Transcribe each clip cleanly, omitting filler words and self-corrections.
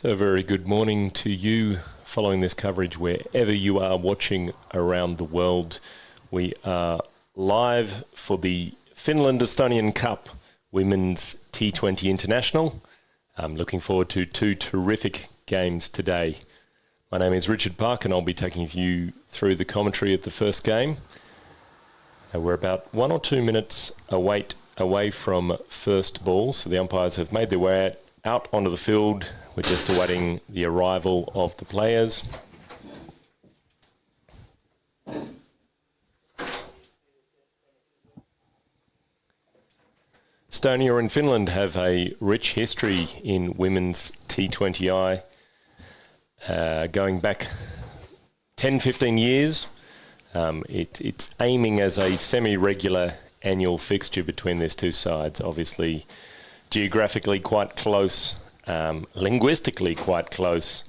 So a very good morning to you following this coverage wherever you are watching around the world. We are live for the Finland Estonian Cup Women's T20 International. I'm looking forward to two terrific games today. My name is Richard Park and I'll be taking you through the commentary of the first game. We're about 1 or 2 minutes away from first ball, so the umpires have made their way out onto the field. We're just awaiting the arrival of the players. Estonia and Finland have a rich history in women's T20I, going back 10-15 years. It's aiming as a semi-regular annual fixture between these two sides, obviously geographically quite close, linguistically quite close,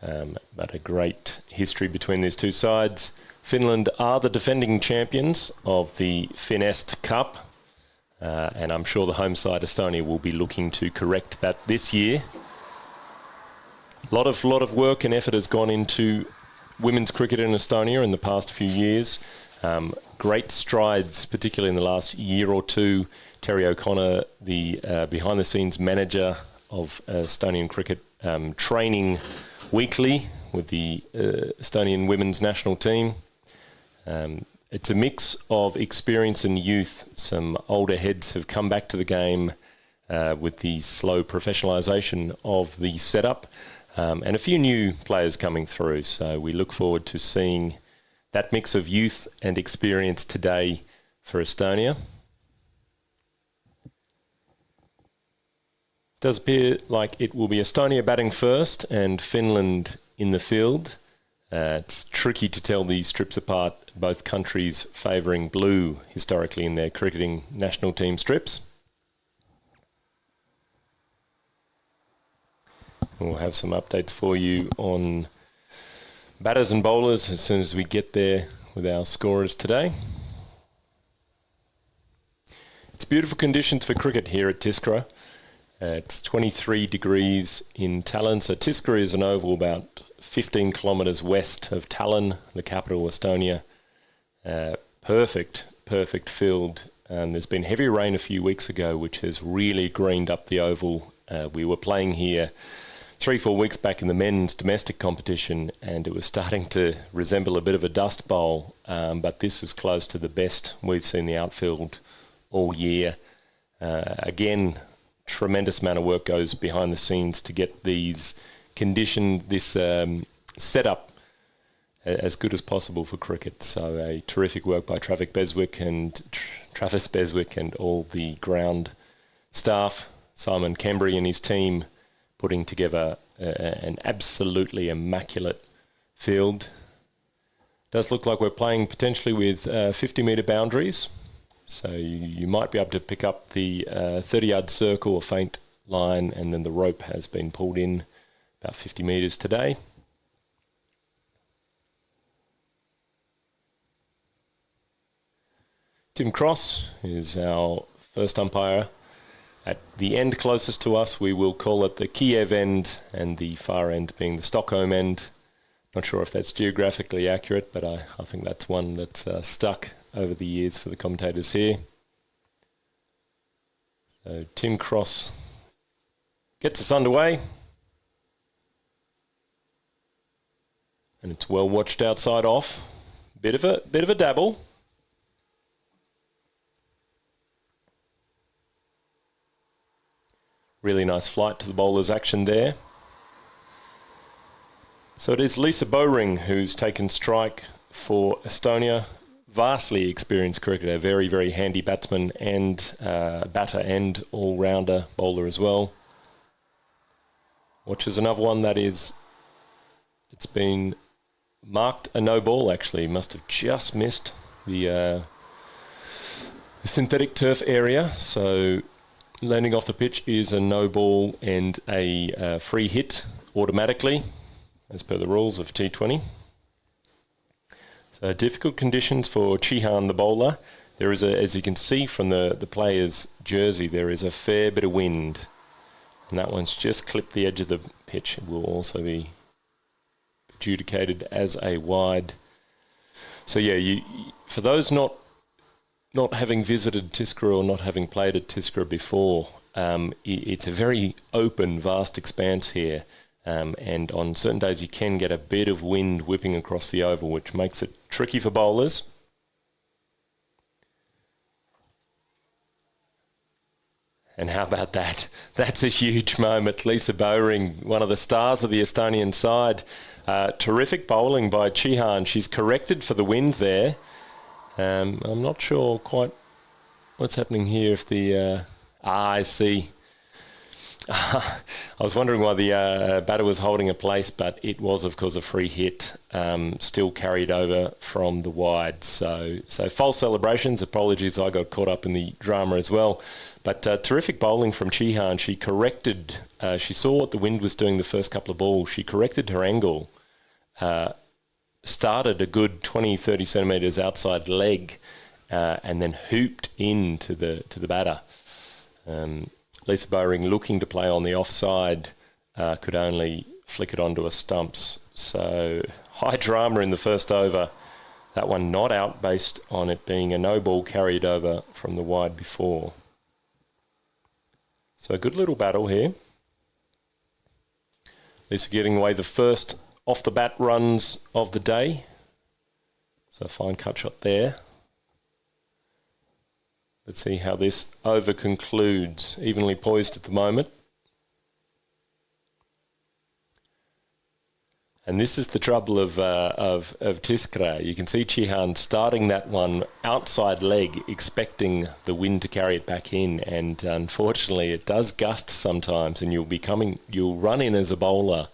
but a great history between these two sides. Finland are the defending champions of the Fin-Est Cup, and I'm sure the home side Estonia will be looking to correct that this year. A lot of work and effort has gone into women's cricket in Estonia in the past few years. Great strides, particularly in the last year or two. Terry O'Connor, the behind-the-scenes manager of Estonian cricket, training weekly with the Estonian women's national team. It's a mix of experience and youth. Some older heads have come back to the game with the slow professionalisation of the setup, and a few new players coming through. So we look forward to seeing that mix of youth and experience today for Estonia. It does appear like it will be Estonia batting first and Finland in the field. It's tricky to tell these strips apart, both countries favouring blue historically in their cricketing national team strips. We'll have some updates for you on batters and bowlers as soon as we get there with our scorers today. It's beautiful conditions for cricket here at Tiskre. It's 23 degrees in Tallinn. So Tiskre is an oval about 15 kilometres west of Tallinn, the capital Estonia. Perfect field. There's been heavy rain a few weeks ago, which has really greened up the oval. We were playing here 3-4 weeks back in the men's domestic competition, and it was starting to resemble a bit of a dust bowl. But this is close to the best we've seen the outfield all year. Again, tremendous amount of work goes behind the scenes to get these this setup as good as possible for cricket. So a terrific work by Travis Beswick and all the ground staff. Simon Kembry and his team putting together an absolutely immaculate field. Does look like we're playing potentially with 50-metre boundaries. So you might be able to pick up the 30-yard circle or faint line, and then the rope has been pulled in about 50 metres today. Tim Cross is our first umpire. At the end closest to us, we will call it the Kiev end, and the far end being the Stockholm end. Not sure if that's geographically accurate, but I think that's one that's stuck over the years for the commentators here. So Tim Cross gets us underway. And it's well watched outside off. Bit of a dabble. Really nice flight to the bowler's action there. So it is Lisa Bowring who's taken strike for Estonia. Vastly experienced cricketer, very, very handy batsman and batter and all-rounder bowler as well. Watches another one that it's been marked a no ball actually. Must have just missed the synthetic turf area. So landing off the pitch is a no ball and a free hit automatically as per the rules of T20. So difficult conditions for Chihan, the bowler. There is as you can see from the player's jersey, there is a fair bit of wind. And that one's just clipped the edge of the pitch will also be adjudicated as a wide. So yeah, for those not having visited Tiskre or not having played at Tiskre before, it's a very open, vast expanse here. And on certain days you can get a bit of wind whipping across the oval, which makes it tricky for bowlers. And how about that? That's a huge moment. Lisa Bowring, one of the stars of the Estonian side. Terrific bowling by Chihan. She's corrected for the wind there. I'm not sure quite what's happening here. If the... I see. I was wondering why the batter was holding a place, but it was, of course, a free hit, still carried over from the wide. So false celebrations. Apologies, I got caught up in the drama as well. But terrific bowling from Chihan. She corrected, she saw what the wind was doing the first couple of balls. She corrected her angle, started a good 20, 30 centimetres outside leg, and then hooped into the batter. Lisa Bowring, looking to play on the offside, could only flick it onto her stumps. So high drama in the first over. That one not out based on it being a no ball carried over from the wide before. So a good little battle here. Lisa getting away the first off the bat runs of the day. So a fine cut shot there. Let's see how this over concludes. Evenly poised at the moment. And this is the trouble of Tiskre. You can see Chihan starting that one outside leg, expecting the wind to carry it back in. And unfortunately, it does gust sometimes, and you'll run in as a bowler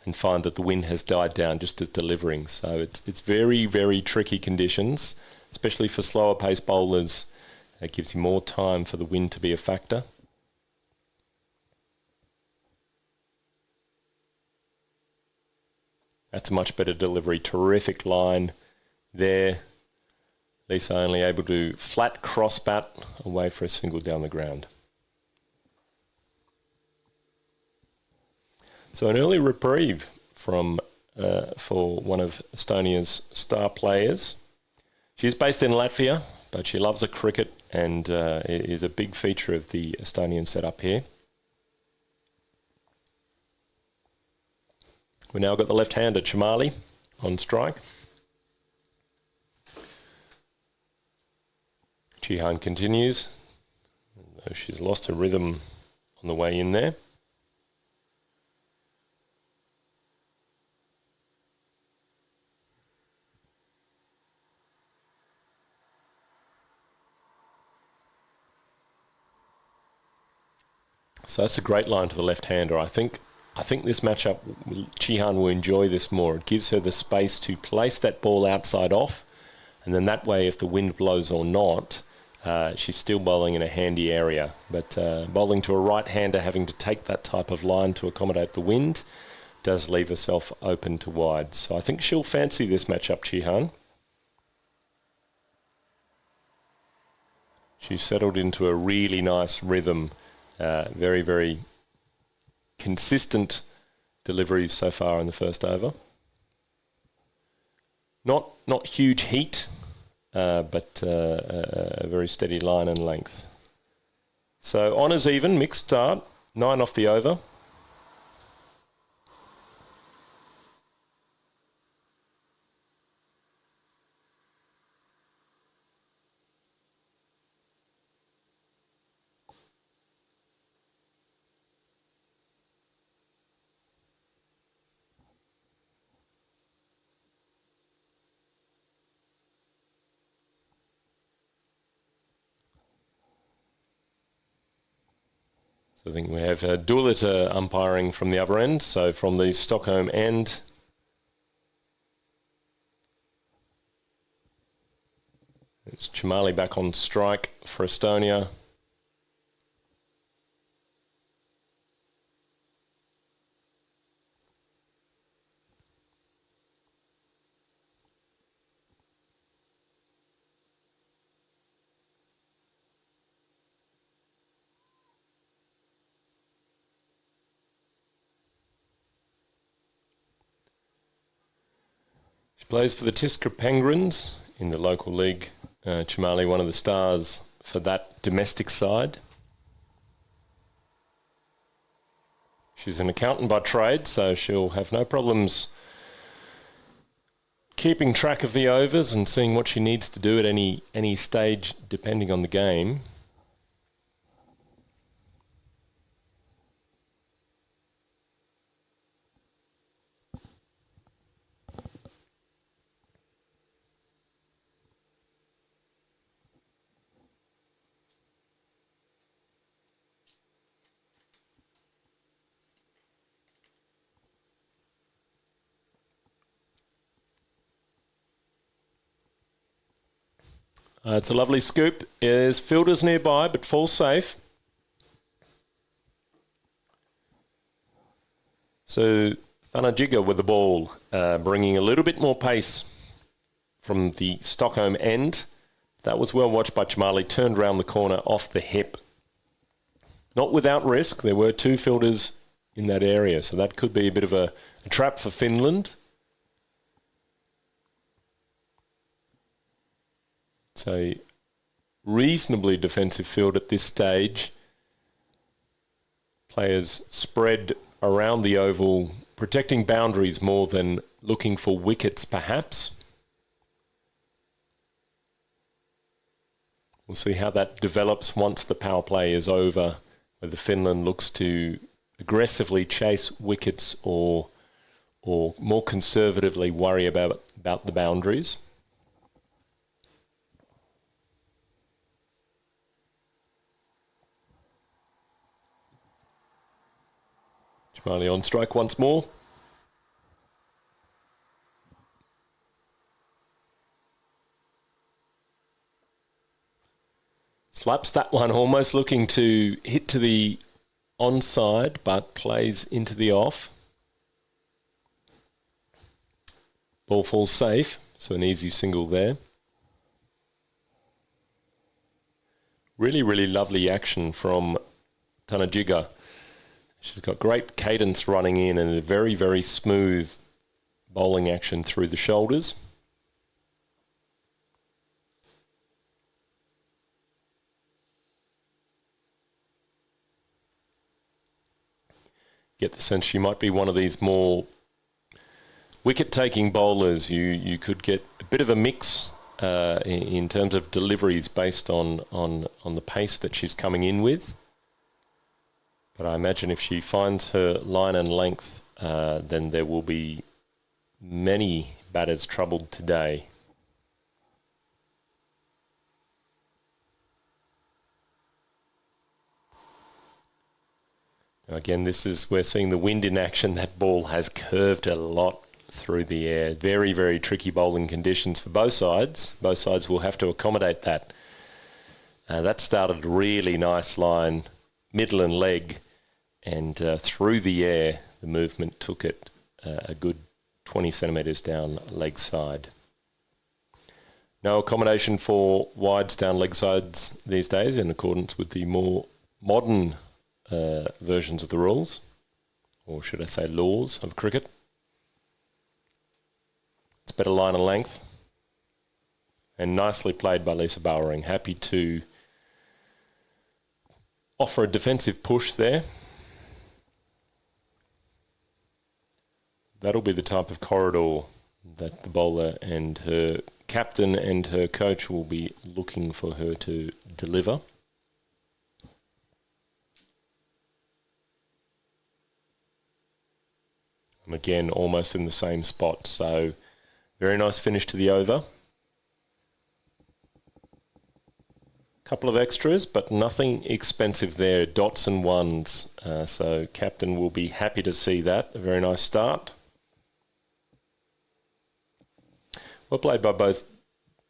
and find that the wind has died down just as delivering. So it's very, very tricky conditions, especially for slower pace bowlers. It gives you more time for the wind to be a factor. That's a much better delivery. Terrific line there. Lisa only able to flat cross bat away for a single down the ground. So an early reprieve for one of Estonia's star players. She's based in Latvia, but she loves a cricket and is a big feature of the Estonian setup here. We now got the left-hander Chamali on strike. Chihan continues. She's lost her rhythm on the way in there. So that's a great line to the left-hander. I think this matchup, Chihan will enjoy this more. It gives her the space to place that ball outside off, and then that way, if the wind blows or not, she's still bowling in a handy area. But bowling to a right-hander, having to take that type of line to accommodate the wind, does leave herself open to wide. So I think she'll fancy this matchup, Chihan. She's settled into a really nice rhythm. Very, very consistent deliveries so far in the first over. Not huge heat, but a very steady line and length. So honours even, mixed start, 9 off the over. So I think we have Dulita umpiring from the other end, so from the Stockholm end. It's Chamali back on strike for Estonia. She plays for the Tiskre Penguins in the local league. Chamali, one of the stars for that domestic side. She's an accountant by trade, so she'll have no problems keeping track of the overs and seeing what she needs to do at any stage, depending on the game. It's a lovely scoop. There's fielders nearby, but falls safe. So Thanajiga with the ball, bringing a little bit more pace from the Stockholm end. That was well watched by Chamali, turned round the corner off the hip. Not without risk. There were two fielders in that area, so that could be a bit of a trap for Finland. It's a reasonably defensive field at this stage. Players spread around the oval, protecting boundaries more than looking for wickets, perhaps. We'll see how that develops once the power play is over, whether Finland looks to aggressively chase wickets or more conservatively worry about the boundaries. Chamali on strike once more. Slaps that one, almost looking to hit to the onside, but plays into the off. Ball falls safe, so an easy single there. Really, really lovely action from Thanajiga. She's got great cadence running in and a very, very smooth bowling action through the shoulders. Get the sense she might be one of these more wicket-taking bowlers. You could get a bit of a mix in terms of deliveries based on the pace that she's coming in with. But I imagine if she finds her line and length, then there will be many batters troubled today. Now again, we're seeing the wind in action. That ball has curved a lot through the air. Very, very tricky bowling conditions for both sides. Both sides will have to accommodate that. That started a really nice line, middle and leg. And through the air, the movement took it a good 20 centimetres down leg side. No accommodation for wides down leg sides these days in accordance with the more modern versions of the rules, or should I say laws of cricket. It's better line and length. And nicely played by Lisa Bowering. Happy to offer a defensive push there. That'll be the type of corridor that the bowler and her captain and her coach will be looking for her to deliver. And again, almost in the same spot. So, very nice finish to the over. Couple of extras, but nothing expensive there. Dots and ones. So, captain will be happy to see that. A very nice start. Well played by both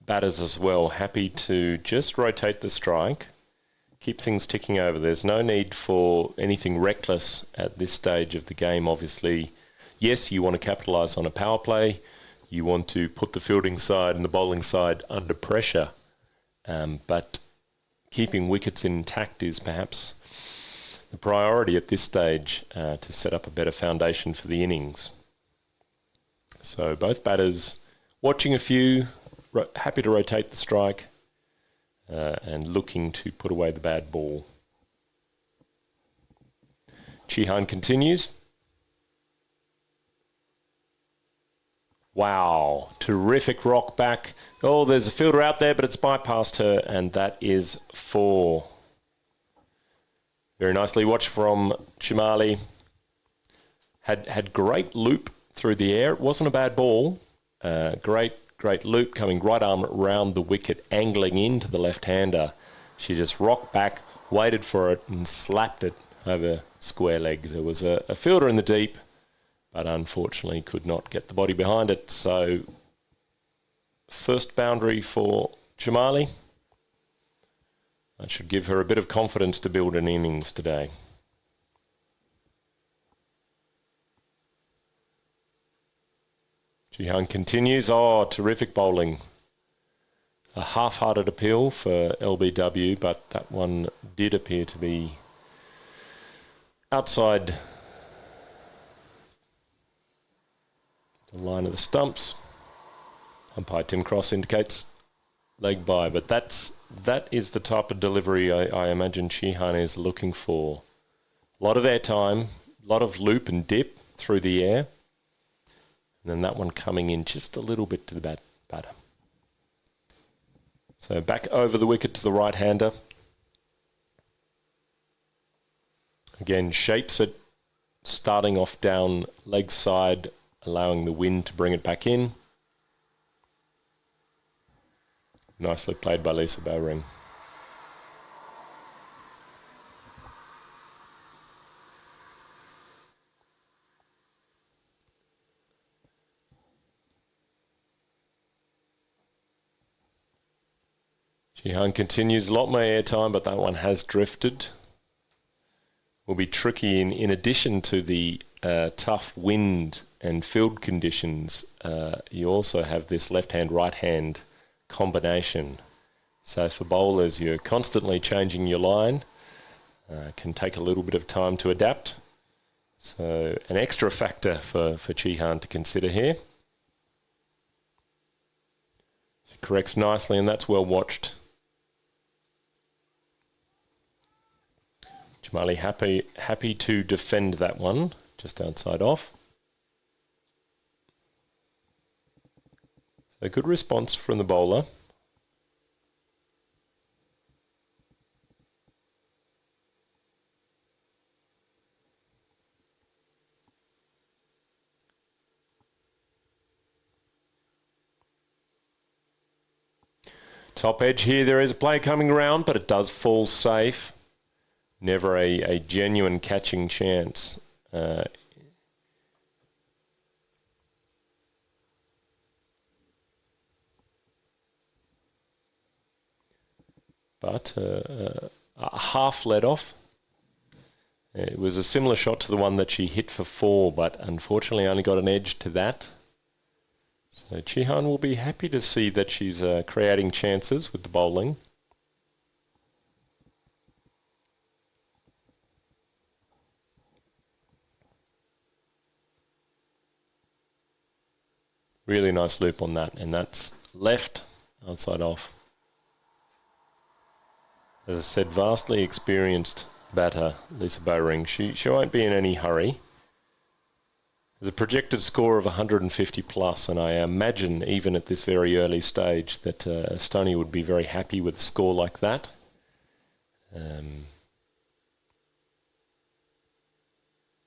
batters as well. Happy to just rotate the strike, keep things ticking over. There's no need for anything reckless at this stage of the game, obviously. Yes, you want to capitalise on a power play. You want to put the fielding side and the bowling side under pressure. But keeping wickets intact is perhaps the priority at this stage to set up a better foundation for the innings. So both batters watching a few, happy to rotate the strike, and looking to put away the bad ball. Chihan continues. Wow, terrific rock back. Oh, there's a fielder out there, but it's bypassed her, and that is 4. Very nicely watched from Chimali. Had great loop through the air. It wasn't a bad ball. Great loop coming right arm around the wicket, angling into the left-hander. She just rocked back, waited for it, and slapped it over square leg. There was a fielder in the deep, but unfortunately could not get the body behind it. So first boundary for Chimali. That should give her a bit of confidence to build an innings today. Jihan continues. Oh, terrific bowling. A half-hearted appeal for LBW, but that one did appear to be outside the line of the stumps. Umpire Tim Cross indicates leg by, but that is the type of delivery I imagine Chihan is looking for. A lot of airtime, a lot of loop and dip through the air, and then that one coming in just a little bit to the batter. So back over the wicket to the right-hander. Again, shapes it, starting off down leg side, allowing the wind to bring it back in. Nicely played by Lisa Bowring. Jihan continues, a lot more airtime, but that one has drifted. Will be tricky in addition to the tough wind and field conditions. You also have this left-hand, right-hand combination. So for bowlers, you're constantly changing your line. Can take a little bit of time to adapt. So an extra factor for Chihan to consider here. She corrects nicely, and that's well watched. Jamali happy to defend that one, just outside off. So good response from the bowler. Top edge here, there is a play coming around, but it does fall safe. Never a genuine catching chance. But a half let off. It was a similar shot to the one that she hit for 4, but unfortunately only got an edge to that. So Chihan will be happy to see that she's creating chances with the bowling. Really nice loop on that, and that's left, outside off. As I said, vastly experienced batter, Lisa Bowring. She won't be in any hurry. There's a projected score of 150 plus, and I imagine even at this very early stage that Estonia would be very happy with a score like that.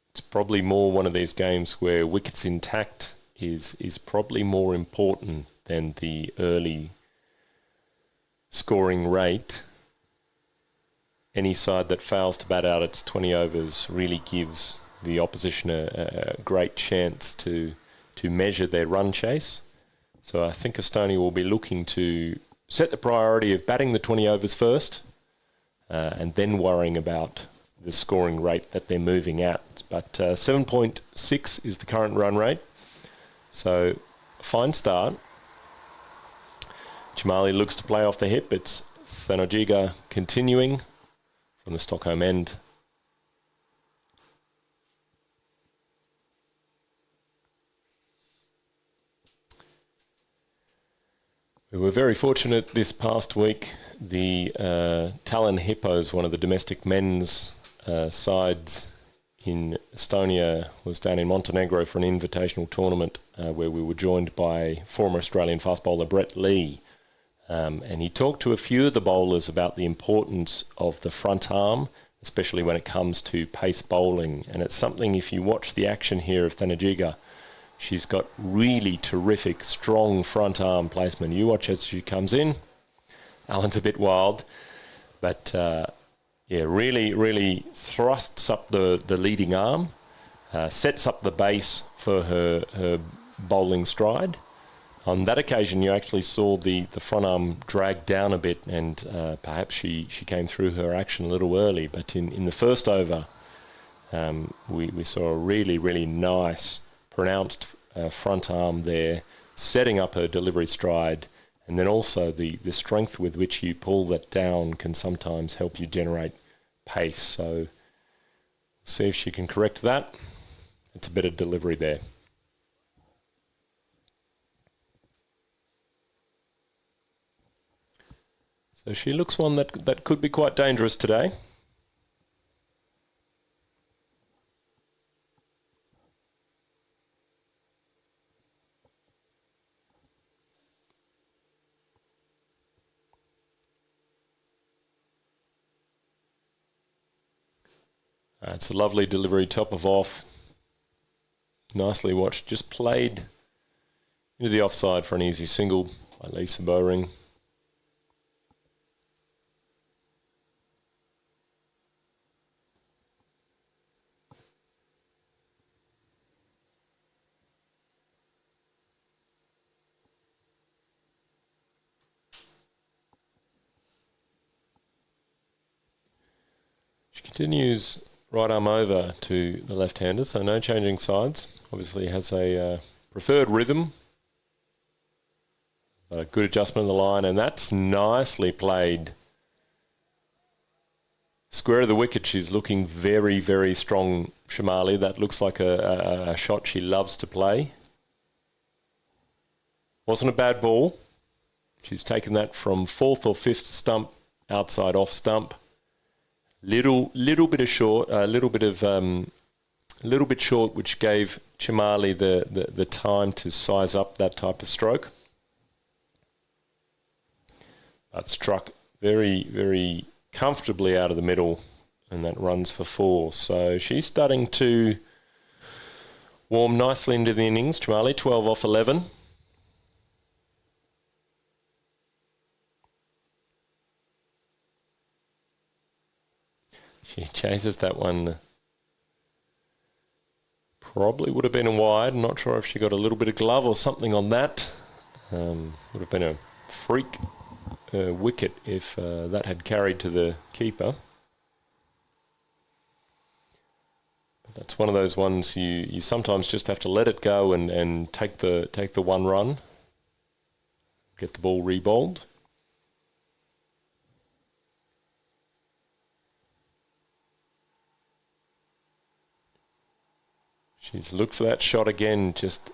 It's probably more one of these games where wickets intact is probably more important than the early scoring rate. Any side that fails to bat out its 20 overs really gives the opposition a great chance to measure their run chase. So I think Estonia will be looking to set the priority of batting the 20 overs first, and then worrying about the scoring rate that they're moving at. But 7.6 is the current run rate. So, fine start. Jamali looks to play off the hip. It's Thanajiga continuing from the Stockholm end. We were very fortunate this past week. The Talon Hippos, one of the domestic men's sides in Estonia, was down in Montenegro for an invitational tournament where we were joined by former Australian fast bowler Brett Lee. And he talked to a few of the bowlers about the importance of the front arm, especially when it comes to pace bowling. And it's something, if you watch the action here of Thanajiga, she's got really terrific, strong front arm placement. You watch as she comes in. Alan's a bit wild, but really thrusts up the leading arm, sets up the base for her bowling stride. On that occasion, you actually saw the front arm drag down a bit, and perhaps she came through her action a little early. But in the first over, we saw a really nice, pronounced front arm there, setting up her delivery stride, and then also the strength with which you pull that down can sometimes help you generate pace. So see if she can correct that. It's a better delivery there. So she looks one that could be quite dangerous today. It's a lovely delivery, top of off. Nicely watched. Just played into the offside for an easy single by Lisa Bowring. She continues right arm over to the left-hander, so no changing sides. Obviously has a preferred rhythm. A good adjustment of the line, and that's nicely played. Square of the wicket, she's looking very strong, Shamali. That looks like a shot she loves to play. Wasn't a bad ball. She's taken that from fourth or fifth stump, outside off stump. Little bit short, which gave Chamali the time to size up that type of stroke. But struck very comfortably out of the middle, and that runs for 4. So she's starting to warm nicely into the innings. Chamali 12 off 11. She chases that one. Probably would have been a wide. Not sure if she got a little bit of glove or something on that. Would have been a freak wicket if that had carried to the keeper. But that's one of those ones you sometimes just have to let it go and take the one run. Get the ball re-bowled. She's looked for that shot again, just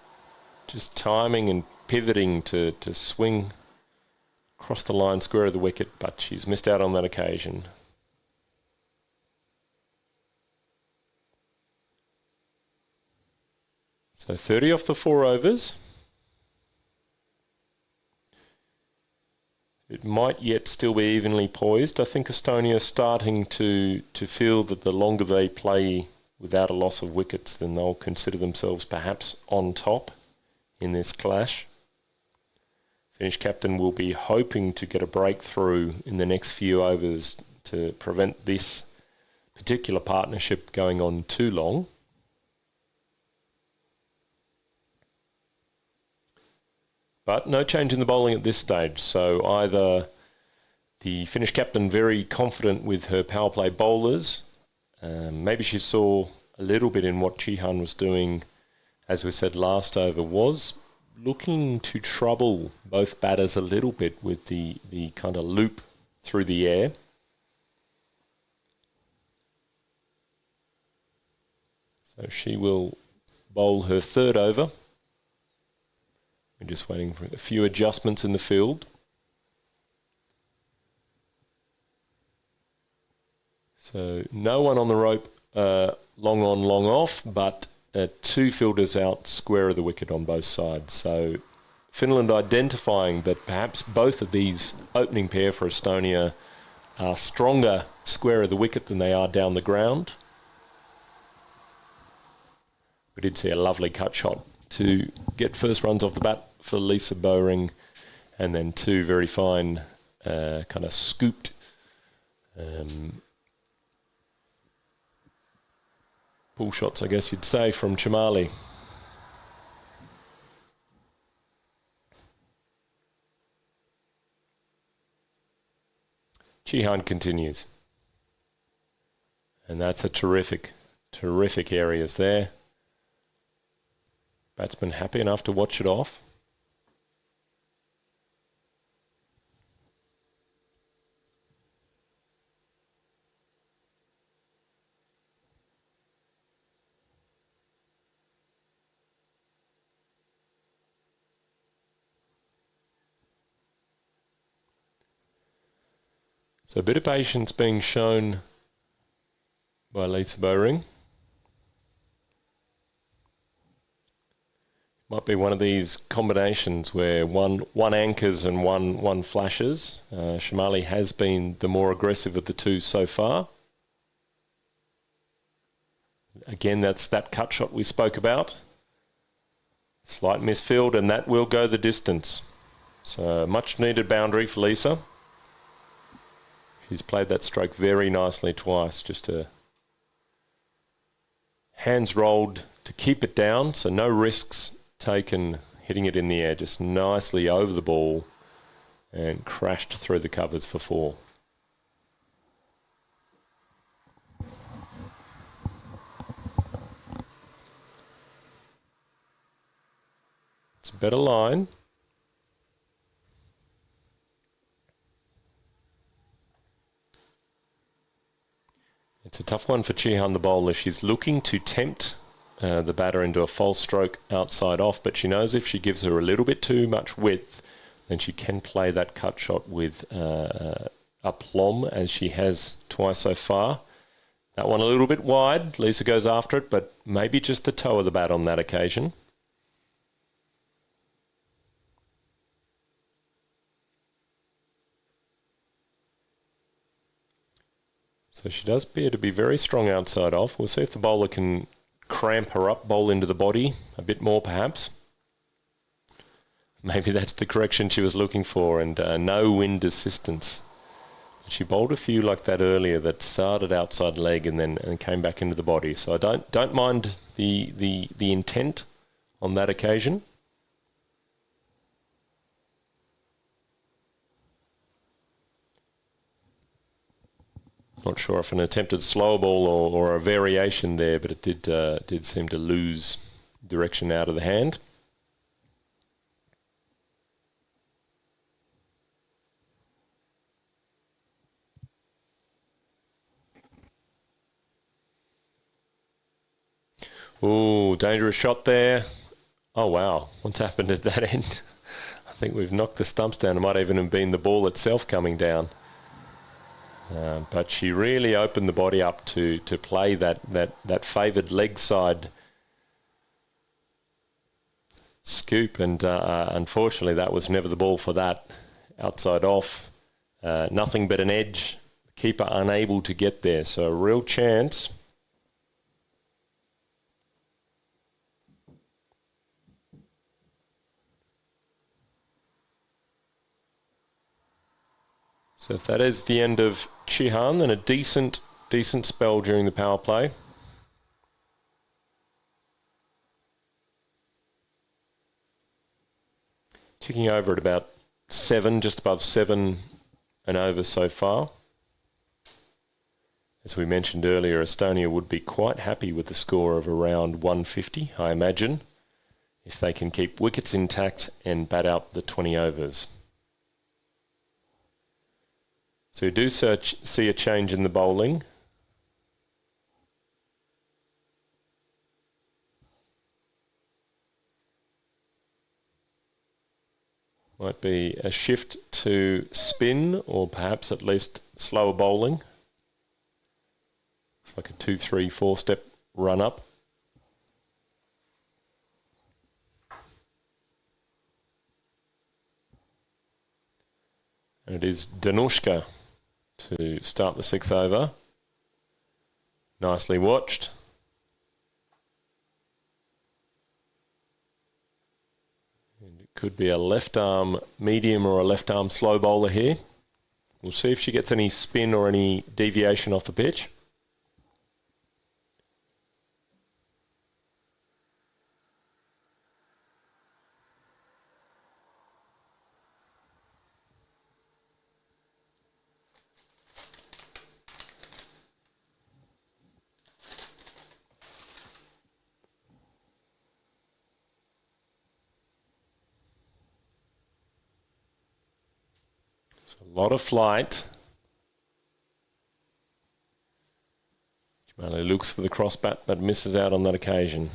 timing and pivoting to swing across the line, square of the wicket, but she's missed out on that occasion. So 30 off the 4 overs. It might yet still be evenly poised. I think Estonia is starting to feel that the longer they play without a loss of wickets, then they'll consider themselves perhaps on top in this clash. Finnish captain will be hoping to get a breakthrough in the next few overs to prevent this particular partnership going on too long. But no change in the bowling at this stage, so either the Finnish captain very confident with her power play bowlers. Maybe she saw a little bit in what Chihan was doing, as we said last over, was looking to trouble both batters a little bit with the kind of loop through the air. So she will bowl her third over, We're just waiting for a few adjustments in the field. So no one on the rope, long on, long off, but 2 fielders out square of the wicket on both sides. So Finland identifying that perhaps both of these opening pair for Estonia are stronger square of the wicket than they are down the ground. We did see a lovely cut shot to get first runs off the bat for Lisa Bowring, and then 2 very fine kind of scooped pull shots, I guess you'd say, from Chamali. Chihan continues. And that's a terrific areas there. Batsman happy enough to watch it off. So a bit of patience being shown by Lisa Bowring. Might be one of these combinations where one anchors and one flashes. Chamali has been the more aggressive of the 2 so far. Again, that's that cut shot we spoke about. Slight misfield, and that will go the distance. So much needed boundary for Lisa. He's played that stroke very nicely twice, just hands rolled to keep it down, so no risks taken hitting it in the air, just nicely over the ball and crashed through the covers for 4. It's a better line. It's a tough one for Chihan, the bowler. She's looking to tempt the batter into a false stroke outside off, but she knows if she gives her a little bit too much width, then she can play that cut shot with aplomb, as she has twice so far. That one a little bit wide. Lisa goes after it, but maybe just the toe of the bat on that occasion. So she does appear to be very strong outside off. We'll see if the bowler can cramp her up, bowl into the body a bit more perhaps. Maybe that's the correction she was looking for, and no wind assistance. She bowled a few like that earlier that started outside leg and came back into the body. So I don't mind the intent on that occasion. Not sure if an attempted slow ball or a variation there, but it did seem to lose direction out of the hand. Ooh, dangerous shot there. Oh, wow. What's happened at that end? I think we've knocked the stumps down. It might even have been the ball itself coming down. But she really opened the body up to play that favoured leg side scoop, and unfortunately that was never the ball for that. Outside off, nothing but an edge. Keeper unable to get there, so a real chance. So if that is the end of Chihan, then a decent spell during the power play. Ticking over at about 7, just above 7 and over so far. As we mentioned earlier, Estonia would be quite happy with the score of around 150, I imagine, if they can keep wickets intact and bat out the 20 overs. So you do see a change in the bowling. Might be a shift to spin or perhaps at least slower bowling. It's like a 2-3-4 step run up. And it is Danushka to start the 6th over. Nicely watched. And it could be a left arm medium or a left arm slow bowler here. We'll see if she gets any spin or any deviation off the pitch. A lot of flight. Jamali looks for the cross bat but misses out on that occasion.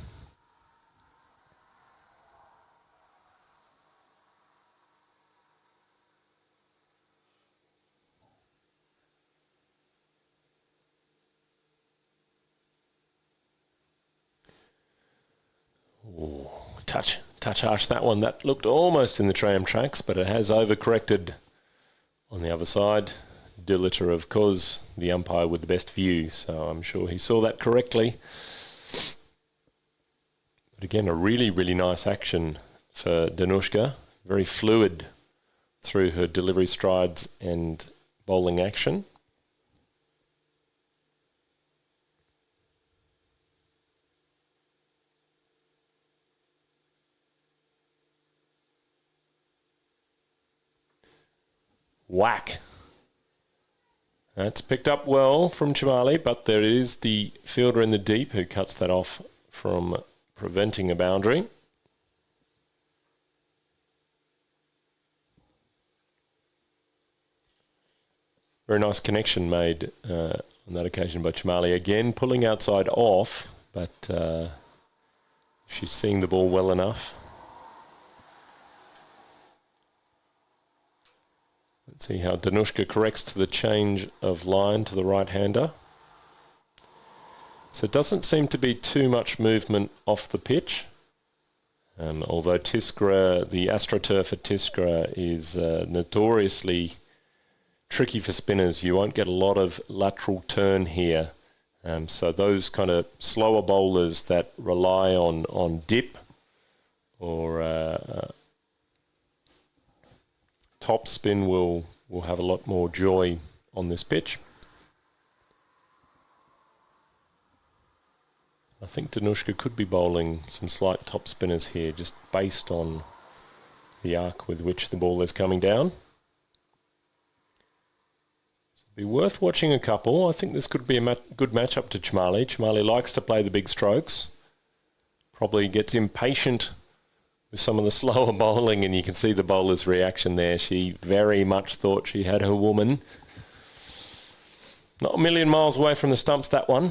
Ooh, touch harsh that one. That looked almost in the tram tracks, but it has overcorrected. On the other side, Diliter, of course, the umpire with the best view, so I'm sure he saw that correctly. But again, a really, really nice action for Danushka. Very fluid through her delivery strides and bowling action. Whack. That's picked up well from Jamali, but there is the fielder in the deep who cuts that off from preventing a boundary. Very nice connection made on that occasion by Jamali. Again, pulling outside off, but she's seeing the ball well enough. Let's see how Danushka corrects to the change of line to the right-hander. So it doesn't seem to be too much movement off the pitch. Although Tiskre, the AstroTurf at Tiskre is notoriously tricky for spinners. You won't get a lot of lateral turn here. So those kind of slower bowlers that rely on dip or top spin will have a lot more joy on this pitch. I think Danushka could be bowling some slight top spinners here, just based on the arc with which the ball is coming down. So it'd be worth watching a couple. I think this could be a good matchup to Jamali. Jamali likes to play the big strokes. Probably gets impatient with some of the slower bowling, and you can see the bowler's reaction there. She very much thought she had her woman. Not a million miles away from the stumps, that one.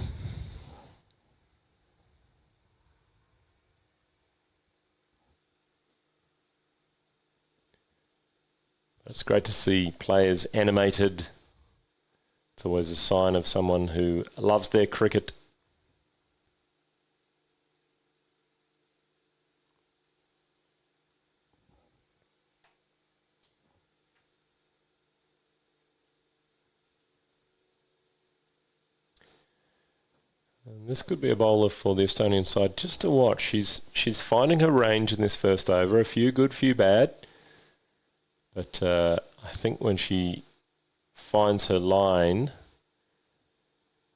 It's great to see players animated. It's always a sign of someone who loves their cricket. And this could be a bowler for the Estonian side just to watch. She's finding her range in this first over. A few good, few bad. But I think when she finds her line,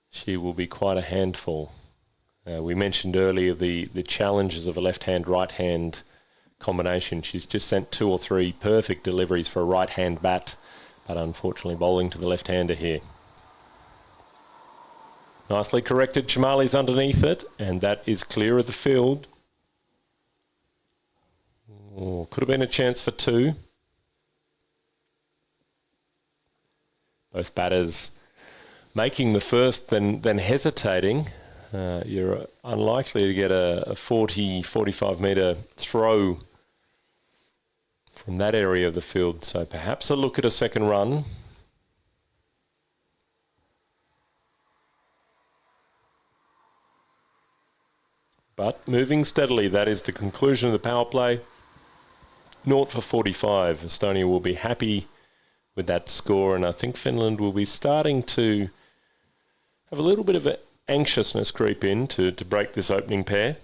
she will be quite a handful. We mentioned earlier the challenges of a left-hand, right-hand combination. She's just sent 2 or 3 perfect deliveries for a right-hand bat, but unfortunately bowling to the left-hander here. Nicely corrected. Jamali's underneath it, and that is clear of the field. Oh, could have been a chance for 2. Both batters making the first, then hesitating. You're unlikely to get a 40, 45 metre throw from that area of the field. So perhaps a look at a second run. But moving steadily, that is the conclusion of the power play. 0 for 45. Estonia will be happy with that score, and I think Finland will be starting to have a little bit of anxiousness creep in to break this opening pair.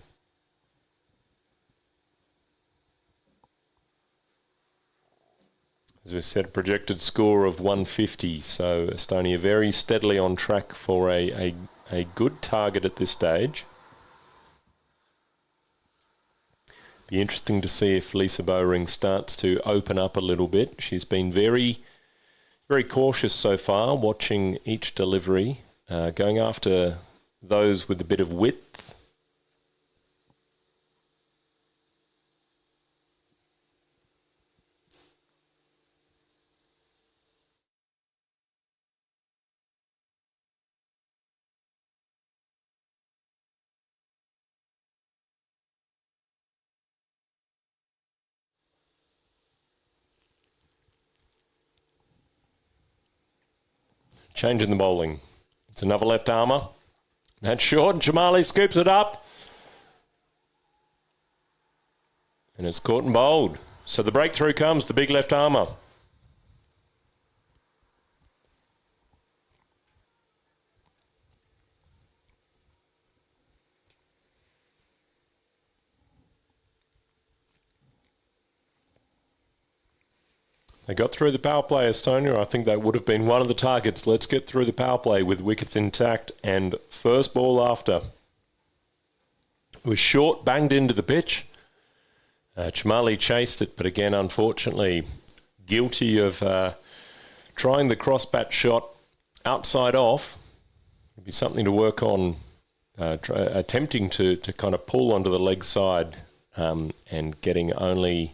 As we said, projected score of 150, so Estonia very steadily on track for a good target at this stage. Be interesting to see if Lisa Bowring starts to open up a little bit. She's been very, very cautious so far, watching each delivery, going after those with a bit of width. Changing the bowling. It's another left armour. That's short. Jamali scoops it up. And it's caught and bowled. So the breakthrough comes, the big left armour. They got through the power play, Estonia. I think that would have been one of the targets. Let's get through the power play with wickets intact. And first ball after. It was short, banged into the pitch. Chamali chased it, but again, unfortunately, guilty of trying the cross-bat shot outside off. It'd be something to work on, attempting to kind of pull onto the leg side and getting only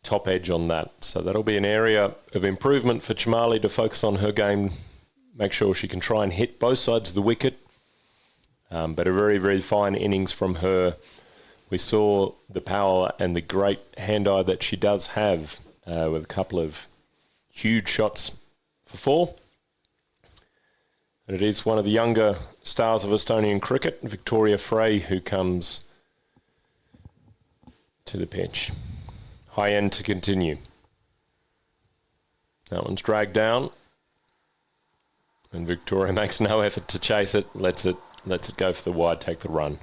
top edge on that. So that'll be an area of improvement for Chamali to focus on her game, make sure she can try and hit both sides of the wicket. But a very, very fine innings from her. We saw the power and the great hand-eye that she does have with a couple of huge shots for 4. And it is one of the younger stars of Estonian cricket, Victoria Frey, who comes to the pitch. High end to continue. That one's dragged down. And Victoria makes no effort to chase it, lets it go for the wide, take the run.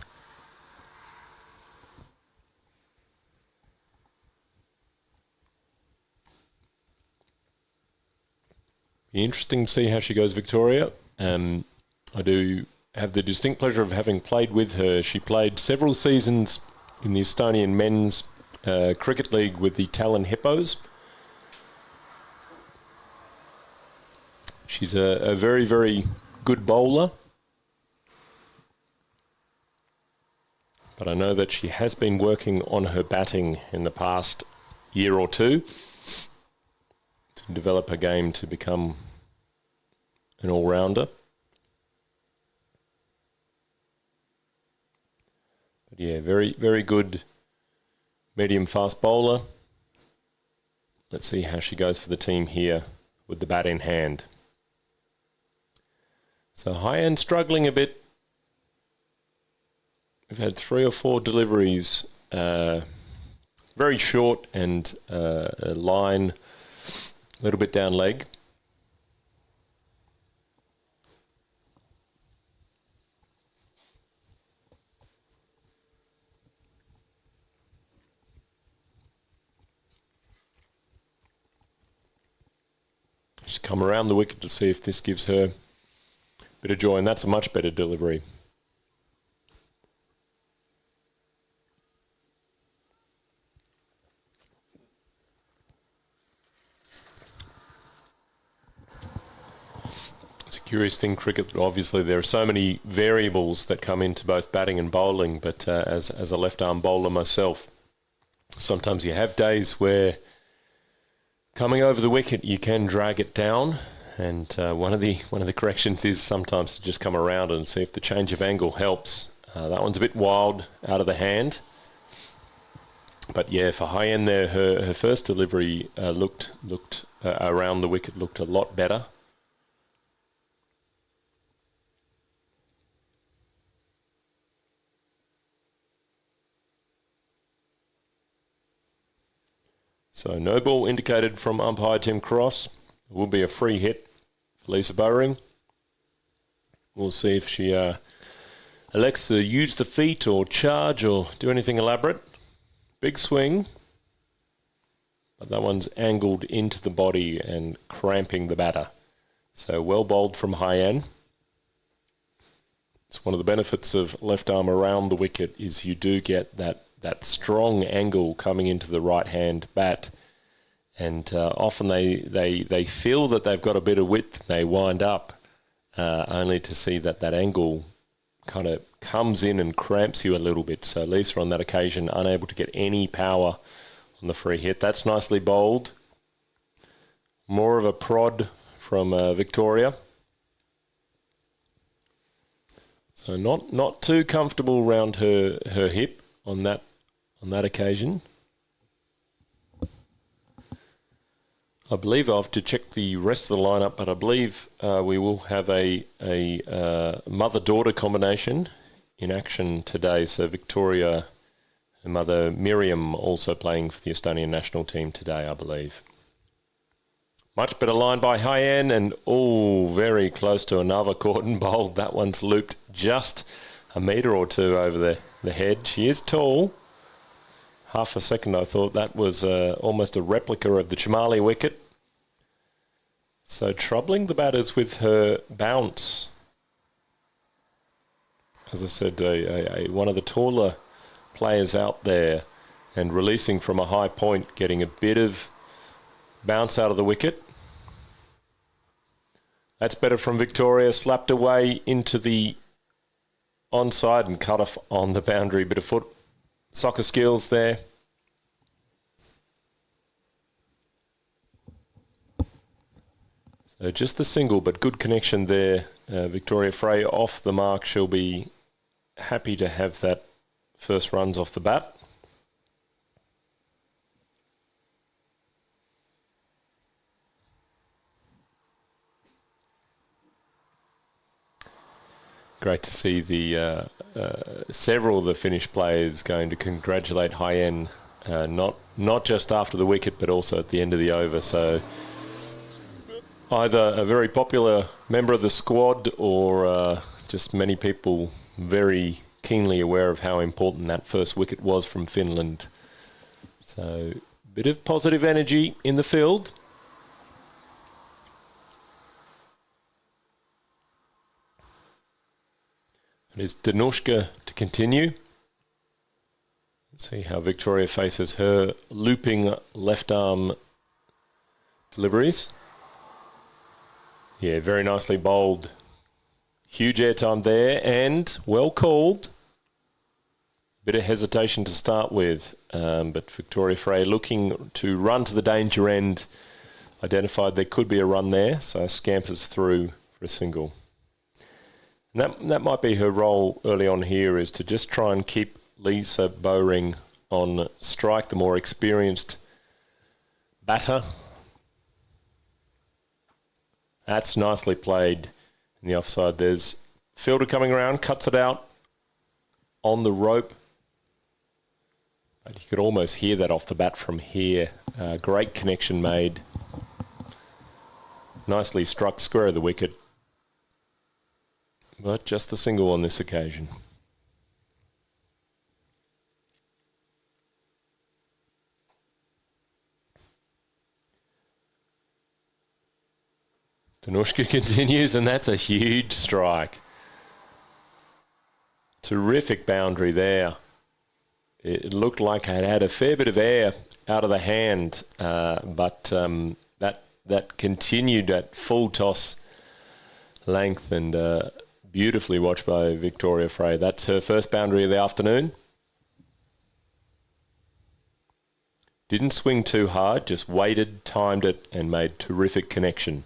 Be interesting to see how she goes, Victoria. I do have the distinct pleasure of having played with her. She played several seasons in the Estonian men's cricket league with the Talon Hippos. She's a very, very good bowler. But I know that she has been working on her batting in the past year or two to develop her game to become an all-rounder. But yeah, very, very good medium fast bowler. Let's see how she goes for the team here with the bat in hand. So high end struggling a bit. We've had 3 or 4 deliveries, very short and a line a little bit down leg. Just come around the wicket to see if this gives her a bit of joy, and that's a much better delivery. It's a curious thing, cricket. Obviously, there are so many variables that come into both batting and bowling, but as a left-arm bowler myself, sometimes you have days where coming over the wicket, you can drag it down, and one of the corrections is sometimes to just come around and see if the change of angle helps. That one's a bit wild, out of the hand, But yeah, for High-End there, her first delivery looked around the wicket looked a lot better. So no ball indicated from umpire Tim Cross. It will be a free hit for Lisa Bowring. We'll see if she elects to use the feet or charge or do anything elaborate. Big swing. But that one's angled into the body and cramping the batter. So well bowled from High-End. It's one of the benefits of left arm around the wicket is you do get that strong angle coming into the right-hand bat. And often they feel that they've got a bit of width. They wind up only to see that angle kind of comes in and cramps you a little bit. So Lisa on that occasion unable to get any power on the free hit. That's nicely bowled. More of a prod from Victoria. So not too comfortable around her hip on that occasion. I believe I have to check the rest of the lineup, but I believe we will have a mother-daughter combination in action today. So Victoria, her mother Miriam, also playing for the Estonian national team today, I believe. Much better line by High-End, and very close to another caught and bowled. That one's looped just a metre or two over the head. She is tall. Half a second I thought that was almost a replica of the Chamali wicket. So troubling the batters with her bounce. As I said, one of the taller players out there and releasing from a high point, getting a bit of bounce out of the wicket. That's better from Victoria, slapped away into the onside and cut off on the boundary. Bit of foot soccer skills there. So just the single, but good connection there. Victoria Frey off the mark. She'll be happy to have that first runs off the bat. Great to see the several of the Finnish players going to congratulate High-End, not just after the wicket, but also at the end of the over. So either a very popular member of the squad or just many people very keenly aware of how important that first wicket was from Finland. So a bit of positive energy in the field. It is Danushka to continue. Let's see how Victoria faces her looping left arm deliveries. Yeah, very nicely bowled. Huge airtime there and well called. Bit of hesitation to start with, but Victoria Frey looking to run to the danger end. Identified there could be a run there, so scampers through for a single. And that might be her role early on here, is to just try and keep Lisa Bowring on strike, the more experienced batter. That's nicely played in the offside. There's fielder coming around, cuts it out on the rope. But you could almost hear that off the bat from here. Great connection made. Nicely struck square of the wicket. But just the single on this occasion. Danushka continues, and that's a huge strike. Terrific boundary there. It looked like it had a fair bit of air out of the hand, but that continued at full toss length and beautifully watched by Victoria Frey. That's her first boundary of the afternoon. Didn't swing too hard, just waited, timed it, and made terrific connection.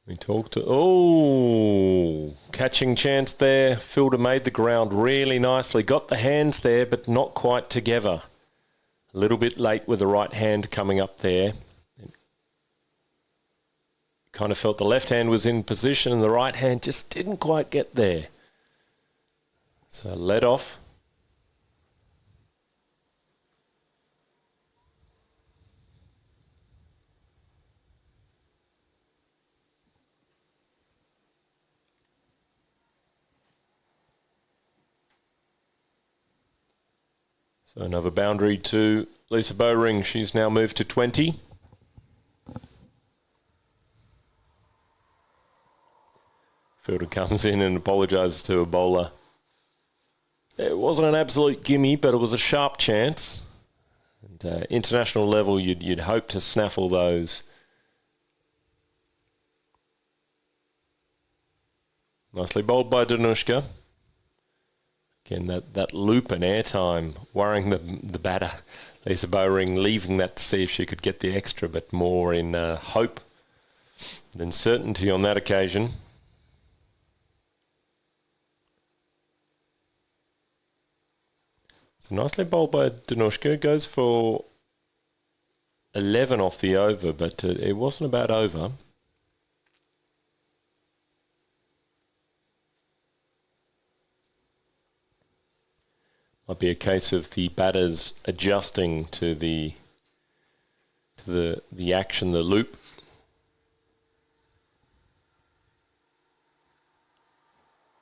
We talked to... Oh, catching chance there. Fielder made the ground really nicely. Got the hands there, but not quite together. A little bit late with the right hand coming up there. Kind of felt the left hand was in position and the right hand just didn't quite get there. So led off. So another boundary to Lisa Bowring. She's now moved to 20. Fielder comes in and apologises to a bowler. It wasn't an absolute gimme, but it was a sharp chance. And international level, you'd hope to snaffle those. Nicely bowled by Danushka. Again, that loop and airtime worrying the batter. Lisa Bowring leaving that to see if she could get the extra, but more in hope than certainty on that occasion. So nicely bowled by Danushka. Goes for 11 off the over, but it wasn't about over. Might be a case of the batters adjusting to the action, the loop.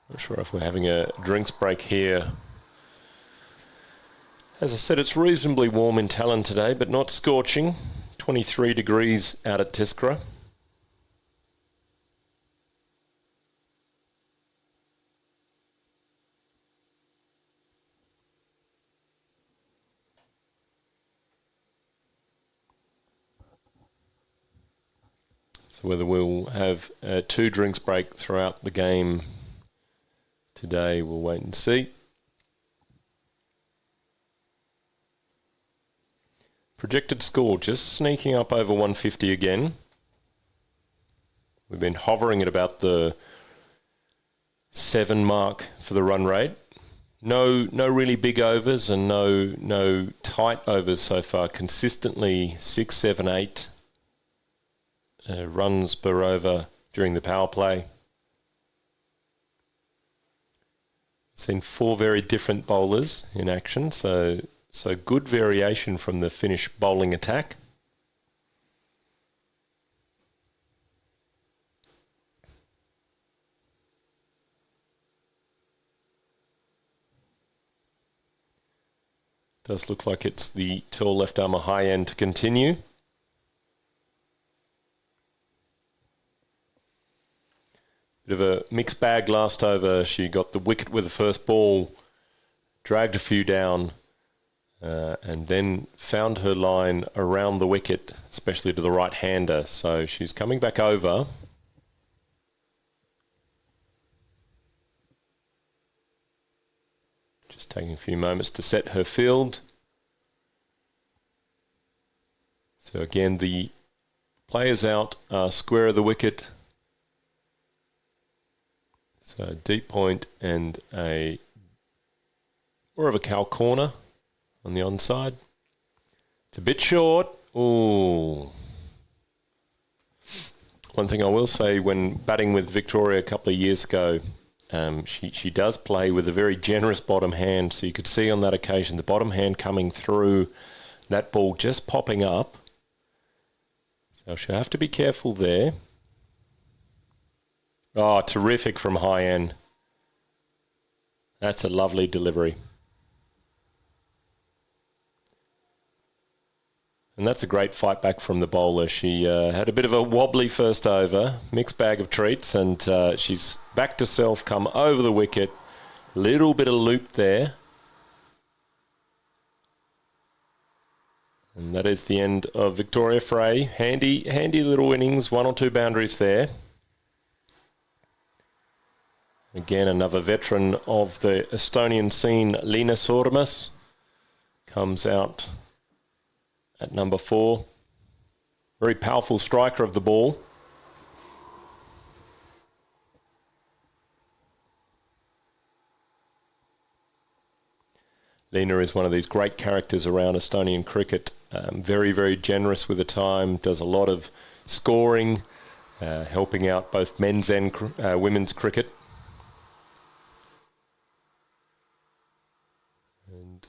Not sure if we're having a drinks break here. As I said, it's reasonably warm in Talon today, but not scorching. 23 degrees out at Tiskre. So whether we'll have a 2 drinks break throughout the game today, we'll wait and see. Projected score just sneaking up over 150 again. We've been hovering at about the 7 mark for the run rate. No really big overs and no tight overs so far. Consistently 6, 7, 8 runs per over during the power play. Seen 4 very different bowlers in action, so good variation from the Finnish bowling attack. Does look like it's the tall left armour high end to continue. Bit of a mixed bag last over. She got the wicket with the first ball, dragged a few down, and then found her line around the wicket, especially to the right-hander. So she's coming back over. Just taking a few moments to set her field. So again, the players out are square of the wicket. So deep point and more of a cow corner on the onside. It's a bit short. Ooh. One thing I will say, when batting with Victoria a couple of years ago, she does play with a very generous bottom hand. So you could see on that occasion the bottom hand coming through, that ball just popping up. So she'll have to be careful there. Oh, terrific from high end. That's a lovely delivery. And that's a great fight back from the bowler. She had a bit of a wobbly first over, mixed bag of treats, and she's back to self, come over the wicket. Little bit of loop there. And that is the end of Victoria Frey. Handy little innings, 1 or 2 boundaries there. Again, another veteran of the Estonian scene, Liina Sormas, comes out at number 4. Very powerful striker of the ball. Lena is one of these great characters around Estonian cricket. Very, very generous with the time, does a lot of scoring, helping out both men's and women's cricket. And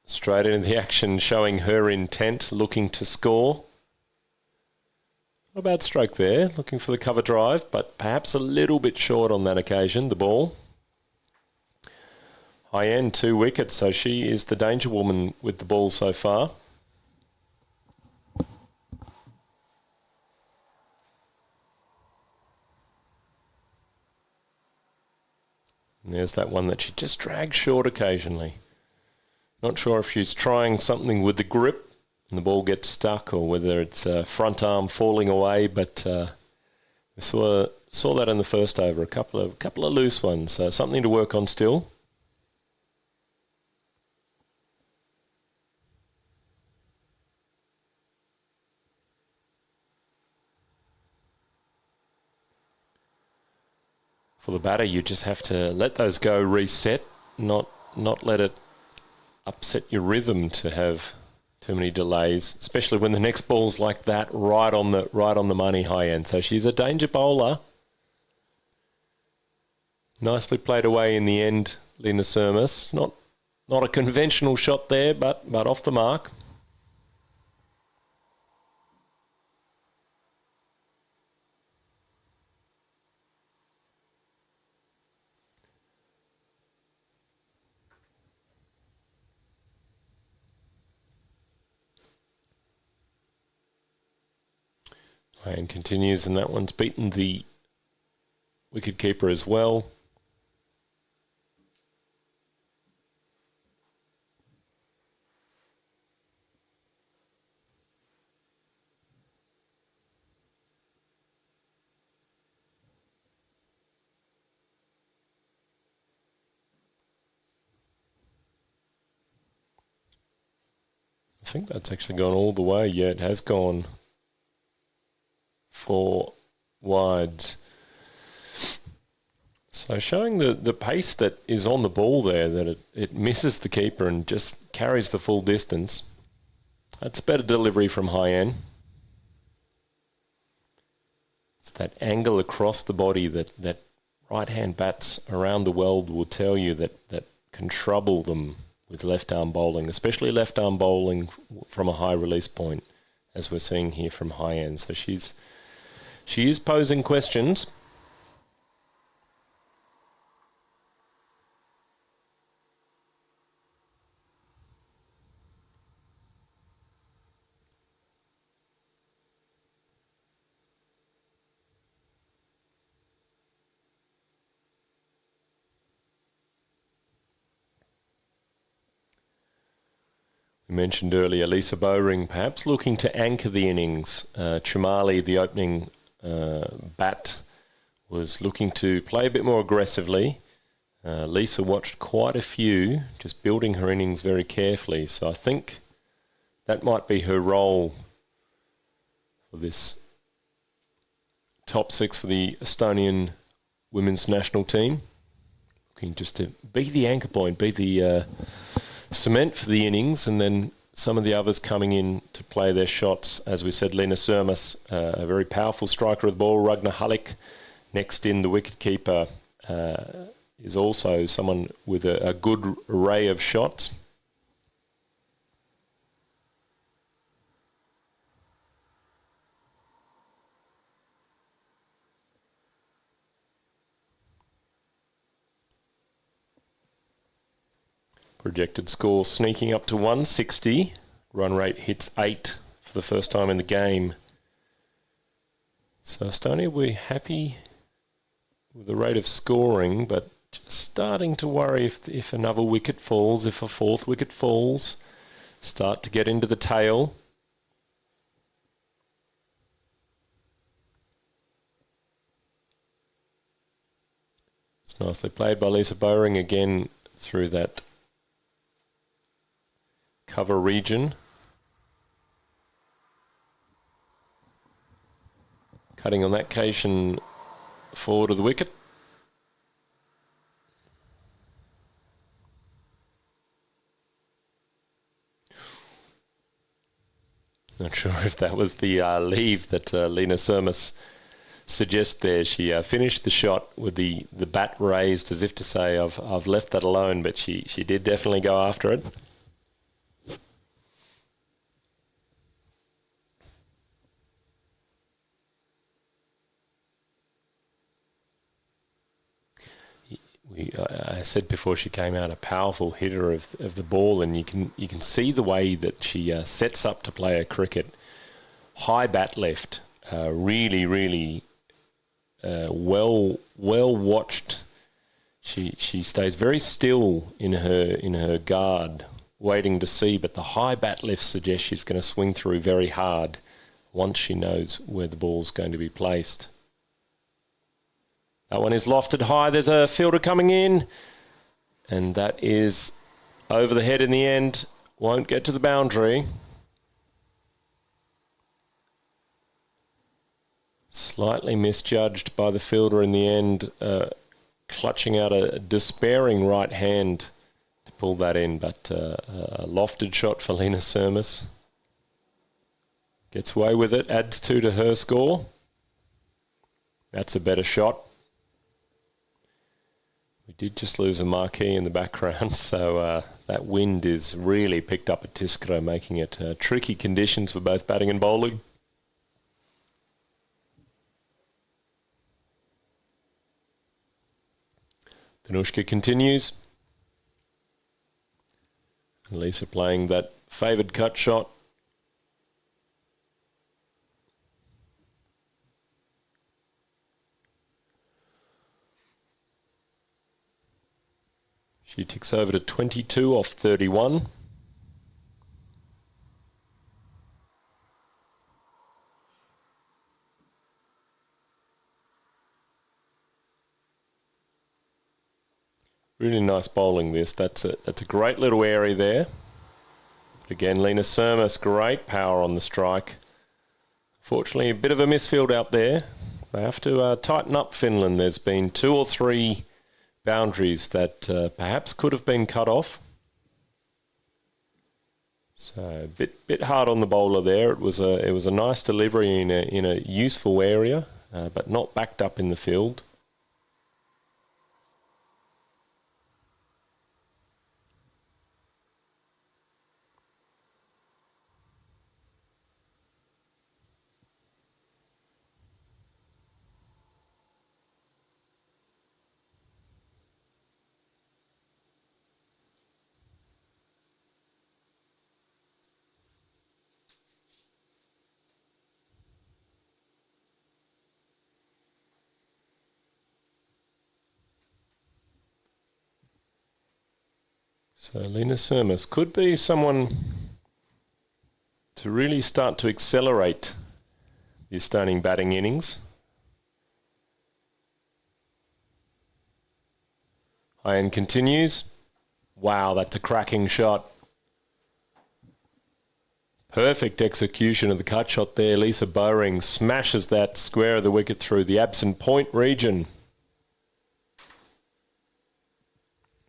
straight into the action, showing her intent, looking to score. Not a bad stroke there, looking for the cover drive, but perhaps a little bit short on that occasion, the ball. High end, 2 wickets, so she is the danger woman with the ball so far. And there's that one that she just drags short occasionally. Not sure if she's trying something with the grip and the ball gets stuck, or whether it's front arm falling away, but we saw that in the first over, a couple of loose ones, so something to work on still. For the batter, you just have to let those go, reset, not let it upset your rhythm to have too many delays, especially when the next ball's like that, right on the money, high end. So she's a danger bowler. Nicely played away in the end, Lena Surmas. Not a conventional shot there, but off the mark. And continues, and that one's beaten the wicketkeeper as well. I think that's actually gone all the way. Yeah, it has gone 4 wides. So showing the pace that is on the ball there, that it misses the keeper and just carries the full distance. That's a better delivery from high end. It's that angle across the body that right-hand bats around the world will tell you that can trouble them with left-arm bowling, especially left-arm bowling from a high release point, as we're seeing here from high end. So she is posing questions. We mentioned earlier Lisa Bowring perhaps looking to anchor the innings. Chumali, the opening bat, was looking to play a bit more aggressively. Lisa watched quite a few, just building her innings very carefully. So I think that might be her role for this top 6 for the Estonian women's national team. Looking just to be the anchor point, be the cement for the innings, and then some of the others coming in to play their shots. As we said, Lena Surmas, a very powerful striker of the ball. Ragnar Hallik, next in the wicketkeeper, is also someone with a good array of shots. Projected score sneaking up to 160. Run rate hits 8 for the first time in the game. So Estonia, we're happy with the rate of scoring, but just starting to worry if another wicket falls, if a 4th wicket falls, start to get into the tail. It's nicely played by Lisa Bowring again through that cover region. Cutting on that occasion forward of the wicket. sure if that was the leave that Lena Sermis suggests there. She finished the shot with the bat raised as if to say, I've left that alone, but she did definitely go after it. I said before she came out, a powerful hitter of the ball, and you can see the way that she sets up to play her cricket. High bat left, really well watched. She stays very still in her guard, waiting to see. But the high bat left suggests she's going to swing through very hard once she knows where the ball's going to be placed. That one is lofted high. There's a fielder coming in, and that is over the head in the end. Won't get to the boundary. Slightly misjudged by the fielder in the end, clutching out a despairing right hand to pull that in, but a lofted shot for Lena Sermis. Gets away with it, adds 2 to her score. That's a better shot. We did just lose a marquee in the background, so that wind is really picked up at Tiskre, making it tricky conditions for both batting and bowling. Danushka continues. Lisa playing that favoured cut shot. She ticks over to 22 off 31. Really nice bowling this. That's a great little area there. But again, Lena Sermis, great power on the strike. Fortunately, a bit of a misfield out there. They have to tighten up Finland. There's been 2 or 3 boundaries that perhaps could have been cut off. So a bit hard on the bowler there. It was a nice delivery in a useful area, but not backed up in the field. So Lena Sermis could be someone to really start to accelerate the Estonian batting innings. High end continues. Wow, that's a cracking shot. Perfect execution of the cut shot there. Lisa Bowring smashes that square of the wicket through the absent point region.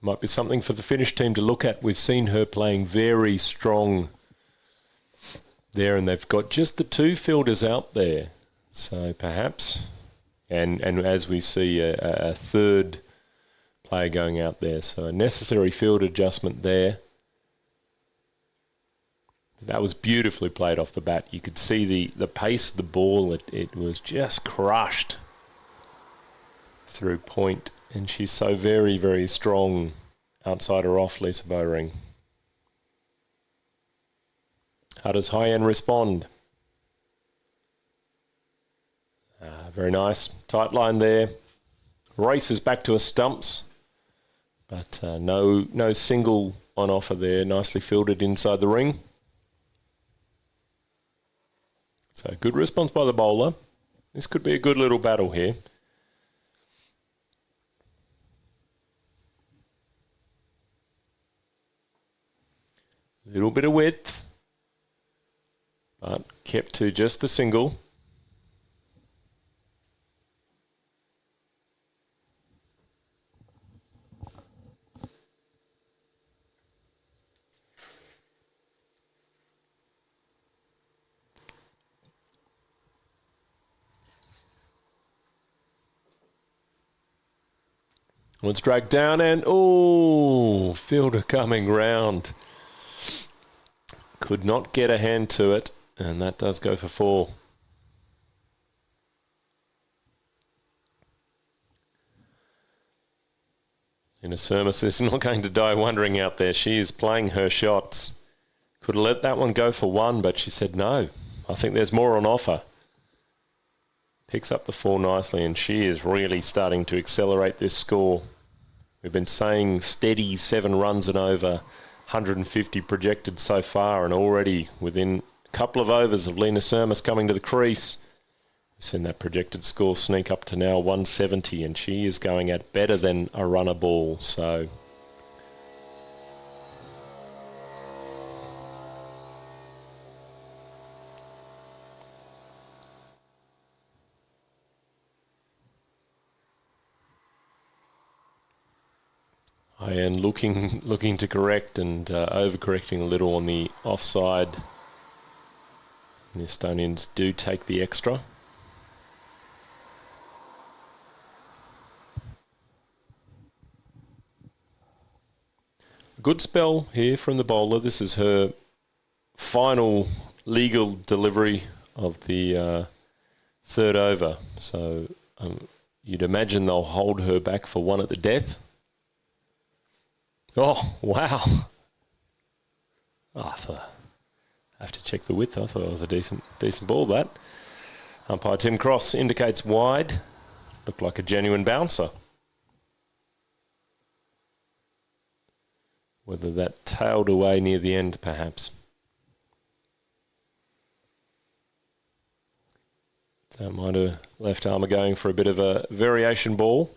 Might be something for the Finnish team to look at. We've seen her playing very strong there, and they've got just the 2 fielders out there. So perhaps, and as we see a third player going out there. So a necessary field adjustment there. That was beautifully played off the bat. You could see the pace of the ball. It was just crushed through point. And she's so very, very strong outside or off, Lisa Bowring. How does High End respond? Very nice. Tight line there. Races back to her stumps. But no single on offer there. Nicely fielded inside the ring. So good response by the bowler. This could be a good little battle here. Little bit of width, but kept to just the single. It's dragged down and, fielder coming round. Could not get a hand to it, and that does go for 4. Lena Sermis is not going to die wondering out there. She is playing her shots. Could have let that one go for 1, but she said no. I think there's more on offer. Picks up the 4 nicely, and she is really starting to accelerate this score. We've been saying steady 7 runs and over, 150 projected so far, and already within a couple of overs of Lena Sermis coming to the crease, we've seen that projected score sneak up to now 170, and she is going at better than a runner ball. So I am looking to correct and overcorrecting a little on the offside. The Estonians do take the extra. A good spell here from the bowler. This is her final legal delivery of the 3rd over. So you'd imagine they'll hold her back for 1 at the death. Oh, wow. I have to check the width. I thought it was a decent ball, that. Umpire Tim Cross indicates wide. Looked like a genuine bouncer. Whether that tailed away near the end, perhaps. That might have left armour going for a bit of a variation ball.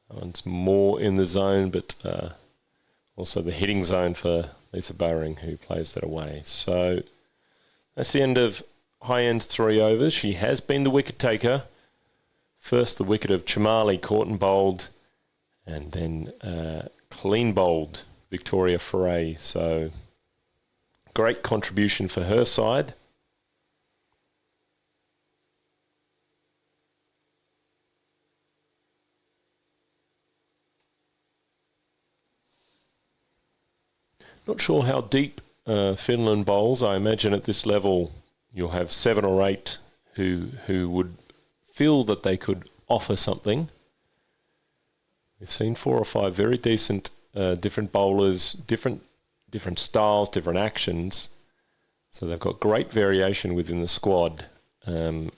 That one's more in the zone, but also the hitting zone for Lisa Bowring, who plays that away. So that's the end of high end's 3 overs. She has been the wicket taker. First the wicket of Chamali, caught and bowled, and then clean bowled Victoria Foray. So great contribution for her side. Not sure how deep Finland bowls. I imagine at this level you'll have 7 or 8 who would feel that they could offer something. We've seen 4 or 5 very decent different bowlers, different styles, different actions. So they've got great variation within the squad. And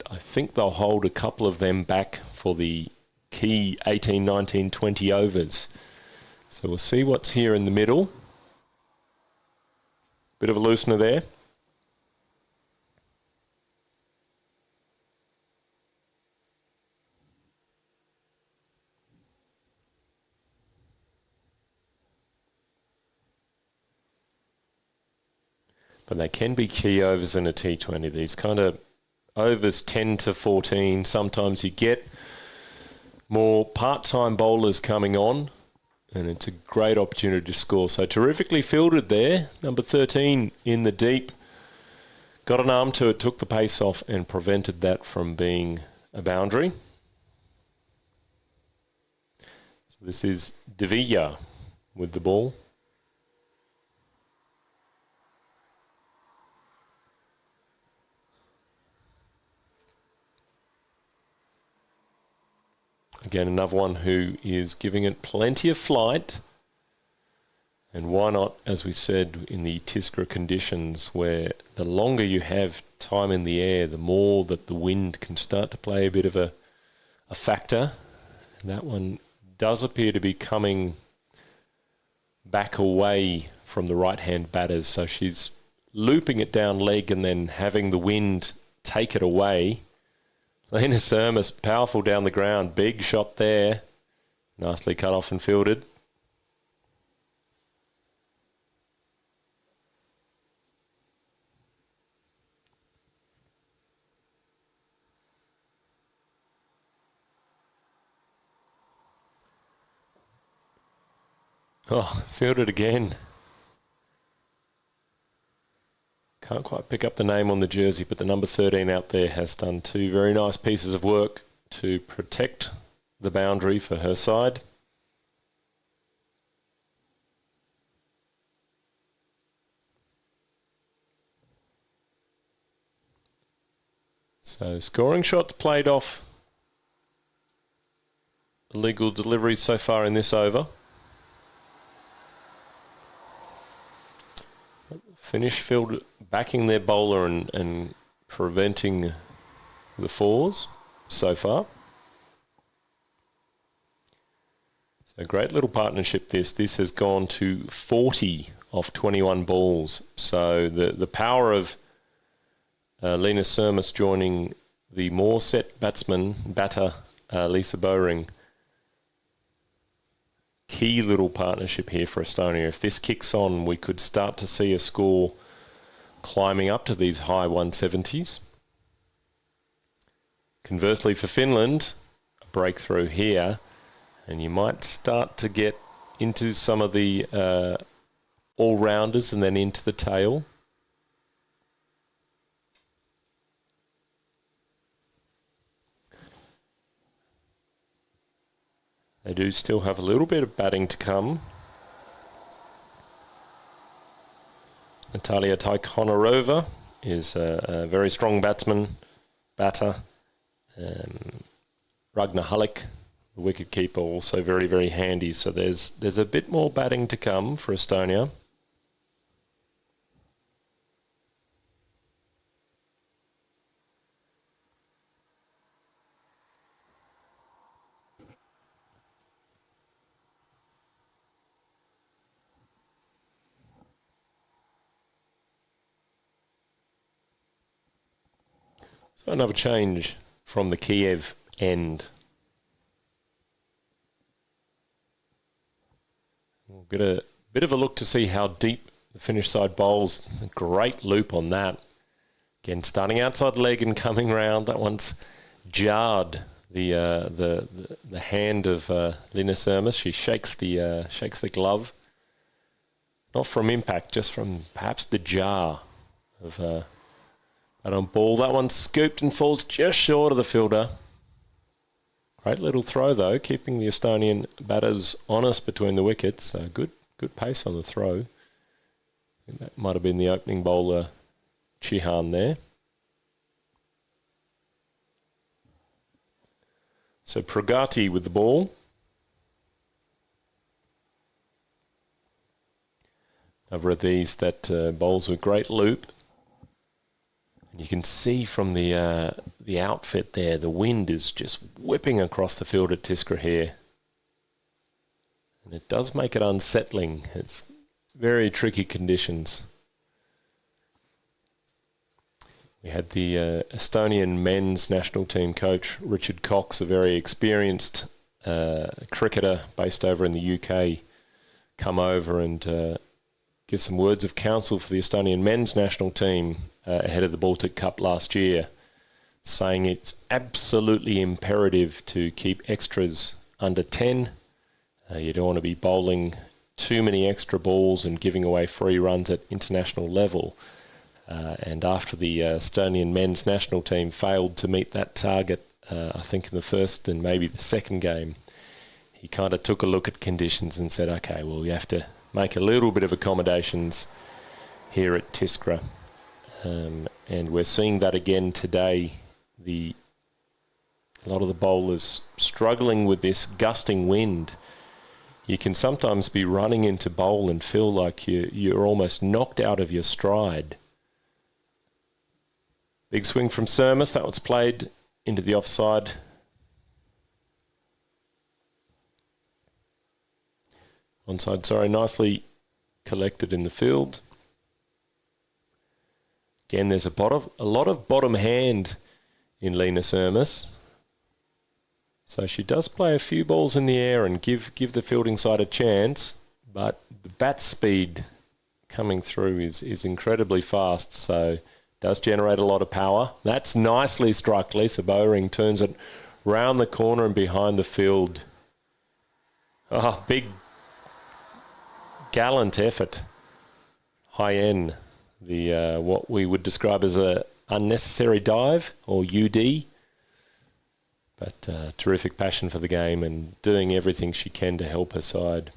I think they'll hold a couple of them back for the key 18, 19, 20 overs. So we'll see what's here in the middle. Bit of a loosener there. But they can be key overs in a T20. These kind of overs 10 to 14. Sometimes you get more part-time bowlers coming on, and it's a great opportunity to score. So terrifically fielded there. Number 13 in the deep. Got an arm to it, took the pace off and prevented that from being a boundary. So this is Devilla with the ball. Again, another one who is giving it plenty of flight. And why not, as we said, in the Tiskre conditions, where the longer you have time in the air, the more that the wind can start to play a bit of a factor. And that one does appear to be coming back away from the right-hand batters. So she's looping it down leg and then having the wind take it away. Lena Sermis, powerful down the ground. Big shot there. Nicely cut off and fielded. Oh, fielded again. Can't quite pick up the name on the jersey, but the number 13 out there has done 2 very nice pieces of work. to protect the boundary for her side. So scoring shots played off. Illegal deliveries so far in this over. Finnish field backing their bowler and preventing the fours so far. So great little partnership this. This has gone to 40 off 21 balls. So the power of Lena Sermis joining the more set batter Lisa Bowring. Key little partnership here for Estonia. If this kicks on, we could start to see a score climbing up to these high 170s. Conversely for Finland, a breakthrough here, and you might start to get into some of the all-rounders and then into the tail. They do still have a little bit of batting to come. Natalia Tikhonarova is a very strong batter. Ragnar Halleck, the wicketkeeper, also very, very handy. So there's a bit more batting to come for Estonia. So another change from the Kiev end. We'll get a bit of a look to see how deep the Finnish side bowls. A great loop on that. Again, starting outside leg and coming round. That one's jarred the hand of Lena Sermis. She shakes the glove. Not from impact, just from perhaps the jar of and on ball. That one scooped and falls just short of the fielder. Great little throw though, keeping the Estonian batters honest between the wickets. Good pace on the throw. I think that might have been the opening bowler, Chihan there. So Pragati with the ball. Another of these that bowls with great loop. You can see from the outfit there, the wind is just whipping across the field at Tiskre here. And it does make it unsettling. It's very tricky conditions. We had the Estonian men's national team coach, Richard Cox, a very experienced cricketer based over in the UK, come over and give some words of counsel for the Estonian men's national team ahead of the Baltic Cup last year, saying it's absolutely imperative to keep extras under 10. You don't want to be bowling too many extra balls and giving away free runs at international level. And after the Estonian men's national team failed to meet that target, I think in the first and maybe the second game, he kind of took a look at conditions and said, okay, well, we have to make a little bit of accommodations here at Tiskre. And we're seeing that again today. A lot of the bowlers struggling with this gusting wind. You can sometimes be running into bowl and feel like you're almost knocked out of your stride. Big swing from Sermis. That was played into the offside. Onside, sorry, nicely collected in the field. Again, there's a lot of bottom hand in Lena Sermis. So she does play a few balls in the air and give the fielding side a chance, but the bat speed coming through is incredibly fast, so does generate a lot of power. That's nicely struck. Lisa Bowring turns it round the corner and behind the field. Oh, big gallant effort. High end. The what we would describe as a unnecessary dive, or UD. But terrific passion for the game and doing everything she can to help her side.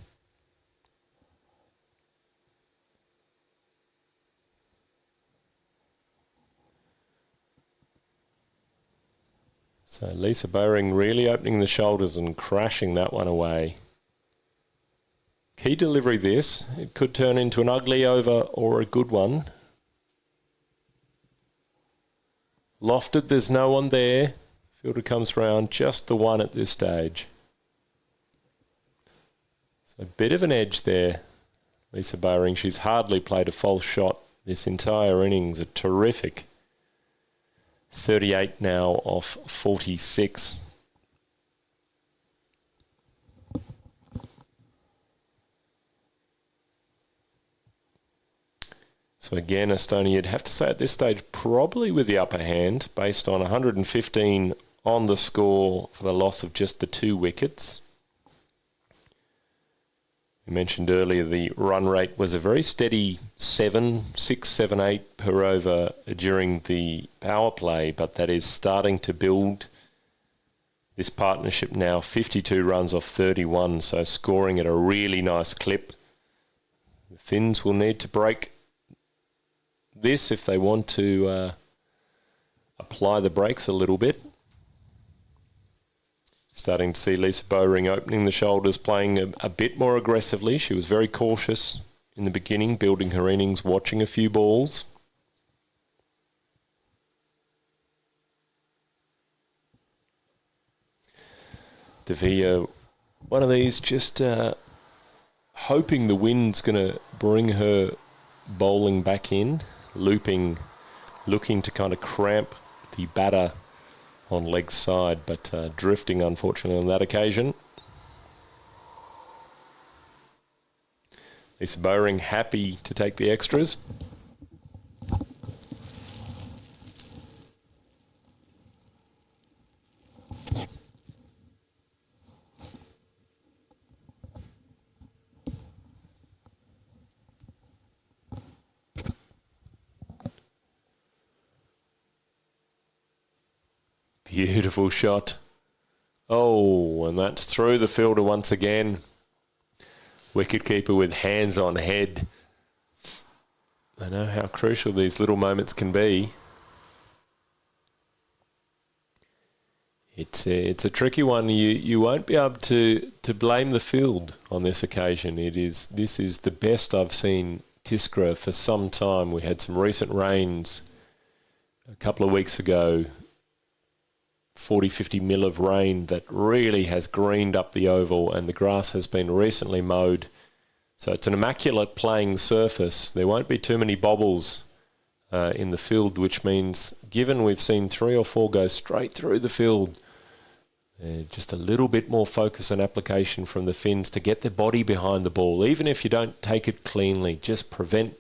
So Lisa Bowring really opening the shoulders and crashing that one away. Key delivery this. It could turn into an ugly over or a good one. Lofted, there's no one there. Fielder comes round, just the one at this stage. So a bit of an edge there, Lisa Bowring. She's hardly played a false shot this entire innings. A terrific 38 now off 46. So again, Estonia, you'd have to say at this stage, probably with the upper hand, based on 115 on the score for the loss of just the 2 wickets. We mentioned earlier the run rate was a very steady 6, 7, 8 per over during the power play, but that is starting to build. This partnership now 52 runs off 31, so scoring at a really nice clip. The Finns will need to break this if they want to apply the brakes a little bit. Starting to see Lisa Bowring opening the shoulders, playing a bit more aggressively. She was very cautious in the beginning, building her innings, watching a few balls. Devia, one of these, just hoping the wind's going to bring her bowling back in. Looping, looking to kind of cramp the batter on leg side, but drifting unfortunately on that occasion. Lisa Bowring happy to take the extras. Beautiful shot. Oh, and that's through the fielder once again. Wicketkeeper with hands on head. I know how crucial these little moments can be. It's a tricky one. You won't be able to blame the field on this occasion. This is the best I've seen Tiskre for some time. We had some recent rains a couple of weeks ago. 40, 50 mil of rain that really has greened up the oval, and the grass has been recently mowed. So it's an immaculate playing surface. There won't be too many bobbles in the field, which means, given we've seen 3 or 4 go straight through the field, just a little bit more focus and application from the Finns to get their body behind the ball. Even if you don't take it cleanly, just prevent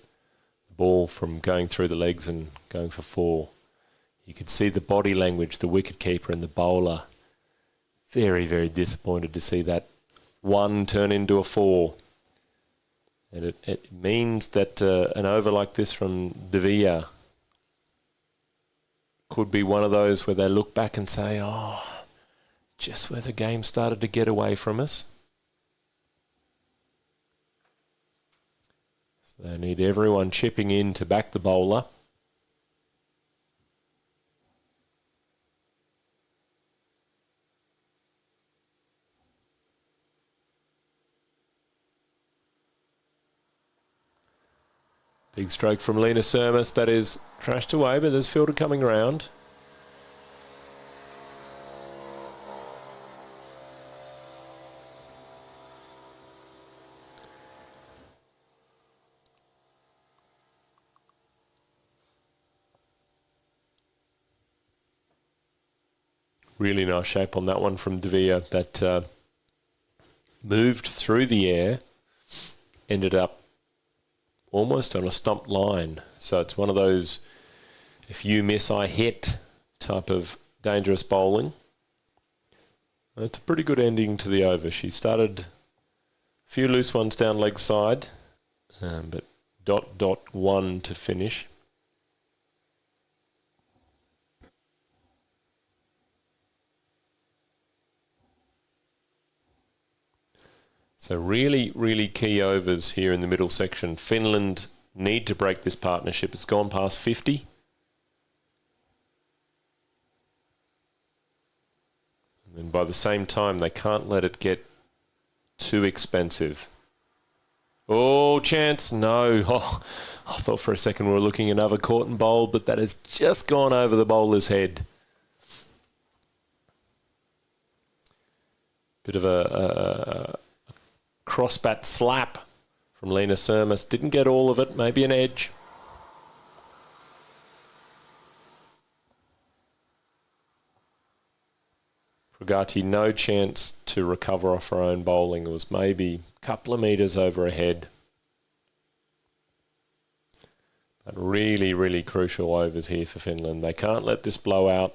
the ball from going through the legs and going for 4. You could see the body language, the wicketkeeper and the bowler. Very, very disappointed to see that 1 turn into a 4. And it means that an over like this from Devia could be one of those where they look back and say, oh, just where the game started to get away from us. So they need everyone chipping in to back the bowler. Big stroke from Lena Sermis. That is trashed away, but there's fielder coming round. Really nice shape on that one from Devia. That moved through the air, ended up almost on a stumped line. So it's one of those, if you miss, I hit type of dangerous bowling. It's a pretty good ending to the over. She started a few loose ones down leg side, but .1 to finish. So really, really key overs here in the middle section. Finland need to break this partnership. It's gone past 50. And then by the same time, they can't let it get too expensive. Oh, chance. No. Oh, I thought for a second we were looking at another caught and bowled, but that has just gone over the bowler's head. Bit of a cross-bat slap from Lena Sermis. Didn't get all of it. Maybe an edge. Pragati, no chance to recover off her own bowling. It was maybe a couple of metres over her head. But really, really crucial overs here for Finland. They can't let this blow out.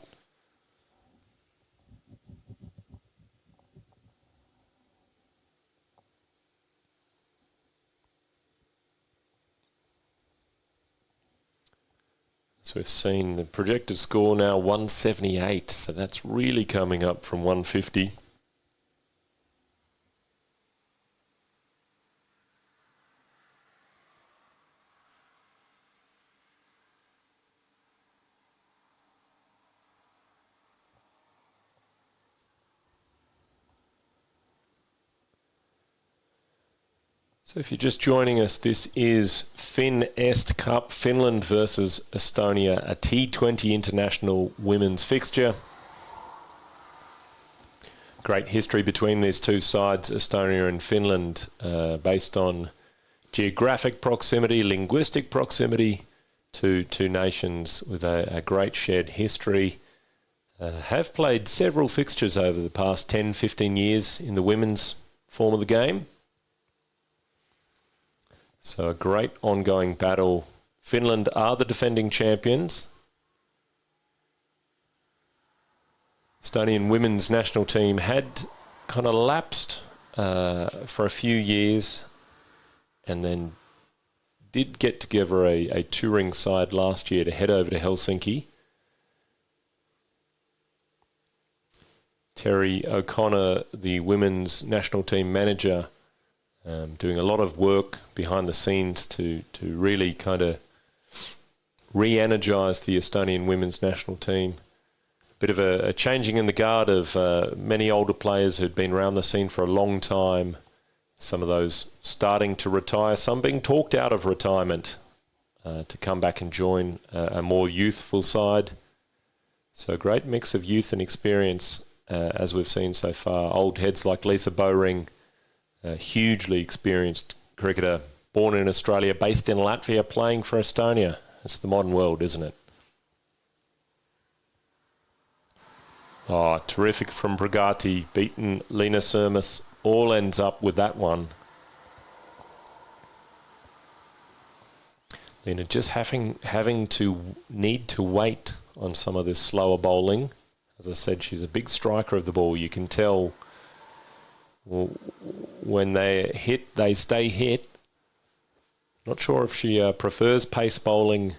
So we've seen the projected score now 178, so that's really coming up from 150. So if you're just joining us, this is Fin-Est Cup, Finland versus Estonia, a T20 international women's fixture. Great history between these two sides, Estonia and Finland, based on geographic proximity, linguistic proximity to two nations with a great shared history. Have played several fixtures over the past 10, 15 years in the women's form of the game. So a great ongoing battle. Finland are the defending champions. Estonian women's national team had kind of lapsed for a few years and then did get together a touring side last year to head over to Helsinki. Terry O'Connor, the women's national team manager, doing a lot of work behind the scenes to really kind of re-energise the Estonian women's national team. Bit of a changing in the guard of many older players who'd been around the scene for a long time. Some of those starting to retire, some being talked out of retirement to come back and join a more youthful side. So a great mix of youth and experience as we've seen so far. Old heads like Lisa Bowring, a hugely experienced cricketer, born in Australia, based in Latvia, playing for Estonia. It's the modern world, isn't it? Oh, terrific from Pragati, beaten Lena Sermis. All ends up with that one. Lena just having to need to wait on some of this slower bowling. As I said, she's a big striker of the ball. You can tell when they hit, they stay hit. Not sure if she prefers pace bowling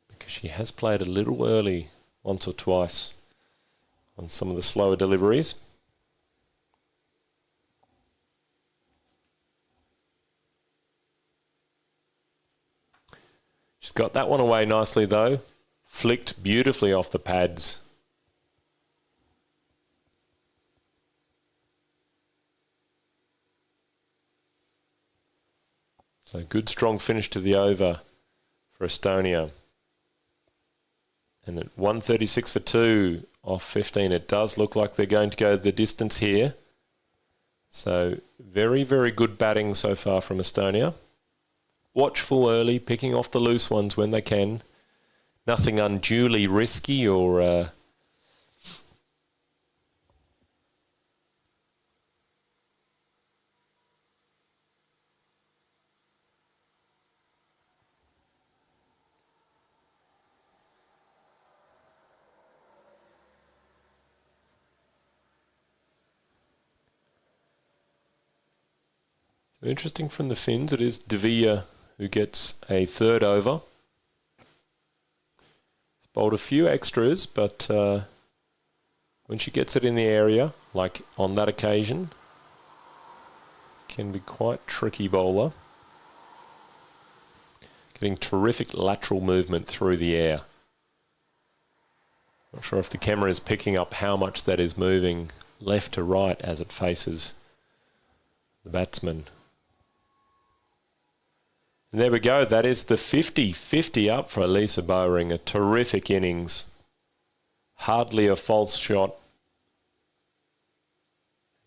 because she has played a little early once or twice on some of the slower deliveries. She's got that one away nicely though. Flicked beautifully off the pads. So good strong finish to the over for Estonia. And at 136 for 2 off 15, it does look like they're going to go the distance here. So very, very good batting so far from Estonia. Watchful early, picking off the loose ones when they can. Nothing unduly risky or interesting from the Finns. It is Devia who gets a third over. Bowled a few extras, but when she gets it in the area, like on that occasion, can be quite tricky bowler. Getting terrific lateral movement through the air. Not sure if the camera is picking up how much that is moving left to right as it faces the batsman. And there we go. That is the 50-50 up for Lisa Bowring. A terrific innings. Hardly a false shot.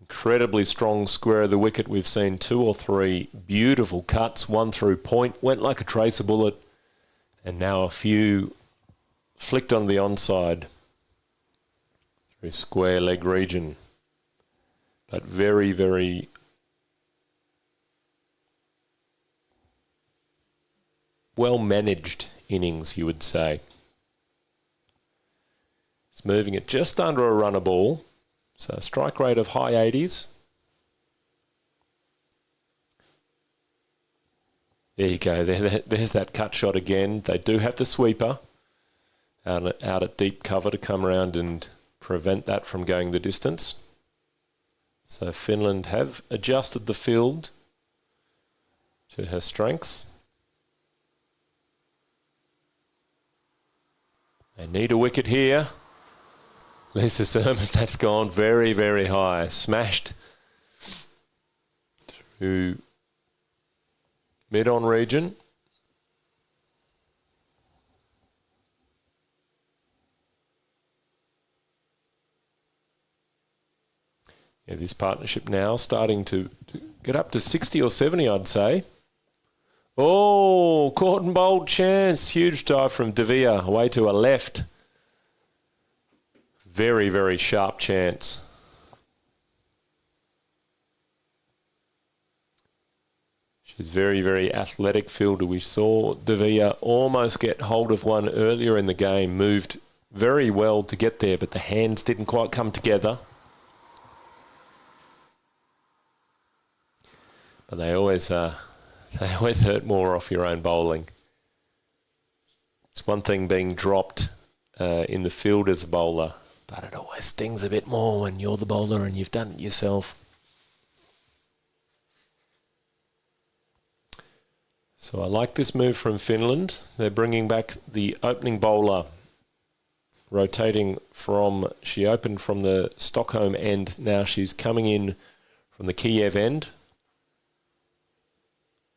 Incredibly strong square of the wicket. We've seen 2 or 3 beautiful cuts. One through point. Went like a tracer bullet. And now a few flicked on the onside. Through square leg region. But very, very well managed innings, you would say. It's moving at just under a run a ball. So a strike rate of high 80s. There you go. There's that cut shot again. They do have the sweeper out at deep cover to come around and prevent that from going the distance. So Finland have adjusted the field to her strengths. They need a wicket here. Lisa Sermons, that's gone very, very high. Smashed to mid-on region. Yeah, this partnership now starting to get up to 60 or 70, I'd say. Oh, caught and bowled chance. Huge dive from Devere away to a left. Very, very sharp chance. She's very, very athletic fielder. We saw Devere almost get hold of one earlier in the game. Moved very well to get there, but the hands didn't quite come together. But they always hurt more off your own bowling. It's one thing being dropped in the field as a bowler, but it always stings a bit more when you're the bowler and you've done it yourself. So I like this move from Finland. They're bringing back the opening bowler, rotating from, she opened from the Stockholm end, now she's coming in from the Kiev end.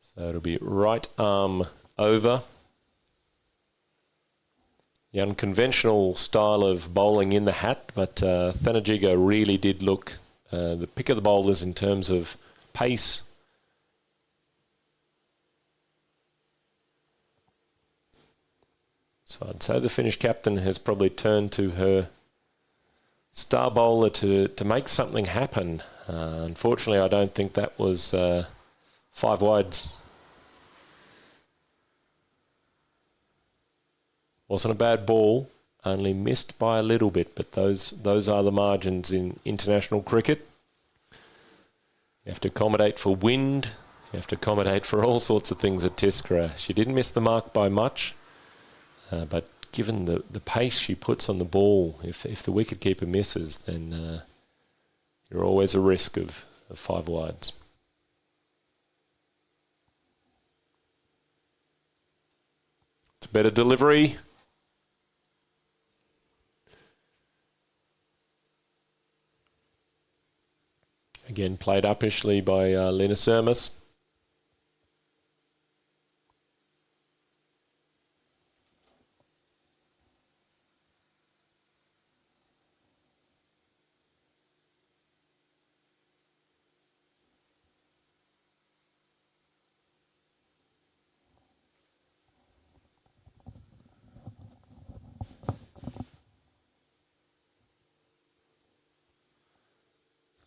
So it'll be right arm over. The unconventional style of bowling in the hat, but Thanajiga really did look the pick of the bowlers in terms of pace. So I'd say the Finnish captain has probably turned to her star bowler to make something happen. Unfortunately, I don't think that was 5 wides. Wasn't a bad ball, only missed by a little bit, but those are the margins in international cricket. You have to accommodate for wind, you have to accommodate for all sorts of things at Tiskre. She didn't miss the mark by much, but given the pace she puts on the ball, if the wicketkeeper misses, then you're always a risk of 5 wides. It's a better delivery. Again, played uppishly by Lina Sermis.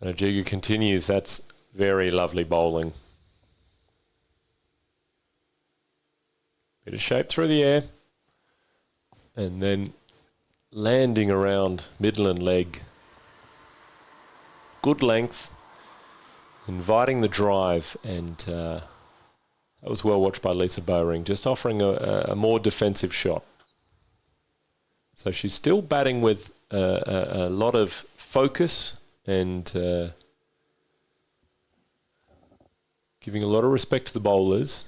Jiga continues. That's very lovely bowling. Bit of shape through the air. And then landing around Midland leg. Good length. Inviting the drive. And that was well watched by Lisa Bowring. Just offering a more defensive shot. So she's still batting with a lot of focus and giving a lot of respect to the bowlers.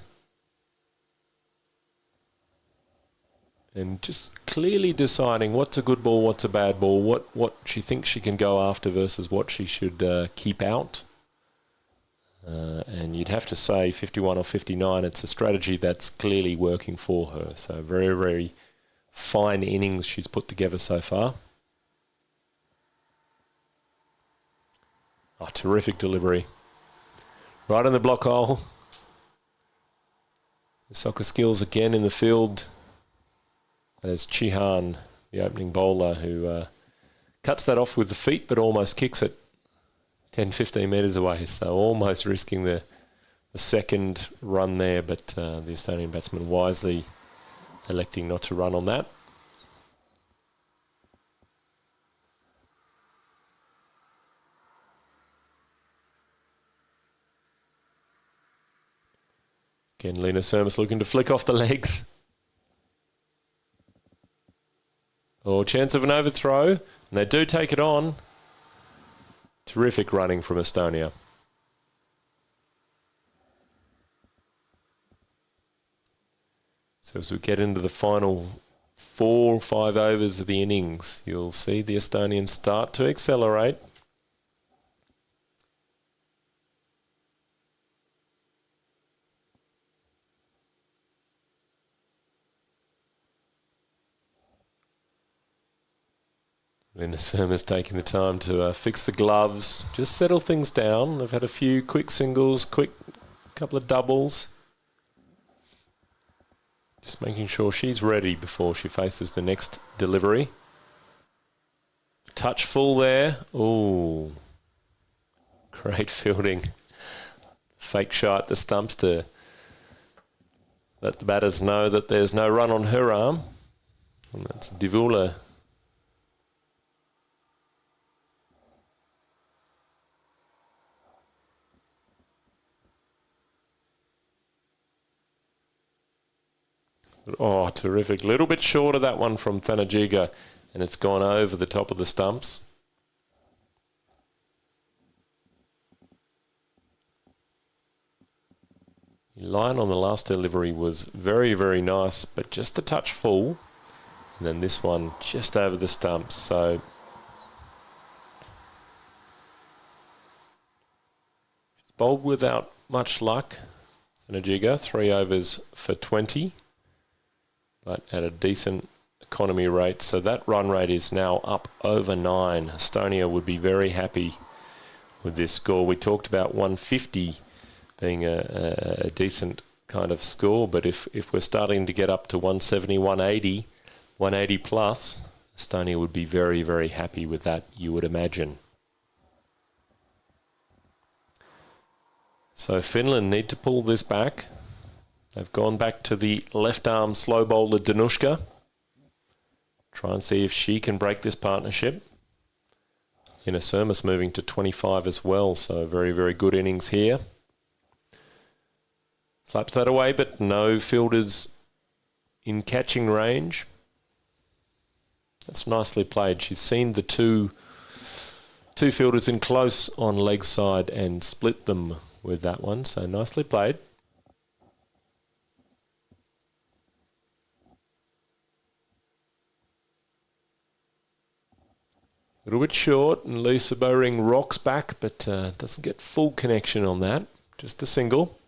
And just clearly deciding what's a good ball, what's a bad ball, what she thinks she can go after versus what she should keep out. And you'd have to say 51 or 59, it's a strategy that's clearly working for her. So very, very fine innings she's put together so far. Oh, terrific delivery. Right in the block hole. The soccer skills again in the field. There's Chihan, the opening bowler, who cuts that off with the feet but almost kicks it 10, 15 metres away. So almost risking the second run there, but the Estonian batsman wisely electing not to run on that. Again, Lena Sermis looking to flick off the legs. Oh, chance of an overthrow. And they do take it on. Terrific running from Estonia. So as we get into the final 4 or 5 overs of the innings, you'll see the Estonians start to accelerate. Lena Sermis taking the time to fix the gloves, just settle things down. They've had a few quick singles, quick couple of doubles. Just making sure she's ready before she faces the next delivery. Touch full there. Ooh, great fielding. Fake shot at the stumps to let the batters know that there's no run on her arm. And that's Divula. Oh, terrific. A little bit short of that one from Thanajiga, and it's gone over the top of the stumps. The line on the last delivery was very, very nice, but just a touch full. And then this one just over the stumps. So she's bowled without much luck. Thanajiga, 3 overs for 20. But at a decent economy rate. So that run rate is now up over 9. Estonia would be very happy with this score. We talked about 150 being a decent kind of score, but if we're starting to get up to 170, 180, 180 plus, Estonia would be very, very happy with that, you would imagine. So Finland need to pull this back. They've gone back to the left-arm slow bowler Danushka. Try and see if she can break this partnership. Lena Sermis moving to 25 as well, so very, very good innings here. Slaps that away, but no fielders in catching range. That's nicely played. She's seen the two fielders in close on leg side and split them with that one, so nicely played. A little bit short, and Lisa Bowring rocks back, but doesn't get full connection on that. Just a single.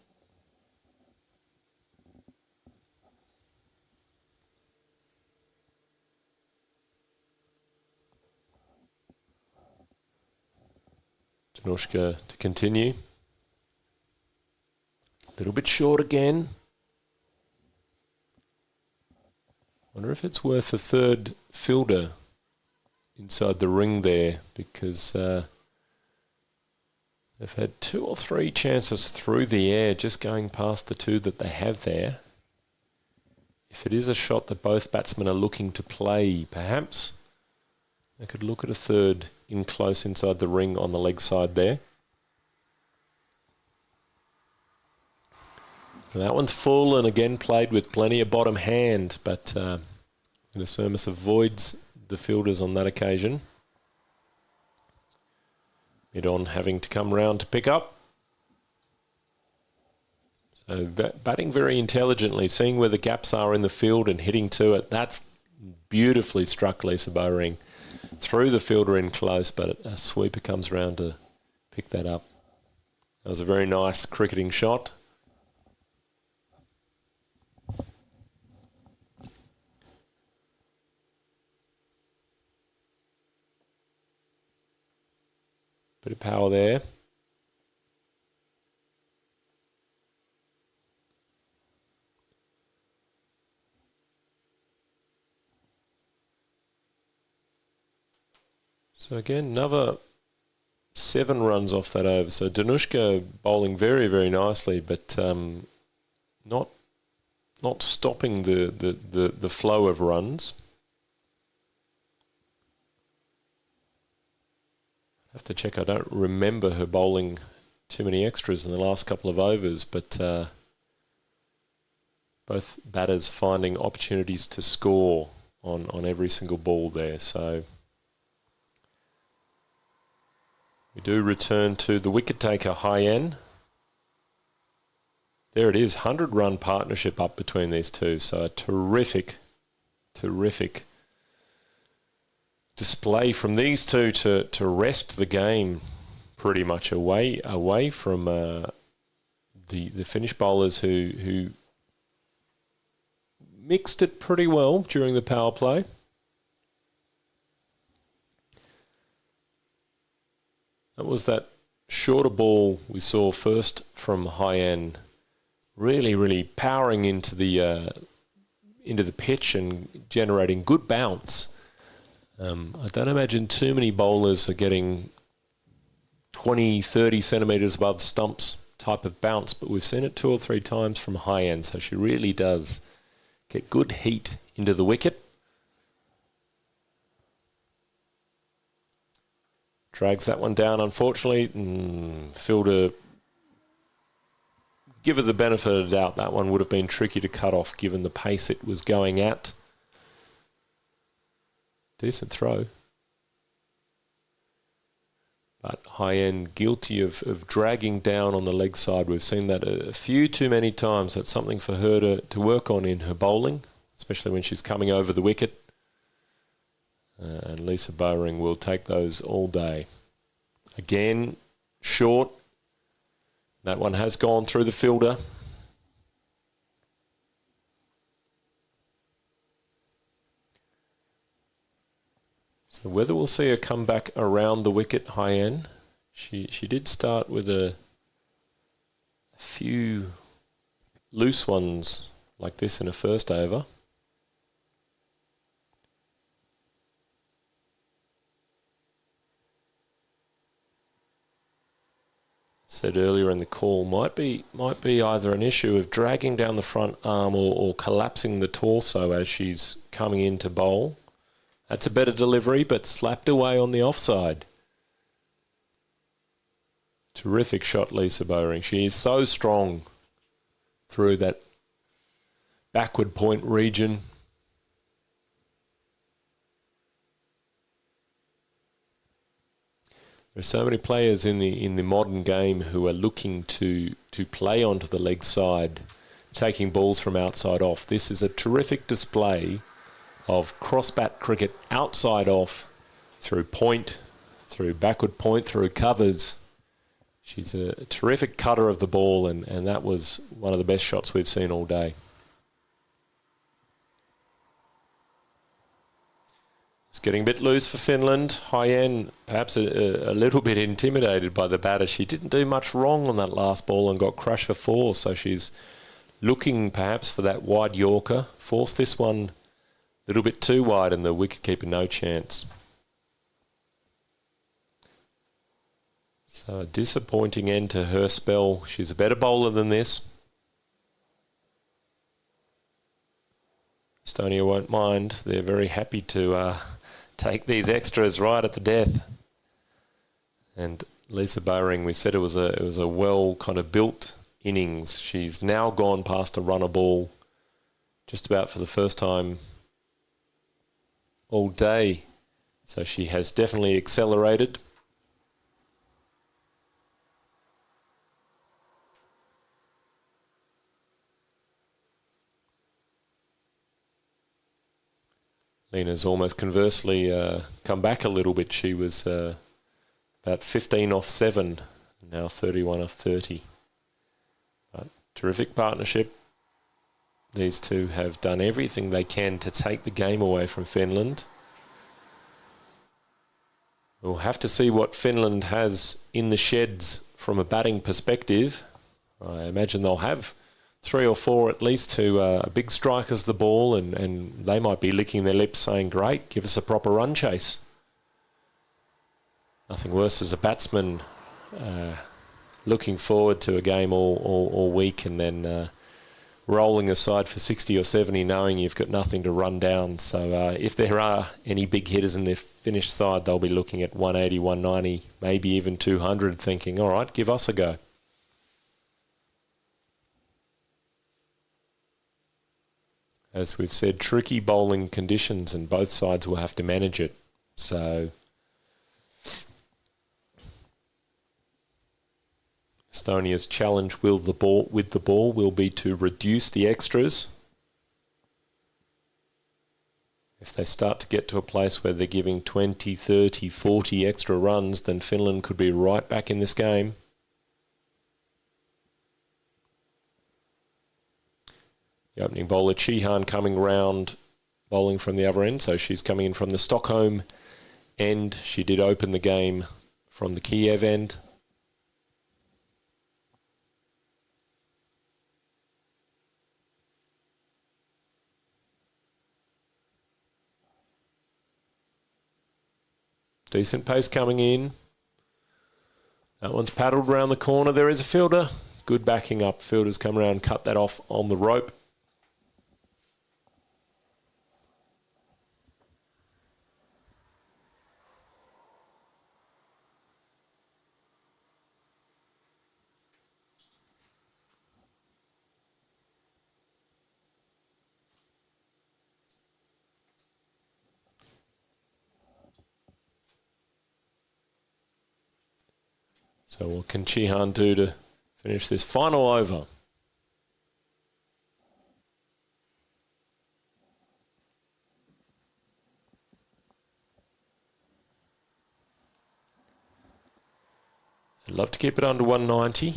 Danushka to continue. A little bit short again. Wonder if it's worth a third fielder inside the ring there, because they've had 2 or 3 chances through the air just going past the 2 that they have there. If it is a shot that both batsmen are looking to play, perhaps they could look at a third in close inside the ring on the leg side there. And that one's full and again played with plenty of bottom hand, but Sermis avoids the fielders on that occasion. Mid-on having to come round to pick up. So batting very intelligently, seeing where the gaps are in the field and hitting to it. That's beautifully struck Lisa Bowring through the fielder in close, but a sweeper comes around to pick that up. That was a very nice cricketing shot. Bit of power there. So again, another 7 runs off that over. So Danushka bowling very, very nicely, but not stopping the flow of runs. I have to check. I don't remember her bowling too many extras in the last couple of overs, but both batters finding opportunities to score on every single ball there. So we do return to the wicket taker, Hyen. There it is, 100-run partnership up between these two. So a terrific display from these two to rest the game pretty much away from the Finnish bowlers who mixed it pretty well during the power play. That was that shorter ball we saw first from Hyen, really powering into the pitch and generating good bounce. I don't imagine too many bowlers are getting 20, 30 centimetres above stumps type of bounce, but we've seen it 2 or 3 times from Hyen, so she really does get good heat into the wicket. Drags that one down, unfortunately. Fielder, give her the benefit of the doubt. That one would have been tricky to cut off given the pace it was going at. Decent throw. But Hyen guilty of dragging down on the leg side. We've seen that a few too many times. That's something for her to work on in her bowling, especially when she's coming over the wicket. And Lisa Bowring will take those all day. Again, short. That one has gone through the fielder. So whether we'll see her come back around the wicket, Hyen. She did start with a few loose ones like this in her first over. Said earlier in the call, might be either an issue of dragging down the front arm or collapsing the torso as she's coming in to bowl. That's a better delivery, but slapped away on the offside. Terrific shot, Lisa Bowring. She is so strong through that backward point region. There are so many players in the modern game who are looking to play onto the leg side, taking balls from outside off. This is a terrific display of cross-bat cricket outside off, through point, through backward point, through covers. She's a terrific cutter of the ball, and that was one of the best shots we've seen all day. It's getting a bit loose for Finland. Hyen perhaps a little bit intimidated by the batter. She didn't do much wrong on that last ball and got crushed for 4, so she's looking perhaps for that wide Yorker. Forced this one a little bit too wide and the wicketkeeper no chance. So a disappointing end to her spell. She's a better bowler than this. Estonia won't mind. They're very happy to take these extras right at the death. And Lisa Bowring, we said it was a well kind of built innings. She's now gone past a runner ball just about for the first time all day. So she has definitely accelerated. Lena's almost conversely come back a little bit. She was about 15 off 7, now 31 off 30. But terrific partnership. These two have done everything they can to take the game away from Finland. We'll have to see what Finland has in the sheds from a batting perspective. I imagine they'll have 3 or 4 at least who are big strikers the ball, and they might be licking their lips saying, great, give us a proper run chase. Nothing worse as a batsman looking forward to a game all week and then rolling aside for 60 or 70 knowing you've got nothing to run down. So if there are any big hitters in their Finnish side, they'll be looking at 180, 190, maybe even 200, thinking, all right, give us a go. As we've said, tricky bowling conditions and both sides will have to manage it. So Estonia's challenge with the ball will be to reduce the extras. If they start to get to a place where they're giving 20, 30, 40 extra runs, then Finland could be right back in this game. The opening bowler, Chihan, coming round, bowling from the other end. So she's coming in from the Stockholm end. She did open the game from the Kiev end. Decent pace coming in. That one's paddled around the corner. There is a fielder. Good backing up. Fielders come around and cut that off on the rope. So what can Chihan do to finish this final over? I'd love to keep it under 190.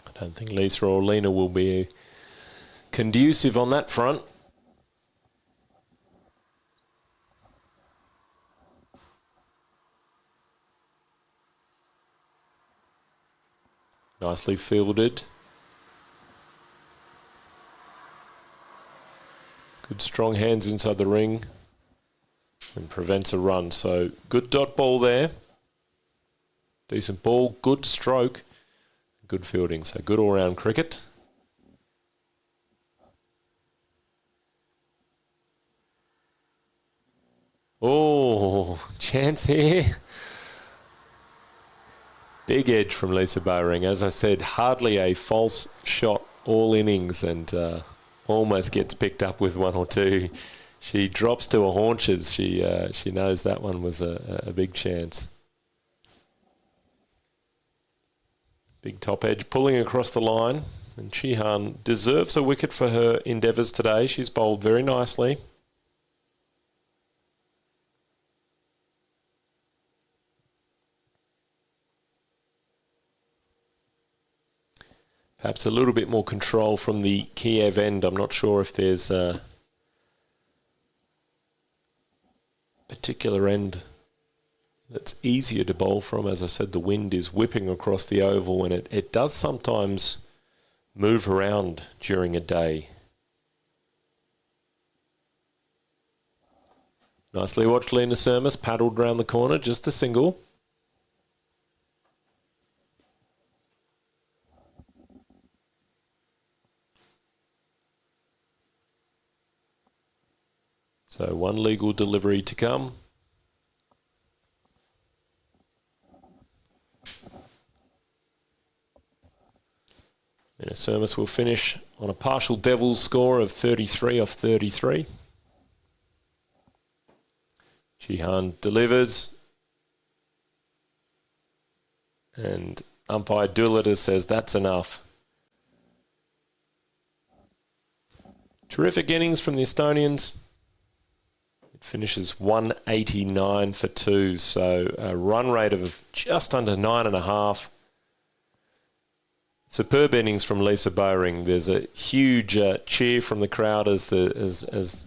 I don't think Lisa or Lena will be conducive on that front. Nicely fielded. Good strong hands inside the ring and prevents a run. So good dot ball there. Decent ball, good stroke, good fielding. So good all-round cricket. Oh, chance here. Big edge from Lisa Bowring. As I said, hardly a false shot all innings and almost gets picked up with 1 or 2. She drops to her haunches. She knows that one was a big chance. Big top edge pulling across the line. And Chihan deserves a wicket for her endeavours today. She's bowled very nicely. Perhaps a little bit more control from the Kiev end. I'm not sure if there's a particular end that's easier to bowl from. As I said, the wind is whipping across the oval and it does sometimes move around during a day. Nicely watched Lena Sermis, paddled round the corner, just a single. So one legal delivery to come. And Sermis will finish on a partial Devils score of 33 off 33. Chihan delivers. And umpire Doolittle says that's enough. Terrific innings from the Estonians. It finishes 189 for 2, so a run rate of just under 9.5. Superb innings from Lisa Bowring. There's a huge cheer from the crowd as the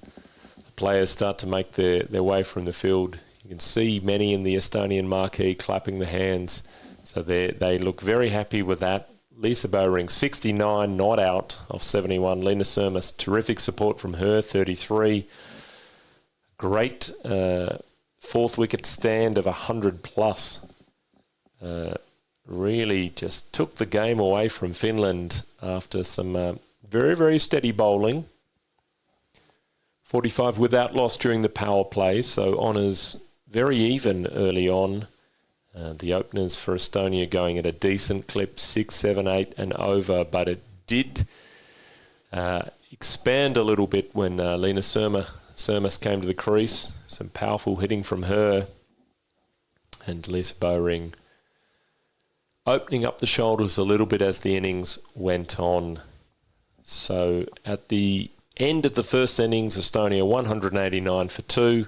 players start to make their way from the field. You can see many in the Estonian marquee clapping the hands. So they look very happy with that. Lisa Bowring, 69, not out of 71. Lena Surmas, terrific support from her, 33. Great fourth wicket stand of 100 plus. Really just took the game away from Finland after some very, very steady bowling. 45 without loss during the power play, so honours very even early on. The openers for Estonia going at a decent clip, 6, 7, 8 and over, but it did expand a little bit when Lena Surmas came to the crease. Some powerful hitting from her, and Lisa Bowring opening up the shoulders a little bit as the innings went on. So at the end of the first innings, Estonia 189 for 2.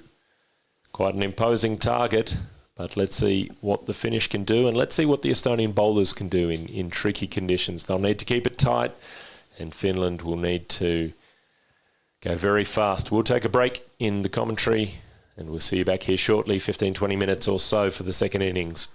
Quite an imposing target, but let's see what the finish can do, and let's see what the Estonian bowlers can do in tricky conditions. They'll need to keep it tight, and Finland will need to go very fast. We'll take a break in the commentary, and we'll see you back here shortly, 15-20 minutes or so for the second innings.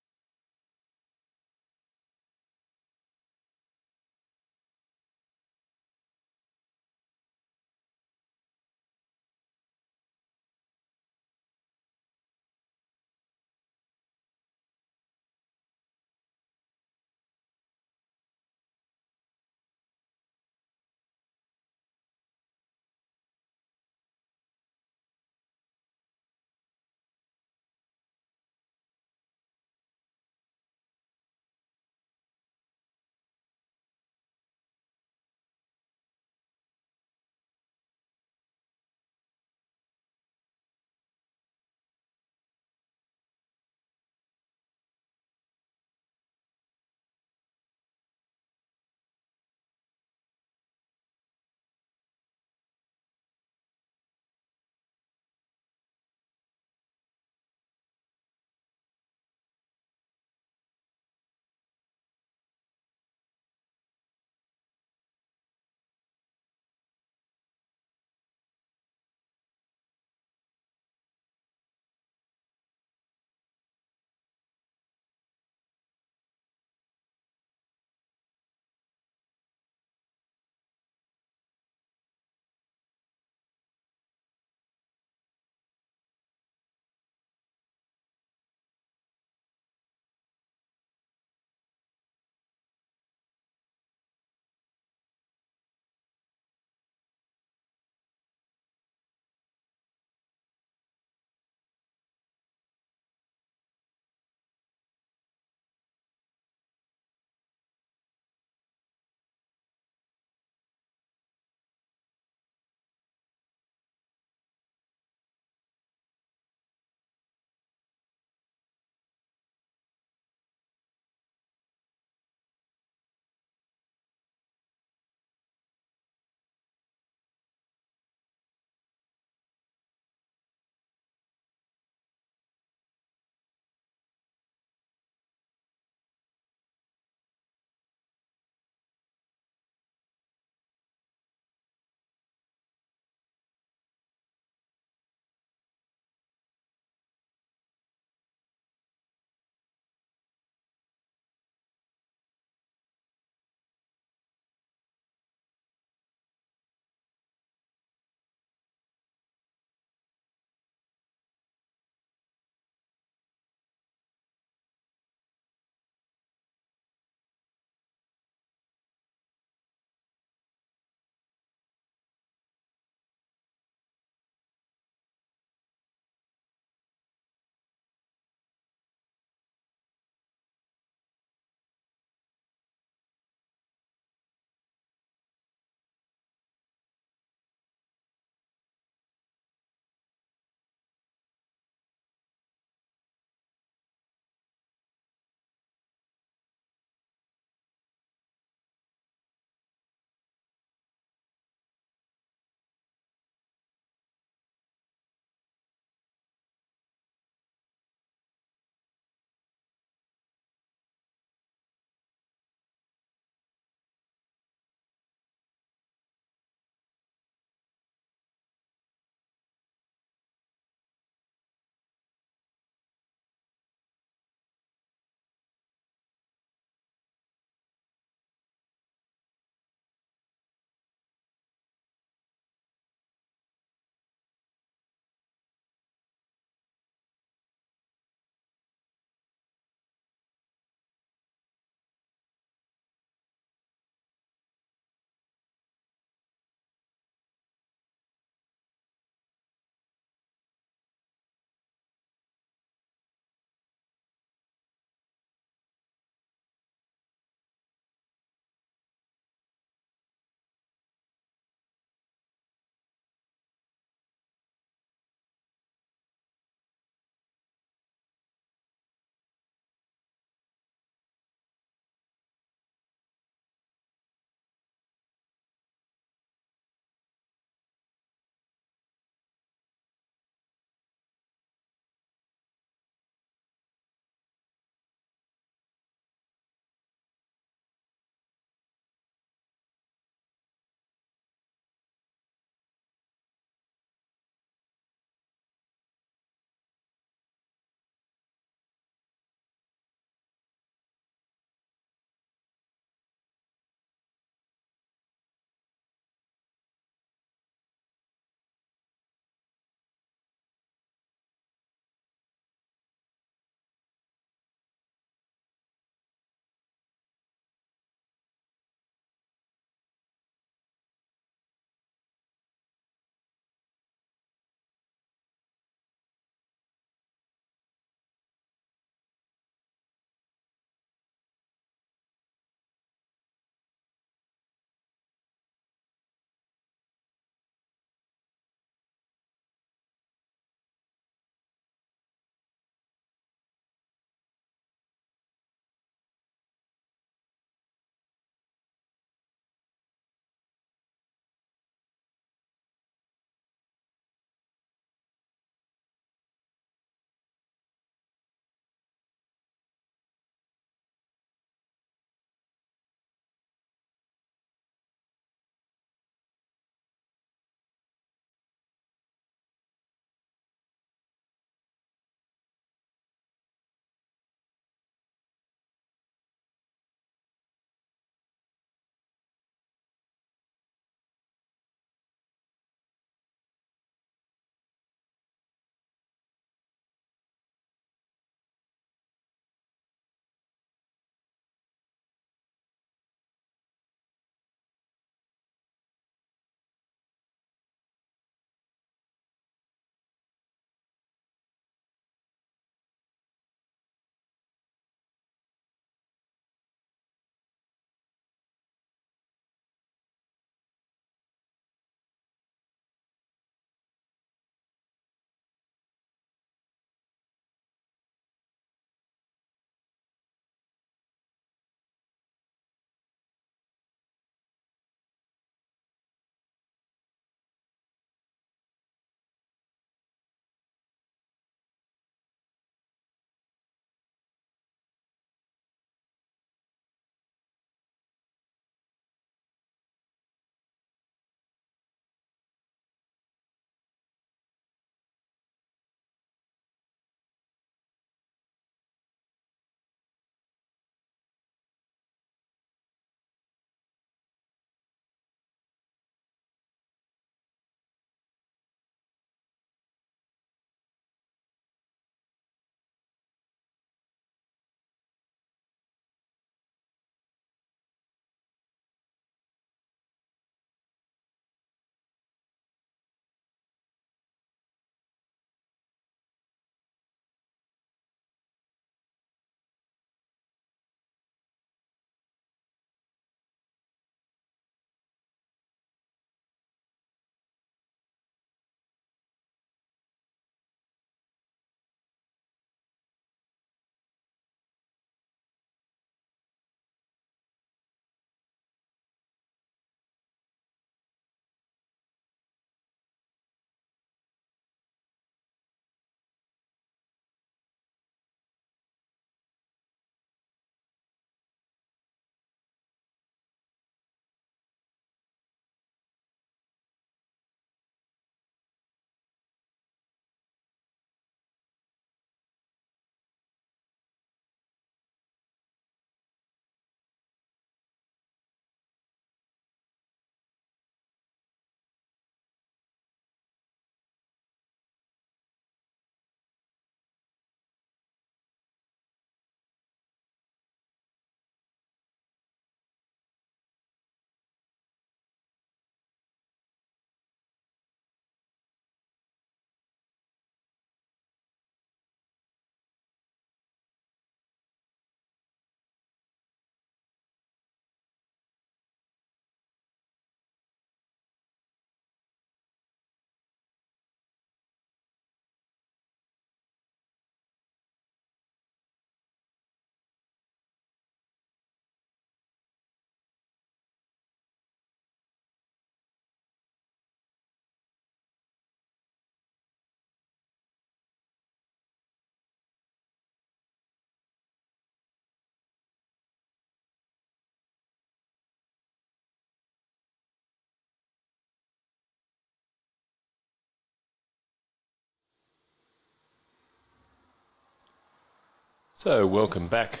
So, welcome back.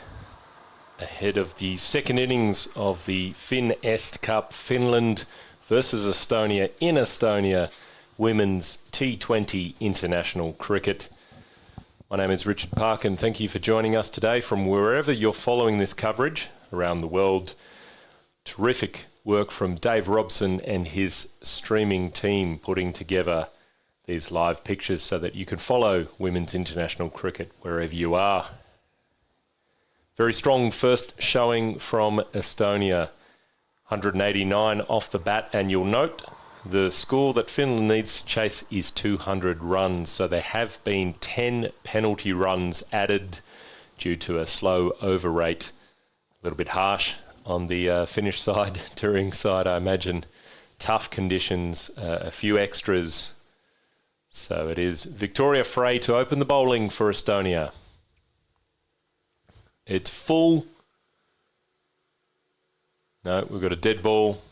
Ahead of the second innings of the Fin-Est Cup, Finland versus Estonia in Estonia, women's T20 international cricket. My name is Richard Park and thank you for joining us today from wherever you're following this coverage around the world. Terrific work from Dave Robson and his streaming team putting together these live pictures so that you can follow women's international cricket wherever you are. Very strong first showing from Estonia, 189 off the bat, and you'll note the score that Finland needs to chase is 200 runs, so there have been 10 penalty runs added due to a slow over rate. A little bit harsh on the Finnish side, touring side, I imagine. Tough conditions, a few extras. So it is Victoria Frey to open the bowling for Estonia. It's full. No, we've got a dead ball.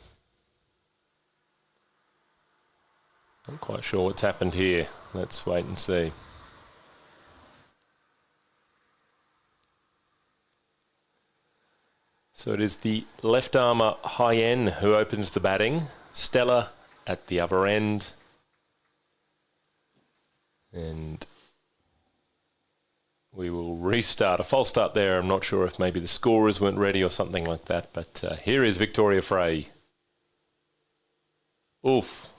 Not quite sure what's happened here. Let's wait and see. So it is the left armour Hyen who opens the batting. Stella at the other end. And we will restart. A false start there. I'm not sure if maybe the scorers weren't ready or something like that. But here is Victoria Frey. Oof.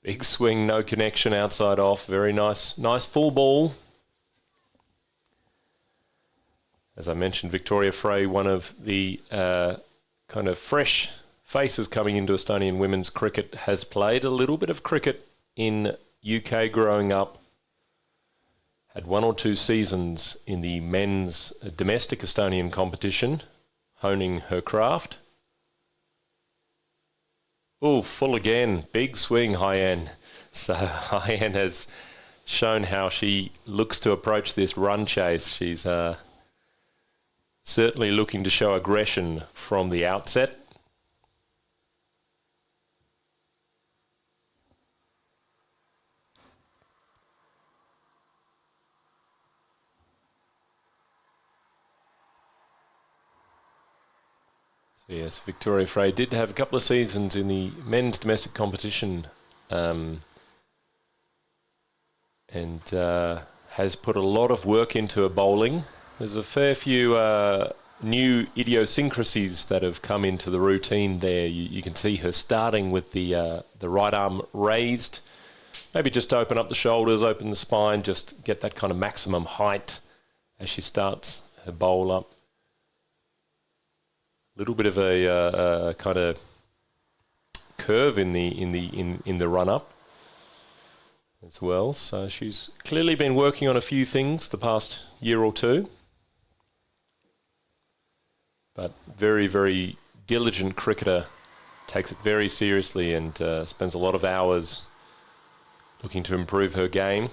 Big swing, no connection, outside off. Very nice. Nice full ball. As I mentioned, Victoria Frey, one of the kind of fresh faces coming into Estonian women's cricket, has played a little bit of cricket in UK growing up. Had one or two seasons in the men's domestic Estonian competition, honing her craft. Oh, full again. Big swing, Hyen. So Hyen has shown how she looks to approach this run chase. She's certainly looking to show aggression from the outset. Yes, Victoria Frey did have a couple of seasons in the men's domestic competition and has put a lot of work into her bowling. There's a fair few new idiosyncrasies that have come into the routine there. You can see her starting with the right arm raised, maybe just to open up the shoulders, open the spine, just get that kind of maximum height as she starts her bowl up. Little bit of a kind of curve in the run up as well. So she's clearly been working on a few things the past year or two, but very, very diligent cricketer, takes it very seriously and spends a lot of hours looking to improve her game.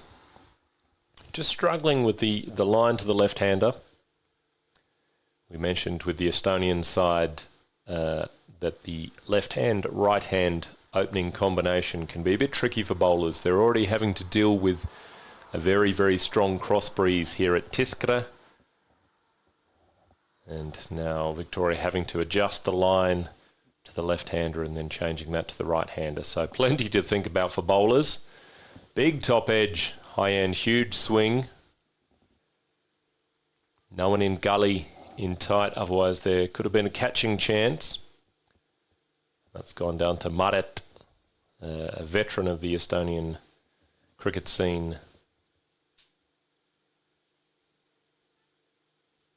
Just struggling with the line to the left-hander. We mentioned with the Estonian side that the left-hand, right-hand opening combination can be a bit tricky for bowlers. They're already having to deal with a very, very strong cross breeze here at Tiskre. And now Victoria having to adjust the line to the left-hander and then changing that to the right-hander. So plenty to think about for bowlers. Big top edge, high-end, huge swing. No one in gully in tight, otherwise there could have been a catching chance. That's gone down to Maret, a veteran of the Estonian cricket scene,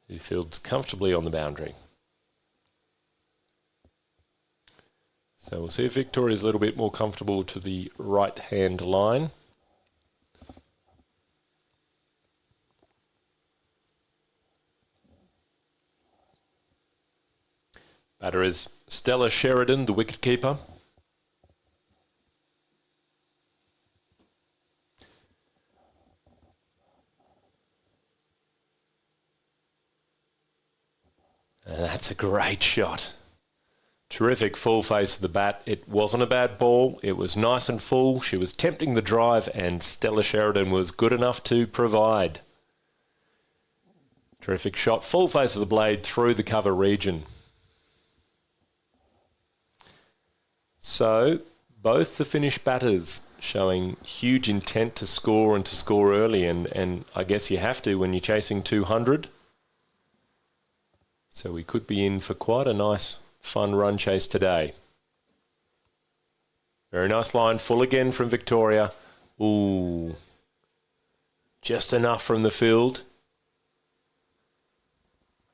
who fields comfortably on the boundary. So we'll see if Victoria is a little bit more comfortable to the right-hand line. Batter is Stella Sheridan, the wicketkeeper. And that's a great shot. Terrific full face of the bat. It wasn't a bad ball. It was nice and full. She was tempting the drive and Stella Sheridan was good enough to provide. Terrific shot, full face of the blade through the cover region. So both the Finnish batters showing huge intent to score and to score early, and I guess you have to when you're chasing 200. So we could be in for quite a nice, fun run chase today. Very nice line, full again from Victoria. Ooh, just enough from the field.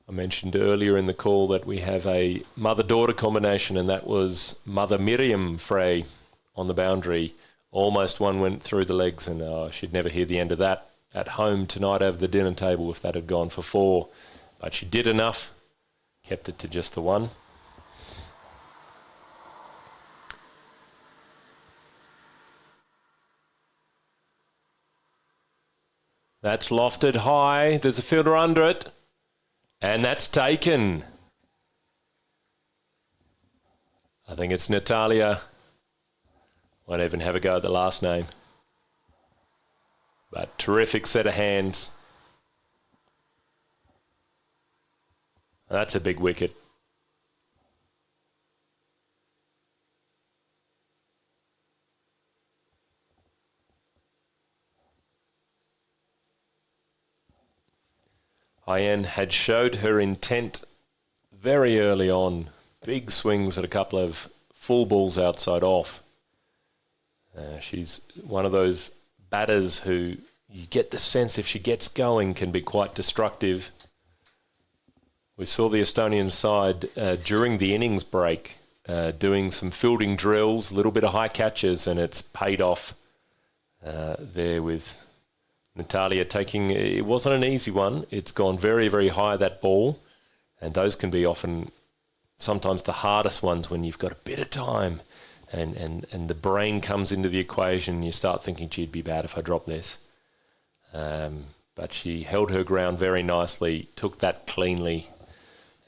I mentioned earlier in the call that we have a mother-daughter combination, and that was Mother Miriam Frey on the boundary. Almost one went through the legs, and she'd never hear the end of that at home tonight over the dinner table if that had gone for 4. But she did enough, kept it to just the 1. That's lofted high. There's a fielder under it. And that's taken. I think it's Natalia. Won't even have a go at the last name. But terrific set of hands. That's a big wicket. Hyen had showed her intent very early on. Big swings at a couple of full balls outside off. She's one of those batters who you get the sense if she gets going can be quite destructive. We saw the Estonian side during the innings break doing some fielding drills, a little bit of high catches, and it's paid off there with Natalia taking, it wasn't an easy one. It's gone very, very high, that ball. And those can be often, sometimes the hardest ones when you've got a bit of time and the brain comes into the equation and you start thinking, gee, it'd be bad if I drop this. But she held her ground very nicely, took that cleanly.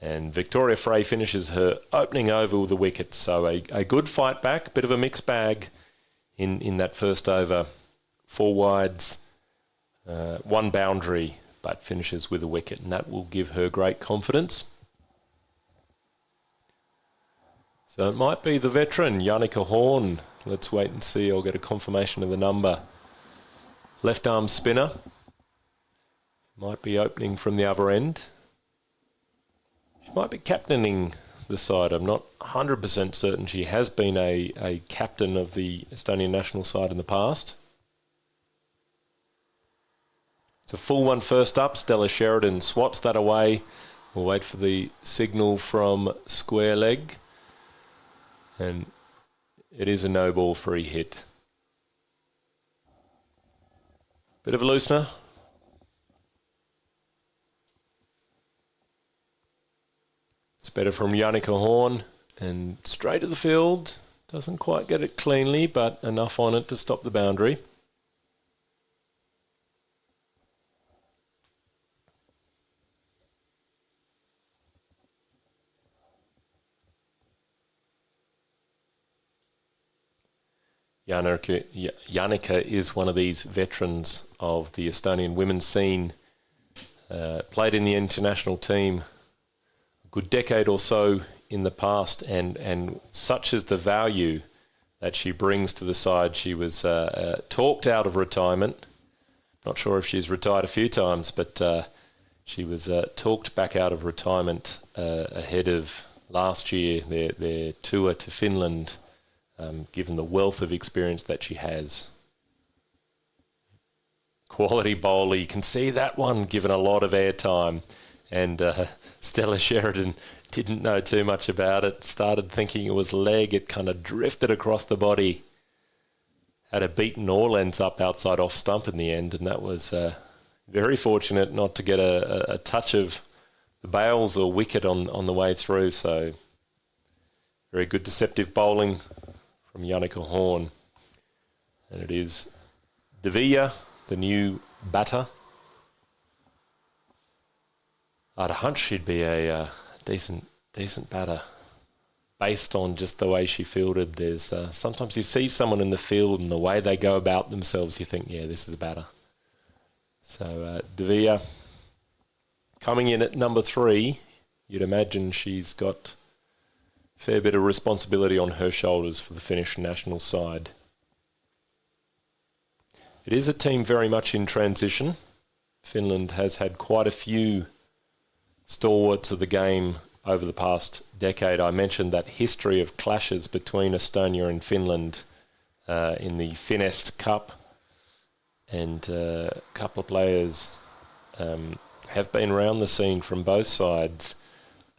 And Victoria Frey finishes her opening over with a wicket. So a good fight back, bit of a mixed bag in that first over. 4 wides. 1 boundary, but finishes with a wicket, and that will give her great confidence. So it might be the veteran, Jannica Horn. Let's wait and see. I'll get a confirmation of the number. Left arm spinner. Might be opening from the other end. She might be captaining the side. I'm not 100% certain. She has been a captain of the Estonian national side in the past. It's a full one first up. Stella Sheridan swats that away. We'll wait for the signal from square leg. And it is a no ball free hit. Bit of a loosener. It's better from Jannica Horn. And straight to the field. Doesn't quite get it cleanly, but enough on it to stop the boundary. Jannica is one of these veterans of the Estonian women's scene. Played in the international team a good decade or so in the past, and such is the value that she brings to the side. She was talked out of retirement. Not sure if she's retired a few times, but she was talked back out of retirement ahead of last year, their tour to Finland. Given the wealth of experience that she has. Quality bowler, you can see that one given a lot of airtime. And Stella Sheridan didn't know too much about it, started thinking it was leg, it kind of drifted across the body. Had a beaten all ends up outside off stump in the end, and that was very fortunate not to get a touch of the bails or wicket on the way through. So very good deceptive bowling from Jannica Horn. And it is De Villa, the new batter. I'd hunch she'd be a decent batter based on just the way she fielded. There's sometimes you see someone in the field and the way they go about themselves, you think, yeah, this is a batter. So De Villa coming in at number 3, you'd imagine she's got a fair bit of responsibility on her shoulders for the Finnish national side. It is a team very much in transition. Finland has had quite a few stalwarts of the game over the past decade. I mentioned that history of clashes between Estonia and Finland in the Fin-Est Cup, and a couple of players have been around the scene from both sides,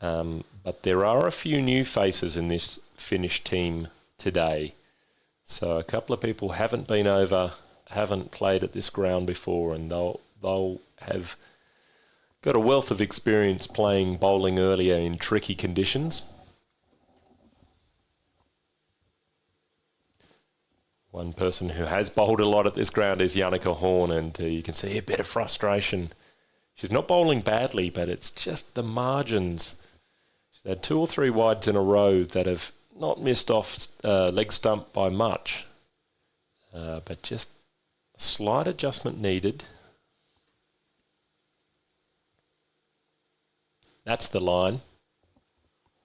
but there are a few new faces in this Finnish team today. So a couple of people haven't been over, haven't played at this ground before, and they'll have got a wealth of experience playing bowling earlier in tricky conditions. One person who has bowled a lot at this ground is Jannica Horn, and you can see a bit of frustration. She's not bowling badly, but it's just the margins. She's had 2 or 3 wides in a row that have not missed off leg stump by much, but just a slight adjustment needed. That's the line.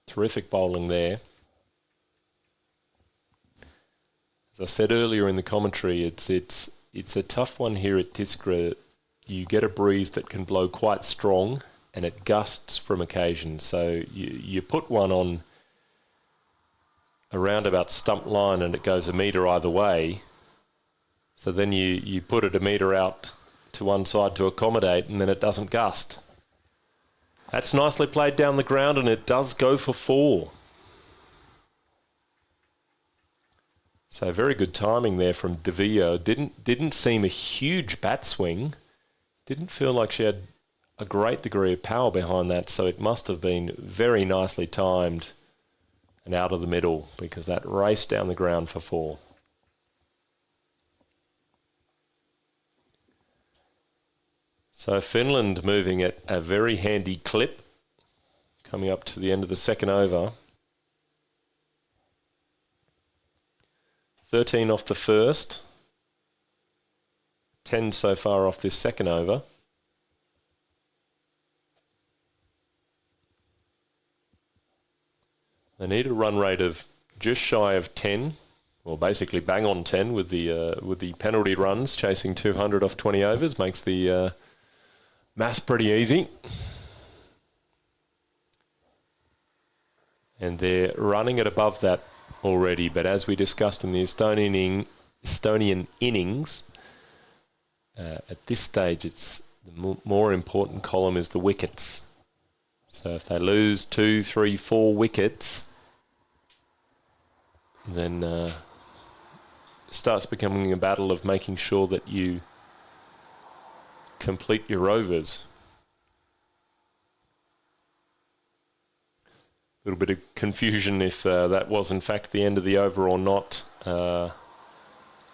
Terrific bowling there. As I said earlier in the commentary, it's a tough one here at Tiskre. You get a breeze that can blow quite strong, and it gusts from occasion. So you put one on around about stump line and it goes a metre either way. So then you put it a metre out to one side to accommodate, and then it doesn't gust. That's nicely played down the ground, and it does go for 4. So very good timing there from De Vio. Didn't seem a huge bat swing. Didn't feel like she had a great degree of power behind that, so it must have been very nicely timed and out of the middle, because that raced down the ground for 4. So Finland moving at a very handy clip, coming up to the end of the second over. 13 off the first, 10 so far off this second over. They need a run rate of just shy of 10, or basically bang on 10 with the penalty runs. Chasing 200 off 20 overs makes the maths pretty easy. And they're running at above that already, but as we discussed in the Estonian innings, at this stage, it's the more important column is the wickets. So if they lose 2, 3, 4 wickets, then it starts becoming a battle of making sure that you complete your overs. A little bit of confusion if that was in fact the end of the over or not.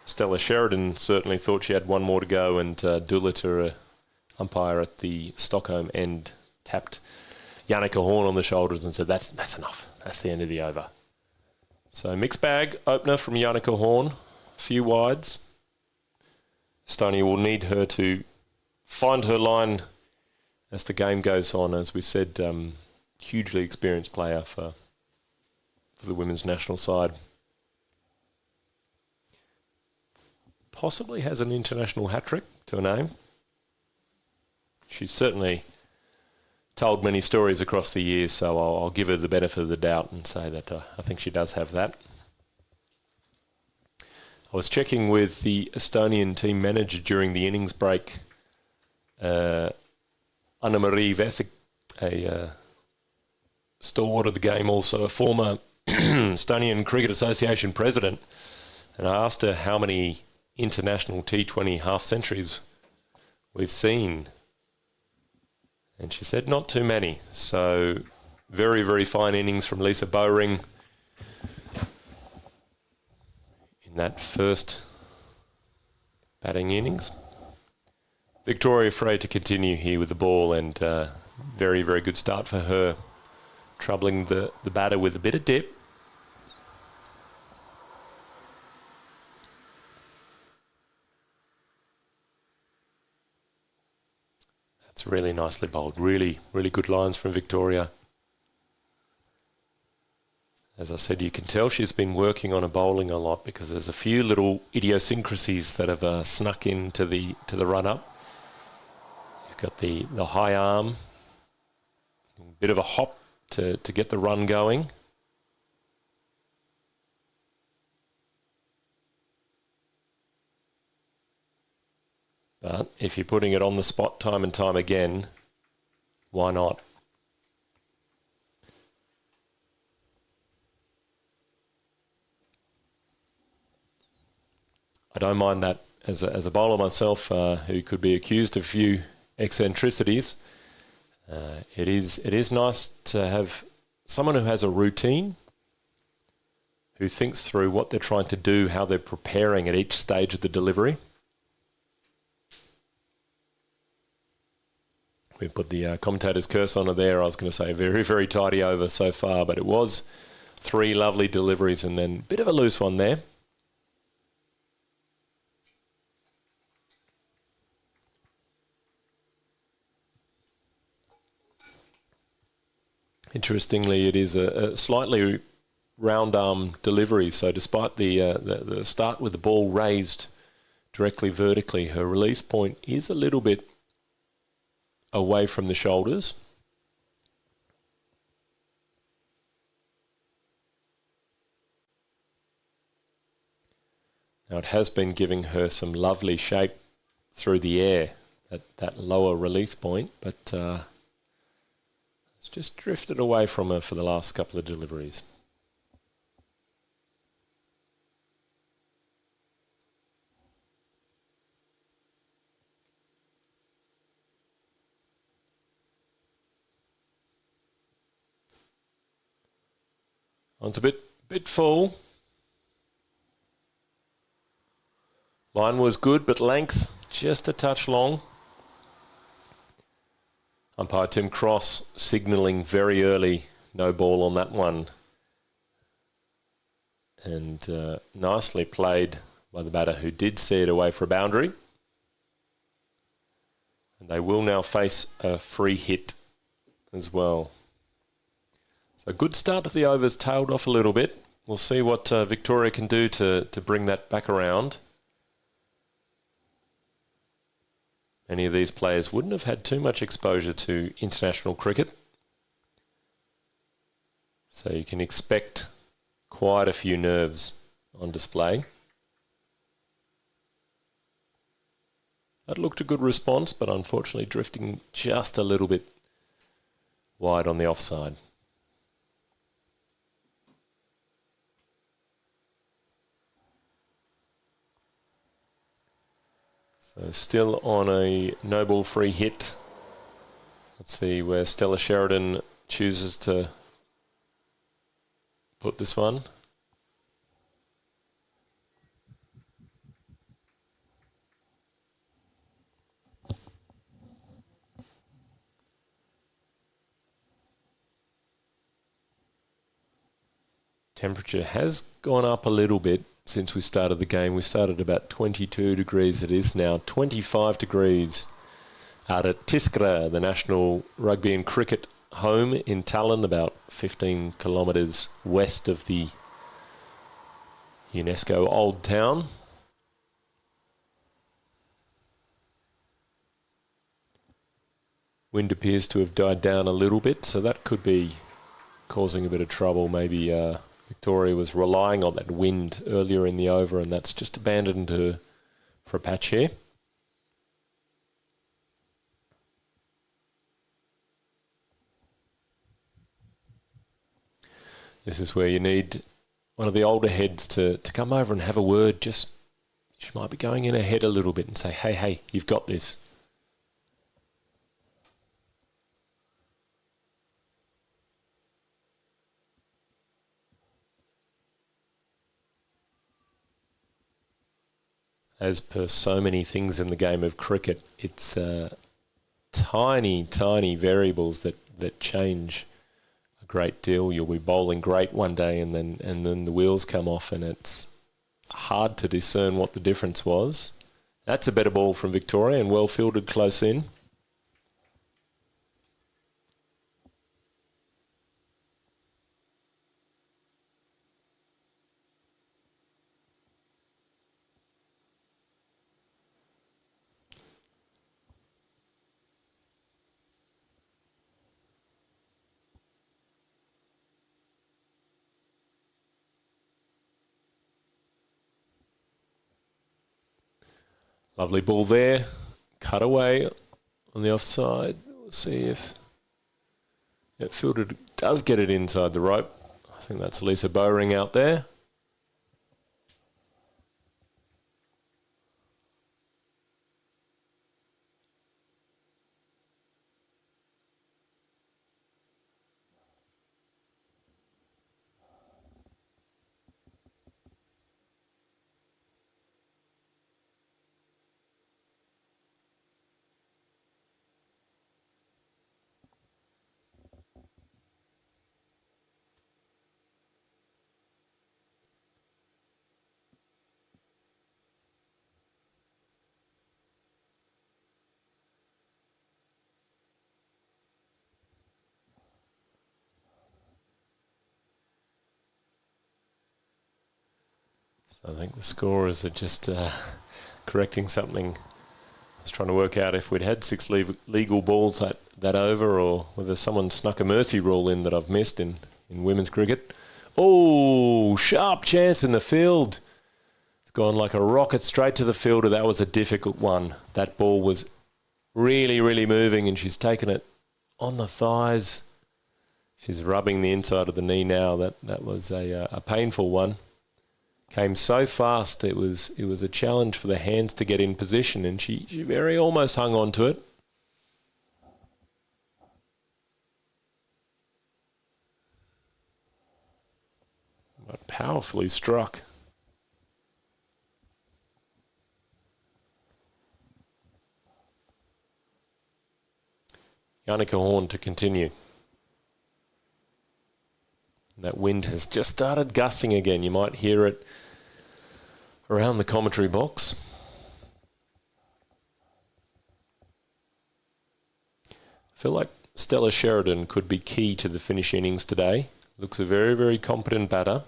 Stella Sheridan certainly thought she had one more to go, and Doolittle, umpire at the Stockholm end, tapped Jannica Horn on the shoulders and said, that's enough. That's the end of the over. So mixed bag opener from Jannica Horn, a few wides. Estonia will need her to find her line as the game goes on. As we said, hugely experienced player for the women's national side. Possibly has an international hat-trick to her name. She's certainly told many stories across the years, so I'll give her the benefit of the doubt and say that I think she does have that. I was checking with the Estonian team manager during the innings break, Anna-Marie Vesik, a stalwart of the game, also a former Estonian Cricket Association president, and I asked her how many international T20 half-centuries we've seen. And she said not too many. So very, very fine innings from Lisa Bowring in that first batting innings. Victoria Frey to continue here with the ball, and very, very good start for her, troubling the batter with a bit of dip. That's really nicely bowled. Really, really good lines from Victoria. As I said, you can tell she's been working on her bowling a lot because there's a few little idiosyncrasies that have snuck into the run-up. You've got the high arm, a bit of a hop to get the run going. But if you're putting it on the spot time and time again, why not? I don't mind that as a bowler myself, who could be accused of a few eccentricities. It is nice to have someone who has a routine, who thinks through what they're trying to do, how they're preparing at each stage of the delivery. We put the commentator's curse on it there. I was going to say very, very tidy over so far, but it was 3 lovely deliveries and then a bit of a loose one there. Interestingly, it is a slightly round arm delivery. So despite the start with the ball raised directly vertically, her release point is a little bit away from the shoulders. Now it has been giving her some lovely shape through the air at that lower release point, but it's just drifted away from her for the last couple of deliveries. It's a bit full. Line was good, but length just a touch long. Umpire Tim Cross signalling very early, no ball on that one. And nicely played by the batter who did see it away for a boundary. And they will now face a free hit as well. So a good start to the overs, tailed off a little bit. We'll see what Victoria can do to bring that back around. Many of these players wouldn't have had too much exposure to international cricket. So you can expect quite a few nerves on display. That looked a good response, but unfortunately drifting just a little bit wide on the offside. So still on a no ball free hit. Let's see where Stella Sheridan chooses to put this one. Temperature has gone up a little bit since we started the game. We started about 22 degrees. It is now 25 degrees out at Tiskre, the national rugby and cricket home in Tallinn, about 15 kilometres west of the UNESCO Old Town. Wind appears to have died down a little bit, so that could be causing a bit of trouble. Maybe Victoria was relying on that wind earlier in the over, and that's just abandoned her for a patch here. This is where you need one of the older heads to come over and have a word. Just, she might be going in her head a little bit and say, hey, you've got this. As per so many things in the game of cricket, it's tiny variables that change a great deal. You'll be bowling great one day and then the wheels come off and it's hard to discern what the difference was. That's a better ball from Victoria and well fielded close in. Lovely ball there. Cut away on the offside. We'll see if it filtered does get it inside the rope. I think that's Lisa Bowring out there. So I think the scorers are just correcting something. I was trying to work out if we'd had 6 legal balls that over, or whether someone snuck a mercy rule in that I've missed in women's cricket. Oh, sharp chance in the field. It's gone like a rocket straight to the fielder. That was a difficult one. That ball was really, really moving, and she's taken it on the thighs. She's rubbing the inside of the knee now. That was a painful one. Came so fast, it was a challenge for the hands to get in position, and she very almost hung on to it. But powerfully struck. Yannicka Horn to continue. That wind has just started gusting again. You might hear it around the commentary box. I feel like Stella Sheridan could be key to the finish innings today. Looks a very, very competent batter.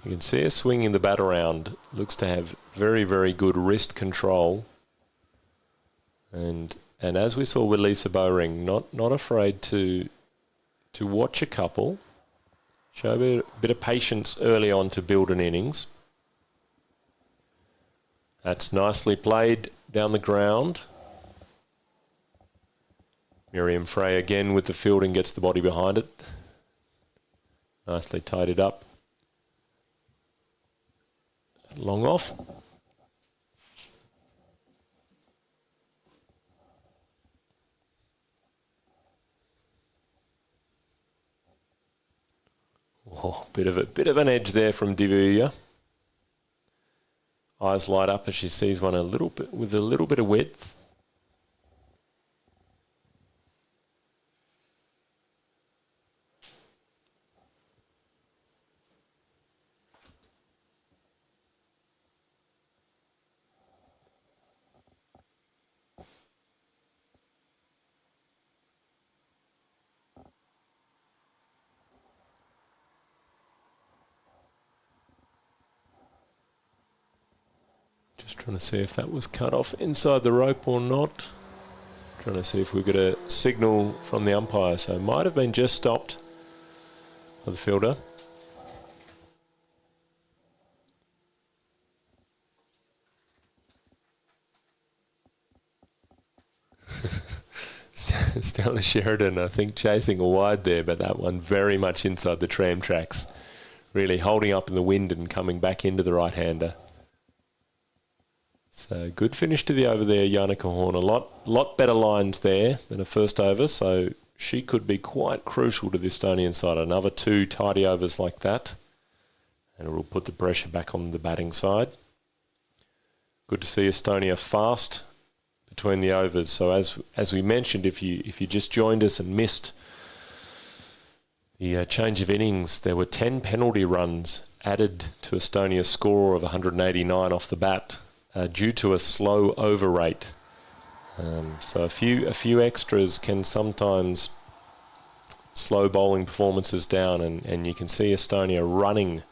You can see her swinging the bat around. Looks to have very, very good wrist control. And as we saw with Lisa Bowring, not afraid to watch a couple, show a bit of patience early on to build an innings. That's nicely played down the ground. Miriam Frey again with the fielding, gets the body behind it. Nicely tied it up. Long off. Oh, bit of an edge there from Divuya. Eyes light up as she sees one a little bit with a little bit of width. Just trying to see if that was cut off inside the rope or not. Trying to see if we got a signal from the umpire. So it might have been just stopped by the fielder. Stella Sheridan, I think, chasing a wide there, but that one very much inside the tram tracks. Really holding up in the wind and coming back into the right-hander. So good finish to the over there, Yannicka Horn. A lot better lines there than a first over, so she could be quite crucial to the Estonian side. Another 2 tidy overs like that, and it will put the pressure back on the batting side. Good to see Estonia fast between the overs. So as we mentioned, if you just joined us and missed the change of innings, there were 10 penalty runs added to Estonia's score of 189 off the bat. Due to a slow over rate. So a few extras can sometimes slow bowling performances down, and you can see Estonia running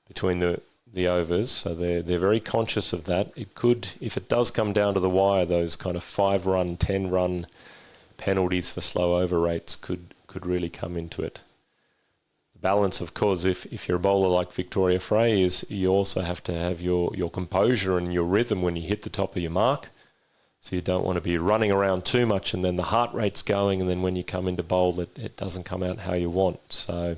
between the overs, so they're very conscious of that. It could, if it does come down to the wire, those kind of 5-run, 10-run penalties for slow over rates could really come into it. balance, of course, if you're a bowler like Victoria Frey, is you also have to have your composure and your rhythm when you hit the top of your mark. So you don't want to be running around too much and then the heart rate's going, and then when you come into bowl, it doesn't come out how you want. So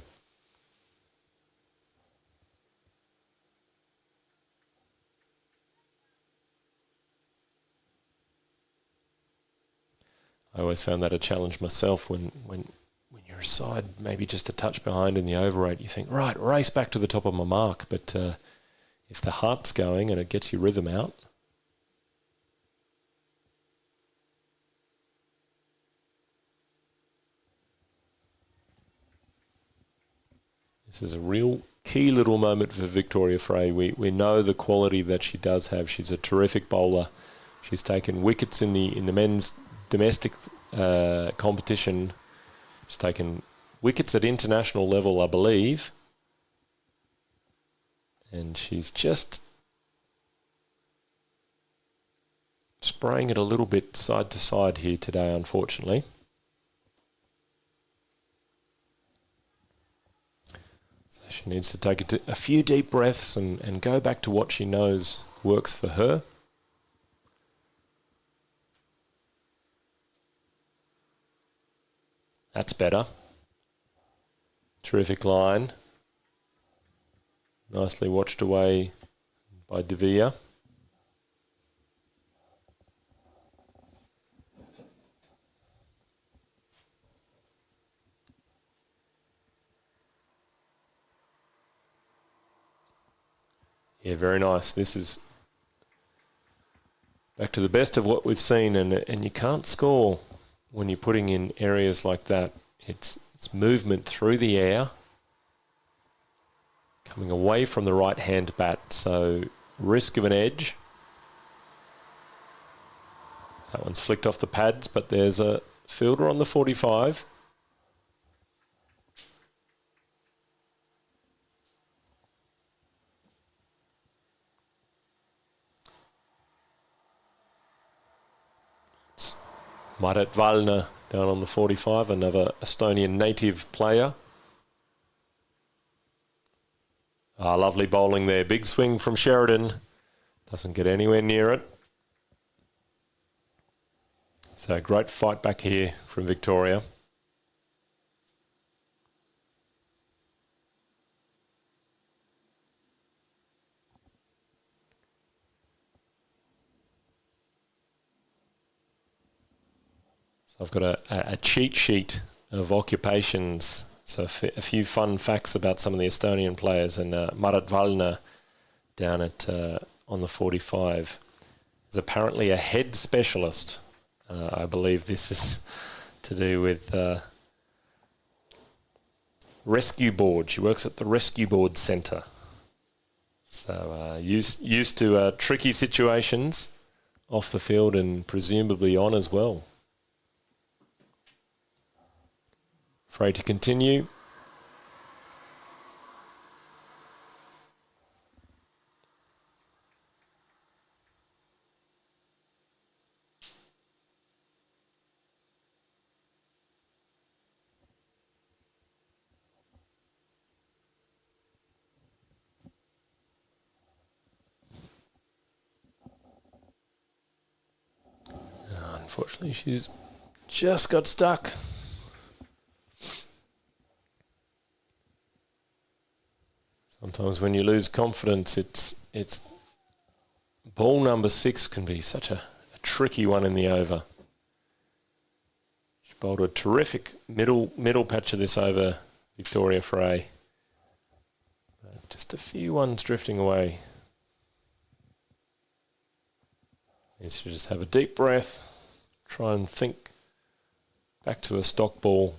I always found that a challenge myself when you're a side maybe just a touch behind in the over rate. You think, right, race back to the top of my mark. But if the heart's going and it gets your rhythm out, this is a real key little moment for Victoria Frey. We know the quality that she does have. She's a terrific bowler. She's taken wickets in the men's domestic competition. She's taken wickets at international level, I believe. And she's just spraying it a little bit side to side here today, unfortunately. So she needs to take a few deep breaths and go back to what she knows works for her. That's better. Terrific line. Nicely watched away by De Vere. Yeah, very nice. This is back to the best of what we've seen, and you can't score when you're putting in areas like that. It's movement through the air, coming away from the right-hand bat, so risk of an edge. That one's flicked off the pads, but there's a fielder on the 45. Marit Valner down on the 45, another Estonian native player. Lovely bowling there. Big swing from Sheridan. Doesn't get anywhere near it. So great fight back here from Victoria. So I've got a cheat sheet of occupations. So a few fun facts about some of the Estonian players. And Marit Valner down at on the 45 is apparently a head specialist. I believe this is to do with rescue board. She works at the rescue board centre. So used to tricky situations off the field and presumably on as well. Frey to continue. Unfortunately, she's just got stuck. Sometimes when you lose confidence, it's ball number 6 can be such a tricky one in the over. She bowled a terrific middle patch of this over, Victoria Frey. Just a few ones drifting away. Needs to just have a deep breath, try and think back to a stock ball.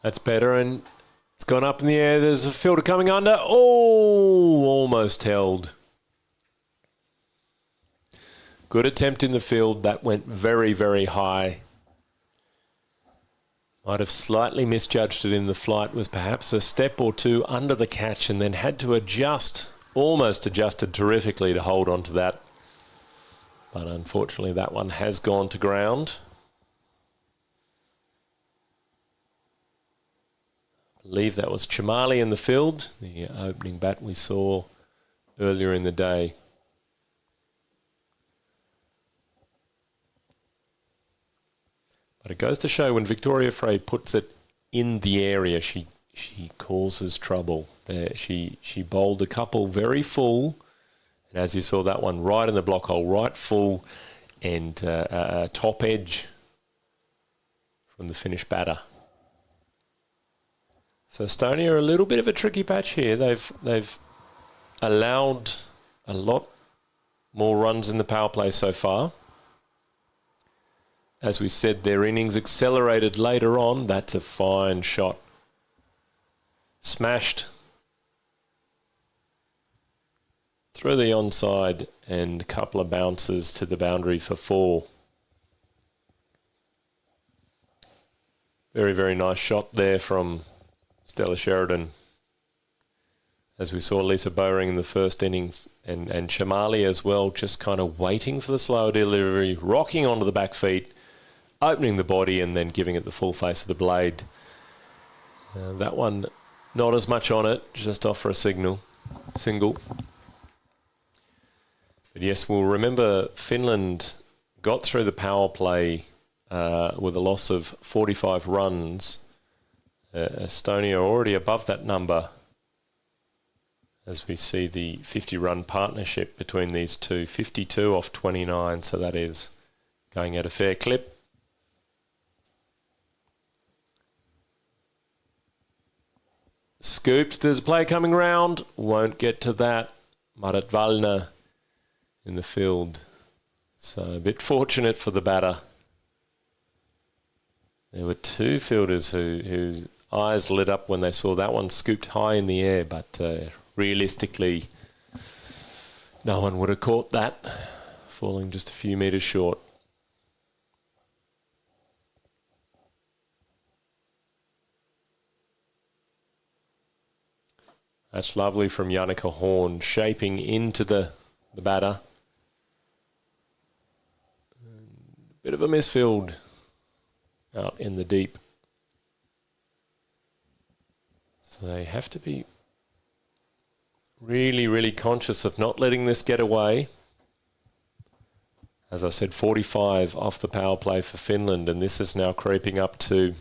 That's better, and It's gone up in the air. There's a fielder coming under. Oh, almost held. Good attempt in the field. That went very, very high. Might have slightly misjudged it in the flight. Was perhaps a step or two under the catch and then had to adjust. Almost adjusted terrifically to hold on to that. But unfortunately, that one has gone to ground. I believe that was Chamali in the field, the opening bat we saw earlier in the day. But it goes to show when Victoria Frey puts it in the area, she causes trouble. There, she bowled a couple very full, and as you saw, that one right in the block hole, right full, and top edge from the Finnish batter. So Estonia are a little bit of a tricky patch here. They've allowed a lot more runs in the power play so far. As we said, their innings accelerated later on. That's a fine shot. Smashed through the onside and a couple of bounces to the boundary for 4. Very, very nice shot there from Stella Sheridan. As we saw Lisa Bowring in the first innings and Chamali as well, just kind of waiting for the slow delivery, rocking onto the back feet, opening the body and then giving it the full face of the blade. That one, not as much on it, just off for a single. But yes, we'll remember Finland got through the power play with a loss of 45 runs. Estonia already above that number as we see the 50-run partnership between these two. 52 off 29, so that is going at a fair clip. Scooped, there's a play coming round. Won't get to that. Marat Valna in the field. So a bit fortunate for the batter. There were 2 fielders whose eyes lit up when they saw that one scooped high in the air, but realistically, no one would have caught that, falling just a few metres short. That's lovely from Jannica Horn, shaping into the batter. Bit of a misfield out in the deep. So they have to be really, really conscious of not letting this get away. As I said, 45 off the power play for Finland, and this is now creeping up to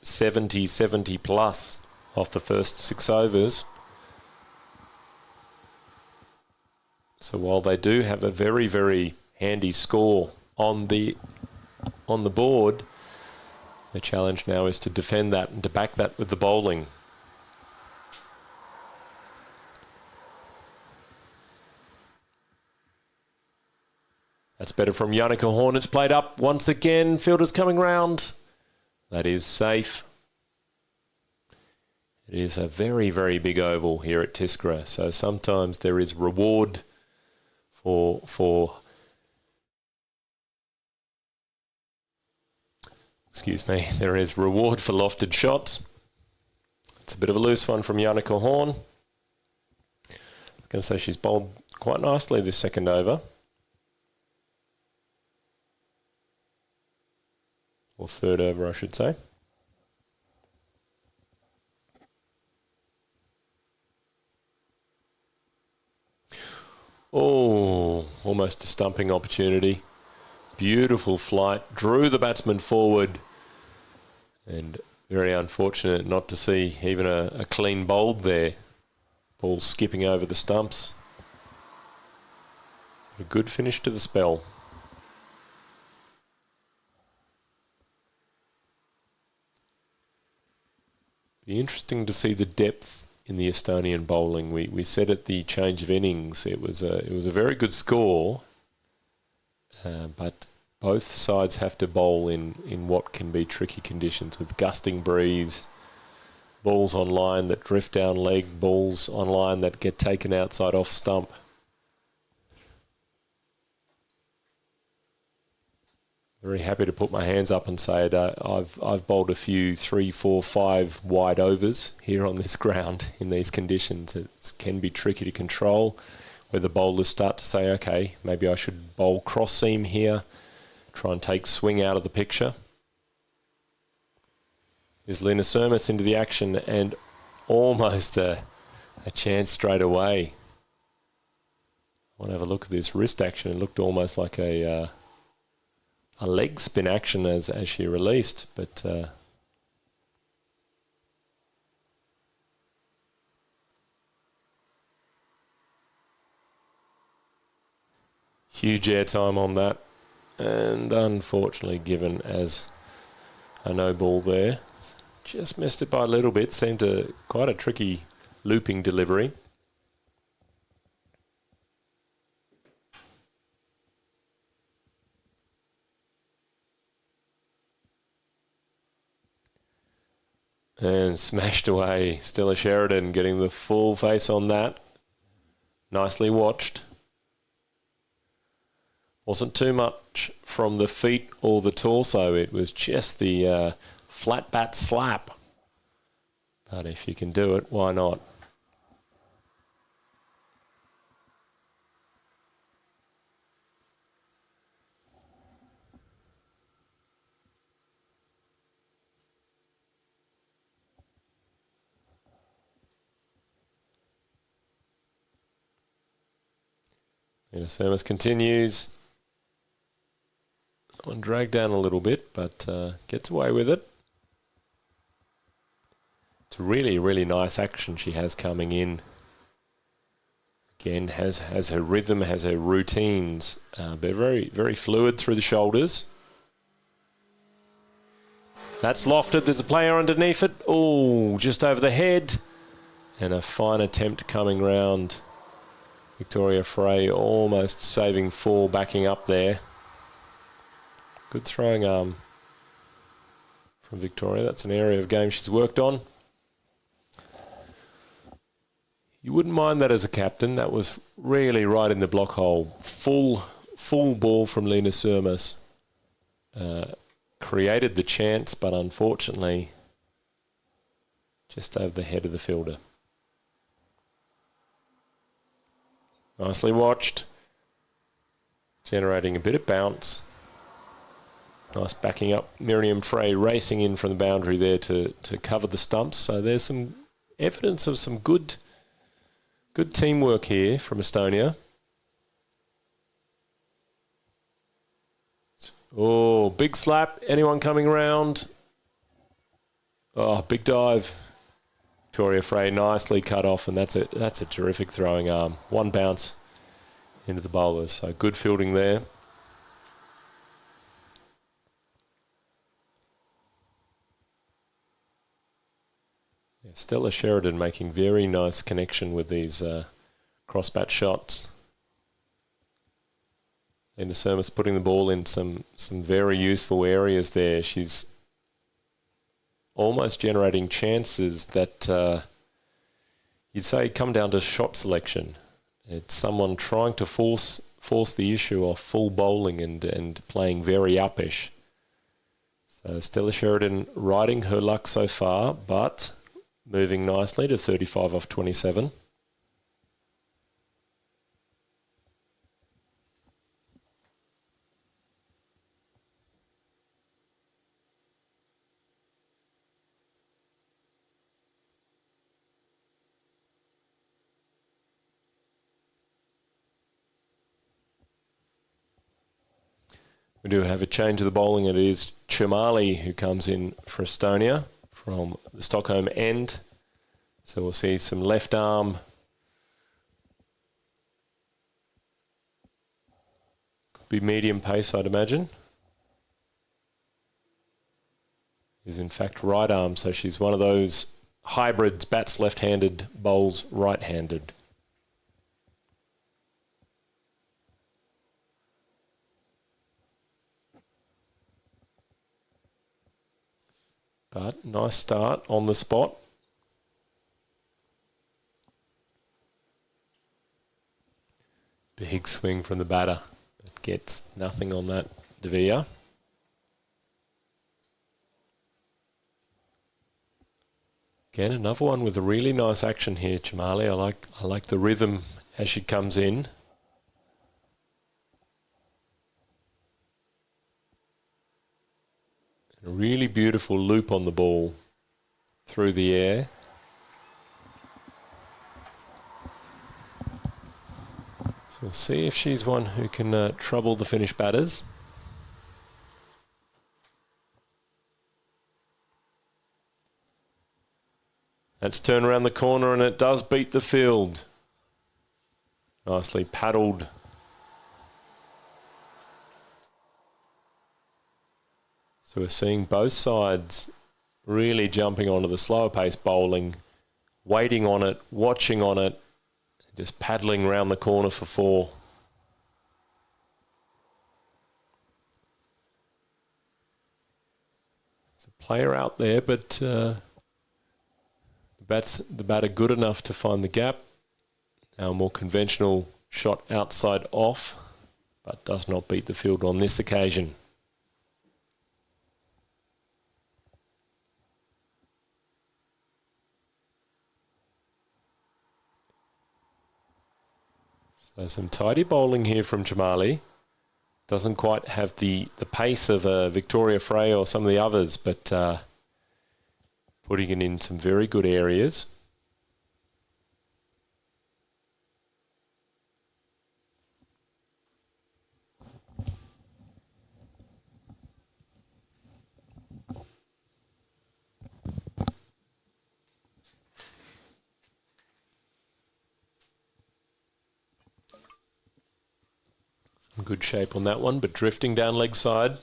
70 plus off the first 6 overs. So while they do have a very, very handy score on the board, the challenge now is to defend that and to back that with the bowling. That's better from Jannica Horn. It's played up once again. Fielder's coming round. That is safe. It is a very, very big oval here at Tiskre. So sometimes there is reward for there is reward for lofted shots. It's a bit of a loose one from Jannica Horn. I'm going to say she's bowled quite nicely this second over. Or third over, I should say. Oh, almost a stumping opportunity. Beautiful flight. Drew the batsman forward. And very unfortunate not to see even a clean bowled there. Ball skipping over the stumps. A good finish to the spell. Be interesting to see the depth in the Estonian bowling. We said at the change of innings it was a very good score, but both sides have to bowl in what can be tricky conditions with gusting breeze, balls on line that drift down leg, balls on line that get taken outside off stump. Very happy to put my hands up and say that I've bowled a few 3, 4, 5 wide overs here on this ground in these conditions. It can be tricky to control, where the bowlers start to say, okay, maybe I should bowl cross seam here, try and take swing out of the picture. Is Lena Surmas into the action, and almost a chance straight away. I want to have a look at this wrist action. It looked almost like a leg spin action as she released, but huge airtime on that, and unfortunately given as a no ball there. Just missed it by a little bit. Seemed quite a tricky looping delivery. And smashed away. Stella Sheridan getting the full face on that. Nicely watched. Wasn't too much from the feet or the torso. It was just the flat bat slap. But if you can do it, why not? Surmas continues. One dragged down a little bit, but gets away with it. It's a really, really nice action she has coming in. Again, has her rhythm, has her routines. They're very, very fluid through the shoulders. That's lofted. There's a player underneath it. Oh, just over the head. And a fine attempt coming round. Victoria Frey almost saving 4, backing up there. Good throwing arm from Victoria. That's an area of game she's worked on. You wouldn't mind that as a captain. That was really right in the block hole. Full ball from Lena Surmas. Created the chance, but unfortunately just over the head of the fielder. Nicely watched. Generating a bit of bounce. Nice backing up. Miriam Frey racing in from the boundary there to cover the stumps. So there's some evidence of some good teamwork here from Estonia. Oh, big slap. Anyone coming around? Oh, big dive. Victoria Frey nicely cut off, and that's a terrific throwing arm. One bounce into the bowlers, so good fielding there. Yeah, Stella Sheridan making very nice connection with these cross-bat shots. Lena Surmas putting the ball in some very useful areas there. She's almost generating chances that you'd say come down to shot selection. It's someone trying to force the issue off full bowling and playing very uppish. So Stella Sheridan riding her luck so far, but moving nicely to 35 off 27. We do have a change of the bowling. It is Chamali who comes in for Estonia from the Stockholm end. So we'll see some left arm. Could be medium pace, I'd imagine. Is in fact right arm, so she's one of those hybrids, bats left-handed, bowls right-handed. But nice start on the spot. Big swing from the batter, but gets nothing on that, De Villa. Again, another one with a really nice action here, Chamali. I like the rhythm as she comes in. A really beautiful loop on the ball through the air. So we'll see if she's one who can trouble the Finnish batters. That's turned around the corner and it does beat the field. Nicely paddled. So we're seeing both sides really jumping onto the slower pace bowling, waiting on it, watching on it, just paddling around the corner for 4. There's a player out there, but the batter good enough to find the gap. Now a more conventional shot outside off, but does not beat the field on this occasion. So some tidy bowling here from Chamali. Doesn't quite have the pace of Victoria Frey or some of the others, but putting it in some very good areas. Some good shape on that one, but drifting down leg side.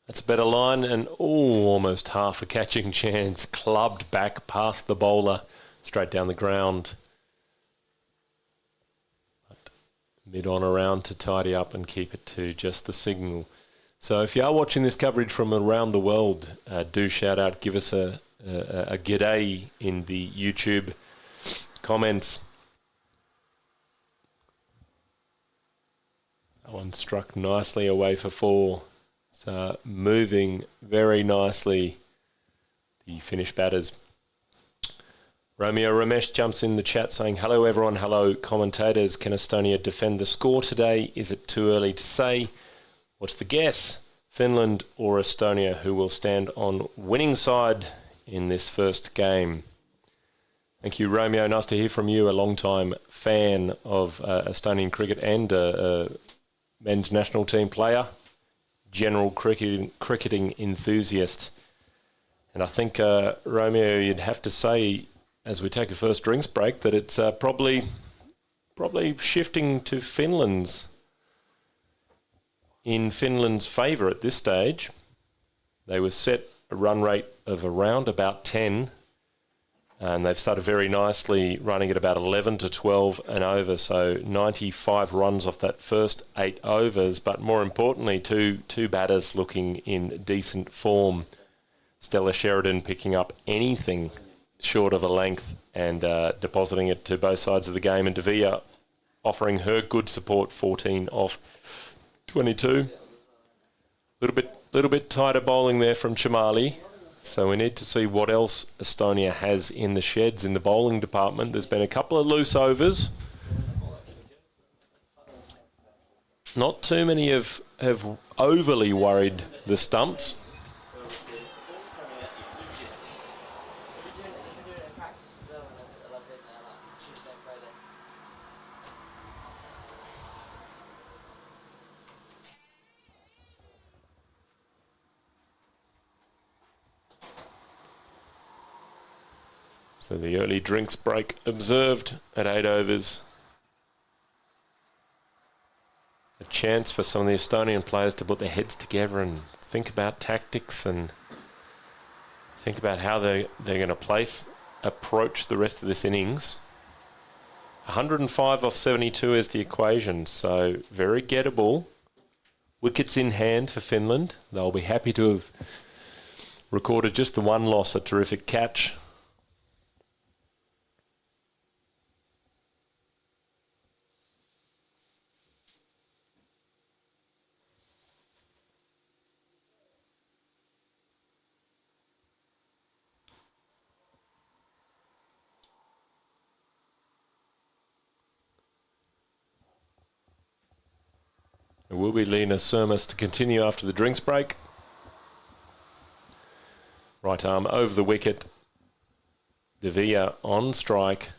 That's a better line and almost half a catching chance. Clubbed back past the bowler, straight down the ground. But mid on around to tidy up and keep it to just the signal. So if you are watching this coverage from around the world, do shout out, give us a g'day in the YouTube comments. That one struck nicely away for 4. So moving very nicely, the Finnish batters. Romeo Ramesh jumps in the chat saying, hello everyone, hello commentators. Can Estonia defend the score today? Is it too early to say? What's the guess? Finland or Estonia, who will stand on winning side in this first game? Thank you, Romeo. Nice to hear from you, a long-time fan of Estonian cricket and a men's national team player. General cricketing enthusiast. And I think, Romeo, you'd have to say, as we take a first drinks break, that it's probably shifting to in Finland's favour at this stage. They were set a run rate of around about 10, and they've started very nicely, running at about 11 to 12 and over, so 95 runs off that first 8 overs, but more importantly, two batters looking in decent form. Stella Sheridan picking up anything short of a length and depositing it to both sides of the game, and De Villa offering her good support, 14 off 22. Little bit tighter bowling there from Chamali. So we need to see what else Estonia has in the sheds in the bowling department. There's been a couple of loose overs. Not too many have overly worried the stumps. So the early drinks break observed at 8 overs. A chance for some of the Estonian players to put their heads together and think about tactics and think about how they're going to approach the rest of this innings. 105 off 72 is the equation, so very gettable. Wickets in hand for Finland. They'll be happy to have recorded just the one loss, a terrific catch. It will be Lena Surmas to continue after the drinks break. Right arm over the wicket. De Villa on strike.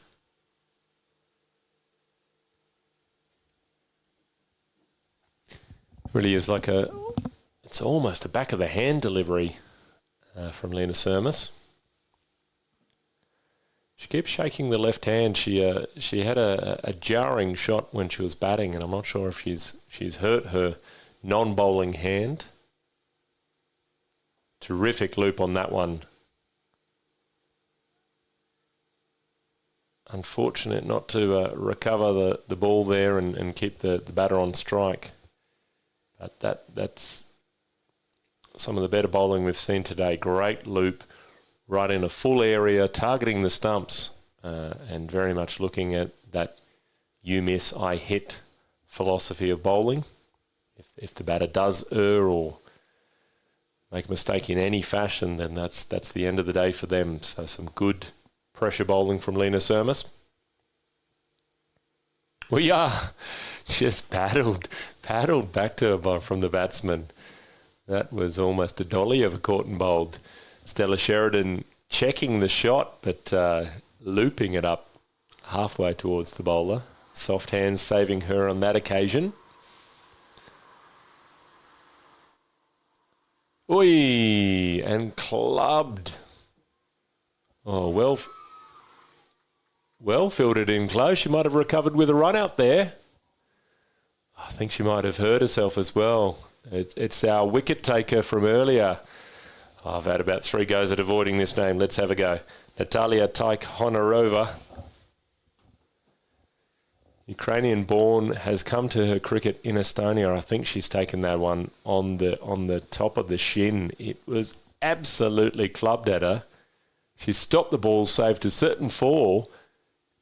Really is like it's almost a back of the hand delivery from Lena Surmas. She keeps shaking the left hand. She had a jarring shot when she was batting, and I'm not sure if she's hurt her non-bowling hand. Terrific loop on that one. Unfortunate not to recover the ball there and keep the batter on strike. But that's some of the better bowling we've seen today. Great loop. Right in a full area, targeting the stumps, and very much looking at that you miss, I hit philosophy of bowling. If the batter does err or make a mistake in any fashion, then that's the end of the day for them. So some good pressure bowling from Lena Surmas. We are just paddled back to her from the batsman. That was almost a dolly of a caught and bowled. Stella Sheridan checking the shot, but looping it up halfway towards the bowler. Soft hands saving her on that occasion. Oi! And clubbed. Oh, well fielded in close. She might have recovered with a run out there. I think she might have hurt herself as well. It's our wicket taker from earlier. I've had about 3 goes at avoiding this name. Let's have a go. Natalia Tikhonarova. Ukrainian-born, has come to her cricket in Estonia. I think she's taken that one on the top of the shin. It was absolutely clubbed at her. She stopped the ball, saved a certain fall,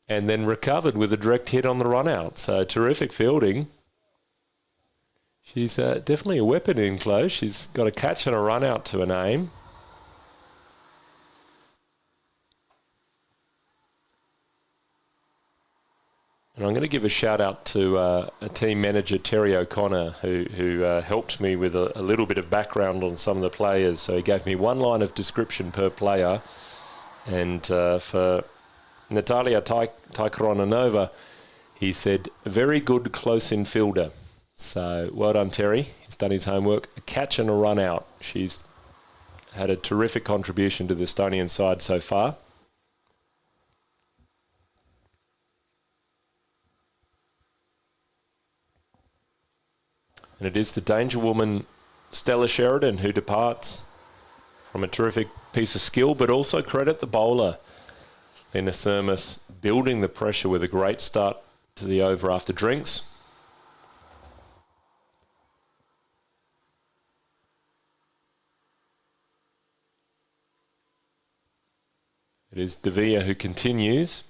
and then recovered with a direct hit on the run out. So terrific fielding. She's definitely a weapon in close. She's got a catch and a run out to her name. And I'm going to give a shout out to a team manager, Terry O'Connor, who helped me with a little bit of background on some of the players. So he gave me 1 line of description per player. And for Natalia Tikhonarova, he said, very good close-in fielder. So well done, Terry. He's done his homework. A catch and a run out. She's had a terrific contribution to the Estonian side so far. And it is the danger woman, Stella Sheridan, who departs from a terrific piece of skill, but also credit the bowler, Lena Surmas, building the pressure with a great start to the over after drinks. It is De Villa who continues.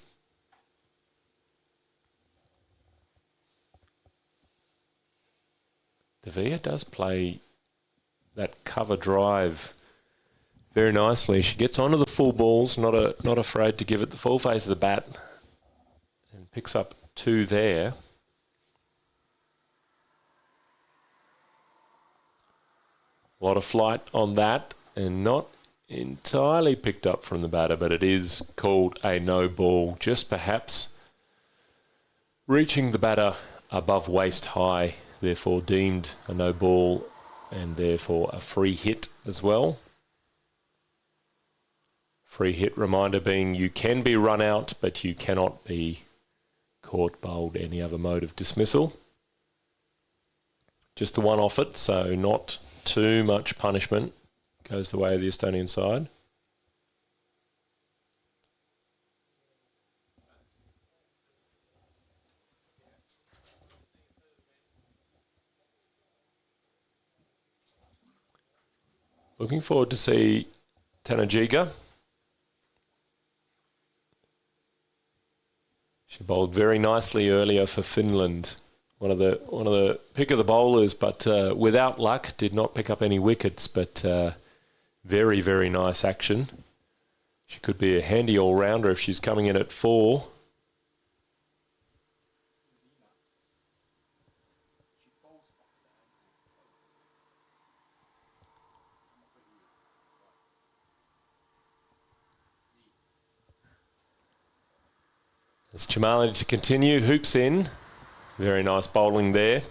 De Villa does play that cover drive very nicely. She gets onto the full balls, not afraid to give it the full face of the bat, and picks up 2 there. A lot of flight on that, and not entirely picked up from the batter, but it is called a no ball, just perhaps reaching the batter above waist high, therefore deemed a no ball and therefore a free hit as well. Free hit reminder being you can be run out, but you cannot be caught, bowled, any other mode of dismissal. Just the one off it, so not too much punishment. Goes the way of the Estonian side. Looking forward to see Tanajiga. She bowled very nicely earlier for Finland. One of the pick of the bowlers, but without luck, did not pick up any wickets. But very, very nice action. She could be a handy all-rounder if she's coming in at 4. It's Chamali to continue, hoops in. Very nice bowling there.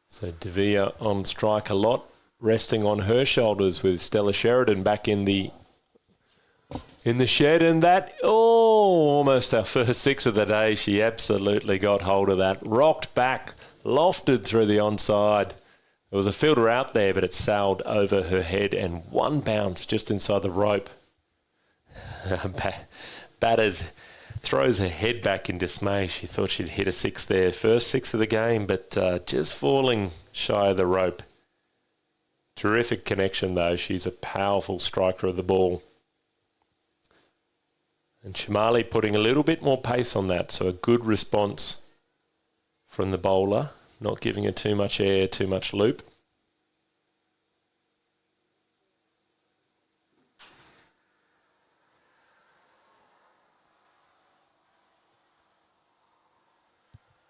So Devere on strike a lot, resting on her shoulders with Stella Sheridan back in the shed, and that, almost our first 6 of the day. She absolutely got hold of that, rocked back, lofted through the onside. There was a fielder out there, but it sailed over her head and one bounce just inside the rope. Batters throws her head back in dismay. She thought she'd hit a 6 there. First 6 of the game, but just falling shy of the rope. Terrific connection, though. She's a powerful striker of the ball. And Chamali putting a little bit more pace on that, so a good response from the bowler. Not giving her too much air, too much loop.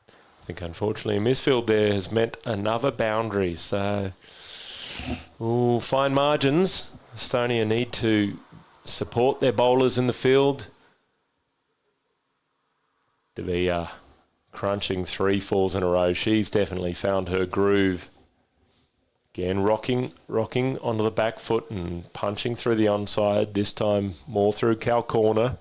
I think unfortunately a misfield there has meant another boundary. So, fine margins. Estonia need to support their bowlers in the field. Devere crunching 3 4s in a row. She's definitely found her groove. Again, rocking onto the back foot and punching through the onside. This time more through cow corner.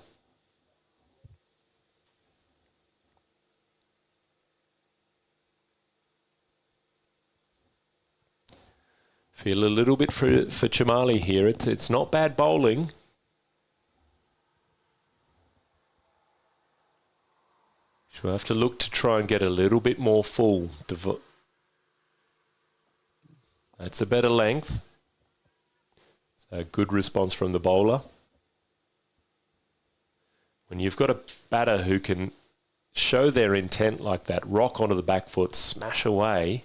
Feel a little bit for Chamali here. It's not bad bowling. She'll have to look to try and get a little bit more full. That's a better length. So good response from the bowler. When you've got a batter who can show their intent like that, rock onto the back foot, smash away,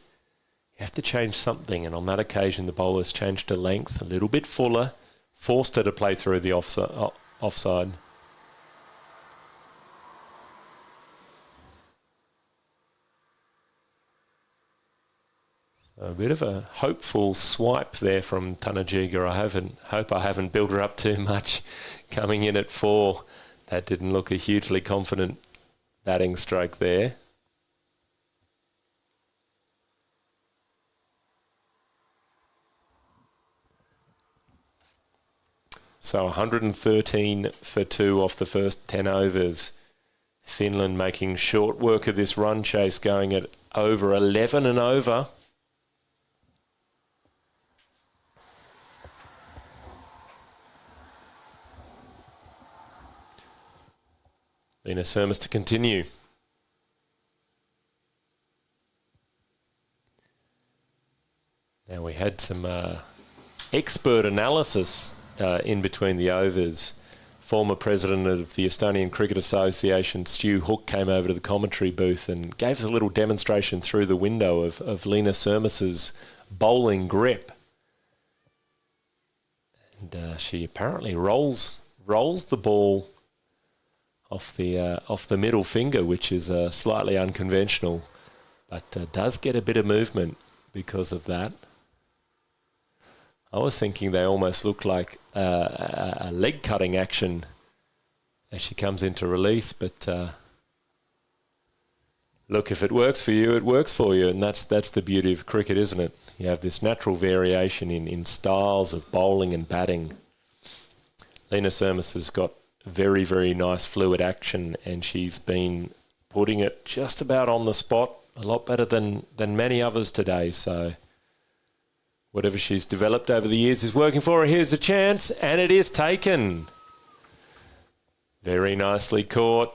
you have to change something. And on that occasion, the bowler's changed her length a little bit fuller, forced her to play through the offside. A bit of a hopeful swipe there from Tanajiga. Hope I haven't built her up too much. Coming in at 4, that didn't look a hugely confident batting stroke there. So 113 for 2 off the first 10 overs. Finland making short work of this run chase, going at over 11 and over. Lena Sermis to continue. Now we had some expert analysis in between the overs. Former president of the Estonian Cricket Association, Stu Hook, came over to the commentary booth and gave us a little demonstration through the window of Lena Sermis's bowling grip. And she apparently rolls the ball off the middle finger, which is slightly unconventional, but does get a bit of movement because of that. I was thinking they almost look like a leg cutting action as she comes into release, but look, if it works for you, it works for you, and that's the beauty of cricket, isn't it? You have this natural variation in styles of bowling and batting. Lena Sermis has got very, very nice fluid action, and she's been putting it just about on the spot, a lot better than many others today. So whatever she's developed over the years is working for her. Here's a chance, and it is taken. Very nicely caught.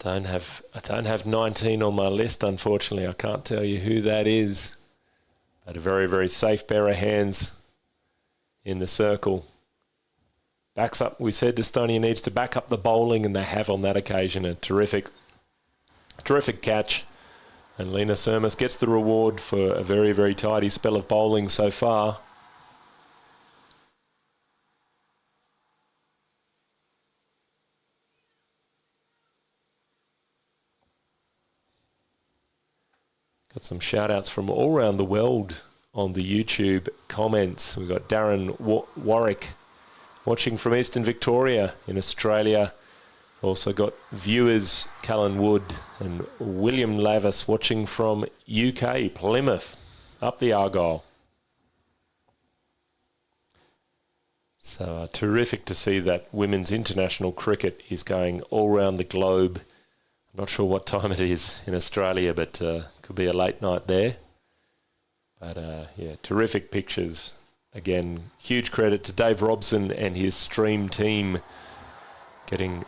I don't have 19 on my list, unfortunately. I can't tell you who that is. But a very, very safe pair of hands in the circle. Backs up. We said Estonia needs to back up the bowling, and they have on that occasion. A terrific catch. And Lena Sermis gets the reward for a very, very tidy spell of bowling so far. Got some shout-outs from all around the world on the YouTube comments. We've got Darren Warwick watching from Eastern Victoria in Australia. Also got viewers Callan Wood and William Lavis watching from UK, Plymouth, up the Argyle. So terrific to see that women's international cricket is going all around the globe. I'm not sure what time it is in Australia, but could be a late night there. But yeah, terrific pictures. Again, huge credit to Dave Robson and his stream team getting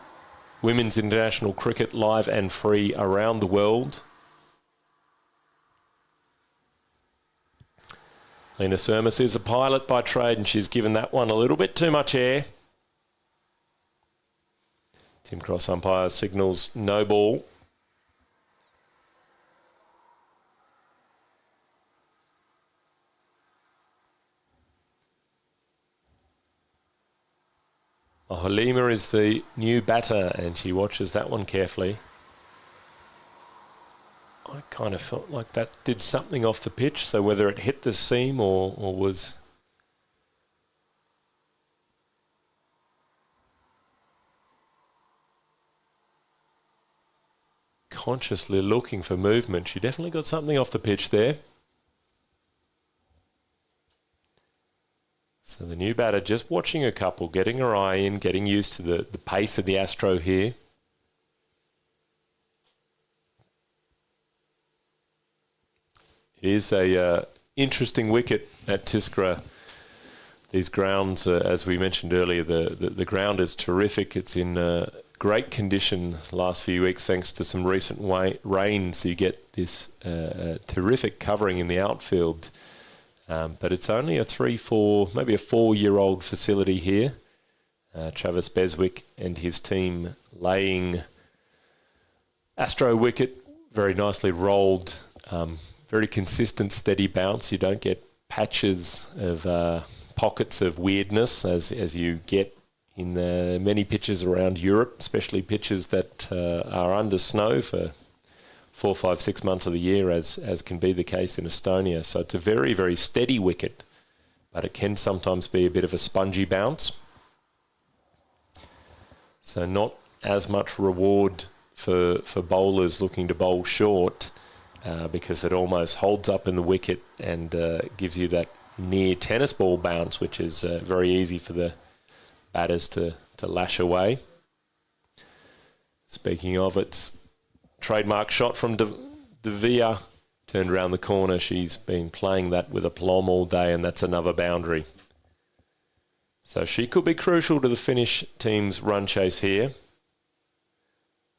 women's international cricket live and free around the world. Lena Sermis is a pilot by trade, and she's given that one a little bit too much air. Tim Cross umpire signals no ball. Halima is the new batter, and she watches that one carefully. I kind of felt like that did something off the pitch, so whether it hit the seam or was consciously looking for movement. She definitely got something off the pitch there. So the new batter just watching a couple, getting her eye in, getting used to the pace of the Astro here. It is a interesting wicket at Tiskre. These grounds, as we mentioned earlier, the ground is terrific. It's in great condition last few weeks thanks to some recent rains. You get this terrific covering in the outfield. But it's only a 3-4, maybe a 4-year-old facility here. Travis Beswick and his team laying Astro wicket, very nicely rolled, very consistent, steady bounce. You don't get patches of pockets of weirdness as you get in many pitches around Europe, especially pitches that are under snow for 4, 5, 6 months of the year, as can be the case in Estonia. So it's a very, very steady wicket, but it can sometimes be a bit of a spongy bounce. So not as much reward for bowlers looking to bowl short because it almost holds up in the wicket and gives you that near tennis ball bounce, which is very easy for the batters to lash away. Speaking of, it's trademark shot from De Via, turned around the corner. She's been playing that with aplomb all day, and that's another boundary. So she could be crucial to the Finnish team's run chase here.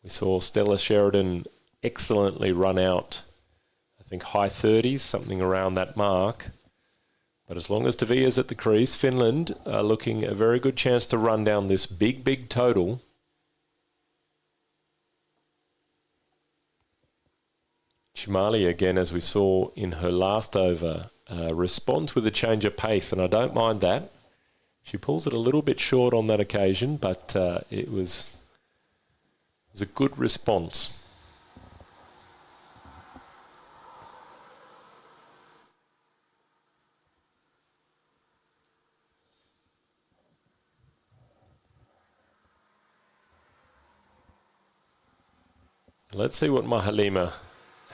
We saw Stella Sheridan excellently run out, I think high 30s, something around that mark. But as long as De Via's at the crease, Finland are looking a very good chance to run down this big, big total. Chimali, again, as we saw in her last over, responds with a change of pace, and I don't mind that. She pulls it a little bit short on that occasion, but it was a good response. Let's see what Mahalima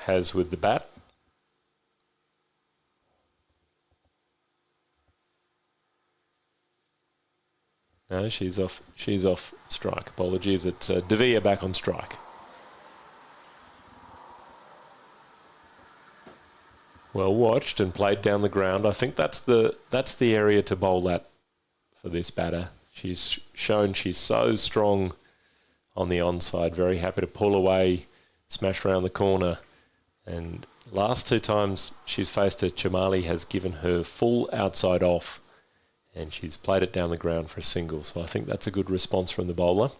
has with the bat. No, she's off strike. Apologies, it's De Via back on strike. Well watched and played down the ground. I think that's the area to bowl at for this batter. She's shown she's so strong on the onside. Very happy to pull away, smash around the corner. And last 2 times she's faced her, Chamali has given her full outside off, and she's played it down the ground for a single. So I think that's a good response from the bowler.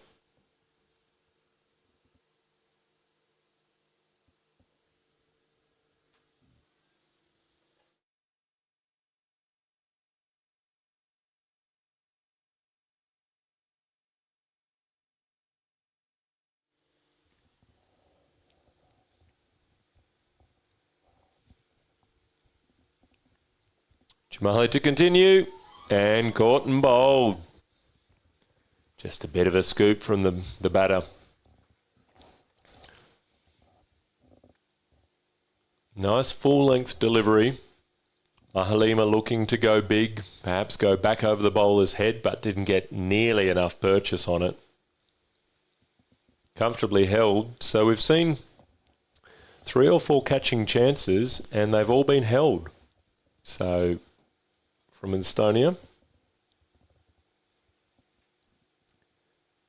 Chamali to continue, and caught and bowled. Just a bit of a scoop from the batter. Nice full-length delivery. Mahalima looking to go big, perhaps go back over the bowler's head, but didn't get nearly enough purchase on it. Comfortably held. So we've seen 3 or 4 catching chances, and they've all been held. So from Estonia,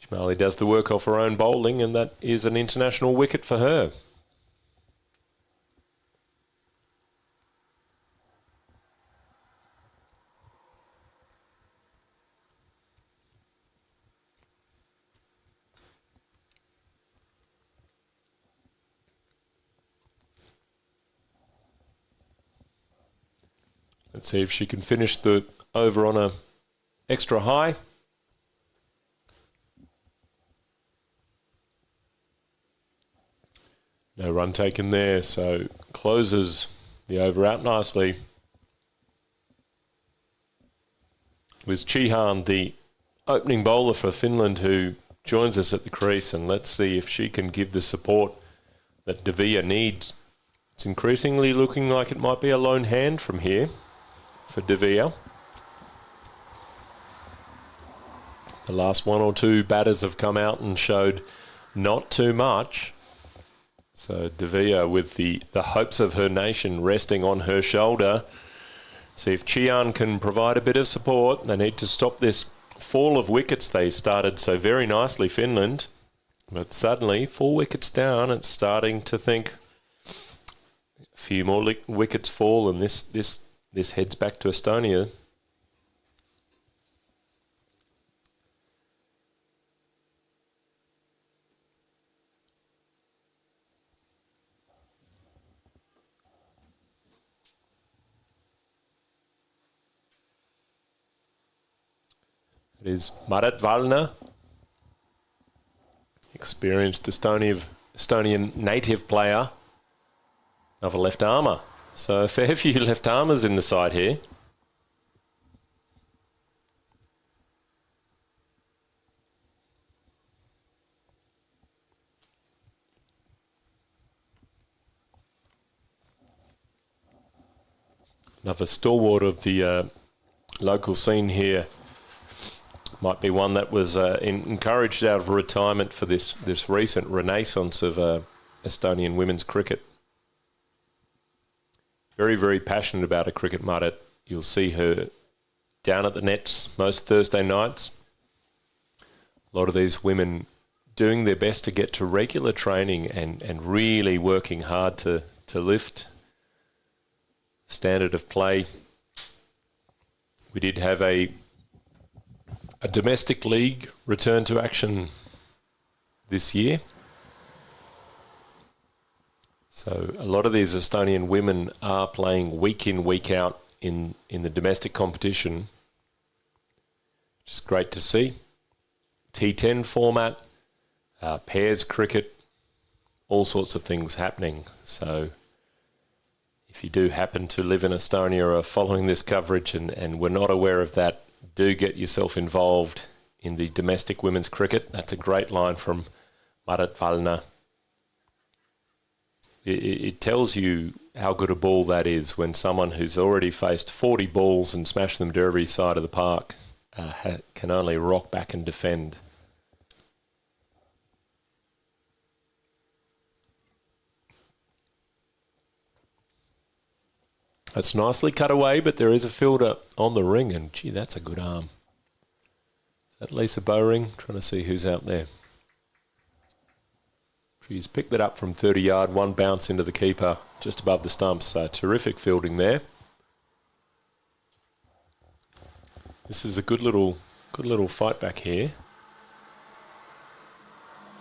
Chamali does the work off her own bowling, and that is an international wicket for her. Let's see if she can finish the over on a extra high. No run taken there, so closes the over out nicely. It was Chihan, the opening bowler for Finland, who joins us at the crease, and let's see if she can give the support that Devia needs. It's increasingly looking like it might be a lone hand from here for Devia. The last 1 or 2 batters have come out and showed not too much. So Devia, with the hopes of her nation resting on her shoulder. See if Chian can provide a bit of support. They need to stop this fall of wickets. They started so very nicely, Finland. But suddenly, 4 wickets down, it's starting to think a few more wickets fall, and this heads back to Estonia. It is Marat Valna, experienced Estonian native player of a left armour. So a fair few left armers in the side here. Another stalwart of the local scene here. Might be one that was encouraged out of retirement for this recent renaissance of Estonian women's cricket. Very, very passionate about a cricket Marat. You'll see her down at the nets most Thursday nights. A lot of these women doing their best to get to regular training and really working hard to lift standard of play. We did have a domestic league return to action this year. So a lot of these Estonian women are playing week in, week out in the domestic competition, which is great to see. T10 format, pairs cricket, all sorts of things happening. So if you do happen to live in Estonia or are following this coverage and were not aware of that, do get yourself involved in the domestic women's cricket. That's a great line from Marat Valna. It tells you how good a ball that is when someone who's already faced 40 balls and smashed them to every side of the park can only rock back and defend. That's nicely cut away, but there is a fielder on the ring, and gee, that's a good arm. Is that Lisa Bowring? Trying to see who's out there. She's picked that up from 30 yard, one bounce into the keeper just above the stumps. So terrific fielding there. This is a good little fight back here.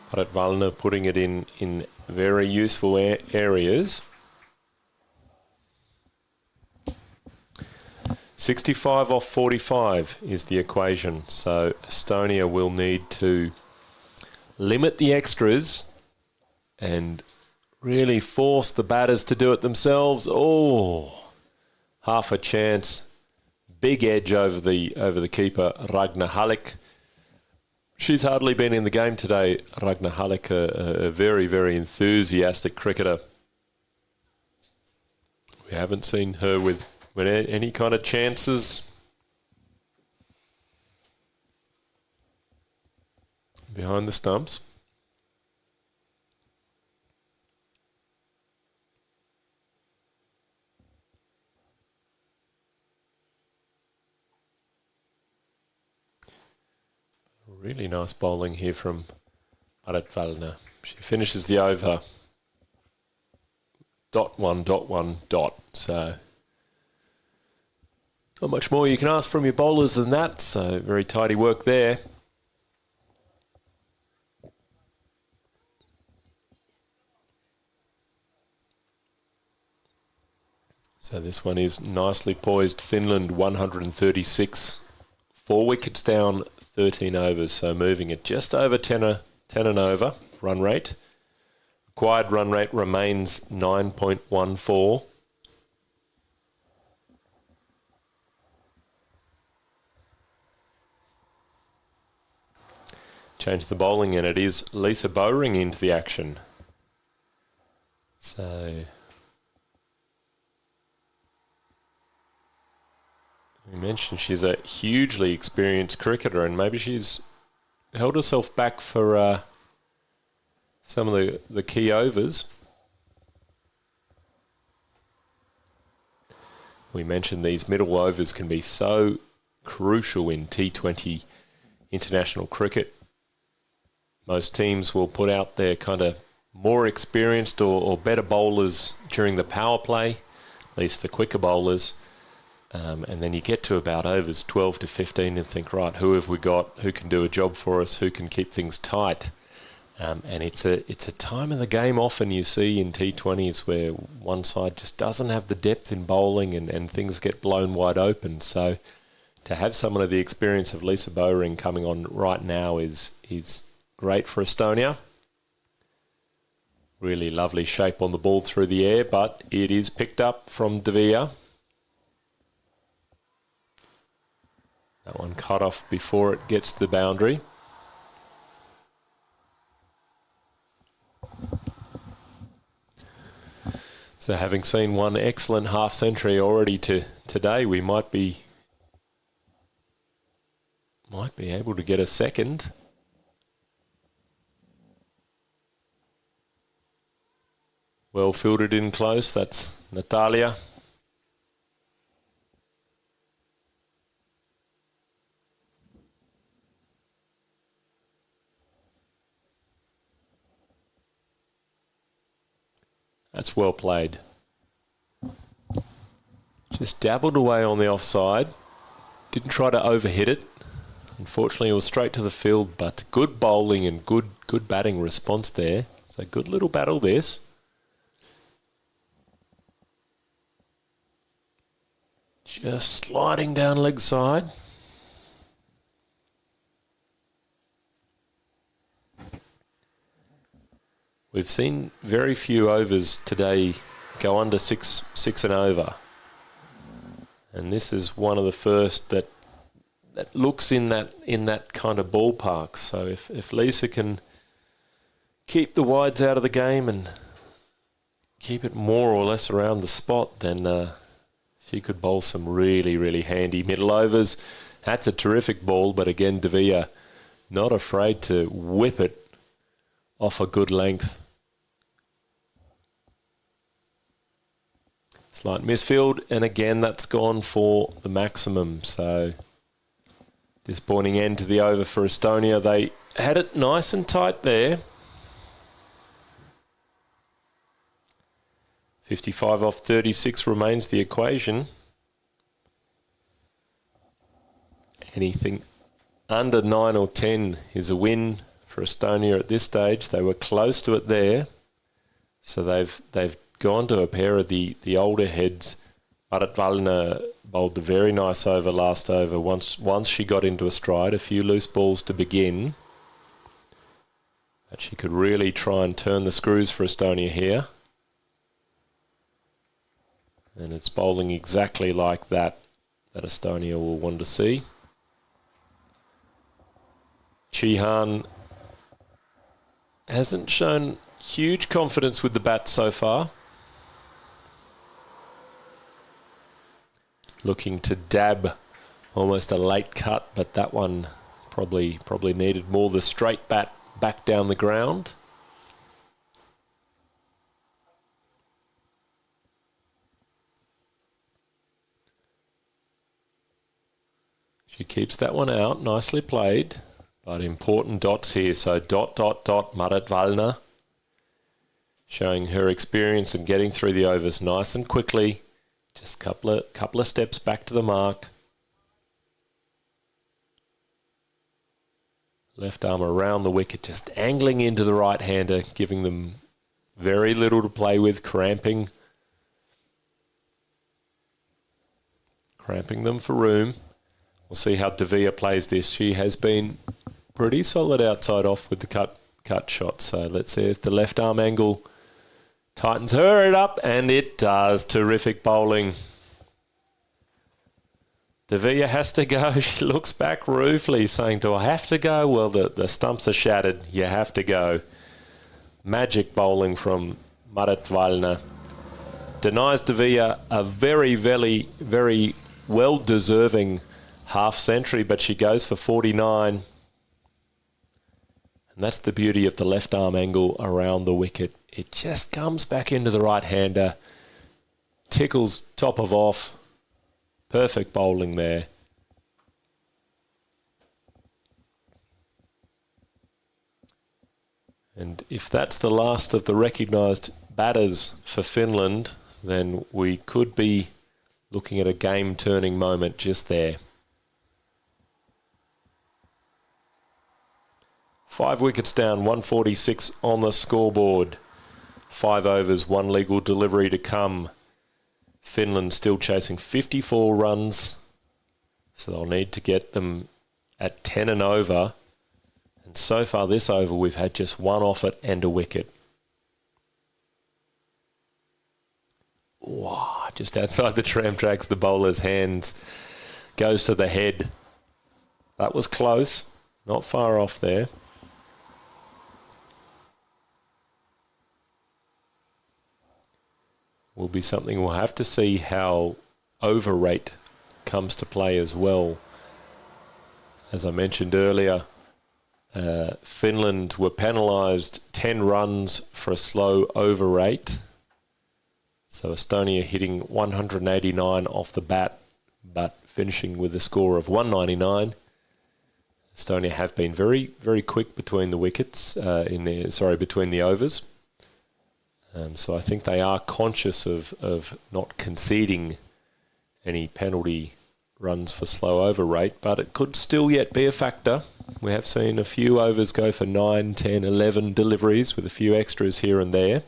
Valna putting it in very useful areas. 65 off 45 is the equation. So Estonia will need to limit the extras and really force the batters to do it themselves. Oh, half a chance. Big edge over the keeper, Ragnar Halleck. She's hardly been in the game today, Ragnar Halleck, a very, very enthusiastic cricketer. We haven't seen her with any kind of chances behind the stumps. Really nice bowling here from Valna. She finishes the over. .1. So not much more you can ask from your bowlers than that. So very tidy work there. So this one is nicely poised. Finland 136. 4 wickets down, 13 overs. So moving at just over 10 and over run rate. Required run rate remains 9.14. Change the bowling and it is Lisa Bowring into the action. So we mentioned she's a hugely experienced cricketer and maybe she's held herself back for some of the key overs. We mentioned these middle overs can be so crucial in T20 international cricket. Most teams will put out their kind of more experienced or better bowlers during the power play, at least the quicker bowlers. And then you get to about overs 12 to 15 and think, right, who have we got? Who can do a job for us? Who can keep things tight? And it's a time of the game often you see in T20s where one side just doesn't have the depth in bowling and things get blown wide open. So to have someone of the experience of Lisa Bowring coming on right now is great for Estonia. Really lovely shape on the ball through the air, but it is picked up from De Vere. That one cut off before it gets to the boundary. So having seen one excellent half century already today, we might be able to get a second. Well fielded in close, that's Natalia. That's well played. Just dabbled away on the offside. Didn't try to overhit it. Unfortunately, it was straight to the field, but good bowling and good batting response there. It's a good little battle, this. Just sliding down leg side. We've seen very few overs today go under six and over. And this is one of the first that looks in that kind of ballpark. So if Lisa can keep the wides out of the game and keep it more or less around the spot, then she could bowl some really, really handy middle overs. That's a terrific ball, but again, De Vere not afraid to whip it off a good length. Slight misfield, and again, that's gone for the maximum. So disappointing end to the over for Estonia. They had it nice and tight there. 55 off 36 remains the equation. Anything under 9 or 10 is a win for Estonia at this stage. They were close to it there. So they've gone to a pair of the older heads. Marit Wallner bowled a very nice over last over. Once she got into a stride, a few loose balls to begin. But she could really try and turn the screws for Estonia here. And it's bowling exactly like that Estonia will want to see. Chihan hasn't shown huge confidence with the bat so far. Looking to dab almost a late cut, but that one probably needed more the straight bat back down the ground. She keeps that one out, nicely played. But important dots here, so dot, Marit Wallner. Showing her experience and getting through the overs nice and quickly. Just couple of steps back to the mark. Left arm around the wicket, just angling into the right-hander, giving them very little to play with, cramping them for room. We'll see how Devia plays this. She has been pretty solid outside off with the cut shot. So let's see if the left arm angle tightens her up, and it does. Terrific bowling. Devia has to go. She looks back ruefully, saying, do I have to go? Well, the stumps are shattered. You have to go. Magic bowling from Marit Wallner. Denies Devia a very, very, very well-deserving half-century, but she goes for 49. And that's the beauty of the left arm angle around the wicket. It just comes back into the right-hander, tickles top of off. Perfect bowling there. And if that's the last of the recognised batters for Finland, then we could be looking at a game-turning moment just there. 5 wickets down, 146 on the scoreboard. 5 overs, 1 legal delivery to come. Finland still chasing 54 runs, so they'll need to get them at 10 and over. And so far this over, we've had just 1 off it and a wicket. Wow, just outside the tram tracks, the bowler's hands goes to the head. That was close, not far off there. Will be something we'll have to see how over rate comes to play as well. As I mentioned earlier, Finland were penalised 10 runs for a slow over rate. So Estonia hitting 189 off the bat, but finishing with a score of 199. Estonia have been very, very quick between the wickets, between the overs. So I think they are conscious of not conceding any penalty runs for slow over rate, but it could still yet be a factor. We have seen a few overs go for 9, 10, 11 deliveries with a few extras here and there.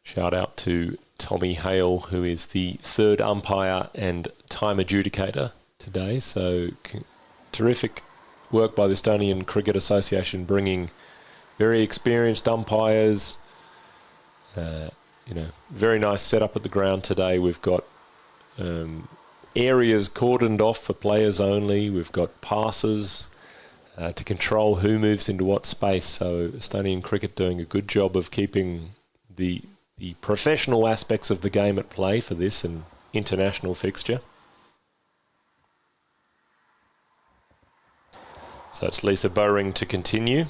Shout out to Tommy Hale, who is the third umpire and time adjudicator today. So terrific work by the Estonian Cricket Association, bringing very experienced umpires. Very nice setup at the ground today. We've got areas cordoned off for players only. We've got passes to control who moves into what space. So Estonian cricket doing a good job of keeping the professional aspects of the game at play for this and international fixture. So it's Lisa Bowring to continue.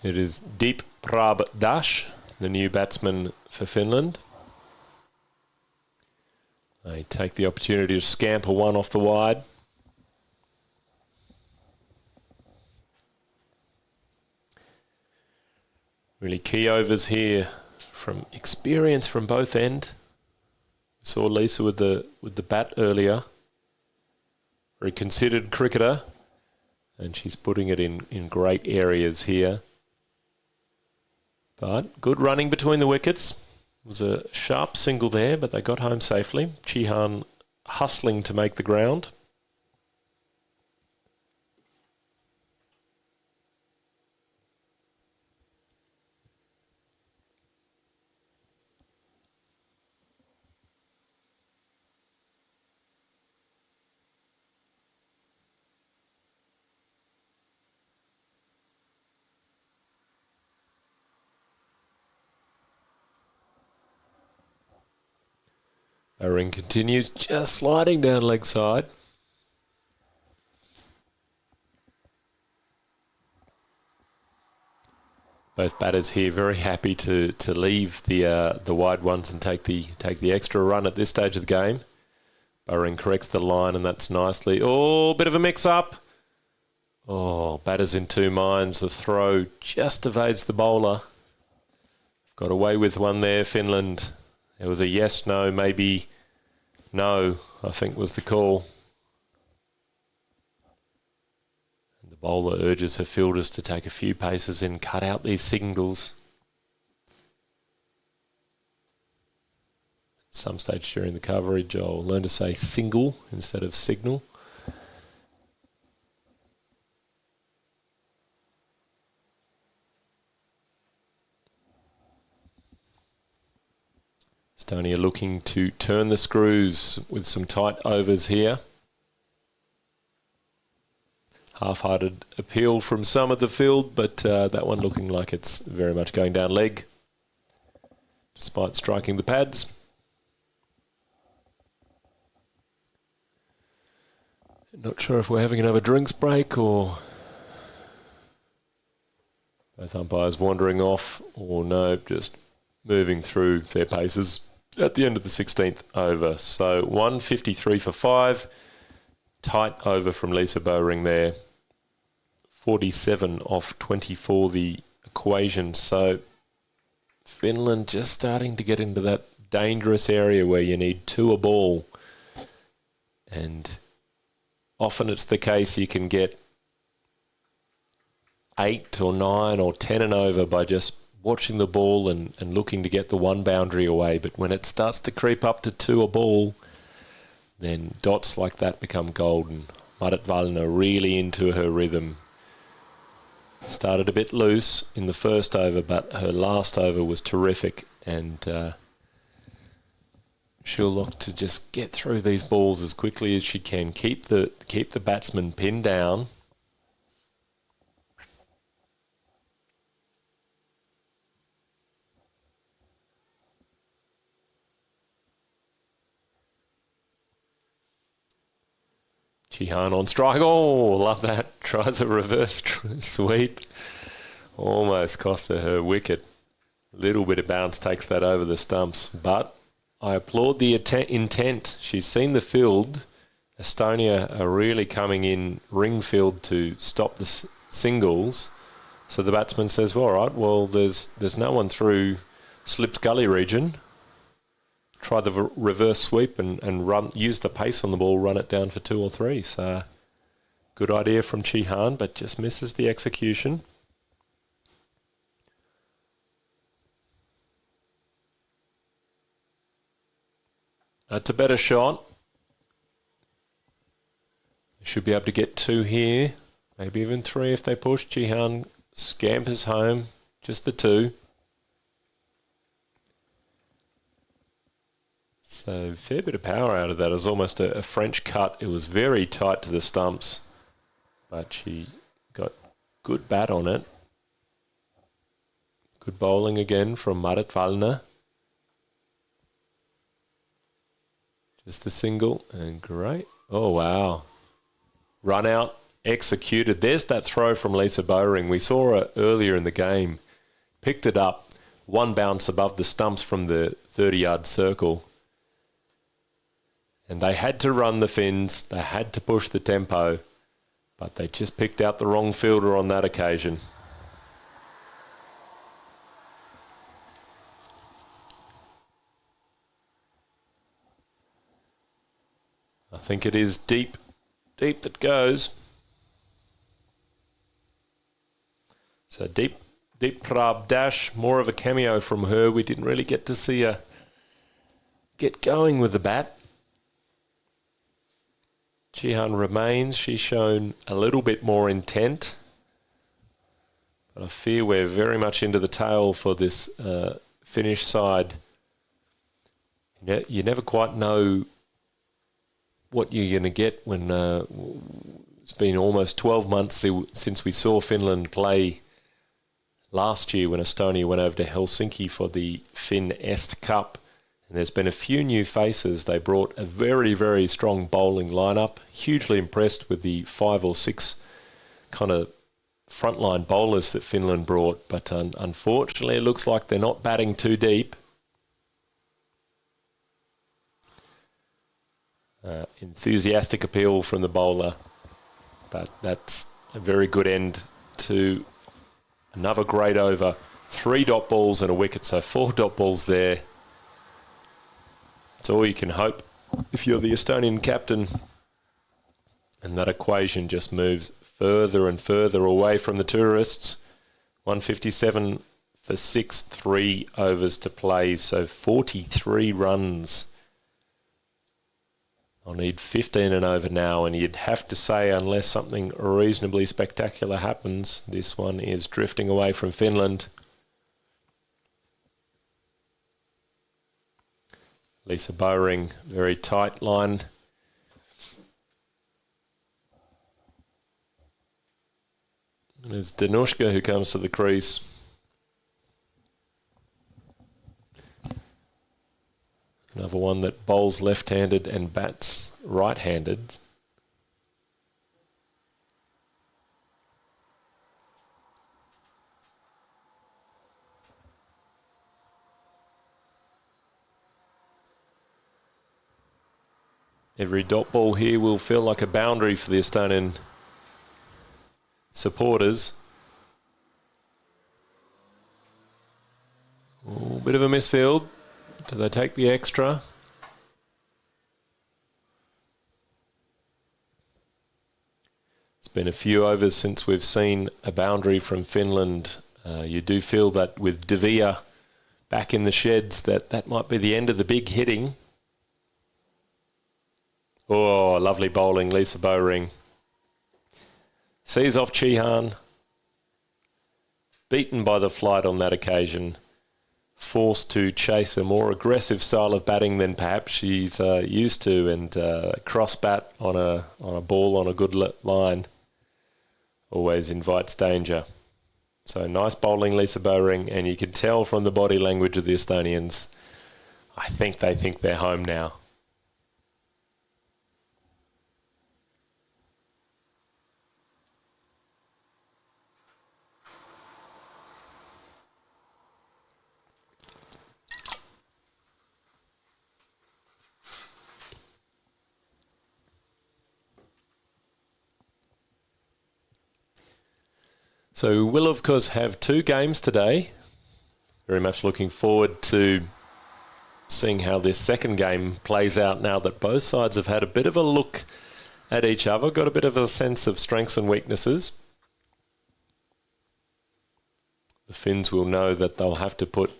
It is Deep Prab Dash, the new batsman for Finland. They take the opportunity to scamper one off the wide. Really key overs here from experience from both end. We saw Lisa with the bat earlier. Very considered cricketer. And she's putting it in great areas here. But good running between the wickets. It was a sharp single there, but they got home safely. Chihan hustling to make the ground. Ring continues, just sliding down leg side. Both batters here very happy to leave the wide ones and take the extra run at this stage of the game. Ring corrects the line, and that's nicely. Oh, bit of a mix-up. Oh, batter's in two minds. The throw just evades the bowler. Got away with one there, Finland. It was a yes, no, maybe no, I think was the call. And the bowler urges her fielders to take a few paces and cut out these singles. At some stage during the coverage, I'll learn to say single instead of signal. Estonia looking to turn the screws with some tight overs here. Half-hearted appeal from some of the field, but that one looking like it's very much going down leg, despite striking the pads. Not sure if we're having another drinks break or both umpires wandering off, or no, just moving through their paces at the end of the 16th over. So 153 for 5. Tight over from Lisa Bowring there. 47 off 24 the equation. So Finland just starting to get into that dangerous area where you need 2 a ball. And often it's the case you can get 8 or 9 or 10 and over by just watching the ball and looking to get the one boundary away. But when it starts to creep up to 2 a ball, then dots like that become golden. Marit Wallner really into her rhythm. Started a bit loose in the first over, but her last over was terrific, and she'll look to just get through these balls as quickly as she can. Keep the batsman pinned down. Chihan on strike. Oh, love that. Tries a reverse sweep. Almost cost her wicket. Little bit of bounce takes that over the stumps. But I applaud the intent. She's seen the field. Estonia are really coming in ring field to stop the singles. So the batsman says, well, all right, well, there's no one through Slip's Gully region. Try the reverse sweep and use the pace on the ball, run it down for 2 or 3. So good idea from Chihan, but just misses the execution. That's a better shot. They should be able to get 2 here, maybe even 3 if they push. Chihan scampers home, just the 2. So fair bit of power out of that. It was almost a French cut. It was very tight to the stumps, but she got good bat on it. Good bowling again from Marit Wallner. Just the single and great. Oh, wow. Run out executed. There's that throw from Lisa Bowring. We saw her earlier in the game. Picked it up, one bounce above the stumps from the 30-yard circle. And they had to run the Finns. They had to push the tempo. But they just picked out the wrong fielder on that occasion. I think it is deep that goes. So deep Prab dash, more of a cameo from her. We didn't really get to see her get going with the bat. Jihan remains. She's shown a little bit more intent. But I fear we're very much into the tail for this Finnish side. You never quite know what you're going to get when it's been almost 12 months since we saw Finland play last year when Estonia went over to Helsinki for the Fin-Est Cup. And there's been a few new faces. They brought a very, very strong bowling lineup. Hugely impressed with the 5 or 6 kind of frontline bowlers that Finland brought. But unfortunately, it looks like they're not batting too deep. Enthusiastic appeal from the bowler. But that's a very good end to another great over. 3 dot balls and a wicket, so 4 dot balls there. It's all you can hope if you're the Estonian captain. And that equation just moves further and further away from the tourists. 157 for 6, 3 overs to play, so 43 runs. I'll need 15 and over now, and you'd have to say, unless something reasonably spectacular happens, this one is drifting away from Finland. Lisa Bowring, very tight line. And there's Danushka who comes to the crease. Another one that bowls left-handed and bats right-handed. Every dot ball here will feel like a boundary for the Estonian supporters. Oh, bit of a misfield. Do they take the extra? It's been a few overs since we've seen a boundary from Finland. You do feel that with Devia back in the sheds that might be the end of the big hitting. Oh, lovely bowling, Lisa Bowring. Sees off Chihan. Beaten by the flight on that occasion. Forced to chase a more aggressive style of batting than perhaps she's used to, and cross bat on a ball on a good line always invites danger. So nice bowling, Lisa Bowring, and you can tell from the body language of the Estonians, I think they think they're home now. So we'll, of course, have 2 games today. Very much looking forward to seeing how this second game plays out now that both sides have had a bit of a look at each other, got a bit of a sense of strengths and weaknesses. The Finns will know that they'll have to put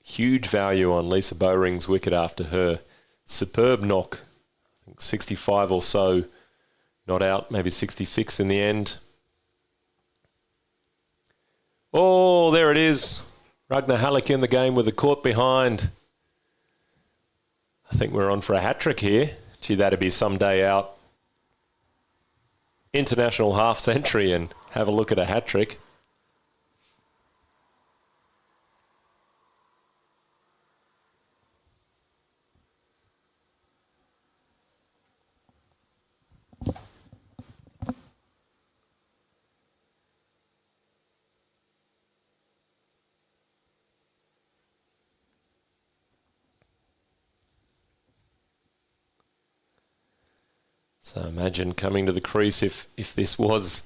huge value on Lisa Bowring's wicket after her superb knock. I think 65 or so, not out, maybe 66 in the end. Oh, there it is. Ragnar Halleck in the game with the court behind. I think we're on for a hat-trick here. Gee, that'd be some day out. International half-century and have a look at a hat-trick. So imagine coming to the crease if this was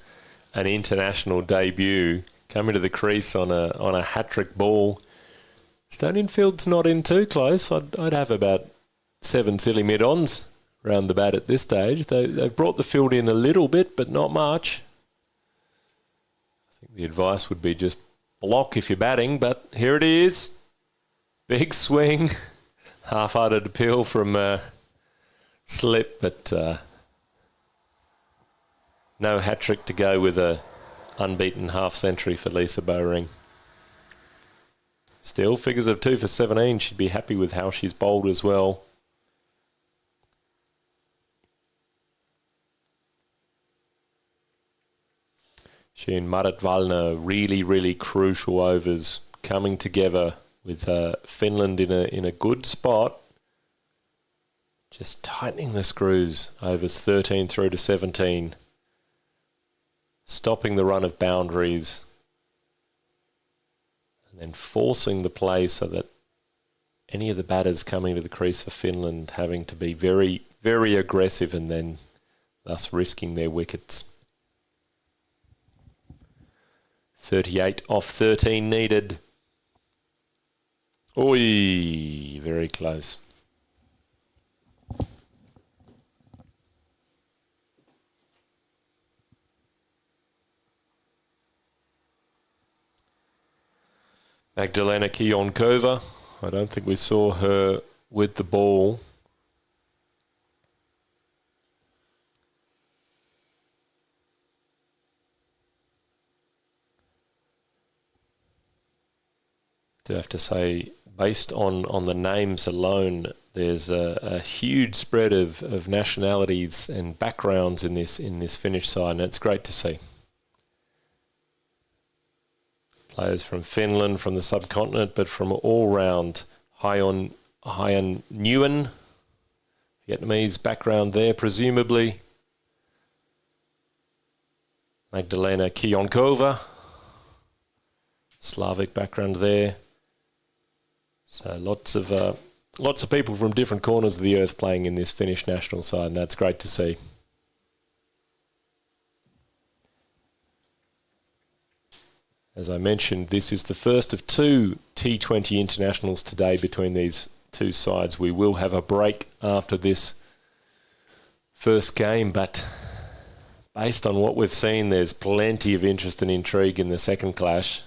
an international debut, coming to the crease on a hat-trick ball. Stony and Field's not in too close. I'd have about 7 silly mid-ons round the bat at this stage. They've brought the field in a little bit, but not much. I think the advice would be just block if you're batting, but here it is. Big swing. Half-hearted appeal from Slip, but no hat-trick to go with a unbeaten half-century for Lisa Bowring. Still, figures of 2 for 17. She'd be happy with how she's bowled as well. She and Marit Wallner, really, really crucial overs coming together with Finland in a good spot. Just tightening the screws. Overs 13 through to 17. Stopping the run of boundaries. And then forcing the play so that any of the batters coming to the crease for Finland having to be very, very aggressive and then thus risking their wickets. 38 off 13 needed. Oi, very close. Magdalena Kionkova. I don't think we saw her with the ball. Do have to say, based on the names alone, there's a huge spread of nationalities and backgrounds in this Finnish side, and it's great to see. Players from Finland, from the subcontinent, but from all round. Hyon Nguyen, Vietnamese background there, presumably. Magdalena Kionkova, Slavic background there. So lots of people from different corners of the earth playing in this Finnish national side, and that's great to see. As I mentioned, this is the first of 2 T20 internationals today between these two sides. We will have a break after this first game, but based on what we've seen, there's plenty of interest and intrigue in the second clash.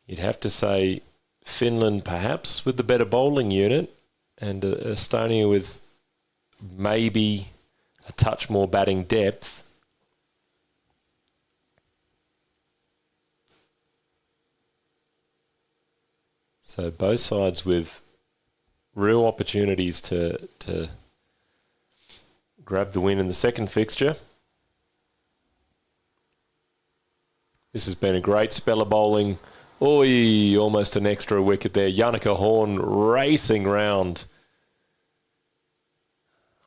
You'd have to say Finland perhaps with the better bowling unit and Estonia with maybe a touch more batting depth. So both sides with real opportunities to grab the win in the second fixture. This has been a great spell of bowling. Oi, almost an extra wicket there. Jannica Horn racing round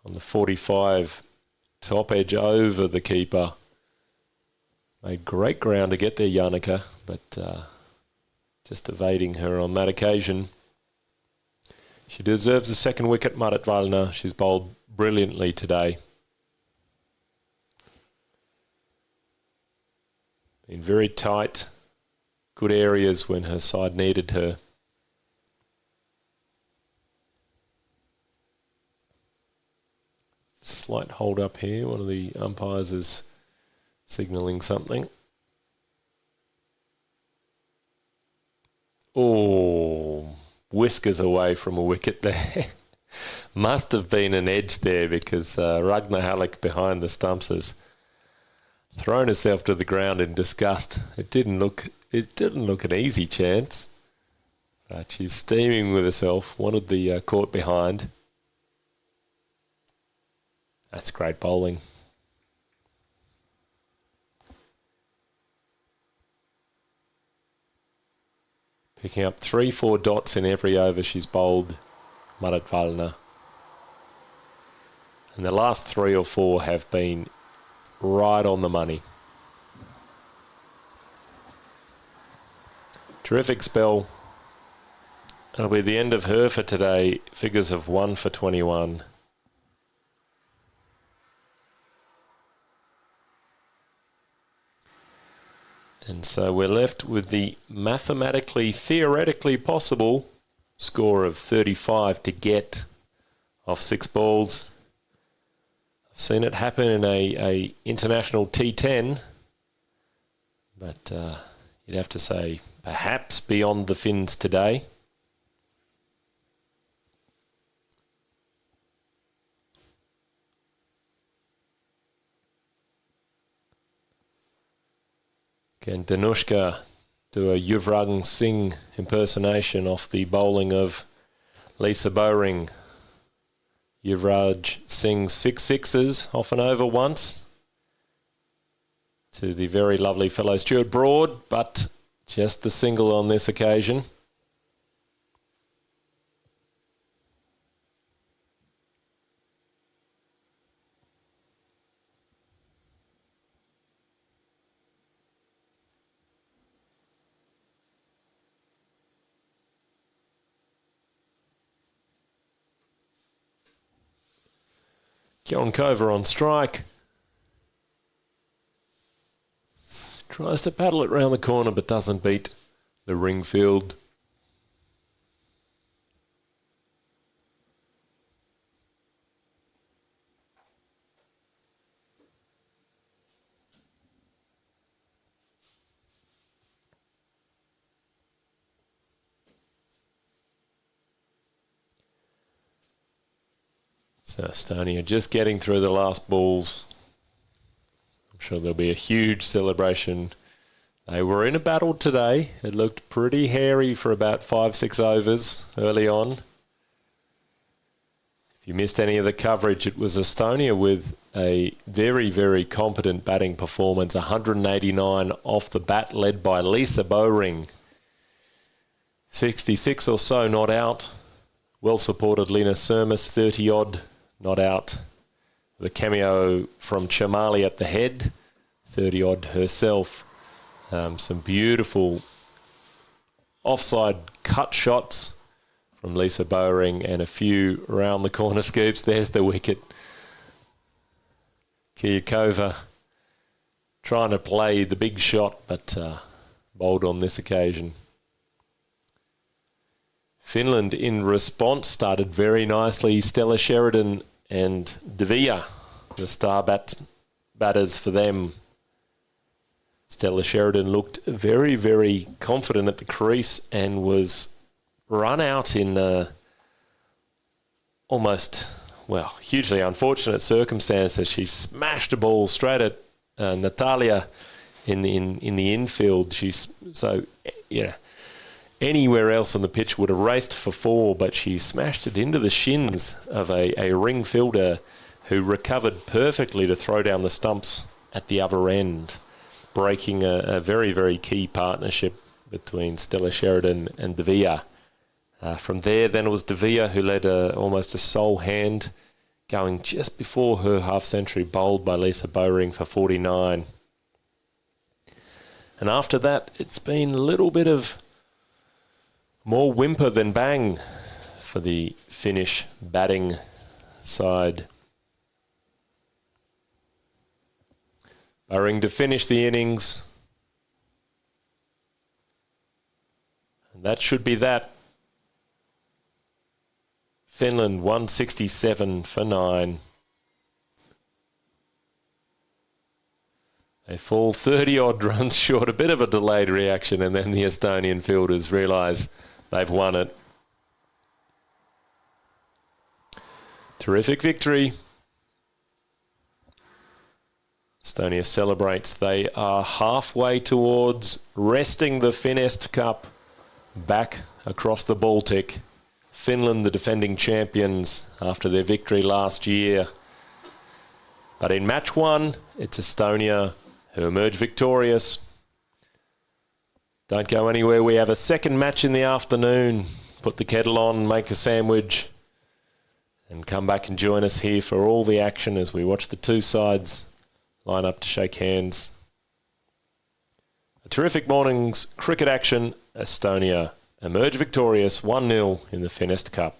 on the 45. Top edge over the keeper. Made great ground to get there, Jannica, but just evading her on that occasion. She deserves a second wicket, Marit Wallner. She's bowled brilliantly today. Been very tight. Good areas when her side needed her. Slight hold up here. One of the umpires is signalling something. Oh, whiskers away from a wicket there. Must have been an edge there because Ragnar Halleck behind the stumps has thrown herself to the ground in disgust. It didn't look an easy chance. But she's steaming with herself. Wanted the court behind. That's great bowling. Picking up 3-4 dots in every over she's bowled, Marit Wallner. And the last 3 or 4 have been right on the money. Terrific spell. That'll be the end of her for today. Figures of 1 for 21. And so we're left with the mathematically, theoretically possible score of 35 to get off 6 balls. I've seen it happen in a international T10, but you'd have to say perhaps beyond the Finns today. Can Danushka do a Yuvraj Singh impersonation off the bowling of Lisa Bowring? Yuvraj Singh 6 sixes off and over once to the very lovely fellow Stuart Broad, but just the single on this occasion. Kionkova on strike. Tries to paddle it round the corner but doesn't beat the ring field. So Estonia just getting through the last balls. I'm sure there'll be a huge celebration. They were in a battle today. It looked pretty hairy for about 5-6 overs early on. If you missed any of the coverage, it was Estonia with a very, very competent batting performance. 189 off the bat, led by Lisa Bowring. 66 or so not out. Well supported Lena Sermis, 30 odd not out. The cameo from Chamali at the head, 30 odd herself. Some beautiful offside cut shots from Lisa Bowring and a few round the corner scoops. There's the wicket. Kiyakova trying to play the big shot, but bowled on this occasion. Finland in response started very nicely. Stella Sheridan and Devia, the star batters for them. Stella Sheridan looked very, very confident at the crease and was run out in almost, well, hugely unfortunate circumstances. She smashed a ball straight at Natalia in the infield. She's so, yeah. Anywhere else on the pitch would have raced for 4, but she smashed it into the shins of a ring fielder who recovered perfectly to throw down the stumps at the other end, breaking a very, very key partnership between Stella Sheridan and Devia. From there, then it was Devia who led almost a sole hand, going just before her half-century, bowled by Lisa Bowring for 49. And after that, it's been a little bit of more whimper than bang for the Finnish batting side. Bowring to finish the innings. And that should be that. Finland 167 for 9. They fall 30-odd runs short, a bit of a delayed reaction, and then the Estonian fielders realise they've won it. Terrific victory. Estonia celebrates. They are halfway towards wresting the Fin-Est Cup back across the Baltic. Finland, the defending champions after their victory last year. But in match 1, it's Estonia who emerge victorious. Don't go anywhere. We have a second match in the afternoon. Put the kettle on, make a sandwich, and come back and join us here for all the action as we watch the two sides line up to shake hands. A terrific morning's cricket action. Estonia emerge victorious 1-0 in the Fin-Est Cup.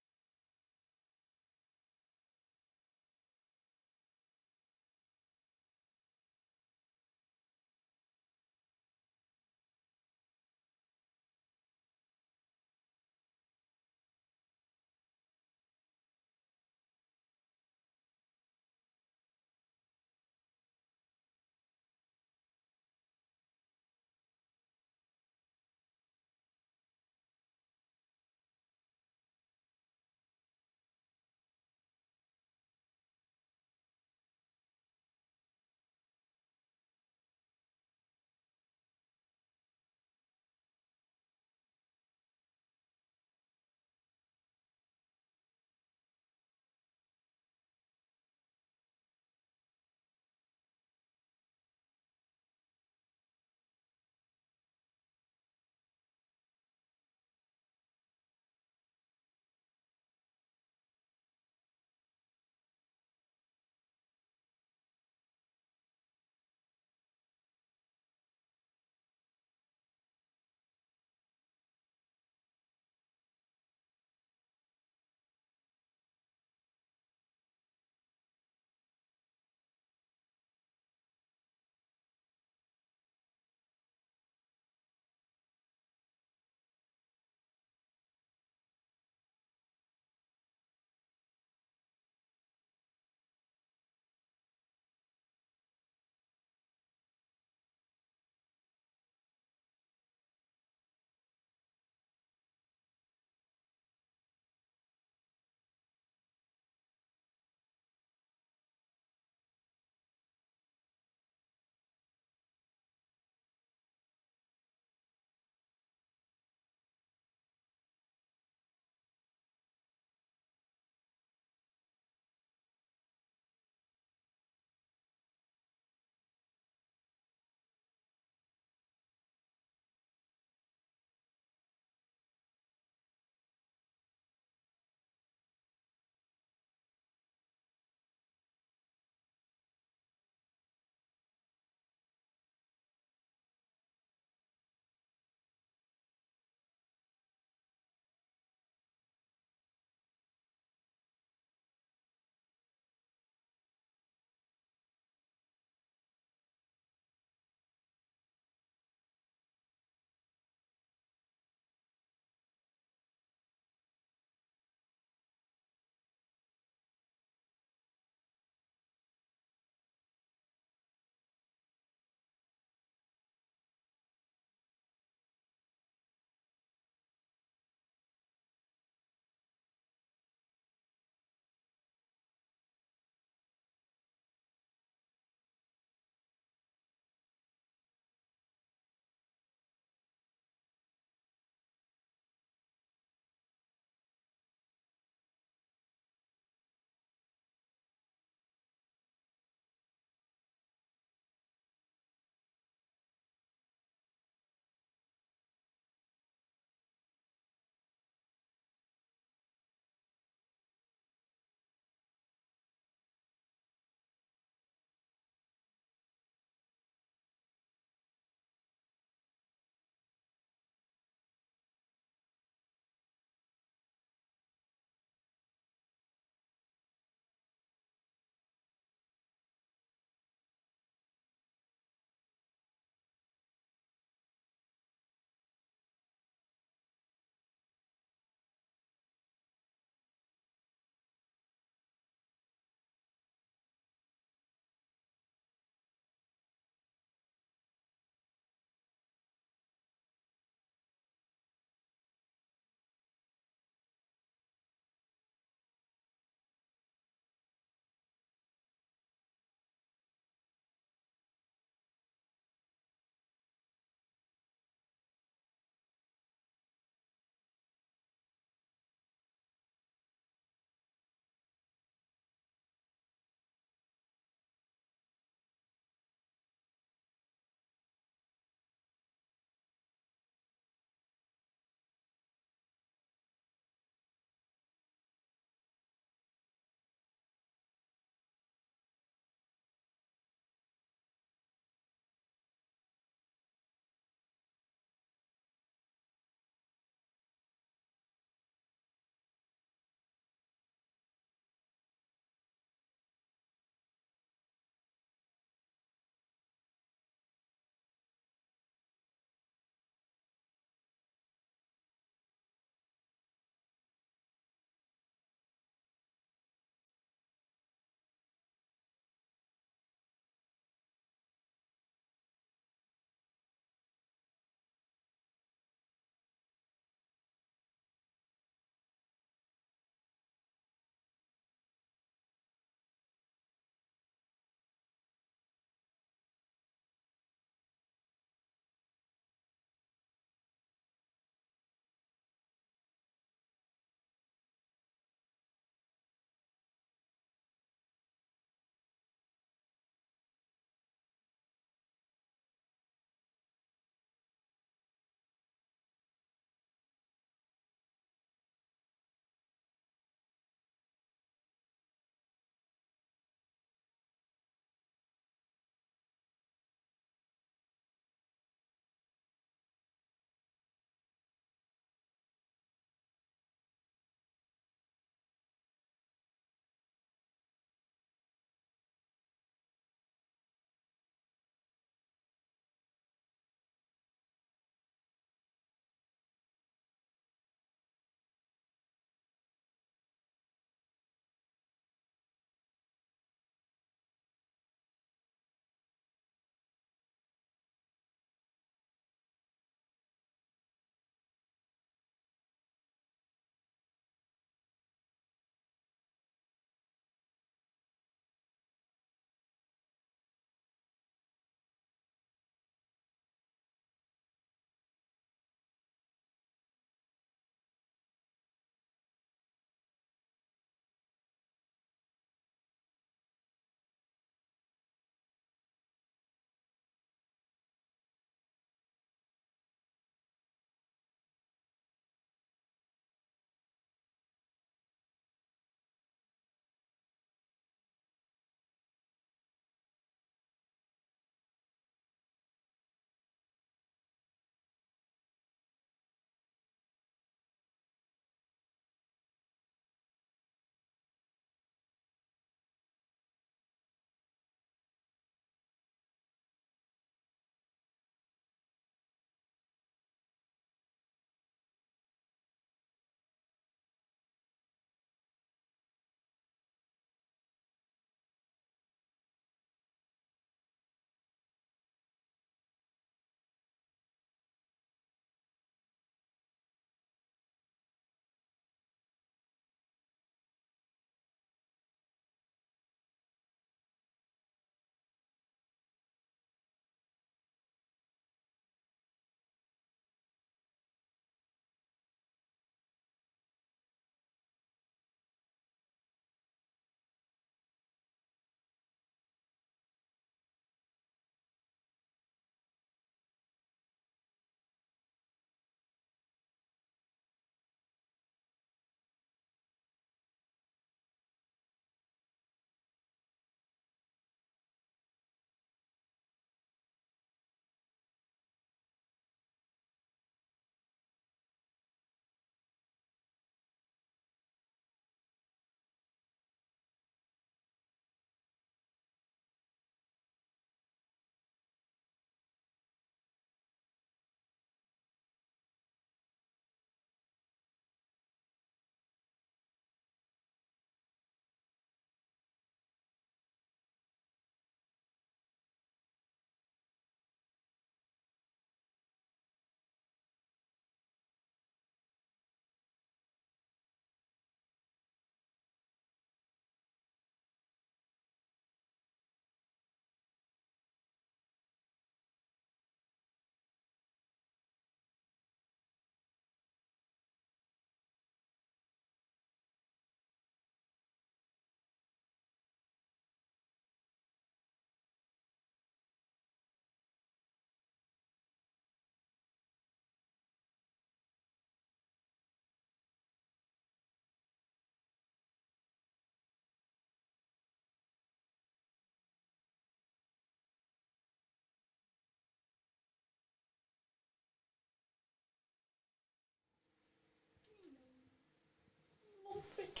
sick.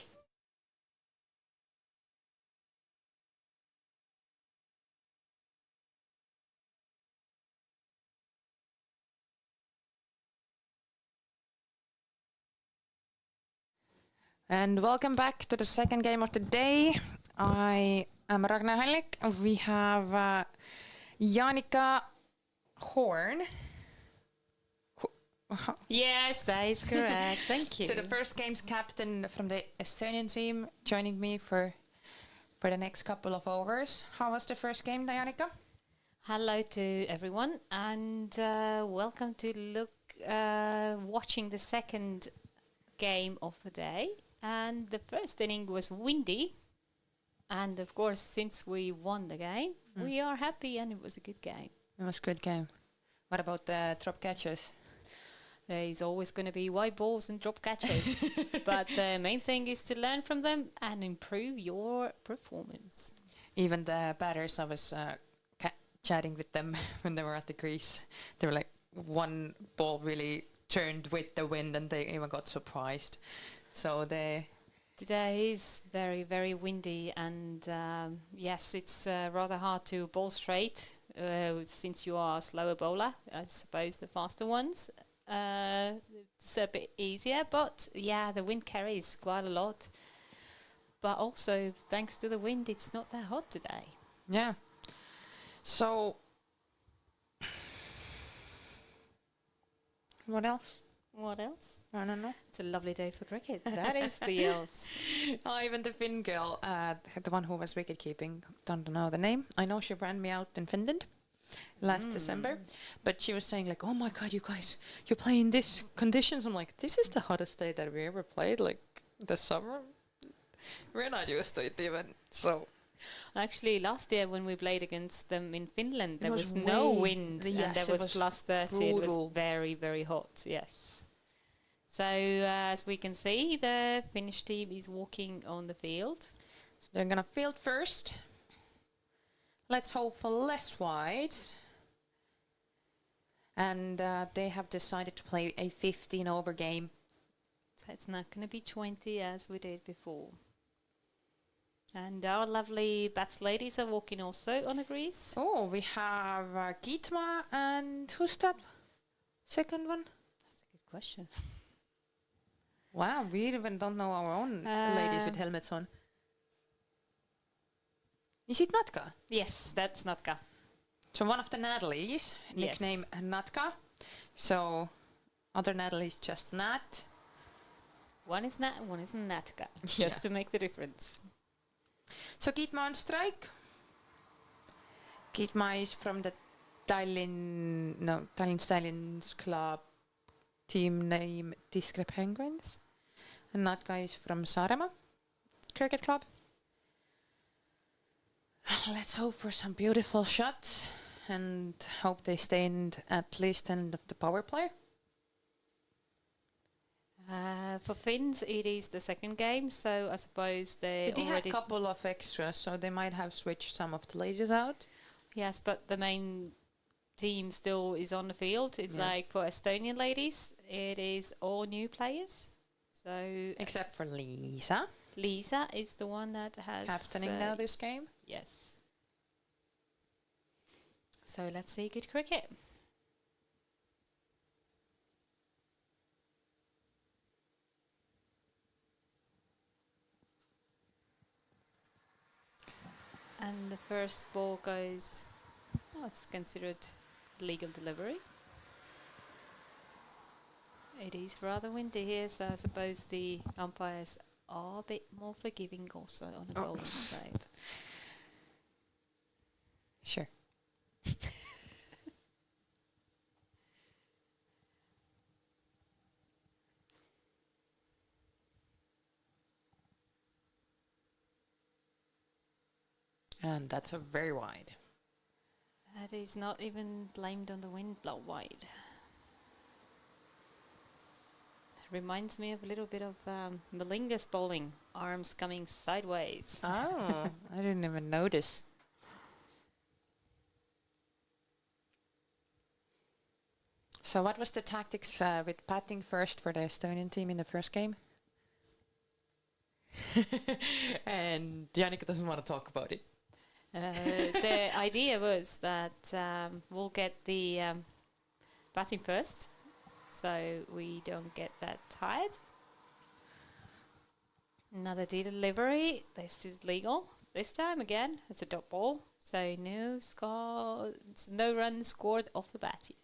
And welcome back to the second game of the day. I am Ragnar Heinlich. We have Janika Horn. Yes, that is correct. Thank you. So the first game's captain from the Estonian team joining me for the next couple of hours. How was the first game, Janika? Hello to everyone, and welcome to watching the second game of the day. And the first inning was windy, and of course, since we won the game, we are happy, and it was a good game. It was a good game. What about the drop catches? There is always going to be white balls and drop catches, but the main thing is to learn from them and improve your performance. Even the batters, I was chatting with them when they were at the crease. They were like, one ball really turned with the wind, and they even got surprised. So today is very, very windy, and yes, it's rather hard to bowl straight since you are a slower bowler. I suppose the faster ones, it's a bit easier, but yeah, the wind carries quite a lot. But also, thanks to the wind, it's not that hot today. Yeah. So, what else? What else? I don't know. It's a lovely day for cricket. That is the else. Oh, even the Finn girl, the one who was wicket keeping, don't know the name. I know she ran me out in Finland last December, but she was saying like, "Oh my God, you guys, you play in these conditions." I'm like, "This is the hottest day that we ever played, like the summer. We're not used to it even." So, actually, last year when we played against them in Finland, there was way- no wind, yes, and there it was was plus 30. It brutal. was very, very hot. Yes. So as we can see, the Finnish team is walking on the field. So they're gonna field first. Let's hope for less wides. And they have decided to play a 15-over game. So it's not going to be 20 as we did before. And our lovely bats ladies are walking also on the grease. Oh, we have Gitma, and who's that second one? That's a good question. Wow, we even don't know our own ladies with helmets on. Is it Natka? Yes, that's Natka. So one of the Natalies, nickname Natka. So other Natalie's just Nat. One is Nat, one is Natka. Just Yeah. to make the difference. So Gitma on strike. Gitma is from the Tallinn Stallions Club team name Tiskre Penguins. And Natka is from Saaremaa Cricket Club. Let's hope for some beautiful shots and hope they stay in at least end of the power play. For Finns, it is the second game, so I suppose they They had already... a couple of extras, so they might have switched some of the ladies out. Yes, but the main team still is on the field. It's like for Estonian ladies, it is all new players. So Except for Lisa, Lisa is the one that has... captaining now this game. Yes. So let's see good cricket. And the first ball goes... Oh, it's considered legal delivery. It is rather windy here, so I suppose the umpires are a bit more forgiving also on the bowling side. Sure. And that's a very wide. That is not even blamed on the wind blow wide. Reminds me of a little bit of Malinga's bowling, arms coming sideways. Oh, I didn't even notice. So what was the tactics with batting first for the Estonian team in the first game? And Jannika doesn't want to talk about it. The idea was that we'll get the batting first, so we don't get that tired. Another delivery. This is legal. This time again, it's a dot ball, so no runs scored off the bat yet.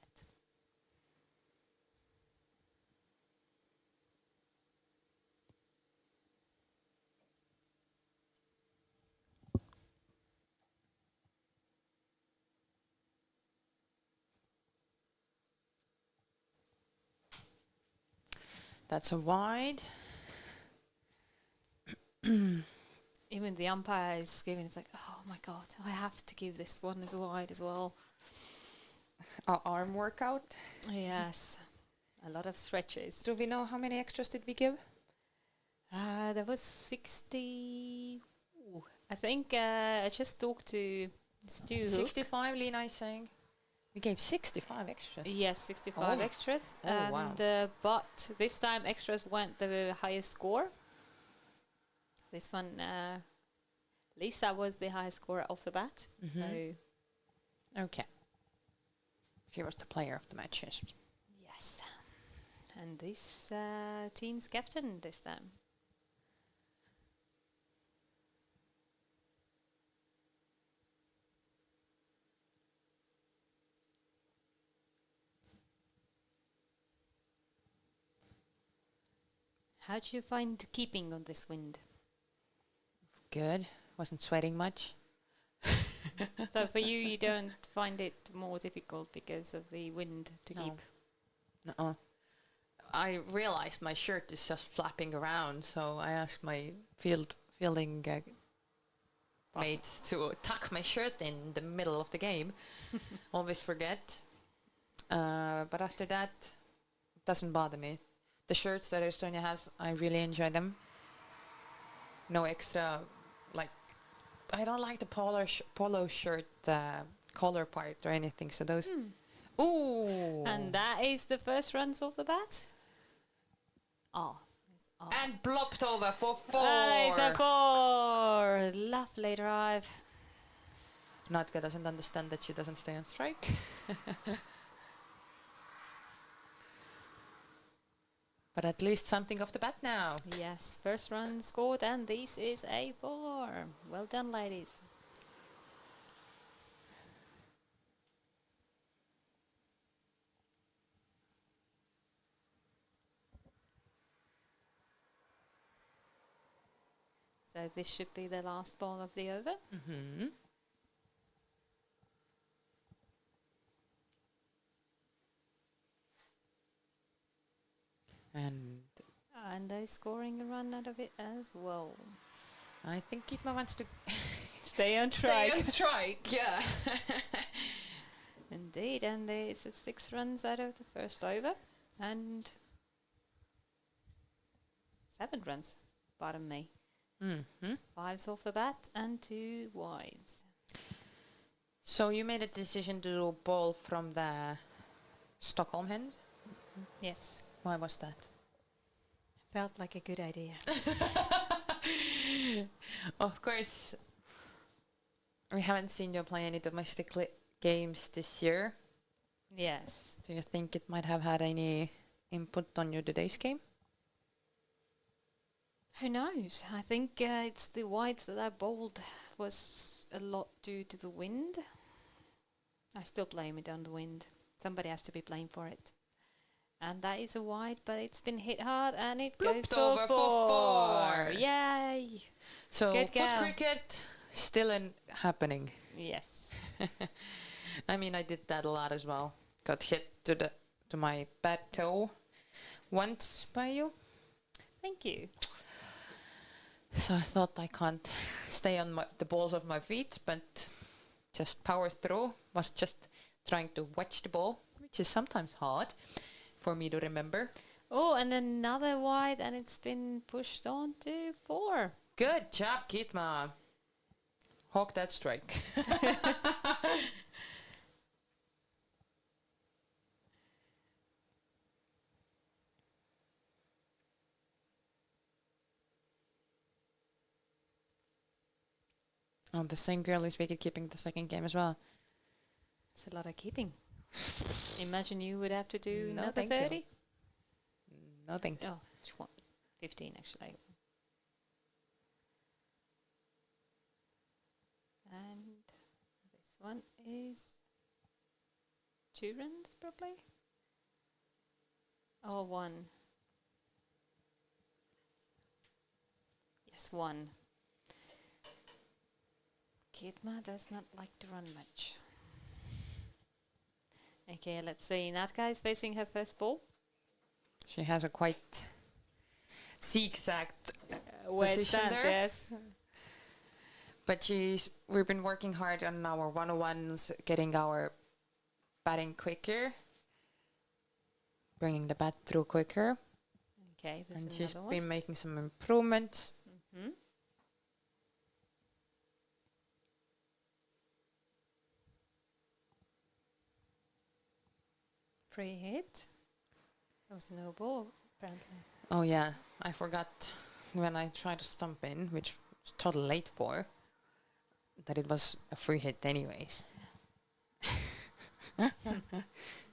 That's a wide. Even the umpire is giving, it's like, oh my god, I have to give this one as wide as well. Our arm workout. Yes, a lot of stretches. Do we know how many extras did we give? There was 60. Ooh, I think I just talked to Stu. 65, Lena is saying. We gave 65 extras. Yes, 65 Oh. extras. Oh, and wow. but this time extras went the highest score. This one, Lisa was the highest scorer off the bat. So Okay. She was the player of the match, yes. yes, and this team's captain this time. How do you find keeping on this wind? Good. Wasn't sweating much. So for you, you don't find it more difficult because of the wind to No. keep? Nuh-uh. I realized my shirt is just flapping around, so I asked my fielding mates to tuck my shirt in the middle of the game. Always forget. But after that, it doesn't bother me. The shirts that Estonia has, I really enjoy them. No extra, like, I don't like the polo shirt collar part or anything. So those. Ooh. And that is the first runs off the bat. Oh. And blopped over for 4. It's a 4. Lovely drive. Natka doesn't understand that she doesn't stay on strike. But at least something off the bat now. Yes, first run scored, and this is a 4. Well done, ladies. So this should be the last ball of the over. Mm-hmm. And they're scoring a run out of it as well. I think Kitma wants to Stay on stay track. on strike. Yeah. Indeed, and there's 6 runs out of the first over. And 7 runs, pardon me. Mm-hmm. 5s off the bat and 2 wides. So you made a decision to do ball from the Stockholm hens? Yes, Why was that? felt like a good idea. Of course, we haven't seen you play any domestic games this year. Yes. Do you think it might have had any input on your today's game? Who knows? I think it's the wides that I bowled was a lot due to the wind. I still blame it on the wind. Somebody has to be blamed for it. And that is a wide, but it's been hit hard and it goes Blooped for over for 4. Yay! So Good foot girl. cricket still happening. Yes. I mean, I did that a lot as well. Got hit to my bad toe once by you. Thank you. So I thought I can't stay on the balls of my feet, but just power through. Was just trying to watch the ball, which is sometimes hard for me to remember. Oh, and another wide, and it's been pushed on to 4. Good job, Kitma. Hawk that strike. Oh, the same girl is wicket keeping the second game as well. It's a lot of keeping. Imagine you would have to do No, another thank you. 30. No, thank you. Oh, 15 actually. And this one is 2 runs probably. Or 1. Yes, 1. Kidma does not like to run much. Okay, let's see. Natka is facing her first ball. She has a quite zigzag Where it position stands, there. yes. But we've been working hard on our one-on-ones, getting our batting quicker, bringing the bat through quicker. Okay, this And is she's another one. been making some improvements. Mhm. Free hit. There was no ball, apparently. Oh yeah, I forgot when I tried to stump in, which was totally late for, that it was a free hit anyways.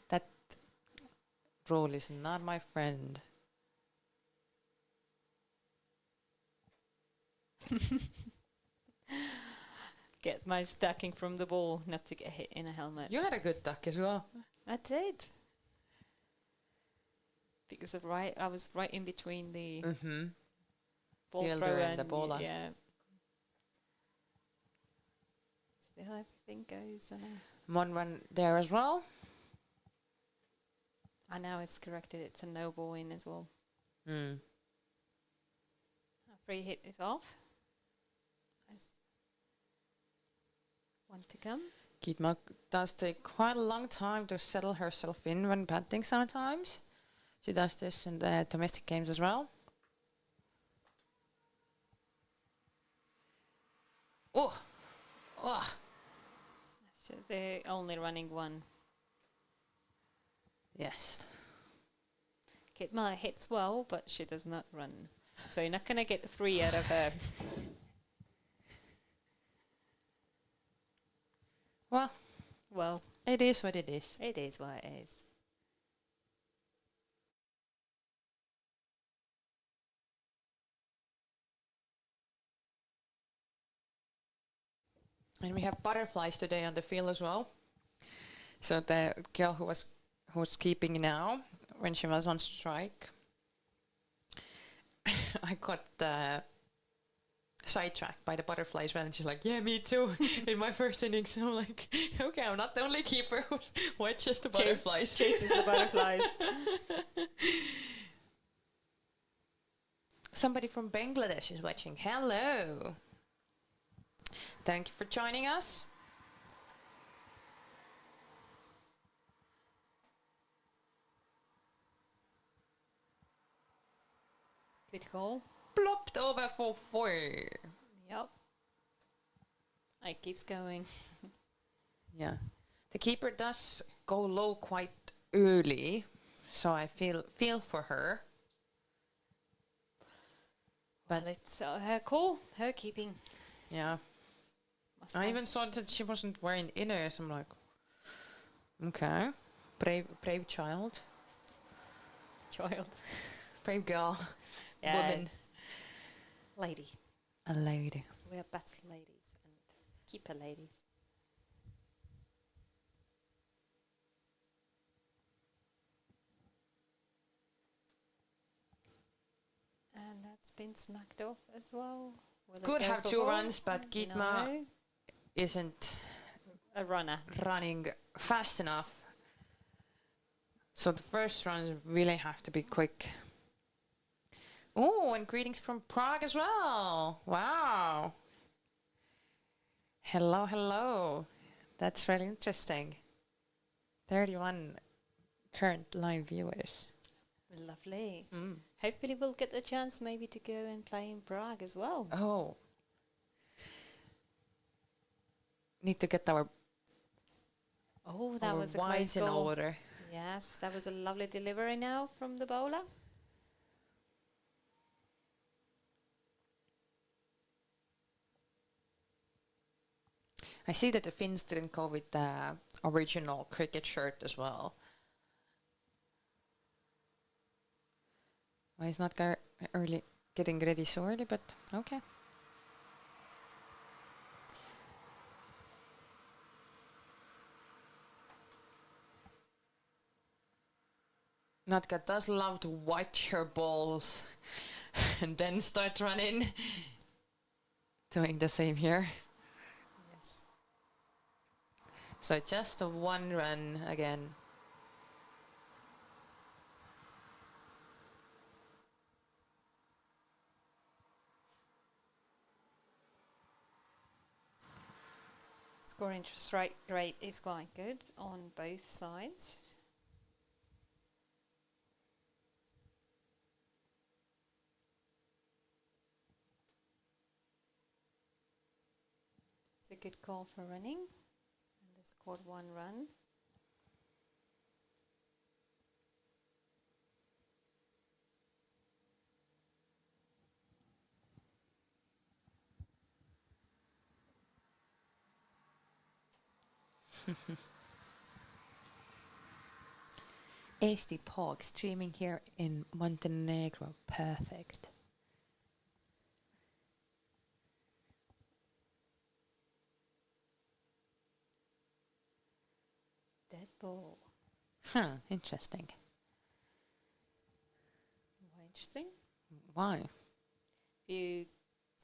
That rule is not my friend. Get my stacking from the ball, not to get hit in a helmet. You had a good duck as well. I did. Because I was right in between the Mm-hmm. ball Fielder thrower and the bowler. Yeah. Still everything goes on a... One run there as well. I know it's corrected. It's a no ball in as well. Mm. A free hit is off. Nice. One to come. Kitma does take quite a long time to settle herself in when batting sometimes. She does this in the domestic games as well. Oh! Oh! They're only running 1. Yes. Kitma hits well, but she does not run. So you're not going to get 3 out of her. Well, Well, it is what it is. it is what it is. And we have butterflies today on the field as well. So the girl who was keeping now, when she was on strike, I got sidetracked by the butterflies. And she's like, "Yeah, me too." In my first innings, I'm like, "Okay, I'm not the only keeper who watches the butterflies." Chases the butterflies. Somebody from Bangladesh is watching. Hello. Thank you for joining us. Good call. Plopped over for 4. Yep. It keeps going. Yeah. The keeper does go low quite early, so I feel for her. But it's her call, her keeping. Yeah. Must I have even saw that she wasn't wearing inners. I'm like, okay. Brave child. child. Brave girl. Yes. Woman. Lady. A lady. We are bats ladies and keeper ladies. And that's been smacked off as well. Will it Could go have for 2 ball? runs, but Gitma No. isn't A runner. running fast enough. So the first runs really have to be quick. Oh, and greetings from Prague as well. Wow. Hello, hello. That's really interesting. 31 current live viewers. Lovely. Mm. Hopefully we'll get a chance maybe to go and play in Prague as well. Oh. Need to get our Oh, that was a close wides in goal. order. Yes, that was a lovely delivery now from the bowler. I see that the Finns didn't go with the original cricket shirt as well. Why is not getting ready so early, but okay. Natka does love to watch her balls and then start running. Doing the same here. Yes. So just a one run again. Score interest rate is quite good on both sides. It's a good call for running. And they scored one run. Eesti Pog streaming here in Montenegro. Perfect. Dead ball. Huh, interesting. Why interesting? Why? You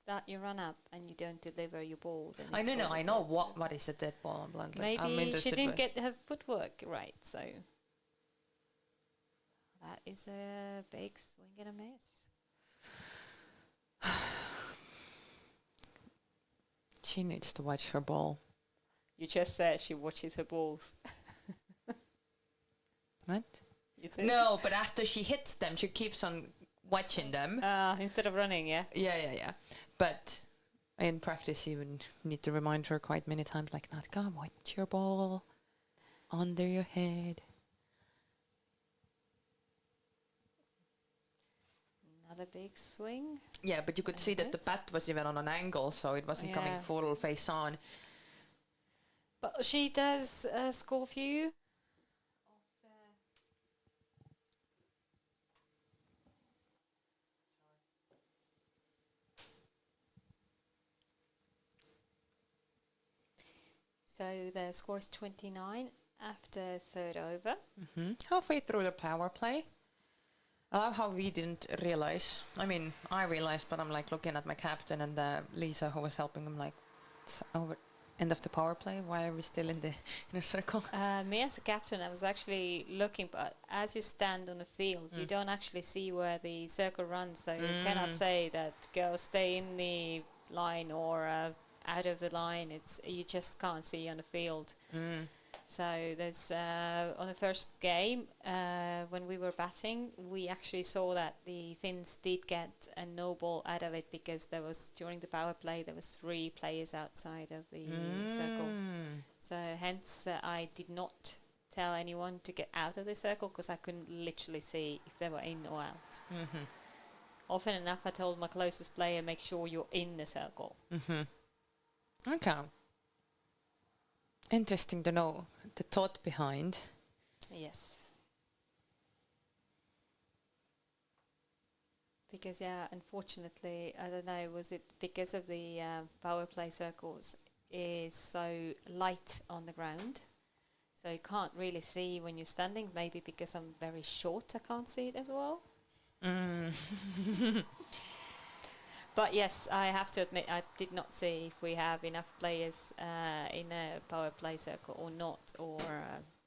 start your run up and you don't deliver your ball. Then I it's know, all I know dead. what is a dead ball. Bluntly. I'm Maybe she interested didn't with- get her footwork right, so that is a big swing and a miss. She needs to watch her ball. You just said she watches her balls. What? You think? No, but after she hits them, she keeps on watching them. Instead of running, yeah. Yeah. But in practice, you would need to remind her quite many times, like, Natka, watch your ball under your head. Another big swing. Yeah, but you could see that the Yes. bat was even on an angle, so it wasn't coming Yeah. full face on. But she does score few. So the score is 29 after third over. Halfway through the power play. I love how we didn't realize. I mean, I realized, but I'm like looking at my captain and Lisa, who was helping him, like, over end of the power play. Why are we still in the inner circle? Me as a captain, I was actually looking, but as you stand on the field, you don't actually see where the circle runs, so you cannot say that girls stay in the line or out of the line. You just can't see on the field. So there's on the first game when we were batting, we actually saw that the Finns did get a no ball out of it because there was during the power play there was 3 players outside of the circle. So hence I did not tell anyone to get out of the circle because I couldn't literally see if they were in or out. Often enough, I told my closest player, make sure you're in the circle. Okay. Interesting to know the thought behind. Yes. Because, yeah, unfortunately, I don't know, was it because of the power play circles is so light on the ground, so you can't really see when you're standing, maybe because I'm very short, I can't see it as well. But yes, I have to admit, I did not see if we have enough players in a power play circle or not, or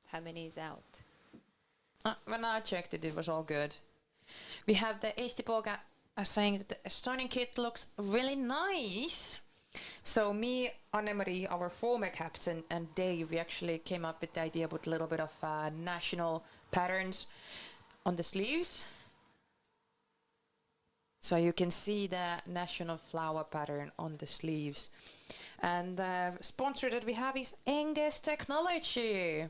how many is out. When I checked it, it was all good. We have the Eesti Poga saying that the Estonian kit looks really nice. So me, Anne-Marie, our former captain, and Dave, we actually came up with the idea about a little bit of national patterns on the sleeves. So you can see the national flower pattern on the sleeves. And the sponsor that we have is Enges Technology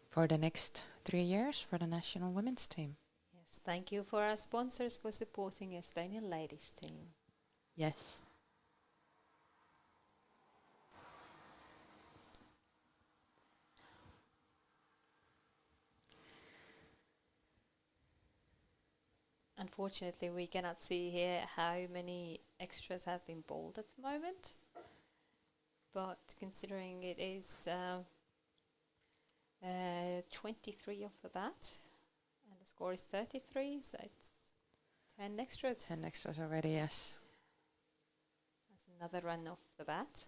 for the next 3 years for the national women's team. Yes, thank you for our sponsors for supporting Estonian ladies team. Yes. Unfortunately, we cannot see here how many extras have been bowled at the moment. But considering it is 23 off the bat, and the score is 33, so it's 10 extras. 10 extras already, yes. That's another run off the bat.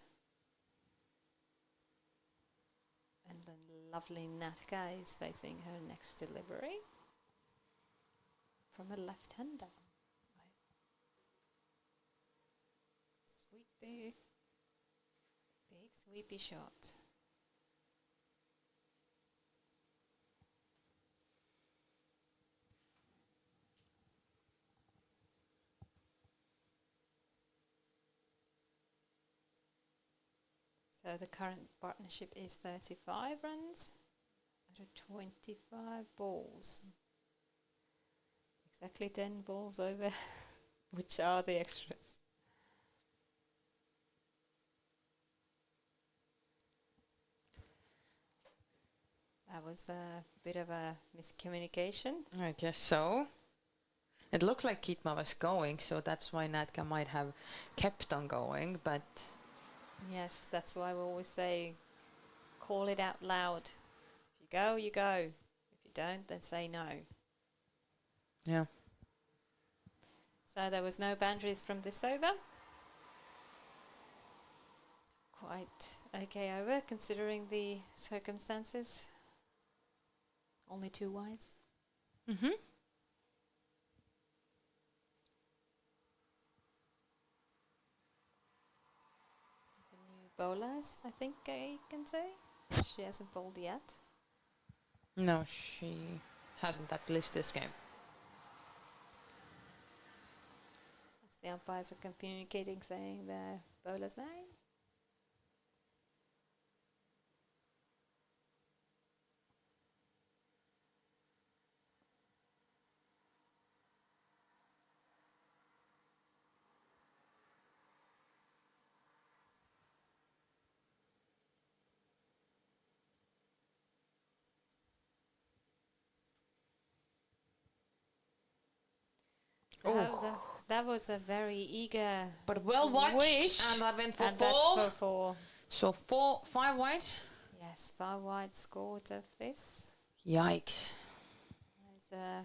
And then lovely Natka is facing her next delivery from a left-hander. Sweet big sweepy shot. So the current partnership is 35 runs out of 25 balls. Exactly 10 balls over, which are the extras. That was a bit of a miscommunication. I guess so. It looked like Kitma was going, so that's why Natka might have kept on going, but... Yes, that's why we always say, call it out loud. If you go, you go. If you don't, then say no. Yeah. So there was no boundaries from this over. Quite okay over, considering the circumstances. Only 2 wides. Mm-hmm. Bowlers, I think I can say. She hasn't bowled yet. No, she hasn't at least this game. As the umpires are communicating, saying the bowler's name. That was a very eager but well watched, wish, and I went for and 4. That's for 4. So 5 wide. Yes, 5 wide scored of this. Yikes. I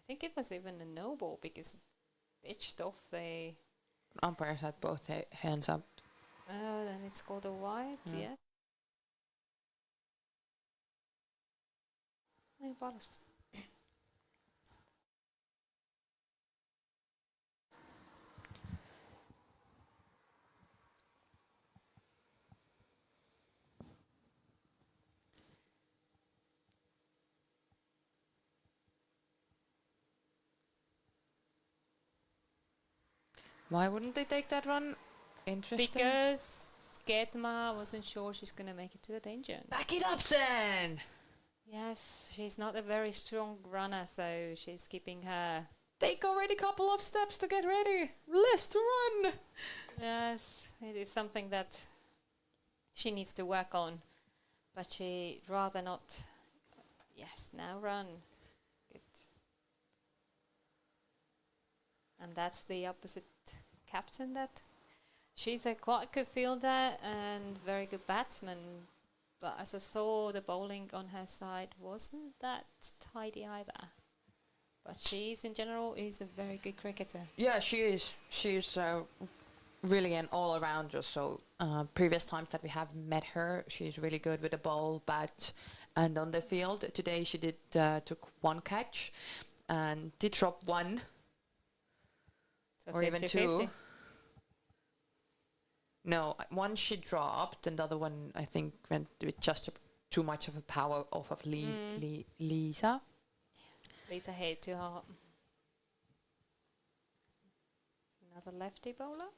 think it was even a no ball because it pitched off the... Umpires had both hands up. Oh, then it scored a wide, yes. No balls. Why wouldn't they take that run? Interesting. Because Getma wasn't sure she's going to make it to the danger. Back it up then! Yes, she's not a very strong runner, so she's keeping her... Take already a couple of steps to get ready. Less to run. Yes, it is something that she needs to work on. But she rather not... Yes, now run. Good. And that's the opposite captain that... She's a quite good fielder and very good batsman. But as I saw, the bowling on her side wasn't that tidy either. But she's, in general, is a very good cricketer. Yeah, she is. She's really an all-arounder. So previous times that we have met her, she's really good with the ball, bat, and on the field. Today she did took 1 catch and did drop 1 So or even 2. 50-50. No, 1 she dropped, and the other one I think went with just too much of a power off of Lisa. Lisa hit too hard. Another lefty bowler.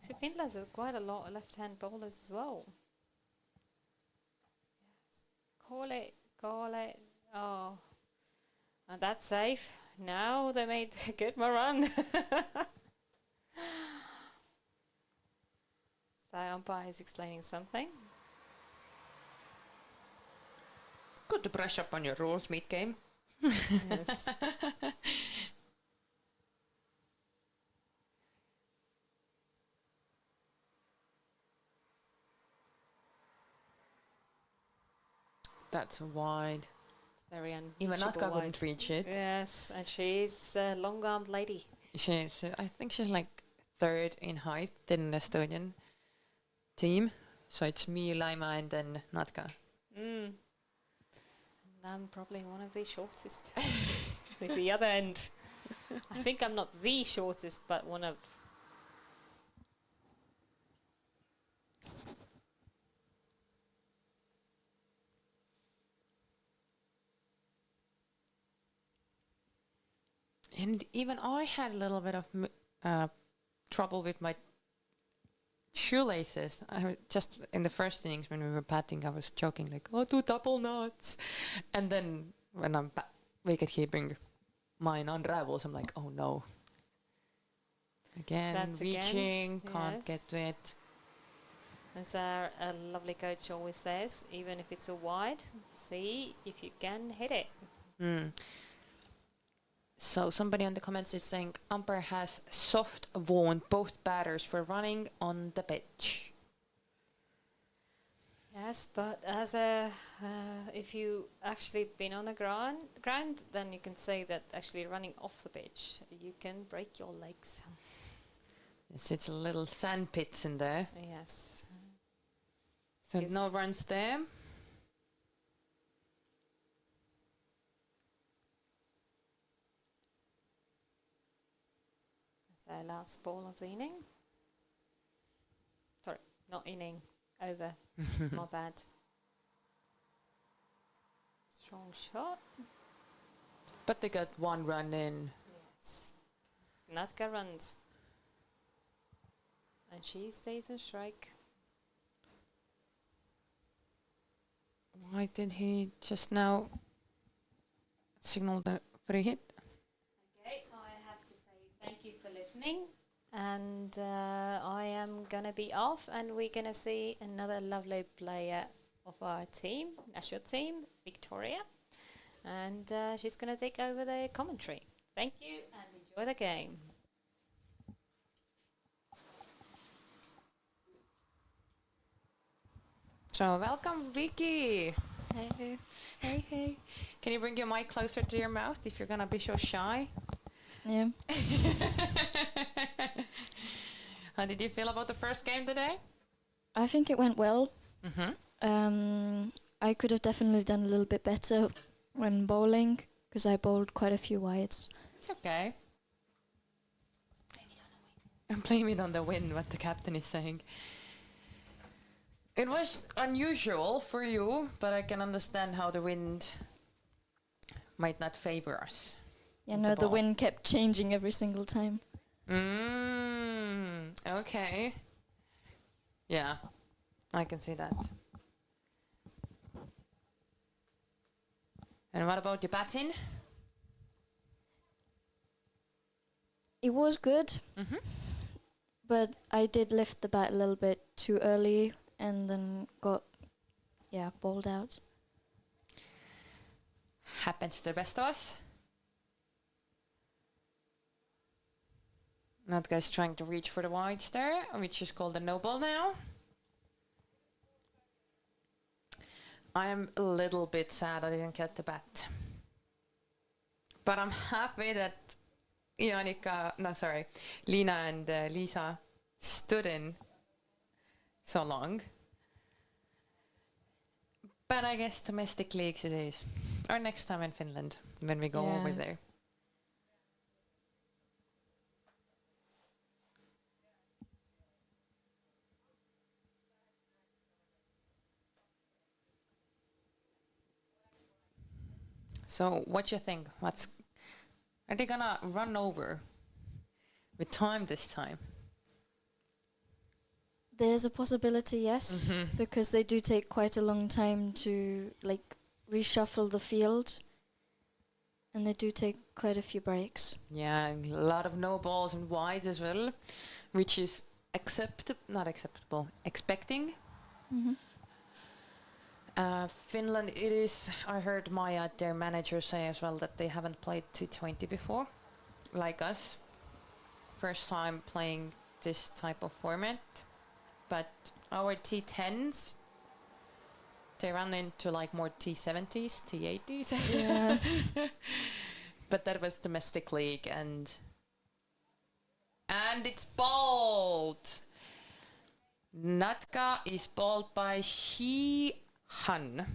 So Finland has quite a lot of left-hand bowlers as well. Yes. Call it. Oh, and that's safe. Now they made a good run. So umpire is explaining something. Good to brush up on your rules mid-game. Yes. That's wide. Very Even unreachable Natka wide. couldn't reach it. Yes, and she's a long-armed lady. She's, I think she's like third in height in the Estonian team. So it's me, Laima, and then Natka. And I'm probably one of the shortest. With the other end. I think I'm not the shortest, but one of. And even I had a little bit of trouble with my shoelaces. I was just in the first innings when we were batting, I was joking like, "Oh, 2 double knots," and then when I'm wicket keeping, mine unravels. I'm like, "Oh no!" Again, That's reaching, again, can't get yes. to it. As our lovely coach always says, even if it's a wide, see if you can hit it. So somebody on the comments is saying umpire has soft warned both batters for running on the pitch. Yes, but as a if you actually been on the ground, then you can say that actually running off the pitch, you can break your legs. Yes, it's a little sand pits in there. Yes. So Yes. no runs there. That's our last ball of the inning. Sorry, not inning, over. My bad. Strong shot. But they got 1 run in. Yes. Natka runs. And she stays on strike. Why did he just now signal the free hit? Okay, I have to say thank you for listening. And I am going to be off, and we're going to see another lovely player of our team, national team, Victoria. And she's going to take over the commentary. Thank you, and enjoy the game. So welcome, Vicky. Hey, hey, hey. Can you bring your mic closer to your mouth if you're gonna be so shy? Yeah. How did you feel about the first game today? I think it went well. Mm-hmm. I could have definitely done a little bit better when bowling because I bowled quite a few wides. It's okay. And blame it on the wind, what the captain is saying. It was unusual for you, but I can understand how the wind might not favor us. Yeah, with no, the ball. wind kept changing every single time. Okay. Yeah, I can see that. And what about the batting? It was good, but I did lift the bat a little bit too early and then got, bowled out. Happens to the best of us. That guy's trying to reach for the wides there, which is called a no ball now. I am a little bit sad I didn't get the bat. But I'm happy that Lina and Lisa stood in so long. But I guess domestic leagues it is. Or next time in Finland, when we go over Yeah. there. So what you think? Are they gonna run over with time this time? There's a possibility, yes, because they do take quite a long time to reshuffle the field, and they do take quite a few breaks. Yeah, and a lot of no balls and wides as well, which is expecting. Finland, it is. I heard Maya, their manager, say as well that they haven't played T20 before, like us. First time playing this type of format. But our T10s, they run into like more T70s, T80s. Yeah. But that was domestic league, and it's bowled. Natka is bowled by Shi-Han.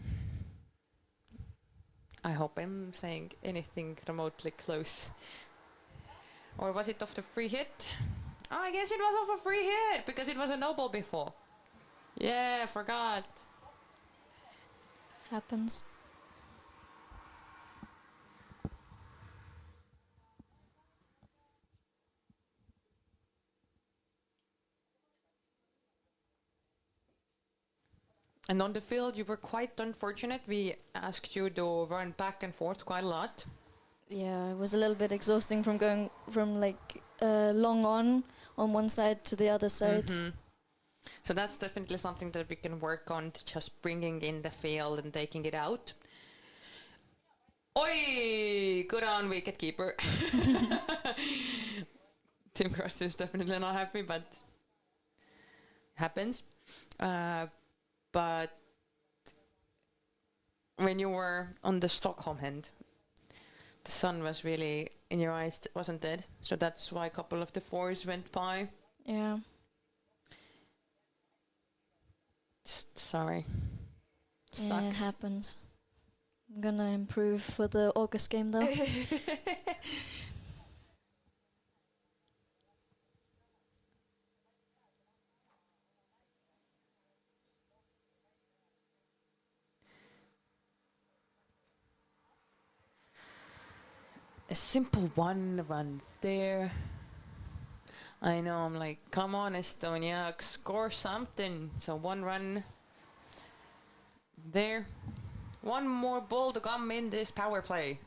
I hope I'm saying anything remotely close. Or was it off the free hit? Oh, I guess it was off a free hit because it was a no ball before. Yeah, I forgot. Happens. And on the field, you were quite unfortunate. We asked you to run back and forth quite a lot. Yeah, it was a little bit exhausting from going from like long on one side to the other side. So that's definitely something that we can work on, to just bringing in the field and taking it out. Oi! Good on, wicketkeeper. Tim Cross is definitely not happy, but happens. But when you were on the Stockholm end, the sun was really in your eyes, wasn't it? So that's why a couple of the fours went by. Yeah. Sorry. Yeah, it Sucks. happens. I'm gonna improve for the August game though. A simple one run there. I know, I'm like, come on, Estonia, score something. So one run there. One more ball to come in this power play.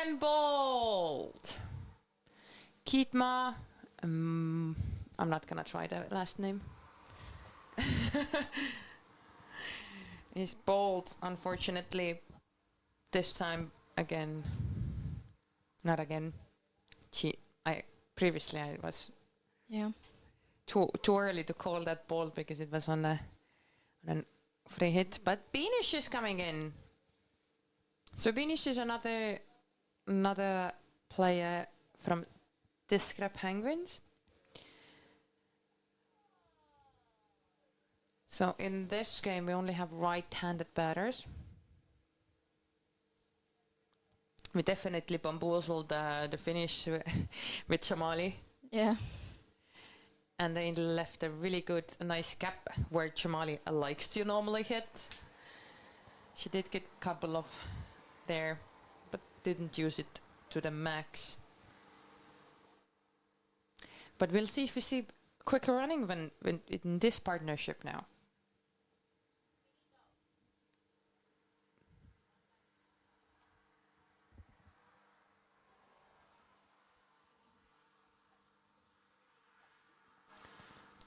And bowled. Kitma. I'm not gonna try the last name. Is bowled, unfortunately. This time again. Not again. Previously I was Yeah. too early to call that ball because it was on a free hit. But Beanish is coming in. So Beanish is another player from Tiskre Penguins. So in this game we only have right-handed batters. We definitely bamboozled the finish with Jamali. Yeah. And they left a really good, nice gap where Jamali likes to normally hit. She did get a couple of there, but didn't use it to the max. But we'll see if we see quicker running when in this partnership now.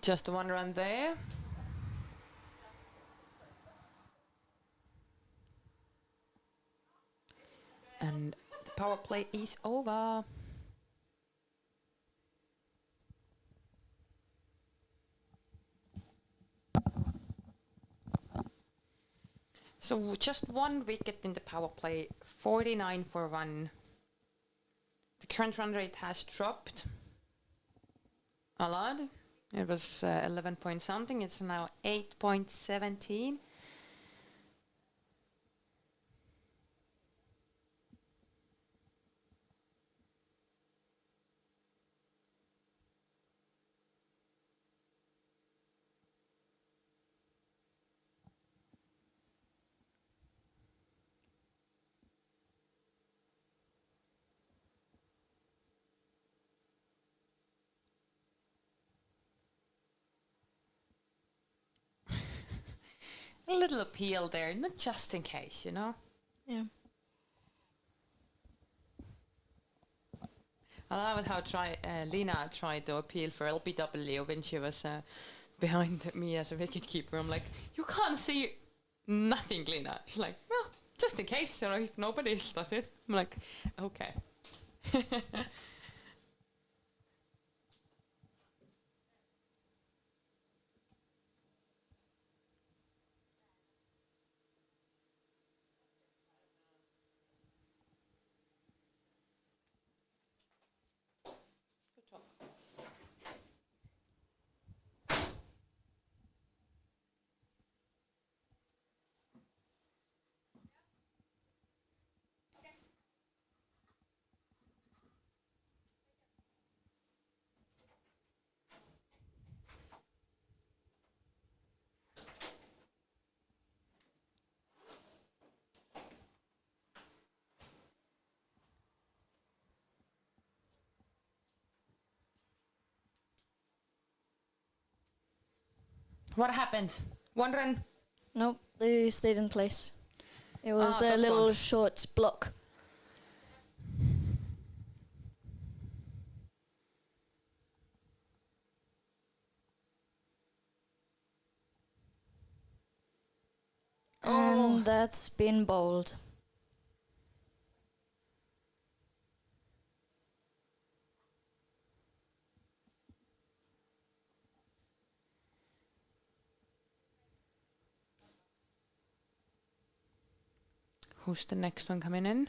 Just one run there. And the power play is over. So just one wicket in the power play, 49 for 1. The current run rate has dropped a lot. It was 11 point something. It's now 8.17. A little appeal there, not just in case, you know. Yeah. I love how Lina tried to appeal for LBW when she was behind me as a wicketkeeper. I'm like, you can't see nothing, Lina. She's like, well, just in case, if nobody else does it. I'm like, okay. What happened? One run? Nope, they stayed in place. It was a that little one. short block. And that's been bowled. Who's the next one coming in?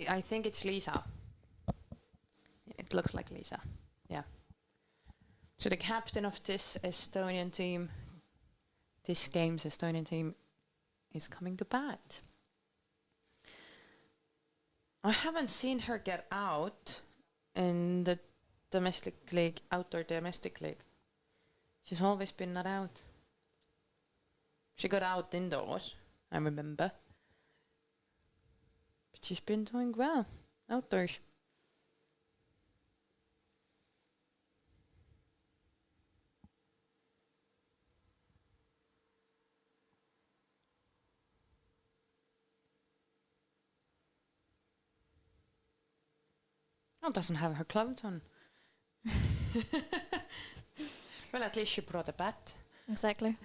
I think it's Lisa. It looks like Lisa. Yeah. So the captain of this Estonian team, this game's Estonian team, is coming to bat. I haven't seen her get out in the domestic league, outdoor domestic league. She's always been not out. She got out indoors, I remember. But she's been doing well outdoors. Oh, doesn't have her gloves on. Well, at least she brought a bat. Exactly.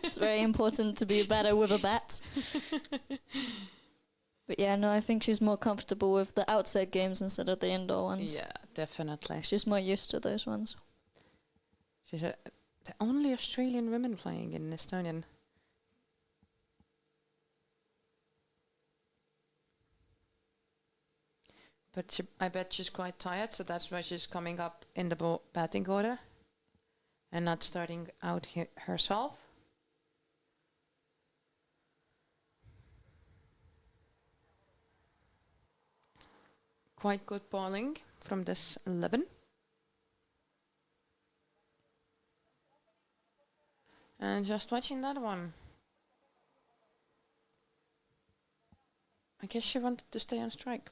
It's very important to be a batter with a bat. But yeah, no, I think she's more comfortable with the outside games instead of the indoor ones. Yeah, definitely. She's more used to those ones. She's the only Australian woman playing in Estonian. But I bet she's quite tired, so that's why she's coming up in the batting order and not starting out herself. Quite good bowling from this 11. And just watching that one. I guess she wanted to stay on strike.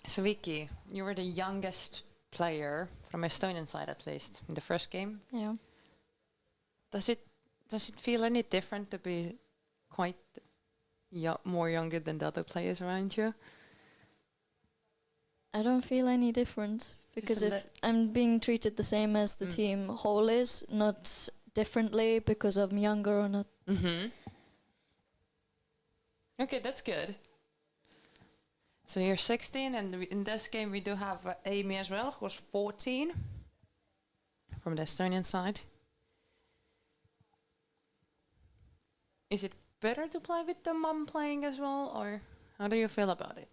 So Vicky, you were the youngest player from Estonian side, at least in the first game. Yeah. Does it feel any different to be quite more younger than the other players around you? I don't feel any different because if I'm being treated the same as the team whole is, not differently because I'm younger or not. Mm-hmm. Okay, that's good. So you're 16, and in this game we do have Amy as well, who's 14 from the Estonian side. Is it better to play with the mom playing as well, or how do you feel about it?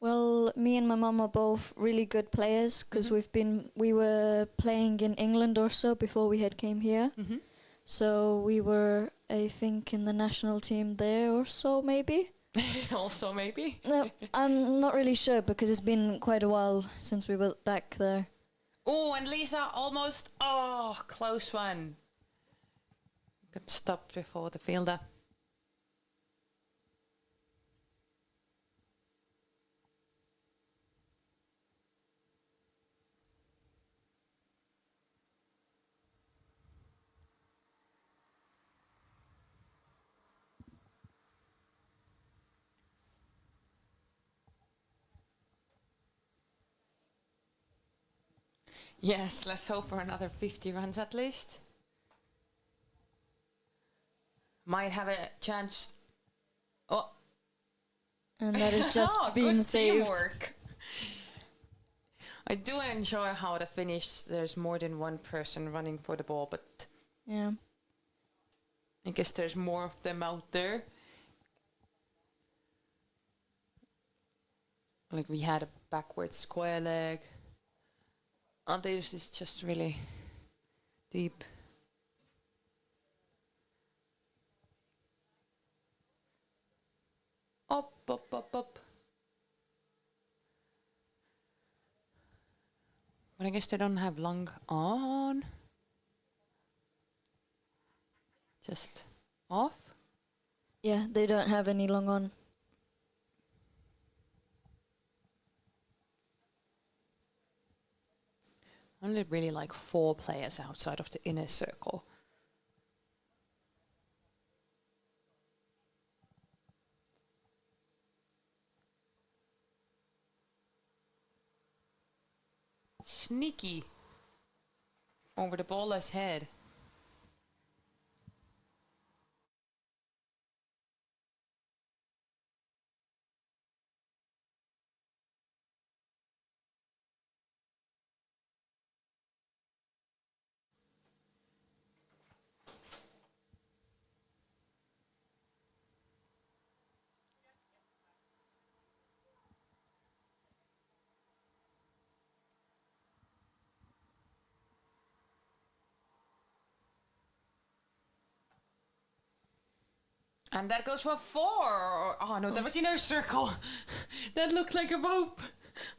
Well, me and my mum are both really good players because we were playing in England or so before we had came here. Mm-hmm. So we were, I think, in the national team there or so, maybe. Also, maybe. No, I'm not really sure because it's been quite a while since we were back there. Oh, and Lisa almost. Oh, close one. Got stopped before the fielder. Yes, let's hope for another 50 runs at least. Might have a chance. Oh, And that is just being good saved. teamwork. I do enjoy how the finish, there's more than one person running for the ball, but Yeah. I guess there's more of them out there. Like we had a backward square leg. Others is just really deep. Up, up, up, up. But I guess they don't have long on. Just off. Yeah, they don't have any long on. Only really like 4 players outside of the inner circle. Sneaky. Over the baller's head. And that goes for 4. Oh no, that was inner circle. That looked like a rope.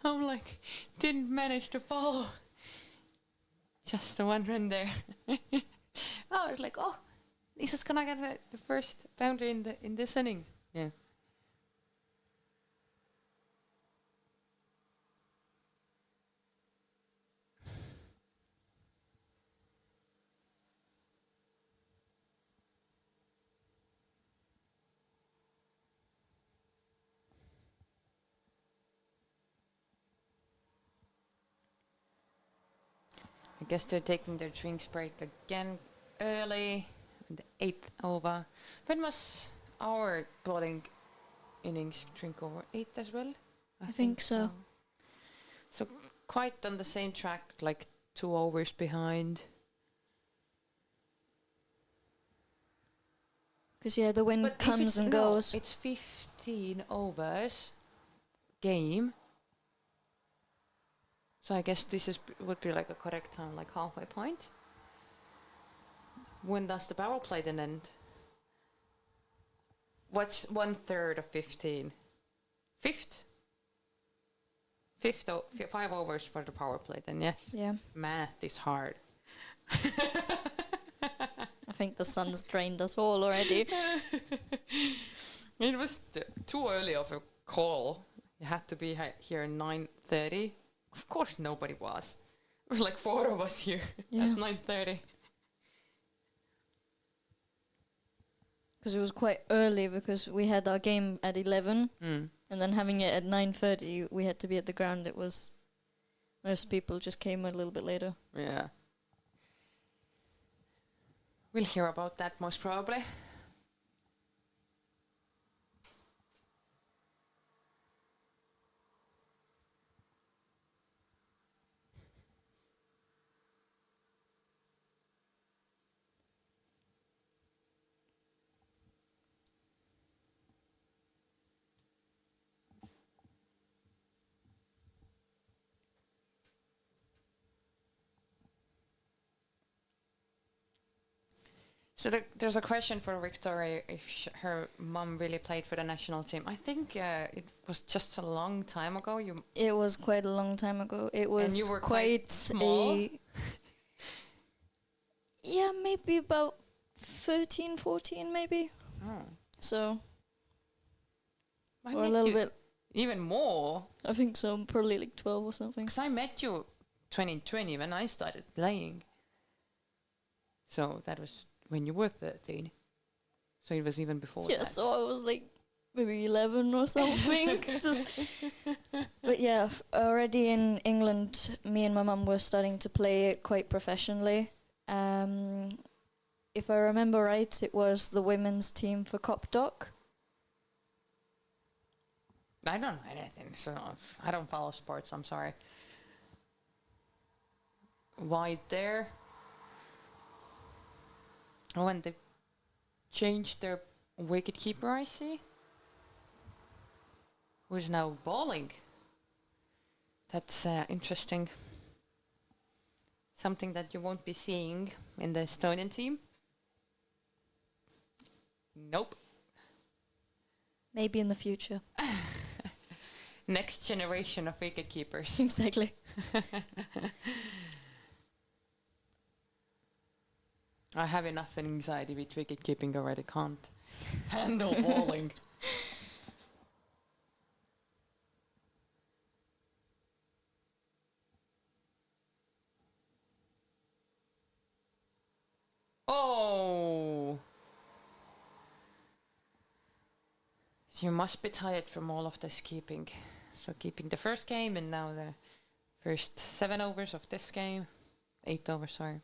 I'm like, didn't manage to follow. Just the one run there. I was like, oh, Lisa's gonna get the first boundary in this inning. Yeah. I guess they're taking their drinks break again early, in the 8th over. When was our bowling innings drink over 8 as well? I think so. So quite on the same track, like 2 overs behind. Because, yeah, the wind But if comes and no, goes. it's 15 overs game. So I guess this would be like a correct time, like halfway point. When does the power play then end? What's 1/3 of 15? Fifth? 5 overs for the power play then, yes. Yeah. Math is hard. I think the sun's drained us all already. It was too early of a call. You had to be here at 9:30. Of course nobody was. It was like 4 of us here Yeah. at 9:30. Because it was quite early because we had our game at 11. Mm. And then having it at 9:30, we had to be at the ground. It was... Most people just came a little bit later. Yeah. We'll hear about that most probably. So there's a question for Victoria if her mom really played for the national team. I think it was just a long time ago. It was quite a long time ago. It was and you were quite small. Yeah, maybe about 13, 14 maybe. Oh. So, I or a met little you bit. even more. I think so, probably like 12 or something. Because I met you 2020 when I started playing. So that was when you were 13. So it was even before Yeah, that. so I was like maybe 11 or something. But yeah, already in England, me and my mum were starting to play it quite professionally. If I remember right, it was the women's team for Copdoc. I don't know anything, so I don't follow sports, I'm sorry. Wide there. Oh, and they changed their wicketkeeper, I see. Who is now bowling. That's interesting. Something that you won't be seeing in the Estonian team. Nope. Maybe in the future. Next generation of wicketkeepers. Exactly. I have enough anxiety with wicket keeping already. Can't handle bowling. Oh! You must be tired from all of this keeping. So keeping the first game and now the first 7 overs of this game. 8 overs, sorry.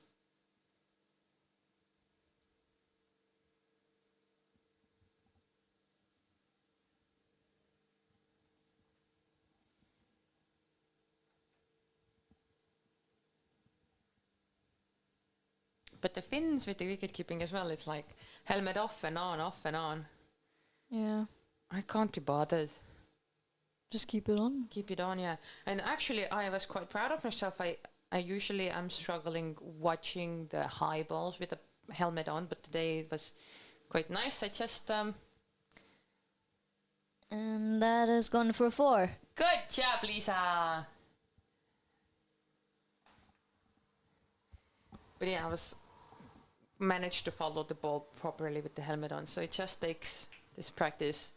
But the Finns with the wicket keeping as well, it's like helmet off and on, off and on. Yeah. I can't be bothered. Just keep it on. Keep it on, yeah. And actually, I was quite proud of myself. I usually am struggling watching the high balls with the helmet on, but today it was quite nice. I just... And that has gone for 4. Good job, Lisa! But yeah, I was managed to follow the ball properly with the helmet on, so it just takes this practice.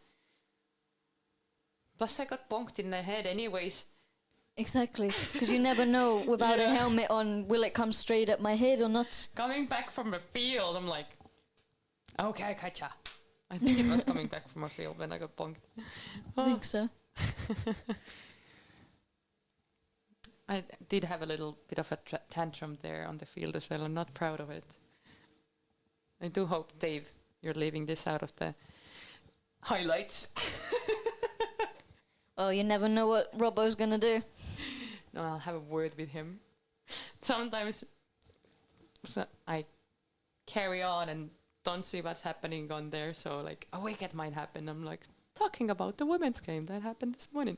Plus I got bonked in the head anyways. Exactly, because you never know without a helmet on, will it come straight at my head or not? Coming back from the field, I'm like, okay, Katja. I think it was coming back from a field when I got bonked. I think so. I did have a little bit of a tantrum there on the field as well. I'm not proud of it. I do hope, Dave, you're leaving this out of the highlights. Oh, you never know what Robbo's gonna do. No, I'll have a word with him. Sometimes so I carry on and don't see what's happening on there. So like a wicket might happen. I'm like talking about the women's game that happened this morning.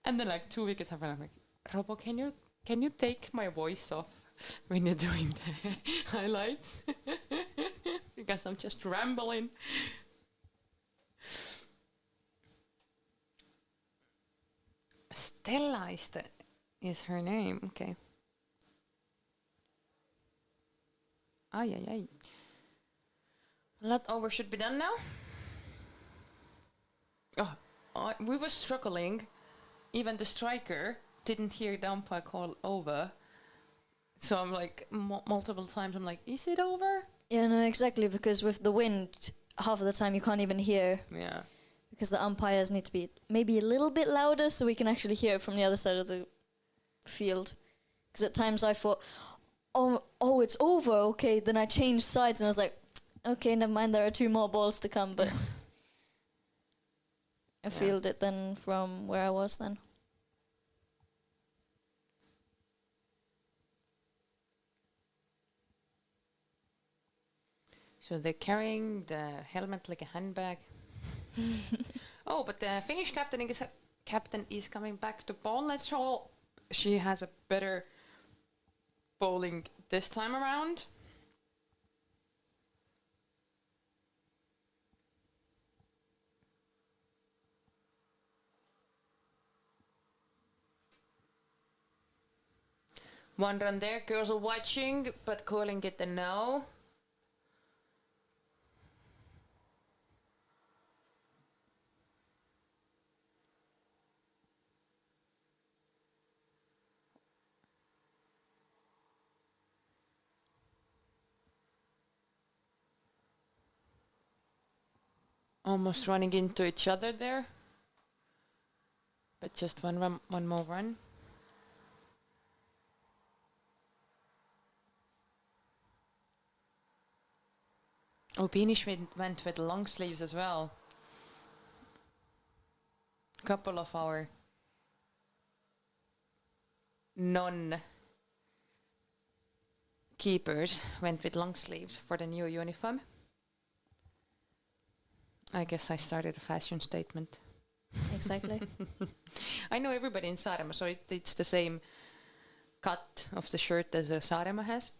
And then like 2 wickets happen. I'm like, Robbo, can you take my voice off when you're doing the highlights? Because I'm just rambling. Stella is her name. Okay. Ay, ay, ay. That over should be done now. Oh, we were struggling. Even the striker didn't hear the umpire call over. So I'm like, multiple times, I'm like, is it over? Yeah, no, exactly, because with the wind, half of the time you can't even hear. Yeah. Because the umpires need to be maybe a little bit louder so we can actually hear it from the other side of the field. Because at times I thought, oh, it's over, okay. Then I changed sides and I was like, okay, never mind, there are 2 more balls to come. But I fielded it then from where I was then. So they're carrying the helmet like a handbag. Oh, but the Finnish captain is coming back to bowl. Let's hope she has a better bowling this time around. One run there. Girls are watching, but calling it a no. Almost running into each other there. But just one more run. Oh, Beanish went with long sleeves as well. Couple of our non-keepers went with long sleeves for the new uniform. I guess I started a fashion statement. Exactly. I know everybody in Saaremaa, so it's the same cut of the shirt as Saaremaa has.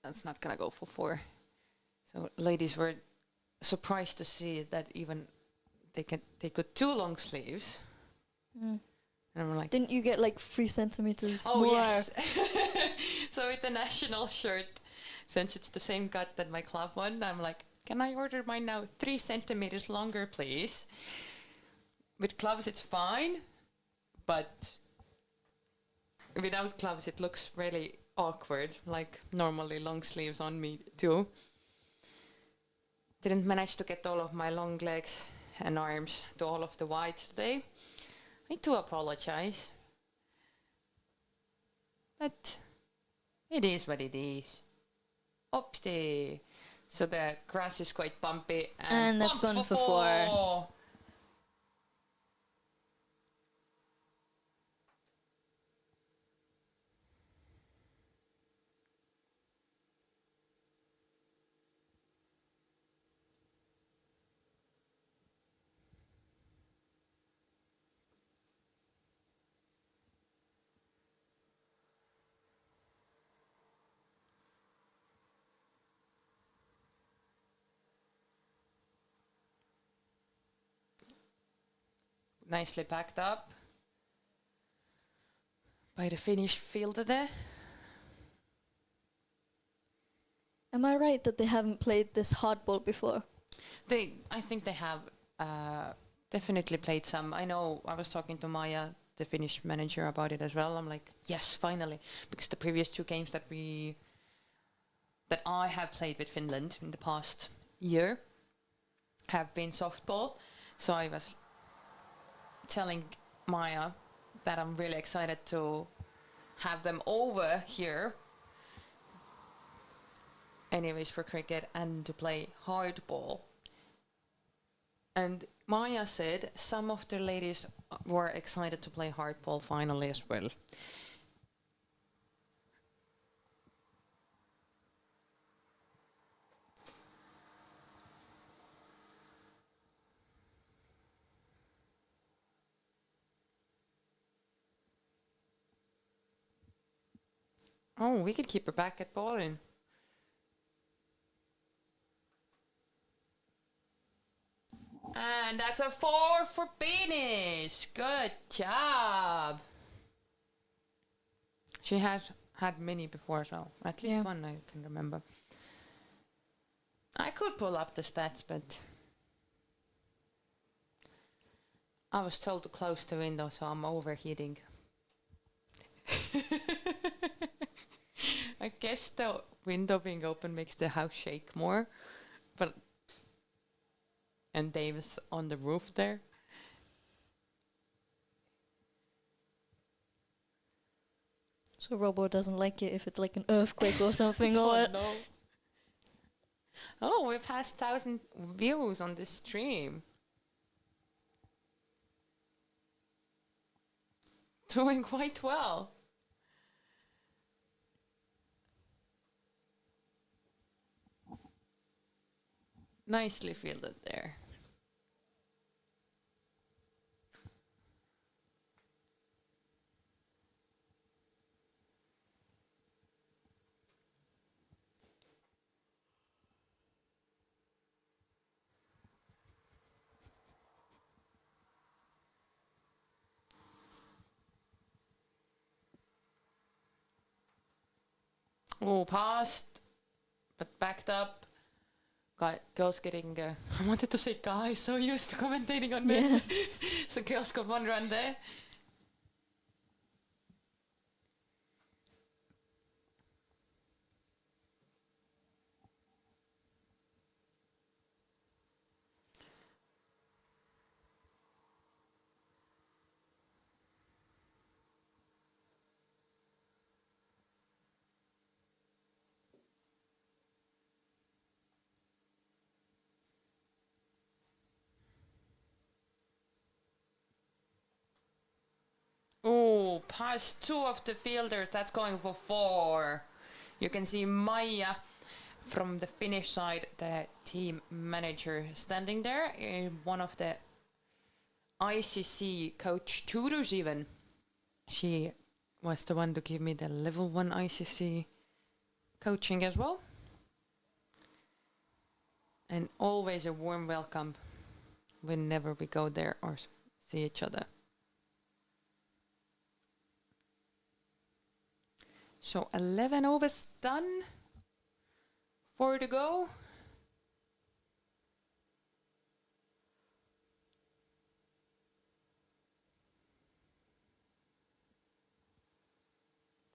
That's not gonna go for 4. So ladies were surprised to see that even they could 2 long sleeves. Mm. And I'm like, Didn't you get like 3 centimeters oh more? yes. So with the national shirt, since it's the same cut that my club one, I'm like, can I order mine now 3 centimeters longer, please? With gloves, it's fine, but without gloves, it looks really awkward, like normally long sleeves on me too. Didn't manage to get all of my long legs and arms to all of the whites today. I do apologize. But it is what it is. Oopsie. So the grass is quite bumpy. And that's gone for 4. Nicely packed up by the Finnish fielder there. Am I right that they haven't played this hardball before? I think they have definitely played some. I know I was talking to Maja, the Finnish manager, about it as well. I'm like, yes, finally, because the previous 2 games that I have played with Finland in the past year have been softball. So I was telling Maja that I'm really excited to have them over here anyways for cricket and to play hardball. And Maja said some of the ladies were excited to play hardball finally as well. Oh, wicketkeeper back at bowling. And that's a 4 for Beanish. Good job. She has had many before, so at least one I can remember. I could pull up the stats, but I was told to close the window, so I'm overheating. I guess the window being open makes the house shake more, but and Davis on the roof there. So Robo doesn't like it if it's like an earthquake or something or what? No. Oh, we've passed 1,000 views on this stream. Doing quite well. Nicely fielded there. Oh, passed, but backed up. Girls getting, I wanted to say guys, so used to commentating on men. Yeah. So girls got one run there. Oh, past two of the fielders. That's going for 4. You can see Maija from the Finnish side, the team manager, standing there. One of the ICC coach tutors even. She was the one to give me the level 1 ICC coaching as well. And always a warm welcome whenever we go there or see each other. So 11 overs done. 4 to go.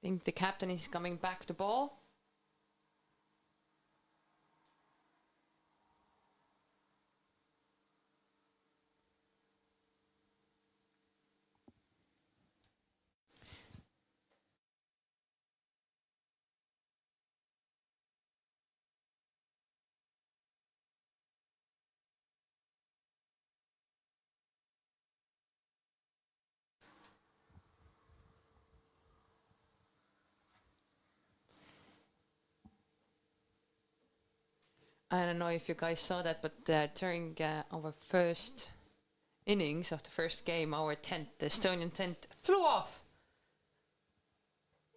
I think the captain is coming back to ball. I don't know if you guys saw that, but during our first innings of the first game, our tent, the Estonian tent, flew off.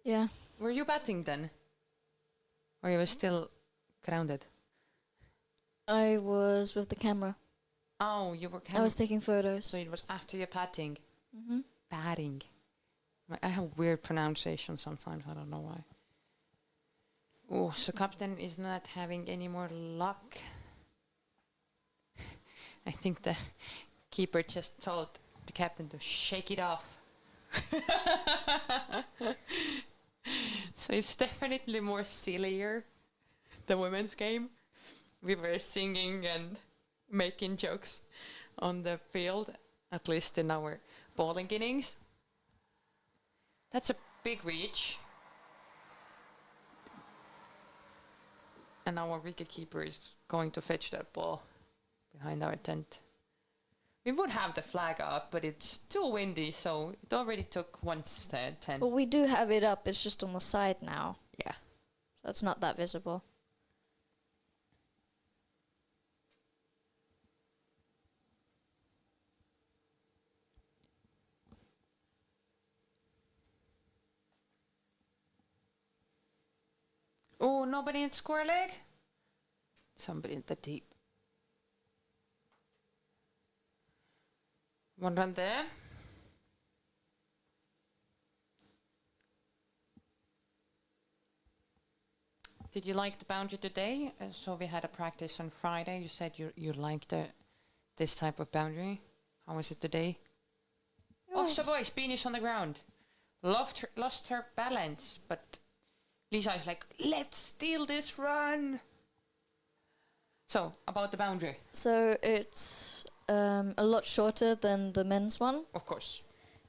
Yeah. Were you batting then? Or you were still grounded? I was with the camera. Oh, you were I was taking photos. So it was after your patting. Mm-hmm. Batting. I have weird pronunciation sometimes, I don't know why. Oh, so captain is not having any more luck. I think the keeper just told the captain to shake it off. So it's definitely more sillier, the women's game. We were singing and making jokes on the field, at least in our bowling innings. That's a big reach. And our wicketkeeper is going to fetch that ball behind our tent. We would have the flag up, but it's too windy, so it already took once the tent. But we do have it up. It's just on the side now. Yeah. So it's not that visible. Oh, nobody in square leg? Somebody in the deep. One run there. Did you like the boundary today? So we had a practice on Friday. You said you liked this type of boundary. How was it today? Off the boys, Beanish on the ground. Lost her balance, but Lisa is like, let's steal this run. So, about the boundary. So it's a lot shorter than the men's one, Of course.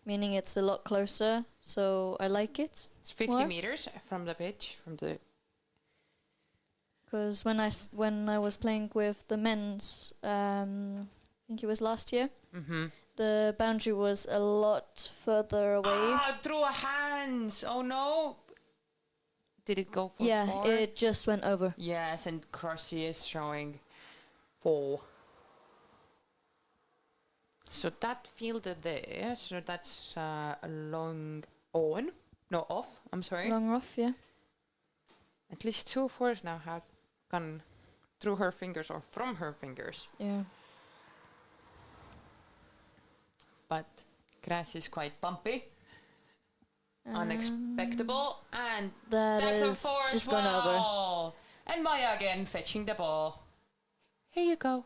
meaning it's a lot closer. So I like it. It's 50 More? meters from the pitch, from the... Because when I was playing with the men's, I think it was last year, the boundary was a lot further away. Through a hands! Oh no! Did it go for 4? It just went over. Yes, and Crossy is showing 4. So that fielder there, so that's a long on. No, off, I'm sorry. Long off, yeah. At least 2 fours now have gone through her fingers or from her fingers. Yeah. But grass is quite bumpy. unexpectable, and That that's a is force just gone over. ball. And Maya again fetching the ball. Here you go.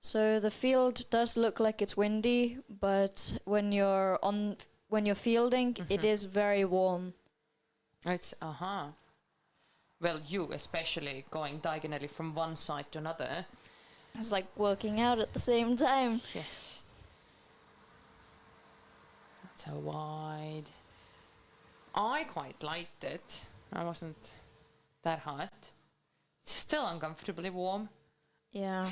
So the field does look like it's windy, but when you're fielding, it is very warm. It's Well, you especially going diagonally from one side to another. It's like working out at the same time. Yes. So wide. I quite liked it. I wasn't that hot. Still uncomfortably warm. Yeah.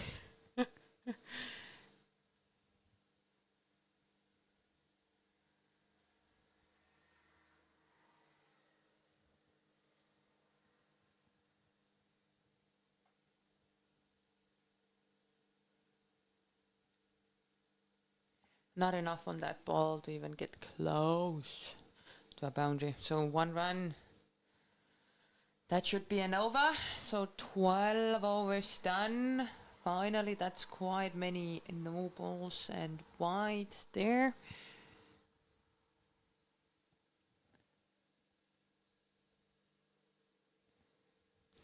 Not enough on that ball to even get close to a boundary. So one run. That should be an over. So 12 overs done. Finally, that's quite many no balls and wides there.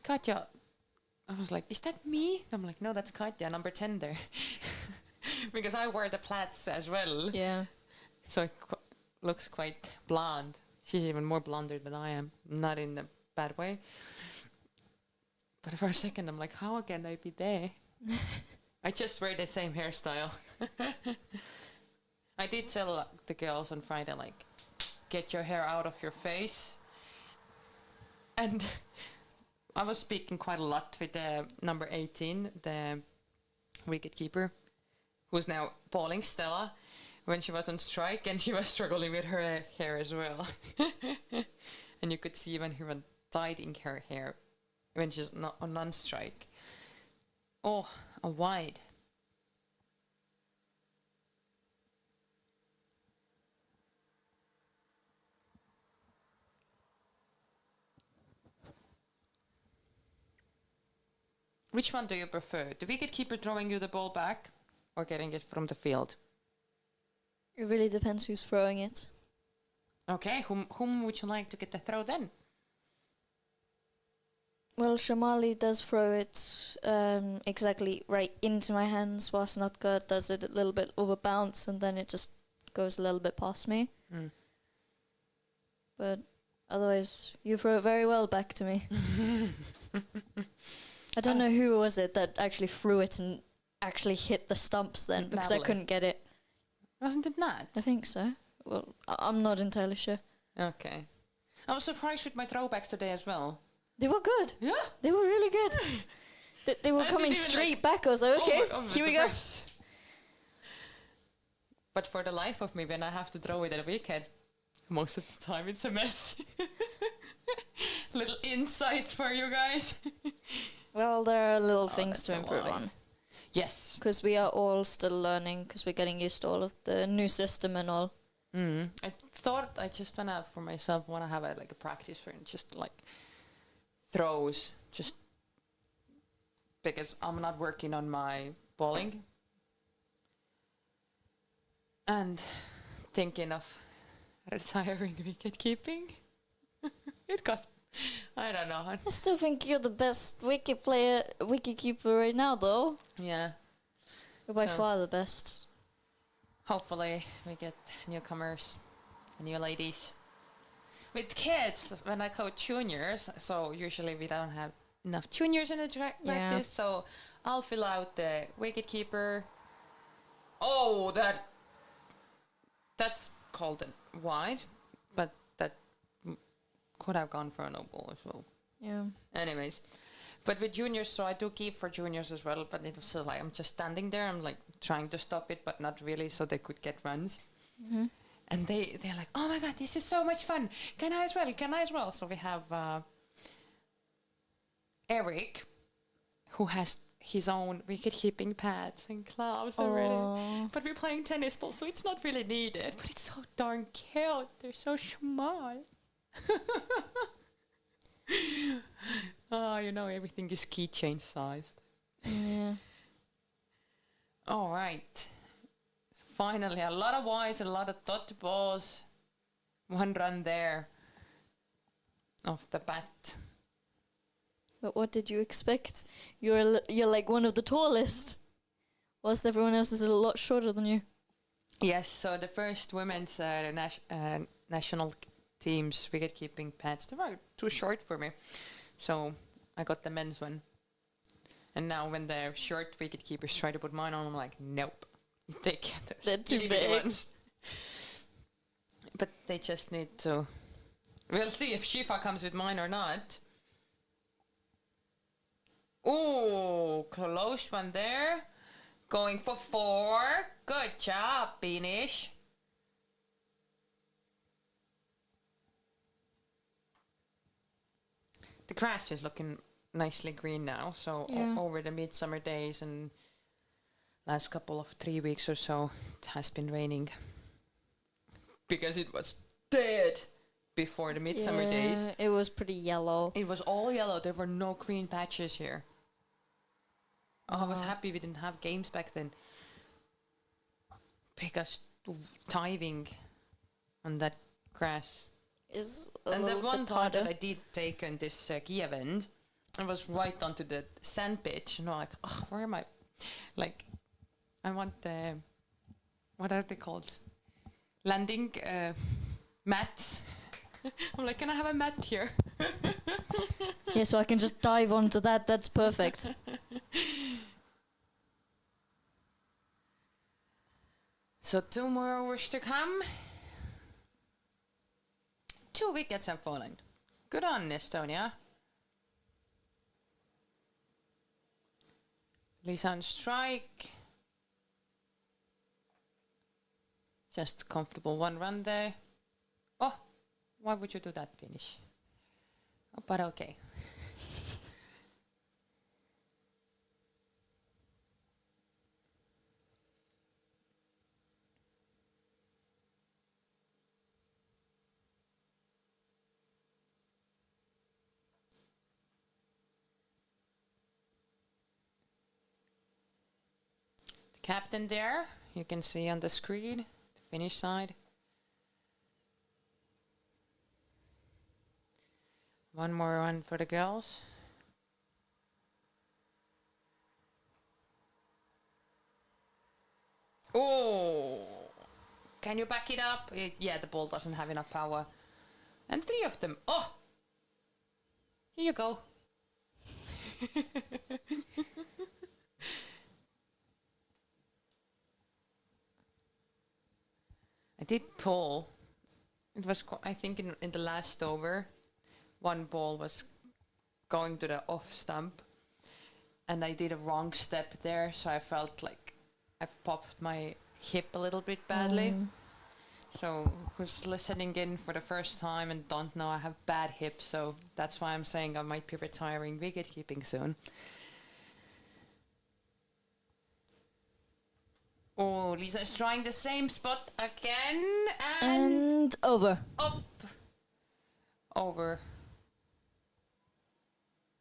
Katja, I was like, is that me? I'm like, no, that's Katja, number 10 there. Because I wear the plaits as well. Yeah. So it looks quite blonde. She's even more blonder than I am. Not in a bad way. But for a second, I'm like, how can I be there? I just wear the same hairstyle. I did tell the girls on Friday, like, get your hair out of your face. And I was speaking quite a lot with the number 18, the wicketkeeper, who's now bowling Stella, when she was on strike, and she was struggling with her hair as well. And you could see when her dyeing her hair when she's not on non-strike. Oh, a wide. Which one do you prefer? The wicketkeeper throwing you the ball back or getting it from the field? It really depends who's throwing it. Okay, whom would you like to get the throw then? Well, Shamali does throw it exactly right into my hands, whilst Notka does it a little bit over bounce, and then it just goes a little bit past me. Mm. But otherwise, you throw it very well back to me. I don't know who was it that actually threw it and actually hit the stumps then, because Natalie. I couldn't get it. Wasn't it Nat? I think so. Well, I'm not entirely sure. Okay. I was surprised with my throwbacks today as well. They were good. Yeah. They were really good. They were I coming didn't even, straight back. I was like, okay, here we go. Best. But for the life of me, when I have to throw it at a wicket, most of the time it's a mess. Little insights for you guys. Well, there are little things to that's a improve lie. on. Yes. Because we are all still learning, because we're getting used to all of the new system and all. I thought I just wanna, for myself, wanna have a practice for just like throws, just because I'm not working on my bowling and thinking of retiring wicket keeping. It got, I don't know. I still think you're the best wicket keeper right now, though. Yeah. You're by So- far the best. Hopefully we get newcomers, new ladies. With kids, when I coach juniors, so usually we don't have enough juniors in the practice, so I'll fill out the wicketkeeper. Oh, that's called a wide, but that could have gone for a no ball as well. Yeah. Anyways, but with juniors, so I do keep for juniors as well, but it was so like I'm just standing there, I'm like trying to stop it, but not really, so they could get runs. Mm-hmm. And they're like, oh my god, this is so much fun. Can I as well? So we have Eric, who has his own wicket-keeping pads and gloves already. But we're playing tennis ball, so it's not really needed. But it's so darn cute. They're so small. Oh, you know, everything is keychain sized. Yeah. All right. Finally, a lot of wides, a lot of dot balls. One run there off the bat. But what did you expect? You're like one of the tallest. Whilst everyone else is a lot shorter than you. Yes, so the first women's national team's wicket-keeping pads, they were too short for me. So I got the men's one. And now when the short wicket-keepers try to put mine on, I'm like, nope. Take They're too itty-bitty big. ones. But they just need to... We'll see if Shifa comes with mine or not. Oh, close one there. Going for 4. Good job, Fin-Est. The grass is looking nicely green now, so Yeah. over the midsummer days and last couple of 3 weeks or so, it has been raining. Because it was dead before the midsummer days. It was pretty yellow. It was all yellow. There were no green patches here. Oh, I was happy we didn't have games back then. Because tithing on that grass. Is a And the little one bit time that harder. I did take on this event, it was right onto the sand pitch. And I'm like, oh, where am I? Like, I want the, what are they called? Landing mats. I'm like, can I have a mat here? Yeah, so I can just dive onto that. That's perfect. So 2 more overs to come. 2 wickets have fallen. Good on Estonia. Lisa on strike. Just comfortable 1 run there. Oh, why would you do that, Fin-Est? Oh, but okay. Captain there, you can see on the screen, the Finnish side. 1 more run for the girls. Oh, can you back it up? Yeah, the ball doesn't have enough power. And 3 of them. Oh, here you go. I did pull. It was, I think, in the last over, 1 ball was going to the off stump, and I did a wrong step there, so I felt like I popped my hip a little bit badly. So, who's listening in for the first time and don't know, I have bad hips, so that's why I'm saying I might be retiring wicket keeping soon. Oh, Lisa is trying the same spot again, and over. up. Over.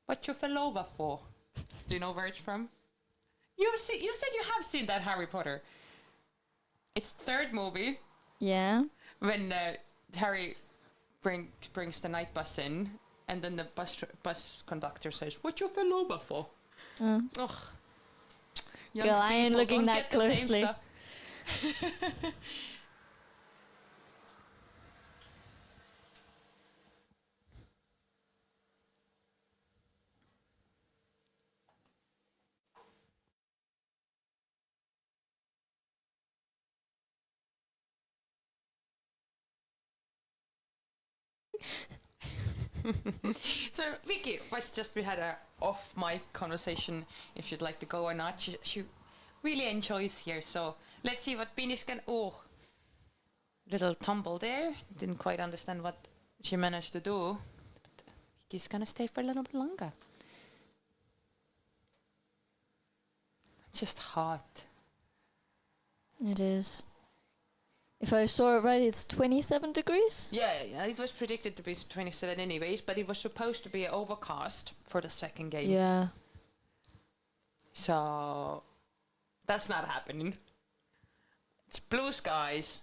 What you fell over for? Do you know where it's from? You said you have seen that Harry Potter. It's 3rd movie Yeah. when Harry brings the night bus in, and then the bus conductor says, "What you fell over for?" Ugh. Young Girl, I ain't people looking don't that get the same closely. stuff. So Vicky we had a off mic conversation if she'd like to go or not. She really enjoys here, so let's see what Fin-Est can. Oh, little tumble there. Didn't quite understand what she managed to do. But Vicky's gonna stay for a little bit longer. Just hot. It is. If I saw it right, it's 27 degrees. Yeah, it was predicted to be 27 anyways, but it was supposed to be overcast for the second game. Yeah. So that's not happening. It's blue skies.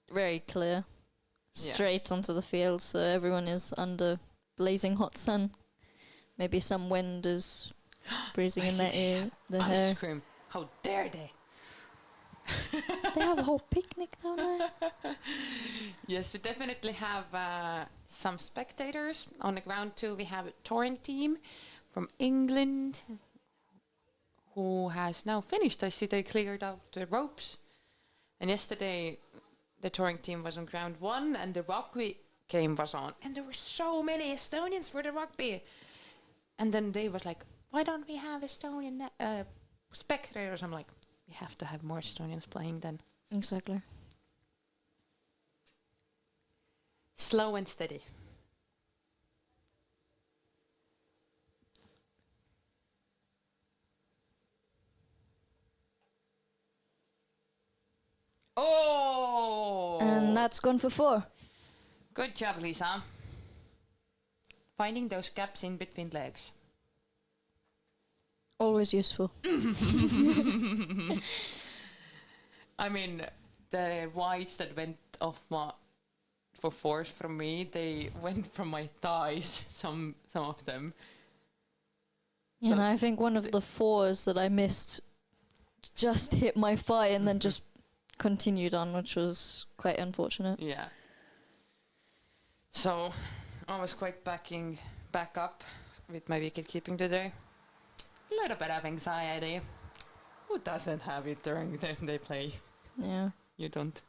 Very clear. Yeah. Straight onto the field, so everyone is under blazing hot sun. Maybe some wind is breezing in their ear, their hair. Ice cream. How dare they? They have a whole picnic down there. Yes, we definitely have some spectators on the ground too. We have a touring team from England who has now finished. I see they cleared out the ropes. And yesterday the touring team was on ground 1 and the rugby game was on. And there were so many Estonians for the rugby. And then they was like, why don't we have Estonian spectators? I'm like, we have to have more Estonians playing then. Exactly. Slow and steady. Oh! And that's gone for 4. Good job, Lisa. Finding those gaps in between legs. Always useful. I mean, the whites that went off for 4s from me, they went from my thighs, some of them. Yeah, So and I think one of the 4s that I missed just hit my thigh and then just continued on, which was quite unfortunate. Yeah. So I was quite back up with my wicket keeping today. A little bit of anxiety. Who doesn't have it during they play? Yeah. You don't.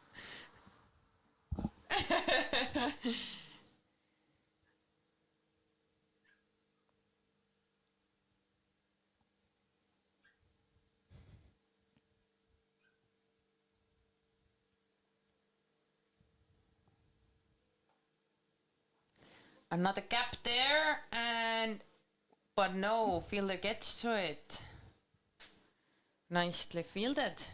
Another gap there, but no, fielder gets to it. Nicely fielded.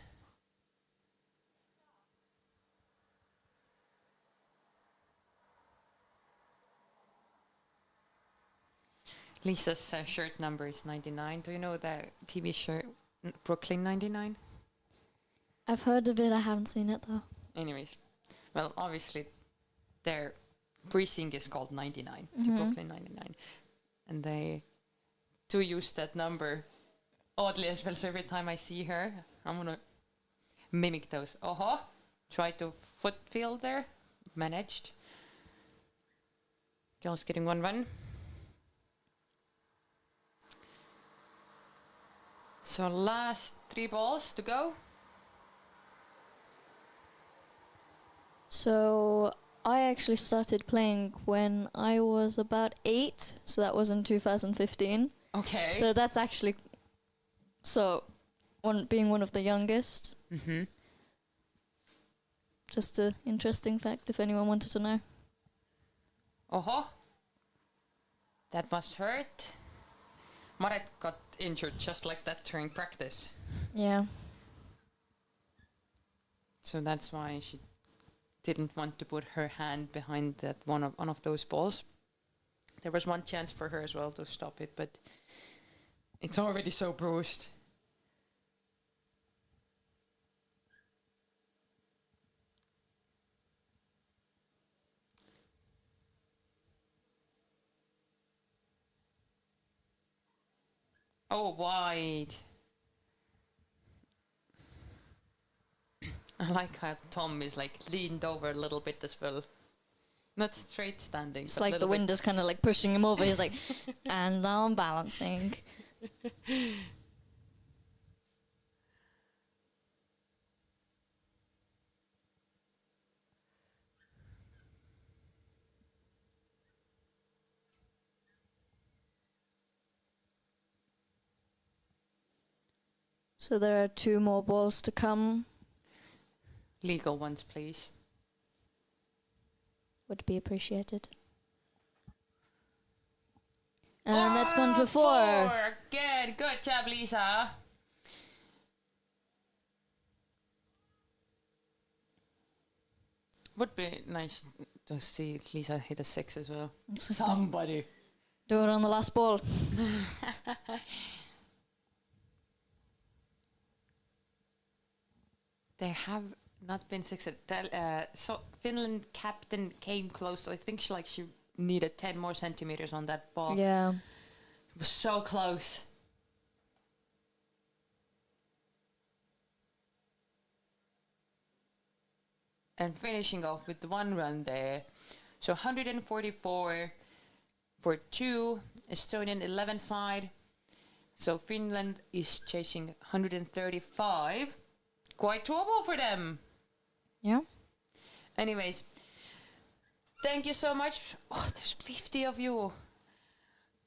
Lisa's shirt number is 99. Do you know the TV shirt Brooklyn 99? I've heard of it, I haven't seen it though. Anyways, well, obviously their precinct is called 99, the Brooklyn 99. And they do use that number oddly as well. So every time I see her, I'm going to mimic those. Try to foot field there. Managed. Girls getting 1 run. So last 3 balls to go. So I actually started playing when I was about 8, so that was in 2015. Okay. So that's actually being one of the youngest. Mm-hmm. Just an interesting fact if anyone wanted to know. That must hurt. Maret got injured just like that during practice. Yeah. So that's why she didn't want to put her hand behind that one of those balls. There was one chance for her as well to stop it, but it's already so bruised. Oh, wide. I like how Tom is like leaned over a little bit as well. Not straight standing. It's like the wind is kind of like pushing him over. He's like, and now I'm balancing. So there are 2 more balls to come. Legal ones, please. Would be appreciated. And that's gone for 4. Good job, Lisa. Would be nice to see Lisa hit a 6 as well. Somebody. Do it on the last ball. There have not been 6. So Finland captain came close. I think she needed 10 more centimeters on that ball. Yeah. It was so close. And finishing off with 1 run there. So 144 for 2, Estonian 11 side. So Finland is chasing 135. Quite doable for them. Yeah. Anyways, thank you so much. Oh, there's 50 of you.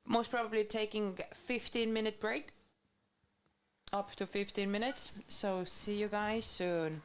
Most probably taking 15-minute break. Up to 15 minutes. So see you guys soon.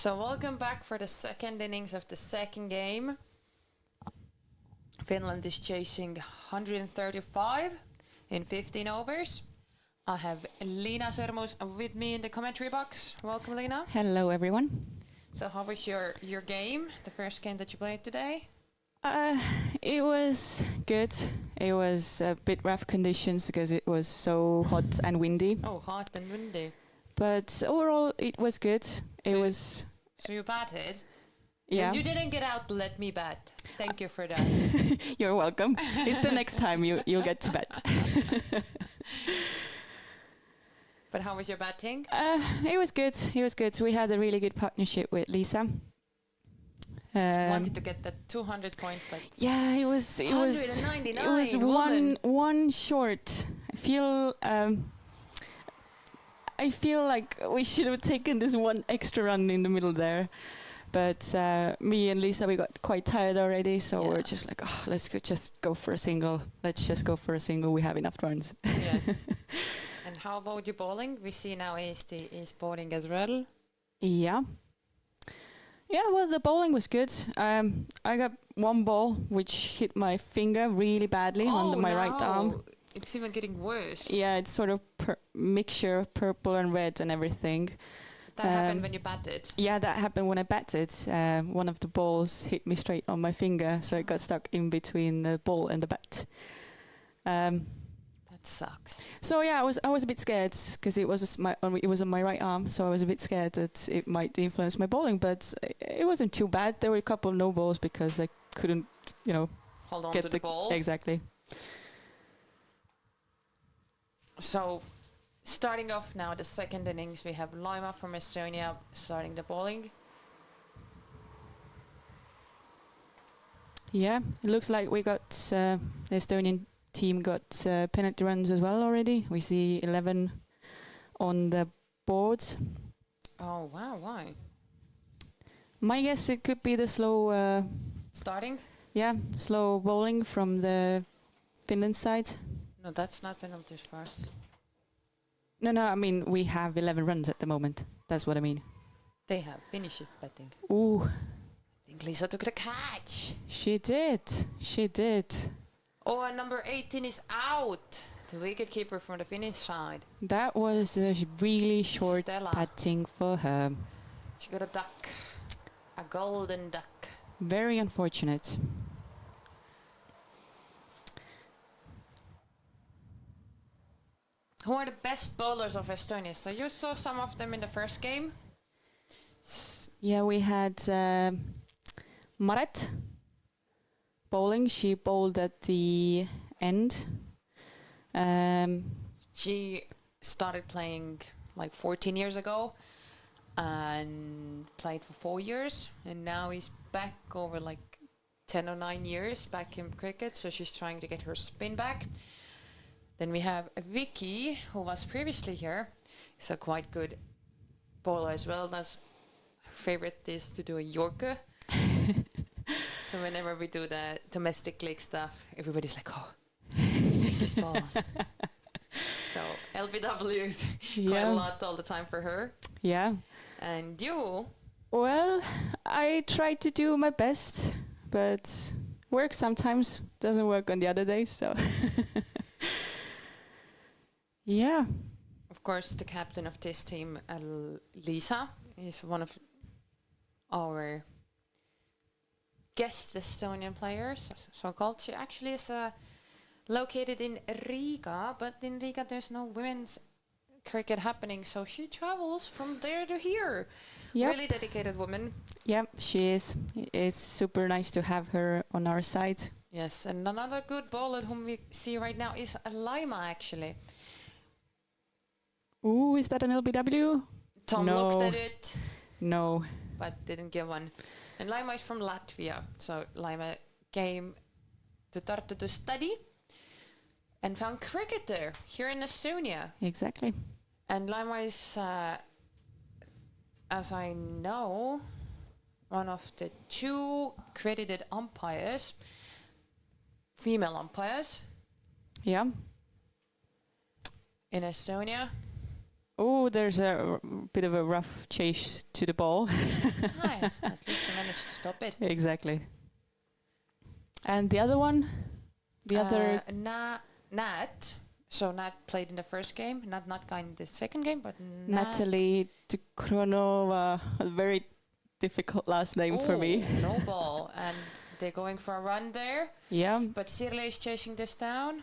So welcome back for the second innings of the second game. Finland is chasing 135 in 15 overs. I have Lina Sermus with me in the commentary box. Welcome, Lina. Hello, everyone. So how was your game, the first game that you played today? It was good. It was a bit rough conditions because it was so hot and windy. Oh, hot and windy. But overall, it was good. So you batted? Yeah. And you didn't get out to let me bat. Thank you for that. You're welcome. It's the next time you'll get to bat. But how was your batting? It was good. It was good. We had a really good partnership with Lisa. Wanted to get that 200 point, but Yeah, it was 199 one short. I feel like we should have taken this one extra run in the middle there. But me and Lisa, we got quite tired already, so we're just like, oh, just go for a single. Let's just go for a single. We have enough runs. Yes. And how about your bowling? We see now Eesti is bowling as well. Yeah. Yeah, well, the bowling was good. I got one ball which hit my finger really badly on my right arm. It's even getting worse. Yeah, it's sort of mixture of purple and red and everything. That happened when you batted. Yeah, that happened when I batted. One of the balls hit me straight on my finger, so it got stuck in between the ball and the bat. That sucks. So yeah, I was a bit scared because it was on my right arm, so I was a bit scared that it might influence my bowling. But it wasn't too bad. There were a couple of no balls because I couldn't, Hold on get to the ball. Exactly. So, starting off now the second innings, we have Laima from Estonia starting the bowling. Yeah, it looks like we got the Estonian team got penalty runs as well already. We see 11 on the boards. Oh wow, why? My guess it could be the slow. Starting? Yeah, slow bowling from the Finland side. No, that's not penalties for us. No, I mean we have 11 runs at the moment. That's what I mean. They have finished it betting. Ooh, I think Lisa took the catch. she did. Oh, and number 18 is out. The wicketkeeper from the Finnish side. That was a really short Stella. batting for her. She got a duck. A golden duck. Very unfortunate. Who are the best bowlers of Estonia? So you saw some of them in the first game. Yeah, we had Maret bowling. She bowled at the end. She started playing like 14 years ago and played for 4 years, and now is back over like 10 or 9 years back in cricket, so she's trying to get her spin back. Then we have Vicky, who was previously here. She's a quite good bowler as well. That's her favorite is to do a Yorker. So whenever we do the domestic league stuff, everybody's like, oh, Vicky's balls. So LBW is quite a lot all the time for her. Yeah. And you? Well, I try to do my best, but works sometimes, doesn't work on the other days, so. Yeah. Of course, the captain of this team, Lisa, is one of our guest Estonian players, so-called. She actually is located in Riga, but in Riga there's no women's cricket happening, so she travels from there to here. Yep. Really dedicated woman. Yeah, she is. It's super nice to have her on our side. Yes, and another good bowler whom we see right now is Laima, actually. Ooh, is that an LBW? Tom looked at it. No. But didn't get one. And Laima is from Latvia, so Laima came to Tartu to study and found cricket there, here in Estonia. Exactly. And Laima is, as I know, one of the 2 credited umpires, female umpires, Yeah. in Estonia. Oh, there's a bit of a rough chase to the ball. Nice. At least you managed to stop it. Exactly. And the other one? The other... Nat. So Nat played in the first game. Not got in the second game, but Natalie Tukronova. A very difficult last name for me. No ball. And they're going for a run there. Yeah. But Sirle is chasing this down.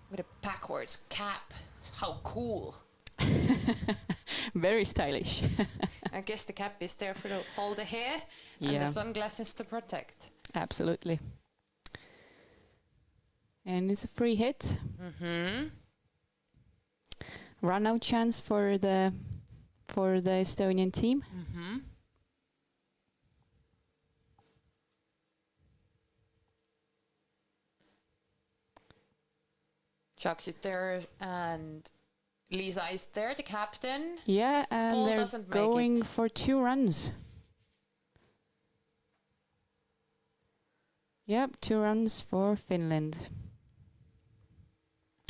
With a backwards cap. How cool. Very stylish. I guess the cap is there to hold the hair and Yeah. the sunglasses to protect. Absolutely. And it's a free hit. Mm-hmm. Run out chance for the Estonian team. Mm-hmm. Chucks it there, and Lisa is there, the captain. Yeah, and Ball they're doesn't make going it. for 2 runs. Yep, 2 runs for Finland.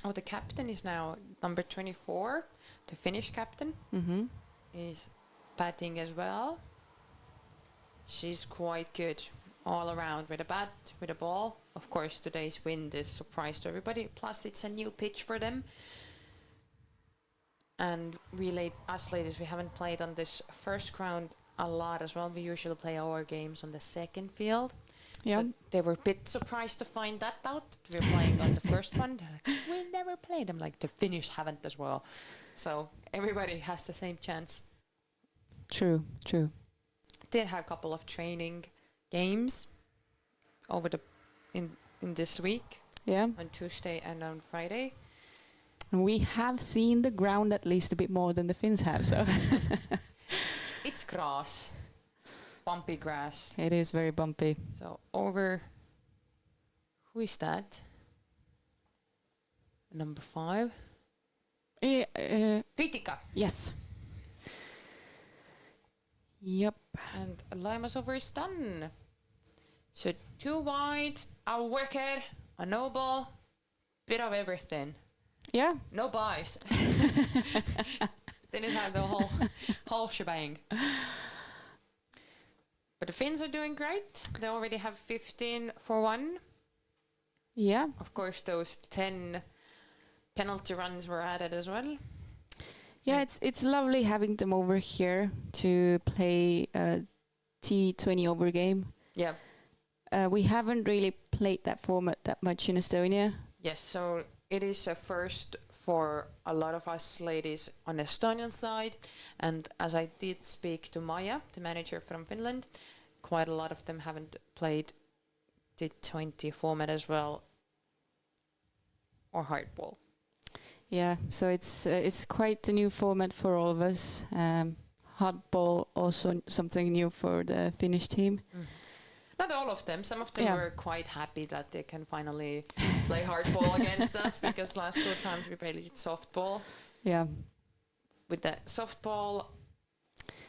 Oh, the captain is now number 24. The Finnish captain Mm-hmm. is batting as well. She's quite good all around with a bat, with a ball. Of course, today's win is surprise to everybody. Plus, it's a new pitch for them. And us ladies, we haven't played on this first ground a lot as well. We usually play our games on the second field. Yeah. So they were a bit surprised to find that out. We're playing on the first one. They're like, we never played them. Like, the Finnish haven't as well. So everybody has the same chance. True. Did have a couple of training games over in this week, Yeah. on Tuesday and on Friday. And we have seen the ground at least a bit more than the Finns have, so It's grass, bumpy grass. it is very bumpy. So over, who is that? Number 5, Ritika. Yes. Yep. And Limasover is done. So 2 wide, a wicket, a no ball, bit of everything. Yeah. No buys. Didn't have the whole shebang. But the Finns are doing great. They already have 15 for 1. Yeah. Of course, those 10 penalty runs were added as well. Yeah, it's lovely having them over here to play a T20 over game. Yeah. We haven't really played that format that much in Estonia. Yes, so it is a first for a lot of us ladies on the Estonian side. And as I did speak to Maja, the manager from Finland, quite a lot of them haven't played the 20 format as well, or hardball. Yeah, so it's quite a new format for all of us. Hardball also something new for the Finnish team. Not all of them. Some of them Yeah. were quite happy that they can finally play hardball against us, because last 2 times we played softball. Yeah, With the softball,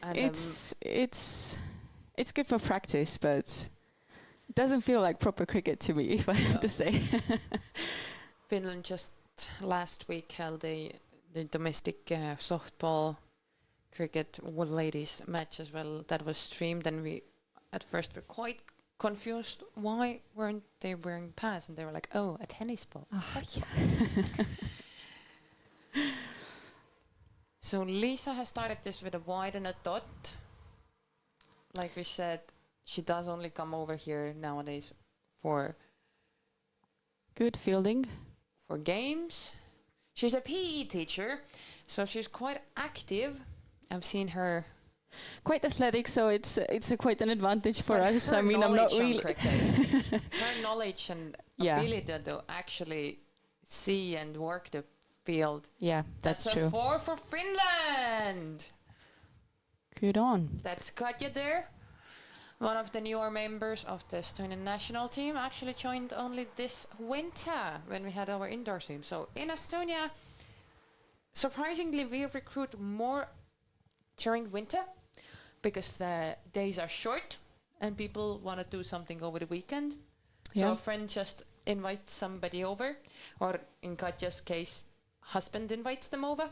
and it's good for practice, but it doesn't feel like proper cricket to me, if I have to say. Finland just last week held the domestic softball cricket ladies match as well. That was streamed, and we at first were quite confused. Why weren't they wearing pads? And they were like, "Oh, a tennis ball." So Lisa has started this with a wide and a dot. Like we said, she does only come over here nowadays for Good fielding. games. She's a PE teacher, so she's quite active. I've seen her. Quite athletic, so it's quite an advantage for but us. her I mean, I'm not knowledge on really. cricket, her knowledge and Yeah. ability to actually see and work the field. Yeah, that's a true. 4 for Finland. Good on. That's Katja there. One of the newer members of the Estonian national team actually joined only this winter when we had our indoor team. So in Estonia, surprisingly, we recruit more during winter because the days are short and people want to do something over the weekend. So Yeah. a friend just invites somebody over, or in Katja's case, husband invites them over.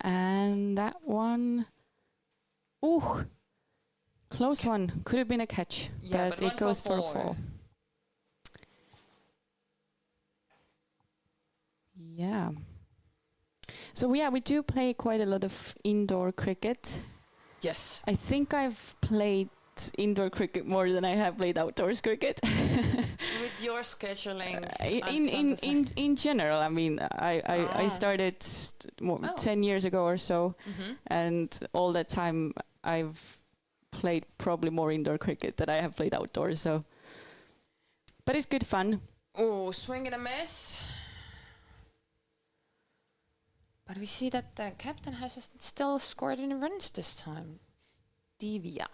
And that one, ooh, close one. Could have been a catch, Yeah, but but it goes for a 4. 4. Yeah. So yeah, we do play quite a lot of indoor cricket. Yes. I think I've played indoor cricket more than I have played outdoors cricket. With your scheduling. In general, I mean, I started more 10 years ago or so, and all that time I've played probably more indoor cricket than I have played outdoors. So, but it's good fun. Oh, swing and a miss. But we see that the captain has still scored any runs this time. Divya.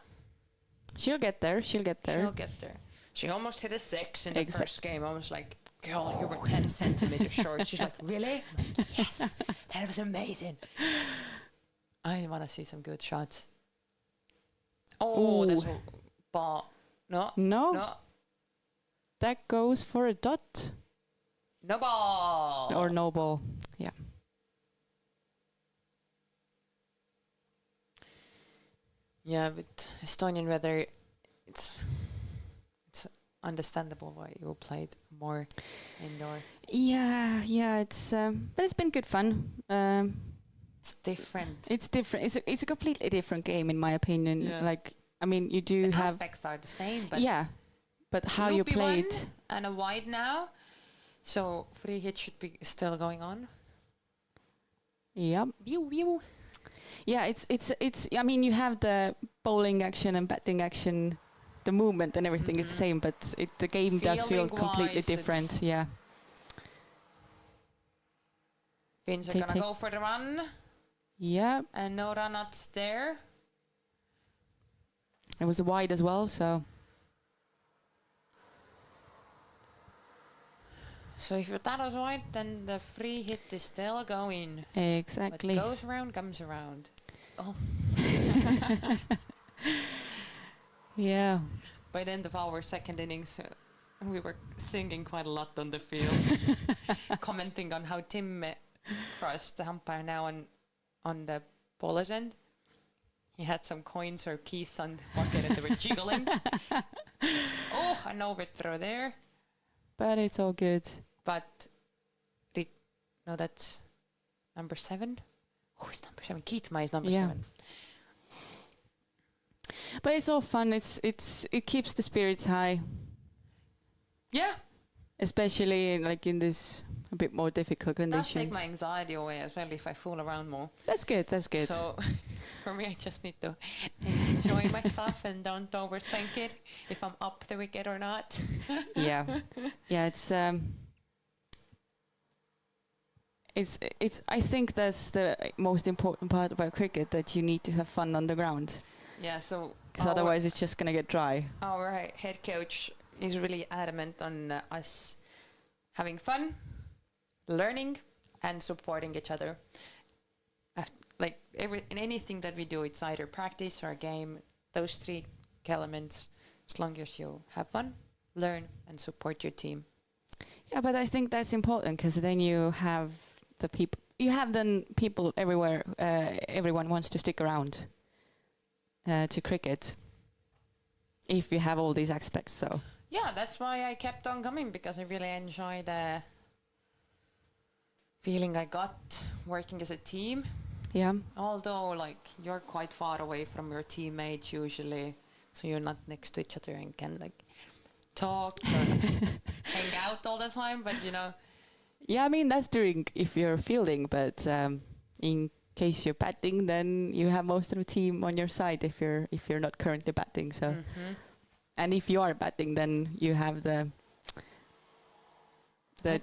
She'll get there. She'll get there. She'll get there. She almost hit a 6 in the first game. I was like, girl, you were 10 centimeters short. She's like, really? I'm like, yes, that was amazing. I want to see some good shots. Oh, that's a ball. No. That goes for a dot. No ball. Or no ball. Yeah. Yeah, with Estonian weather, it's understandable why you played more indoor. Yeah, it's but it's been good fun. It's different. It's different. It's a completely different game in my opinion. Yeah. Like, I mean, you do The have aspects are the same, but but how you loopy play one it. and a wide now, so free hit should be still going on. Yep. View, view. Yeah, it's. I mean, you have the bowling action and batting action, the movement and everything is the same, but the game does feel completely Feeling-wise, different. Yeah. Finns are gonna go for the run, Yeah. and no runuts there. It was wide as well, so. So if that was wide, then the free hit is still going. Exactly. What goes around comes around. Oh. Yeah. By the end of our second innings, we were singing quite a lot on the field, commenting on how Tim crossed the umpire now on the bowler's end. He had some coins or keys on the pocket and they were jiggling. Oh, an overthrow there. But it's all good. But, no, that's number 7. Who's number 7? Kiitma is number 7. But it's all fun. It keeps the spirits high. Yeah. Especially in this a bit more difficult conditions. Does take my anxiety away as well if I fool around more. That's good. So for me, I just need to enjoy myself and don't overthink it if I'm up the wicket or not. Yeah. It's. I think that's the most important part about cricket, that you need to have fun on the ground. Yeah. So because otherwise it's just gonna get dry. Our head coach is really adamant on us having fun, learning, and supporting each other. In anything that we do, it's either practice or a game. Those 3 elements. As long as you have fun, learn, and support your team. Yeah, but I think that's important because then you have the people. You have then people everywhere. Everyone wants to stick around to cricket if you have all these aspects. So. Yeah, that's why I kept on coming, because I really enjoyed the feeling I got working as a team. Yeah. Although, you're quite far away from your teammates usually, so you're not next to each other and can talk or hang out all the time. But Yeah, I mean that's if you're fielding, but in case you're batting, then you have most of the team on your side if you're not currently batting. So. And if you are batting, then you have the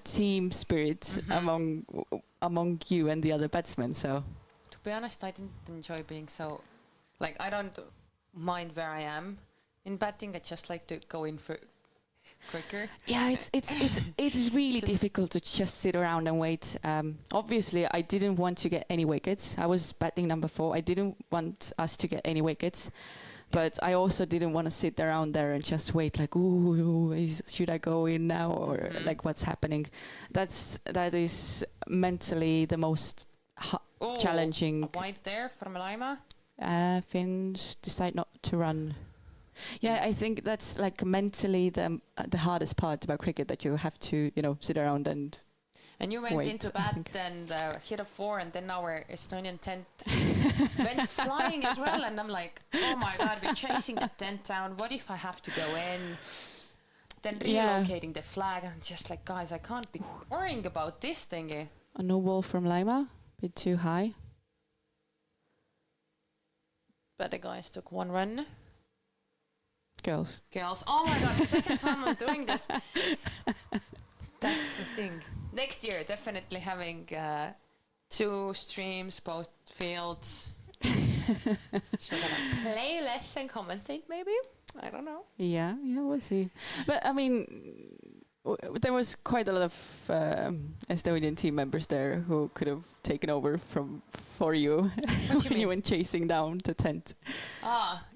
team spirit among you and the other batsmen. So, to be honest, I didn't enjoy being so. I don't mind where I am in batting. I just like to go in for quicker. Yeah, it's really difficult to just sit around and wait. Obviously, I didn't want to get any wickets. I was batting number 4. I didn't want us to get any wickets. But I also didn't want to sit around there and just wait, like, should I go in now, or like what's happening? That is mentally the most challenging. A white there from Laima. Finns decide not to run. Yeah, I think that's like mentally the hardest part about cricket, that you have to, sit around and. And you went wait, into bat and hit a 4, and then our Estonian tent went flying as well. And I'm like, oh my God, we're chasing the tent down. What if I have to go in? Then relocating the flag. And just like, guys, I can't be worrying about this thingy. A no ball from Laima, a bit too high. But the guys took 1 run. Girls. Oh my God, second time I'm doing this. That's the thing. Next year, definitely having 2 streams, both fields. So we're gonna play less and commentate, maybe. I don't know. Yeah, we'll see. But I mean, there was quite a lot of Estonian team members there who could have taken over for you when you went chasing down the tent.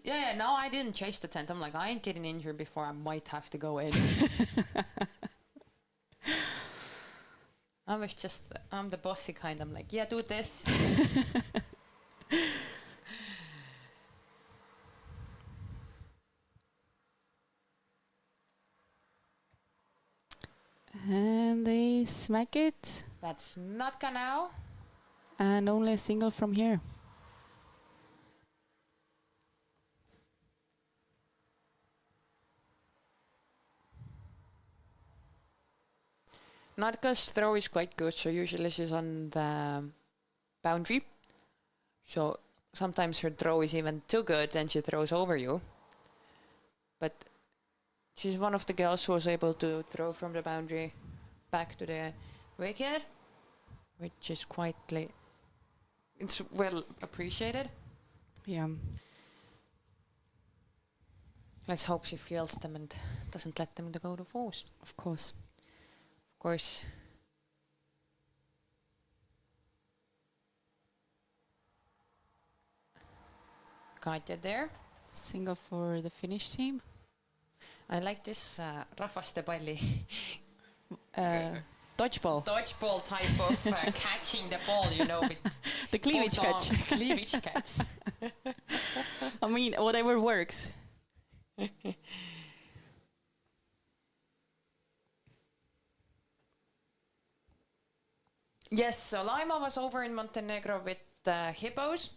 Yeah. No, I didn't chase the tent. I'm like, I ain't getting injured before I might have to go in. I'm the bossy kind. I'm like, yeah, do this. And they smack it. That's not gonna now. And only a single from here. Narka's throw is quite good, so usually she's on the boundary. So sometimes her throw is even too good and she throws over you. But she's one of the girls who was able to throw from the boundary back to the wicket, which is it's well appreciated. Yeah. Let's hope she feels them and doesn't let them go to force. Of course. Of course. Katja there. Single for the Finnish team. I like this rahvastepalli Dodgeball. Dodgeball type of catching the ball, with The cleavage both catch. arms. Cleavage catch. I mean, whatever works. Yes, so Laima was over in Montenegro with the Hippos,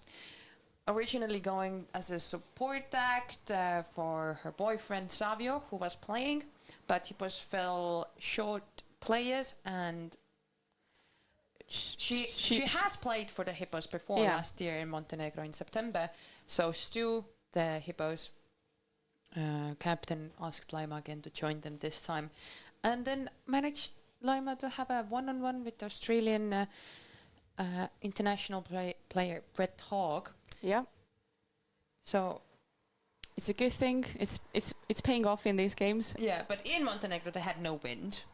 originally going as a support act for her boyfriend Savio, who was playing, but Hippos fell short players, and she has played for the Hippos before last year in Montenegro in September. So Stu, the Hippos captain, asked Laima again to join them this time, and then managed Laima to have a one-on-one with the Australian international player Brett Hogg. Yeah. So it's a good thing. It's paying off in these games. yeah, but in Montenegro they had no wind.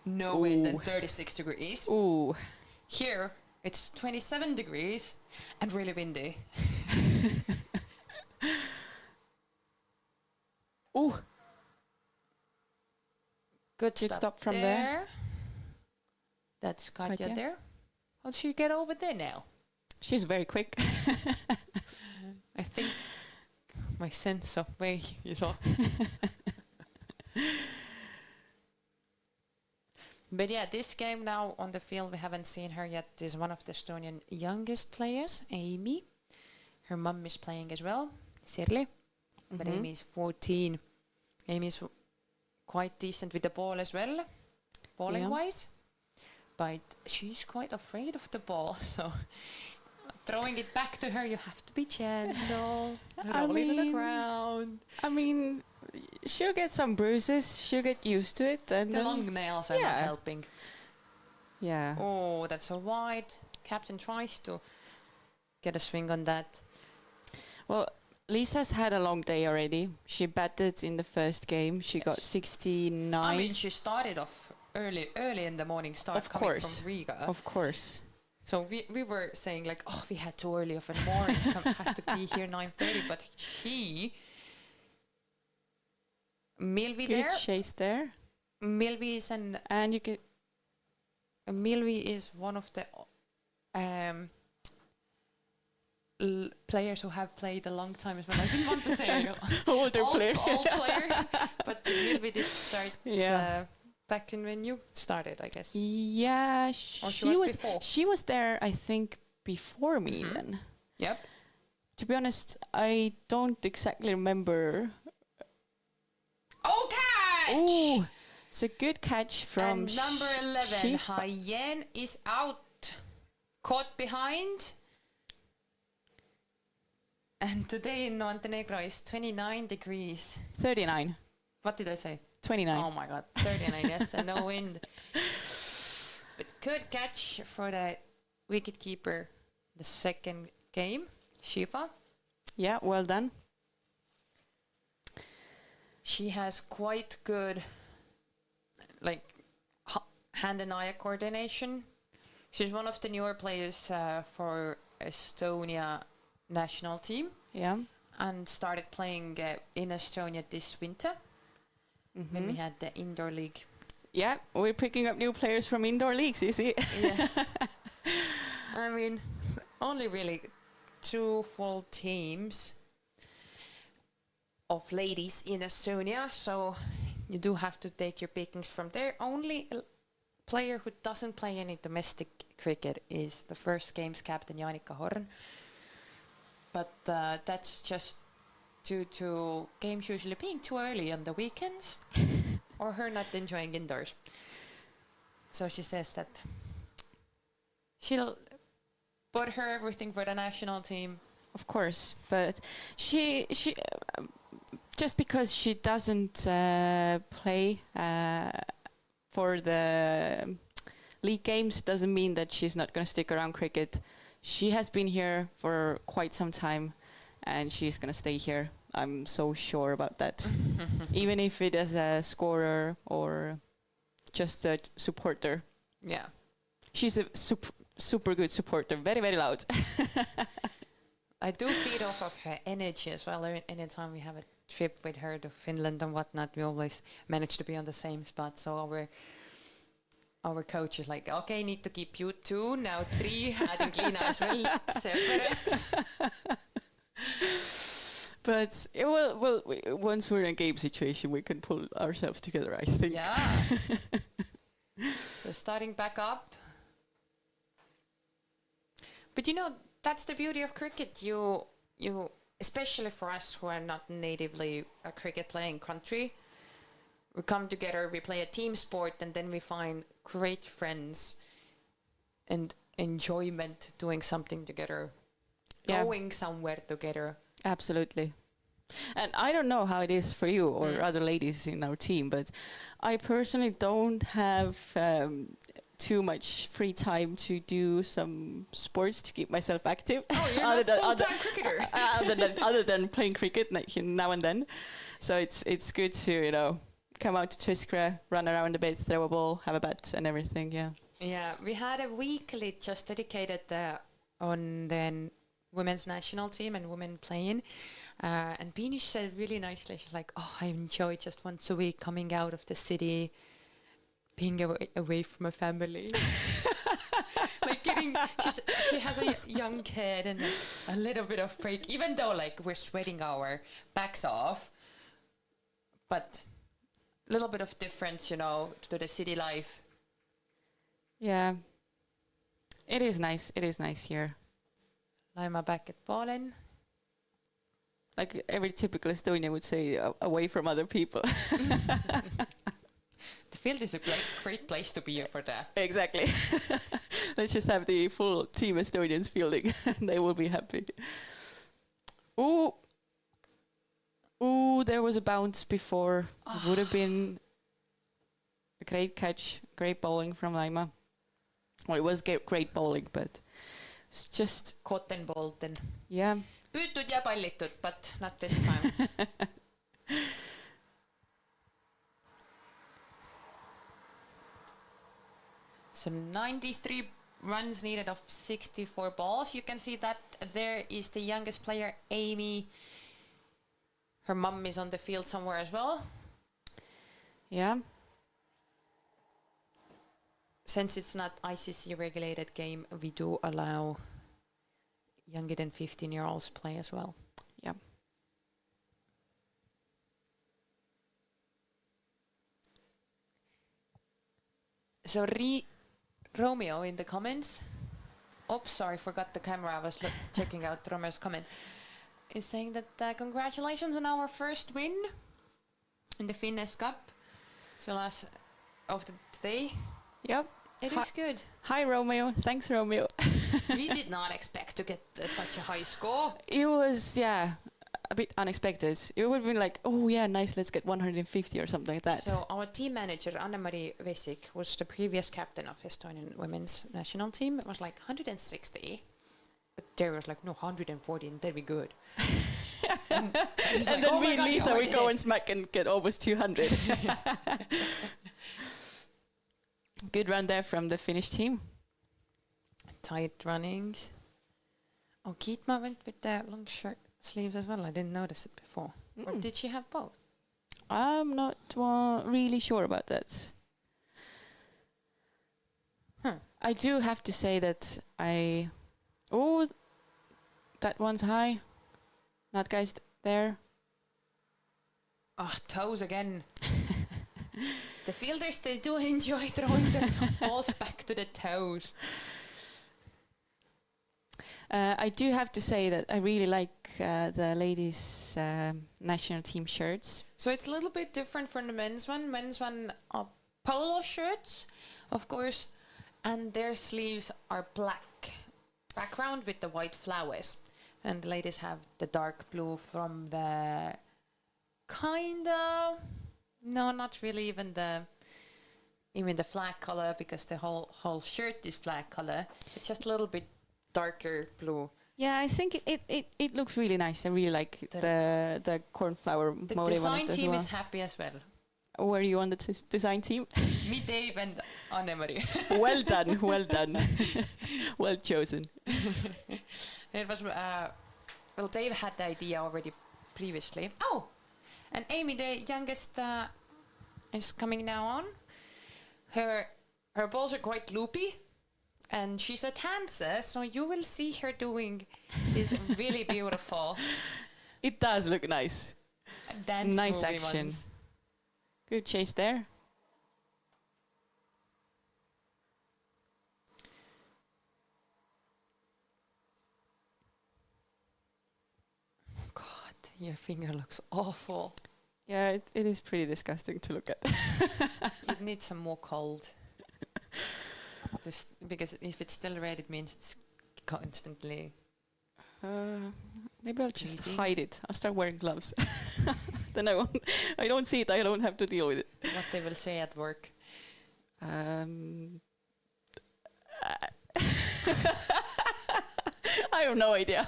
No wind and 36 degrees. Ooh. Here it's 27 degrees and really windy. Ooh. Good stop from there. That's Katja Katja. there. How'd she get over there now? She's very quick. I think my sense of way is off. But yeah, this game now on the field, we haven't seen her yet, is one of the Estonian youngest players, Amy. Her mum is playing as well, Sirli. But Amy is 14. Amy is quite decent with the ball as well, bowling-wise. But she's quite afraid of the ball, so throwing it back to her, you have to be gentle, roll it on the ground. I mean, she'll get some bruises, she'll get used to it. And The long nails are not helping. Yeah. Oh, that's a wide. Captain tries to get a swing on that. Well, Lisa's had a long day already. She batted in the first game. She got 69. I mean, she started off early in the morning start Of coming course. from Riga. Of course. So we were saying like, oh, we had too early of a morning, have to be here 9:30. But Milvi Good there. chase there. Milvi is And you get Milvi is one of the players who have played a long time as well. I didn't want to say older player. Old player, but Milvi did start back in when you started, I guess. Yeah, Or she was there, I think, before me then. Yep. To be honest, I don't exactly remember. Oh, catch! Ooh, it's a good catch from and number 11, Shifa. Hayen is out. Caught behind. And today in Montenegro is 29 degrees. 39. What did I say? 29. Oh my god, 39, yes, and no wind. But good catch for the wicketkeeper, the second game, Shifa. Yeah, well done. She has quite good, like, hand and eye coordination. She's one of the newer players for Estonia national team. Yeah. And started playing in Estonia this winter when we had the indoor league. Yeah, we're picking up new players from indoor leagues, you see. Yes. I mean, only really 2 full teams of ladies in Estonia, so you do have to take your pickings from there. Only player who doesn't play any domestic cricket is the first game's captain Jaanika Horn. But that's just due to games usually being too early on the weekends or her not enjoying indoors. So she says that she'll put her everything for the national team. Of course, but she just because she doesn't play for the league games doesn't mean that she's not going to stick around cricket. She has been here for quite some time, and she's going to stay here. I'm so sure about that. Even if it is a scorer or just a supporter. Yeah. She's a super good supporter. Very, very loud. I do feed off of her energy as well. Anytime we have a trip with her to Finland and whatnot, we always manage to be on the same spot. So our coach is like, okay, need to keep you 2, now 3, adding Lina as well, separate. But once we're in a game situation, we can pull ourselves together, I think. Yeah. So starting back up. But you know, that's the beauty of cricket. You especially for us who are not natively a cricket playing country, we come together, we play a team sport, and then we find great friends and enjoyment doing something together, going somewhere together. Absolutely. And I don't know how it is for you or other ladies in our team, but I personally don't have too much free time to do some sports to keep myself active. Oh, you're not a full-time cricketer. Other than playing cricket now and then. So it's good to, come out to Tiskre, run around a bit, throw a ball, have a bat and everything, yeah. Yeah, we had a weekly just dedicated on the women's national team and women playing. And Beanish said really nicely, she's like, oh, I enjoy just once a week coming out of the city, being away from a family. Like she has a young kid and a little bit of break, even though like we're sweating our backs off. But a little bit of difference, to the city life. Yeah. It is nice. It is nice here. Laima back at Polen. Like every typical Estonian would say, away from other people. The field is a great place to be for that. Exactly. Let's just have the full team Estonians fielding. They will be happy. Ooh, there was a bounce before. It would have been a great catch, great bowling from Laima. Well, it was great bowling, but it's just... Cotton Bolton. Yeah. Pyyttud ja pallittud, but not this time. So 93 runs needed of 64 balls. You can see that there is the youngest player, Amy. Her mum is on the field somewhere as well. Yeah. Since it's not ICC regulated game, we do allow younger than 15-year-olds play as well. Yeah. So Romeo in the comments. Oops, sorry, forgot the camera. I was checking out Romeo's comment. Is saying that congratulations on our first win in the Fin-Est Cup. So last of the day. Yep. It is good. Hi, Romeo. Thanks, Romeo. We did not expect to get such a high score. It was, yeah, a bit unexpected. It would have been like, oh, yeah, nice, let's get 150 or something like that. So our team manager, Anne-Marie Vesik, was the previous captain of Estonian women's national team. It was like 160. But there was like, no, 140, and they'd be good. and and like, then oh me and God, Lisa, you we go did and smack and get almost 200. Good run there from the Finnish team. Tight runnings. Oh, Kiitma went with the long shirt sleeves as well. I didn't notice it before. Or did she have both? I'm not really sure about that. I do have to say that oh, that one's high. That guy's there. Oh, toes again. The fielders, they do enjoy throwing the balls back to the toes. I do have to say that I really like the ladies' national team shirts. So it's a little bit different from the men's one. Men's one are polo shirts, of course, and their sleeves are black background with the white flowers. And the ladies have the dark blue from the no, not really even the flag color, because the whole shirt is flag color. It's just a little bit darker blue. Yeah, I think it looks really nice. I really like the cornflower The motive on design it as team well. is happy as well. Were you on the design team? Me, Dave, and Anne-Marie. Well done, well done. Well chosen. It was well, Dave had the idea already previously. Oh, and Amy, the youngest, is coming now on. Her balls are quite loopy, and she's a dancer, so you will see her doing this really beautiful It does look nice. dance Nice movie action. ones. Good chase there. God, your finger looks awful. Yeah, it is pretty disgusting to look at. It needs some more cold. Because if it's still red, it means it's constantly. Maybe I'll just Bleeding. hide it. I'll start wearing gloves. Then I don't see it. I don't have to deal with it. What they will say at work. I have no idea.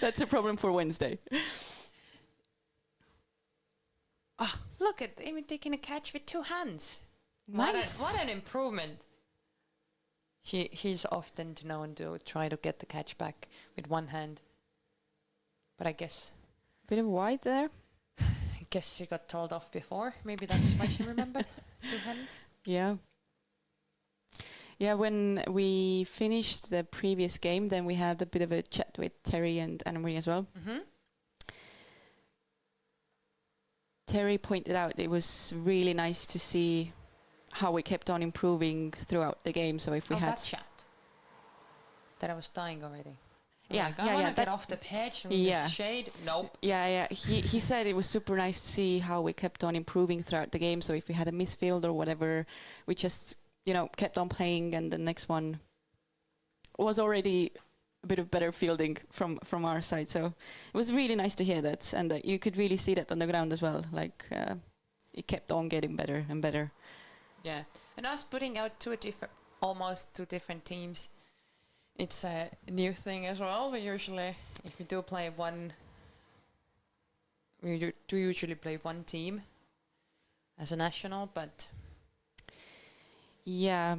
That's a problem for Wednesday. Oh, look at Amy taking a catch with 2 hands. Nice. What an improvement. She's often known to try to get the catch back with 1 hand. But I guess Bit of white there. she got told off before. Maybe that's why she remembered 2 hands. Yeah. Yeah, when we finished the previous game, then we had a bit of a chat with Terry and Anne-Marie as well. Mm-hmm. Terry pointed out it was really nice to see how we kept on improving throughout the game. So if we had that shot. That I was dying already. Yeah, Like, I yeah, want yeah, to get that- off the pitch from Yeah. this shade. Nope. Yeah. He said it was super nice to see how we kept on improving throughout the game. So if we had a misfield or whatever, we just, kept on playing, and the next one was already a bit of better fielding from our side. So it was really nice to hear that, and you could really see that on the ground as well. Like it kept on getting better and better. Yeah. And us putting out almost two different teams, it's a new thing as well. We usually, if we do play we do usually play one team as a national, but Yeah.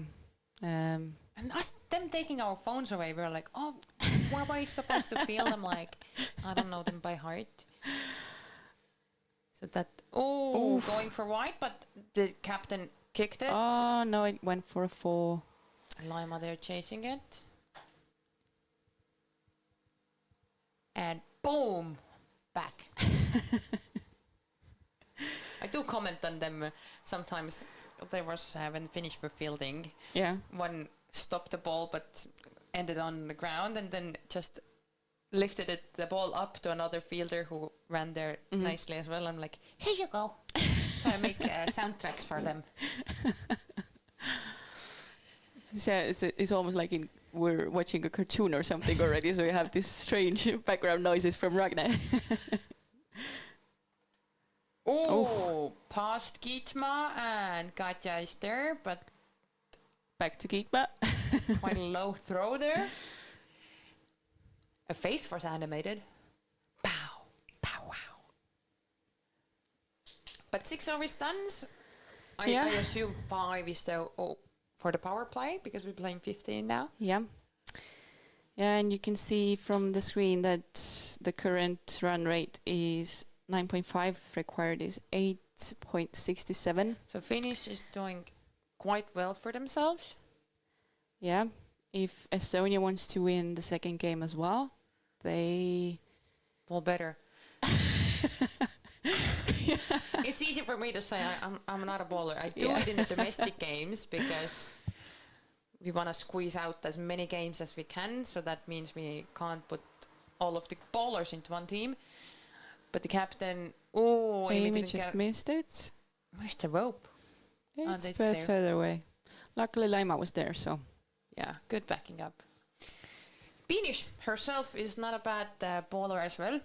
And us, them taking our phones away, we were like, oh, were we supposed to feel them? Like, I don't know them by heart. So that, going for white, but the captain kicked it. Oh, no, it went for a 4. Lima there chasing it. And boom, back. I do comment on them sometimes. There was, when Finnish were fielding, one stopped the ball but ended on the ground and then just lifted the ball up to another fielder who ran there nicely as well. I'm like, here you go. So I make soundtracks for them. It's almost like we're watching a cartoon or something already, so we have these strange background noises from Ragnar. Past Gitma and Katja is there, but back to Gitma. Quite a low throw there. A face was animated. Pow, pow, wow. But 6 over stuns. I assume 5 is the for the power play because we're playing 15 now. Yeah, and you can see from the screen that the current run rate is 9.5. Required is 8.67. So Finnish is doing quite well for themselves. Yeah, if Estonia wants to win the second game as well, they ball better. It's easy for me to say I'm not a bowler. I do it in the domestic games because we want to squeeze out as many games as we can. So that means we can't put all of the bowlers into one team. But the captain, Amy just missed it. Where's the rope? It's further away. Luckily, Lima was there, so. Yeah, good backing up. Binish herself is not a bad bowler as well.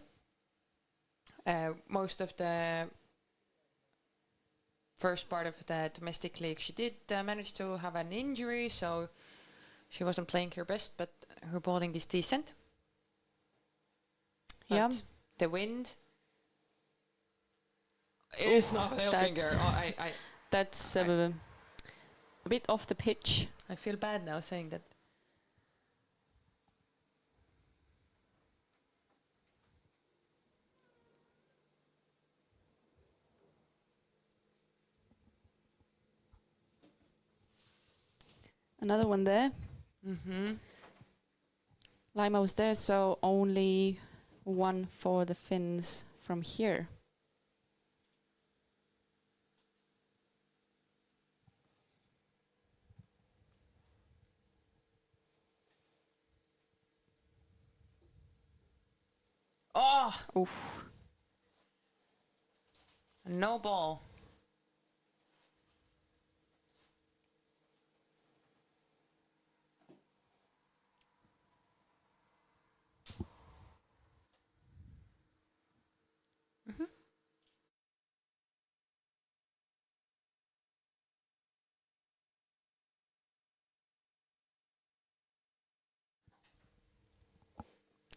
Most of the first part of the domestic league, she did manage to have an injury, so she wasn't playing her best, but her bowling is decent. Yeah. But the wind is not helping her. That's a bit off the pitch. I feel bad now saying that. Another one there. Lima was there, so only one for the Finns from here. Oh! Oof. No ball.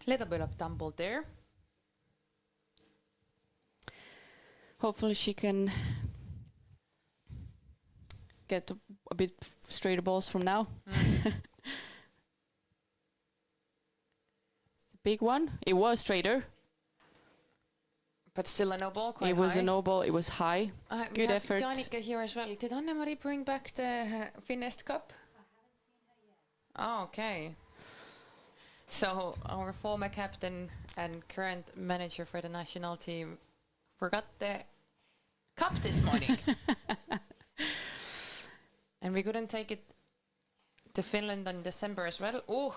Little bit of tumble there. Hopefully she can get a bit straighter balls from now. It's a big one. It was straighter. But still a no ball, quite It was high. a no ball. It was high. Good effort. Janika here as well. Did Anne-Marie bring back the Fin-Est Cup? I haven't seen her yet. Oh, okay. So our former captain and current manager for the national team forgot the cup this morning. And we couldn't take it to Finland in December as well. Oh,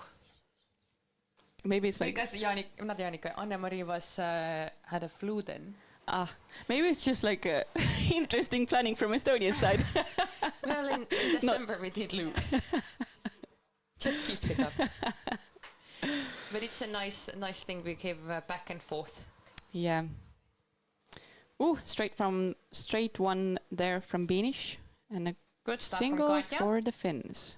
Maybe it's like because Anne-Marie was had a flu then. Maybe it's just like interesting planning from Estonia's side. Well, in December we did lose. Just keep the cup. But it's a nice thing we give back and forth. Yeah. Ooh, straight one there from Binish and a Good stuff single from Katja. for the Finns.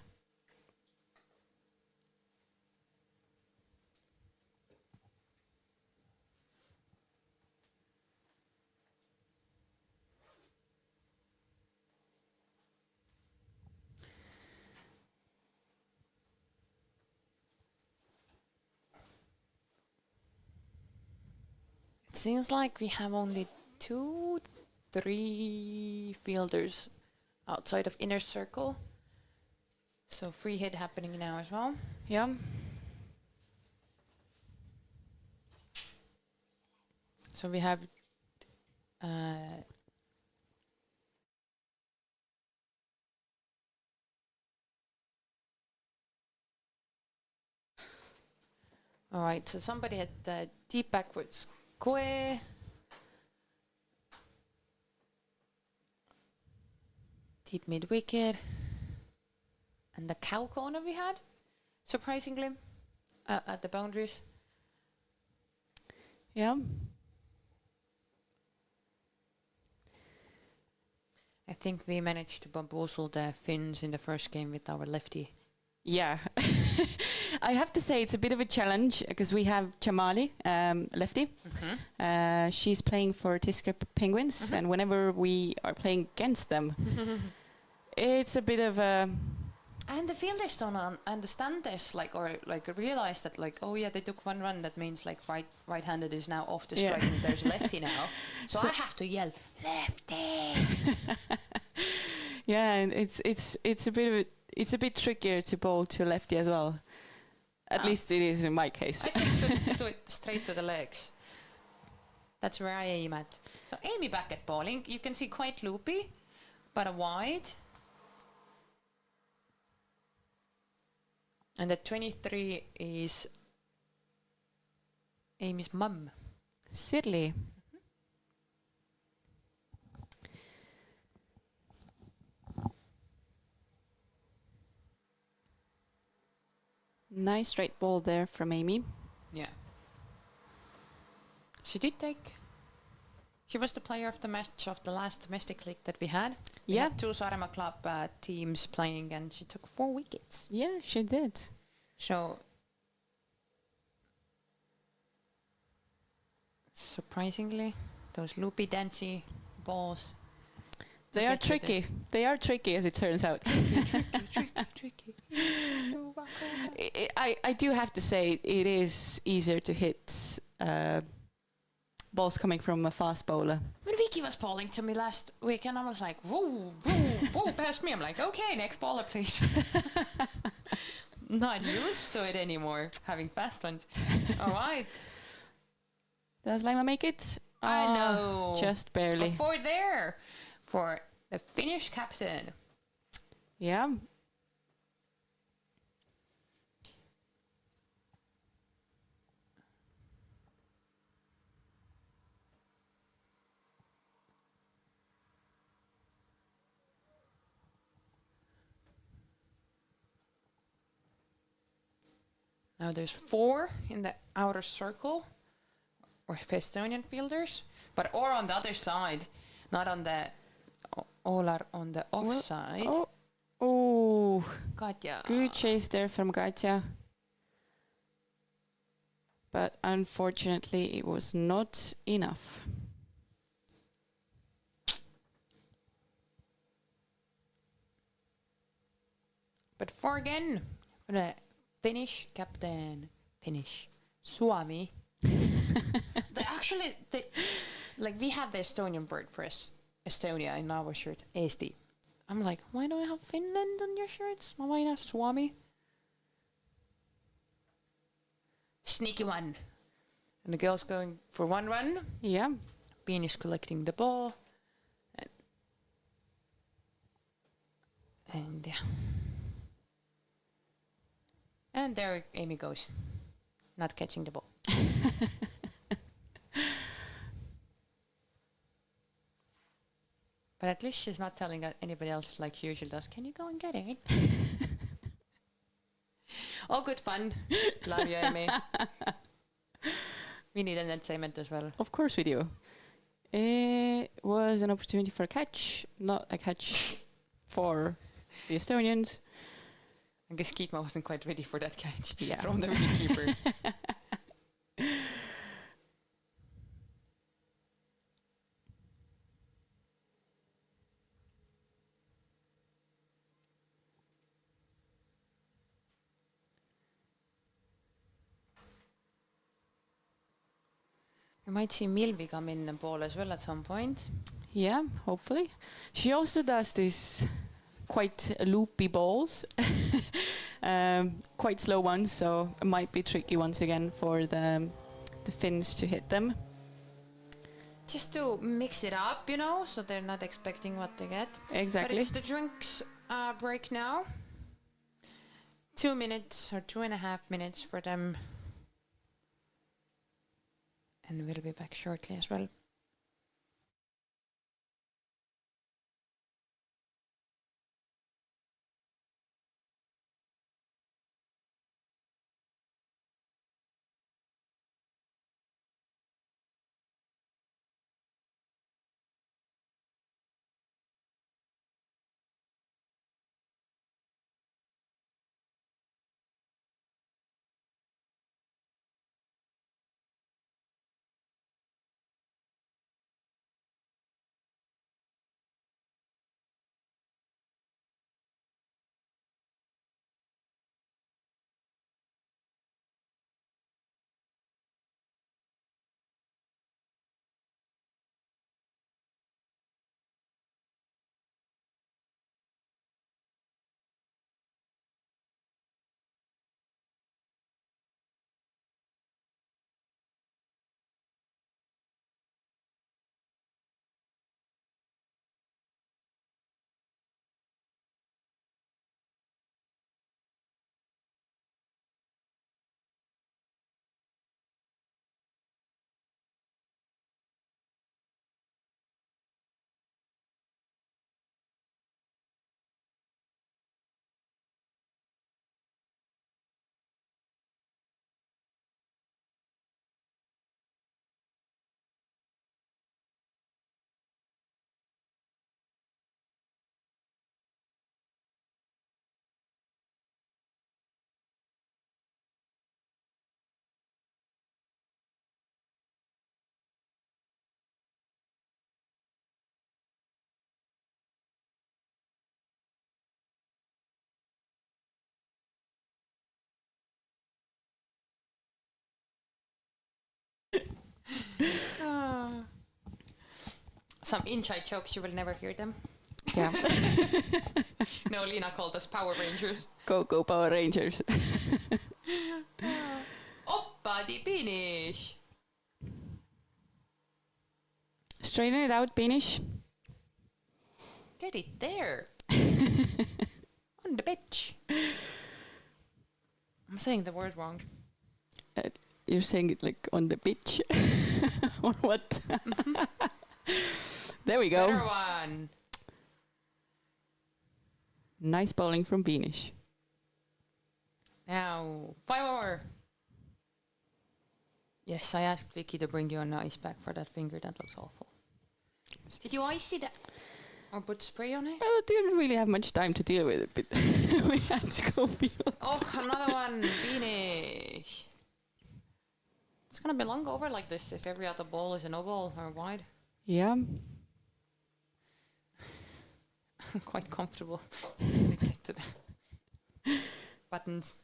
seems like we have only 2, 3 fielders outside of inner circle. So free hit happening now as well. Yeah. So we have all right, so somebody had deep backwards Koe. Deep mid wicket. And the cow corner we had, surprisingly, at the boundaries. Yeah. I think we managed to bamboozle the Finns in the first game with our lefty. Yeah. I have to say it's a bit of a challenge because we have Chamali, lefty. She's playing for Tiskre Penguins, and whenever we are playing against them, it's a bit of a... And the fielders don't understand this, or realize that, oh yeah, they took one run. That means right-handed is now off the strike, and there's lefty now. So I have to yell lefty. Yeah, and it's a bit trickier to bowl to lefty as well. At least it is in my case. I just do it straight to the legs. That's where I aim at. So Amy back at bowling. You can see quite loopy, but a wide. And the 23 is Amy's mum. Sidley. Nice straight ball there from Amy. Yeah. She did take... She was the player of the match of the last domestic league that we had. We had 2 Saaremaa club teams playing, and she took 4 wickets. Yeah, she did. So... Surprisingly, those loopy, dancey balls... They are tricky. They are tricky, as it turns out. tricky. I do have to say it is easier to hit balls coming from a fast bowler. When Vicky was bowling to me last weekend, I was like, whoa, past me. I'm like, okay, next bowler, please. Not used to it anymore, having fast ones. All right. Does Lima make it? I know. Just barely. For the Finnish captain. Yeah. Now there's 4 in the outer circle, or Estonian fielders, or on the other side, not on the... All are on the offside. Oh, Katja. good chase there from Katja. But unfortunately, it was not enough. But 4 again for the Finnish captain. Finnish. Suomi. We have the Estonian word for Estonia in our shirt, Eesti. I'm like, why do I have Finland on your shirts? Why not Suomi? Sneaky one. And the girl's going for 1 run. Yeah. Bean is collecting the ball. And yeah. And there Amy goes. Not catching the ball. But at least she's not telling anybody else like she usually does. Can you go and get it? All good fun. Love you, Amy. We need an entertainment as well. Of course we do. It was an opportunity for a catch, not a catch for the Estonians. I guess Kiitma wasn't quite ready for that catch Yeah. from the wicketkeeper. We might see Milvi come in the ball as well at some point. Yeah, hopefully. She also does this quite loopy balls, quite slow ones, so it might be tricky once again for the Finns to hit them. Just to mix it up, so they're not expecting what they get. Exactly. But it's the drinks break now. 2 minutes or 2.5 minutes for them. And we'll be back shortly as well. Some inside jokes, you will never hear them. Yeah. No, Lina called us Power Rangers. Go Power Rangers. Oppa di finish! Straighten it out, Binish. Get it there! On the pitch! I'm saying the word wrong. You're saying it like on the pitch? Or what? There we go. Better one! Nice bowling from Binish. Now, 5 more! Yes, I asked Vicky to bring you an ice pack for that finger. That looks awful. Did you ice it? Or put spray on it? I didn't really have much time to deal with it, but we had to go field. Oh, another one! Finish! It's gonna be long over like this if every other ball is a no ball or wide. Yeah. I'm quite comfortable when we get to the buttons.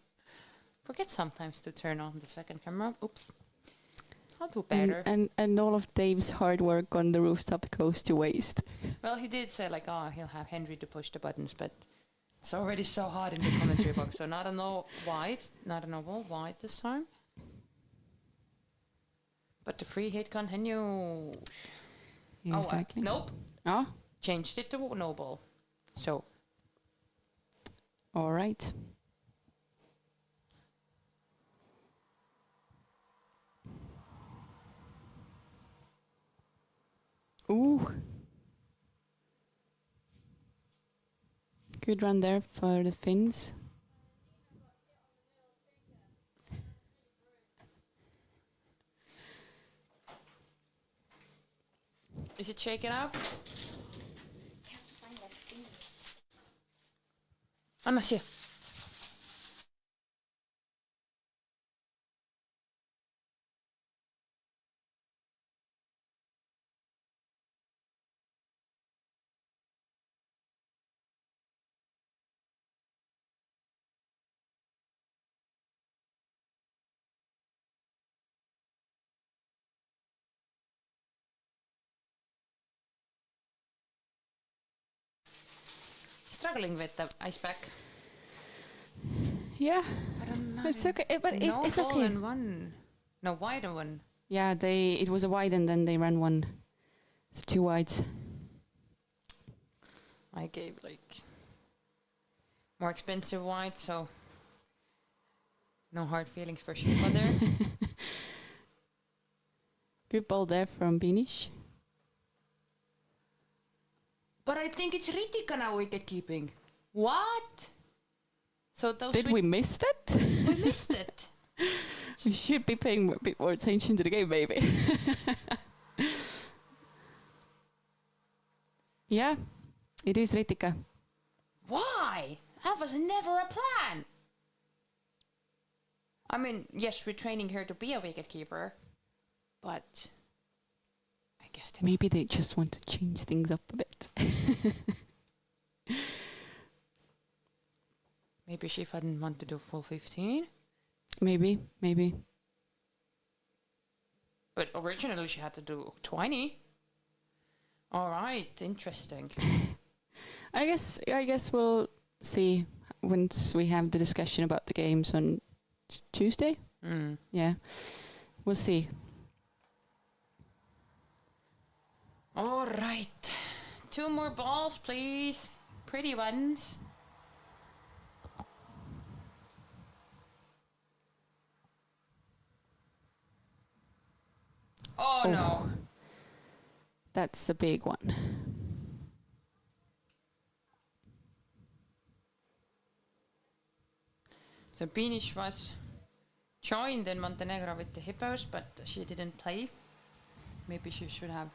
Forget sometimes to turn on the second camera. Oops. I'll do better. And all of Dave's hard work on the rooftop goes to waste. Well, he did say like, he'll have Henry to push the buttons, but it's already so hot in the commentary box. So not a no wide, not a no ball, wide this time. But the free hit continues. Exactly. Nope. Oh, Changed it to no ball. So. all right. Ooh. Good run there for the Finns. Is it shaken up? Anna siellä. struggling with the ice pack. Yeah, I don't know. it's okay, but it's ball okay. and one. No, wider one. Yeah, it was a wide and then they ran one. It's 2 wides. I gave like more expensive wide, so no hard feelings for Shiva there. Good ball there from Binish. But I think it's Ritika now wicket keeping. What? So those Did we miss that? we missed it. We should be paying a bit more attention to the game, maybe. Yeah, it is Ritika. Why? That was never a plan. I mean, yes, we're training her to be a wicketkeeper, but I guess Maybe they just want to change things up a bit. maybe she didn't want to do full 15. Maybe. But originally she had to do 20. All right, interesting. I guess we'll see once we have the discussion about the games on Tuesday. Yeah, we'll see. All right. 2 more balls, please. Pretty ones. Oh, no. That's a big one. So Binish was joined in Montenegro with the Hippos, but she didn't play. Maybe she should have.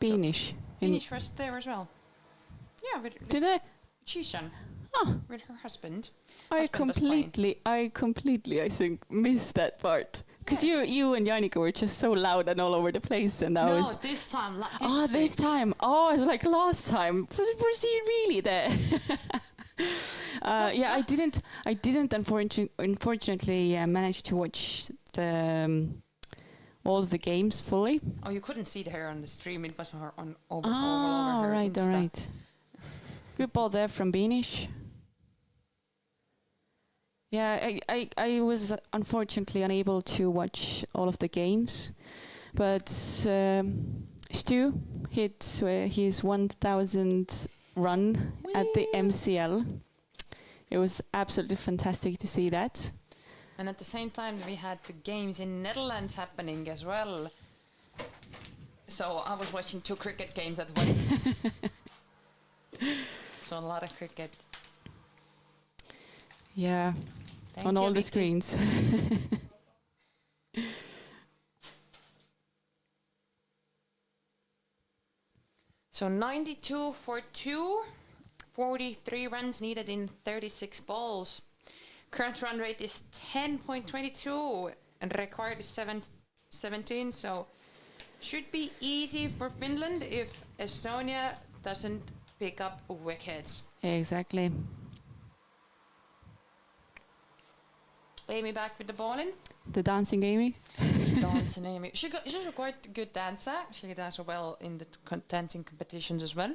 Binish. Binish was there as well. Yeah, Did I? Chishan. Oh, With her husband. I Husband was playing. completely, I think, missed that part. Because you and Janika were just so loud and all over the place, and I was. This time. This time. Oh, I was like last time. Was he really there? Yeah, I didn't. Unfortunately, manage to watch the all of the games fully. Oh, you couldn't see her on the stream. It was her on over Oh, her right, Insta. all right. Good ball there from Binish. Yeah, I was unfortunately unable to watch all of the games, but Stu hit his 1,000th run at the MCL. It was absolutely fantastic to see that. And at the same time, we had the games in Netherlands happening as well. So I was watching 2 cricket games at once. So a lot of cricket. Yeah, Thank on you, all the Vicky. screens. So 92 for 2, 43 runs needed in 36 balls. Current run rate is 10.22 and required is 17, so should be easy for Finland if Estonia doesn't pick up wickets. Exactly. Amy back with the ball in. The dancing Amy. Dancing Amy. She's a quite good dancer. She dances well in the dancing competitions as well.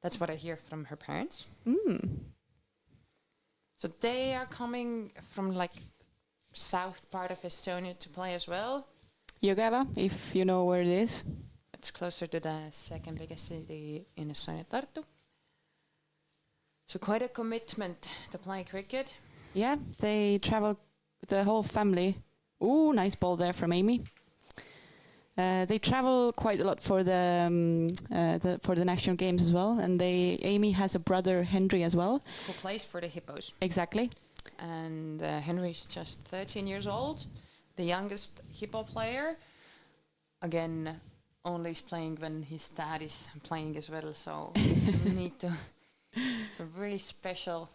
That's what I hear from her parents. So they are coming from like south part of Estonia to play as well. Jõgeva, if you know where it is. It's closer to the second biggest city in Estonia, Tartu. So quite a commitment to play cricket. Yeah, they travel the whole family. Ooh, nice ball there from Amy. They travel quite a lot for the national games as well, and Amy has a brother Henry as well. Who plays for the Hippos. Exactly. And Henry's just 13 years old, the youngest Hippo player. Again, only is playing when his dad is playing as well, so we need to. It's a really special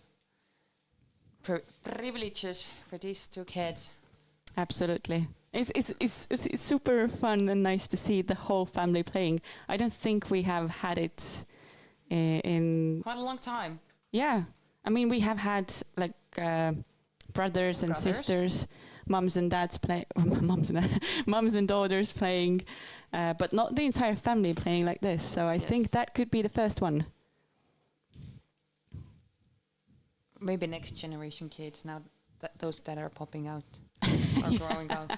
privileges for these 2 kids. Absolutely. It's super fun and nice to see the whole family playing. I don't think we have had it in Quite a long time. Yeah, I mean we have had like brothers and sisters, mums and dads play, mums and daughters playing, but not the entire family playing like this. So I think that could be the first one. maybe next generation kids now, those that are popping out are growing out.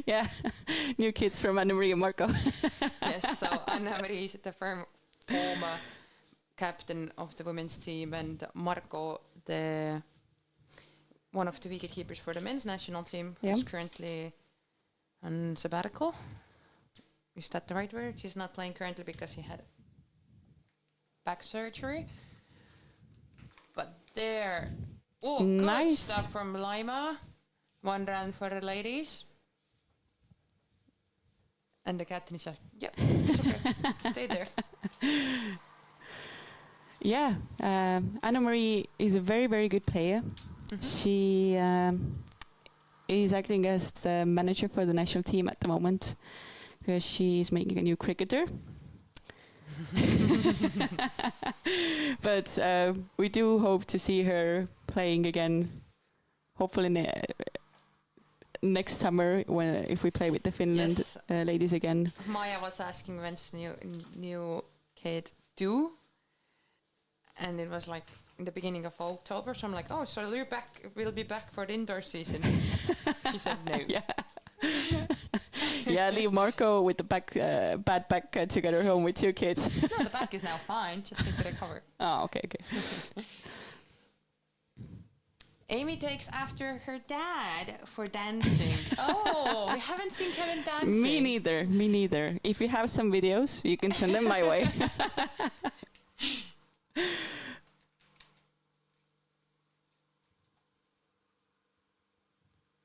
Yeah, new kids from Anna-Maria and Marco. Yes, so Anna-Maria is the former captain of the women's team, and Marco, one of the wicketkeepers for the men's national team, is currently on sabbatical. Is that the right word? He's not playing currently because he had back surgery. But there, good stuff from Laima. 1 run for the ladies. And the captain is like, yep, it's okay, stay there. Yeah, Anna-Marie is a very, very good player. She is acting as the manager for the national team at the moment because she is making a new cricketer. But we do hope to see her playing again, hopefully next summer if we play with the Finland ladies again. Maya was asking when's new kid due, and it was like in the beginning of October. So I'm like, oh, so we'll be back for the indoor season. She said no. Yeah. Yeah, leave Marco with the bad back to get her home with 2 kids. No, the back is now fine. Just need to recover. Oh, okay. Amy takes after her dad for dancing. Oh, we haven't seen Kevin dancing. Me neither. If you have some videos, you can send them my way.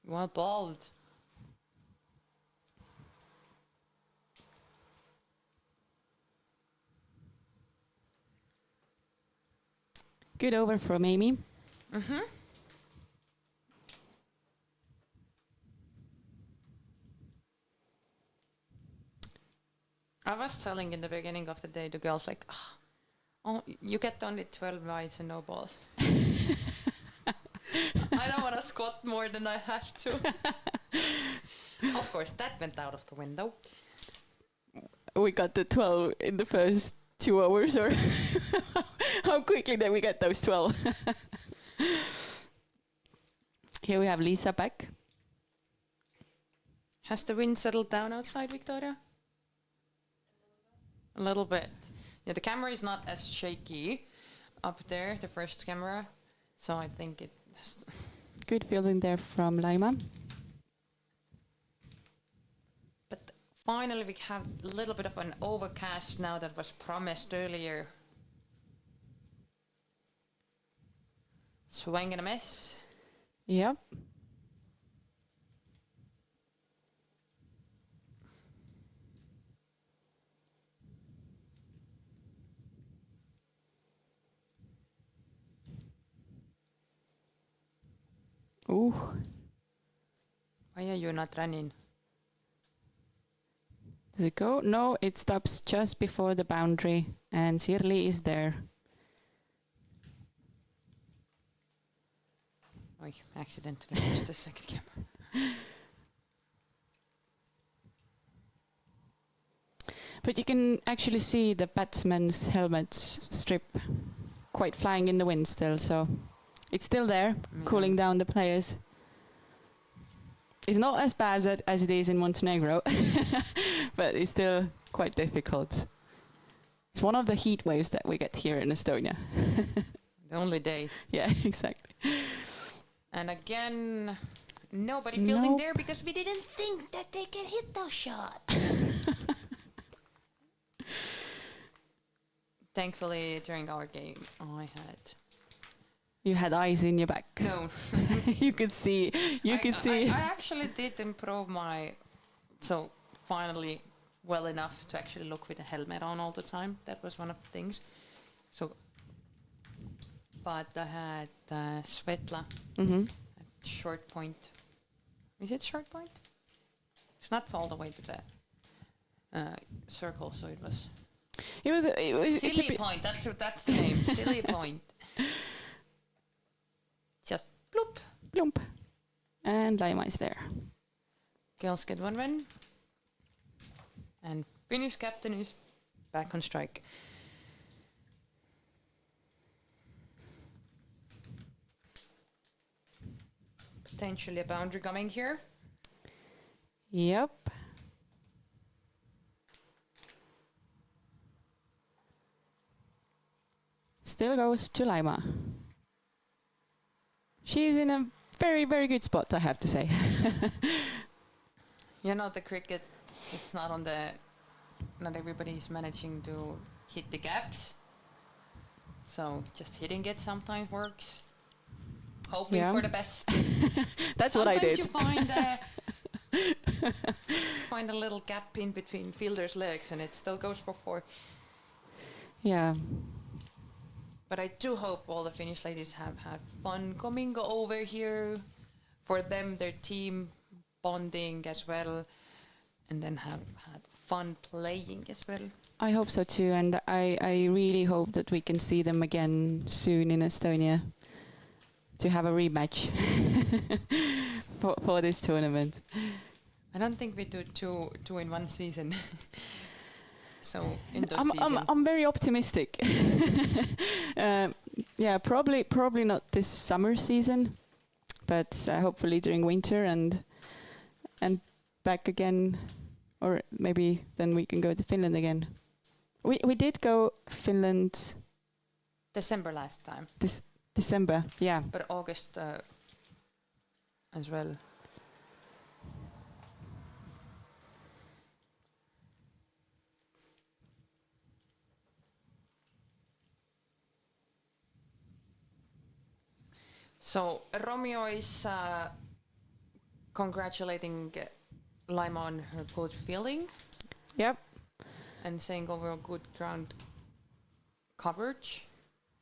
Well bowled. Good over from Amy. I was telling in the beginning of the day the girls like, oh, you get only 12 wides and no balls. I don't want to squat more than I have to. Of course, that went out of the window. We got the 12 in the first 2 hours, or how quickly did we get those 12? Here we have Lisa back. Has the wind settled down outside, Victoria? A little bit. Yeah, the camera is not as shaky up there, the first camera. So I think it... Good fielding there from Laima. But finally we have a little bit of an overcast now that was promised earlier. Swing and a miss. Yep. Ooh. Why are you not running? Does it go? No, it stops just before the boundary, and Sirli is there. I accidentally used the second camera. But you can actually see the batsman's helmet strip quite flying in the wind still, so it's still there, cooling down the players. It's not as bad as it is in Montenegro, but it's still quite difficult. It's one of the heat waves that we get here in Estonia. The only day. Yeah, exactly. And again, nobody fielding there because we didn't think that they can hit those shots. Thankfully, during our game, You had eyes in your back. No. You could see. I actually did improve so finally well enough to actually look with a helmet on all the time. That was one of the things. But I had Svetla at short point. Is it short point? It's not all the way to the circle, so it was. It was Silly point. That's the name. Silly point. Just bloop. Plump. And Laima is there. Girls get 1 run. And Finnish captain is back on strike. potentially a boundary coming here. Yep. Still goes to Laima. She's in a very, very good spot, I have to say. You know, the cricket, it's not on the... Not everybody is managing to hit the gaps. So just hitting it sometimes works. Hoping for the best. That's what I did. Sometimes you find a little gap in between fielders' legs and it still goes for 4. Yeah. But I do hope all the Finnish ladies have had fun coming over here. For them, their team bonding as well. And then have had fun playing as well. I hope so too, and I really hope that we can see them again soon in Estonia to have a rematch for this tournament. I don't think we do two in one season. So in those season. I'm very optimistic. Yeah, probably not this summer season, but hopefully during winter and back again, or maybe then we can go to Finland again. We did go Finland December last time. December, yeah. But August as well. So Romeo is congratulating Laima on her good feeling. Yep. And saying overall good ground coverage.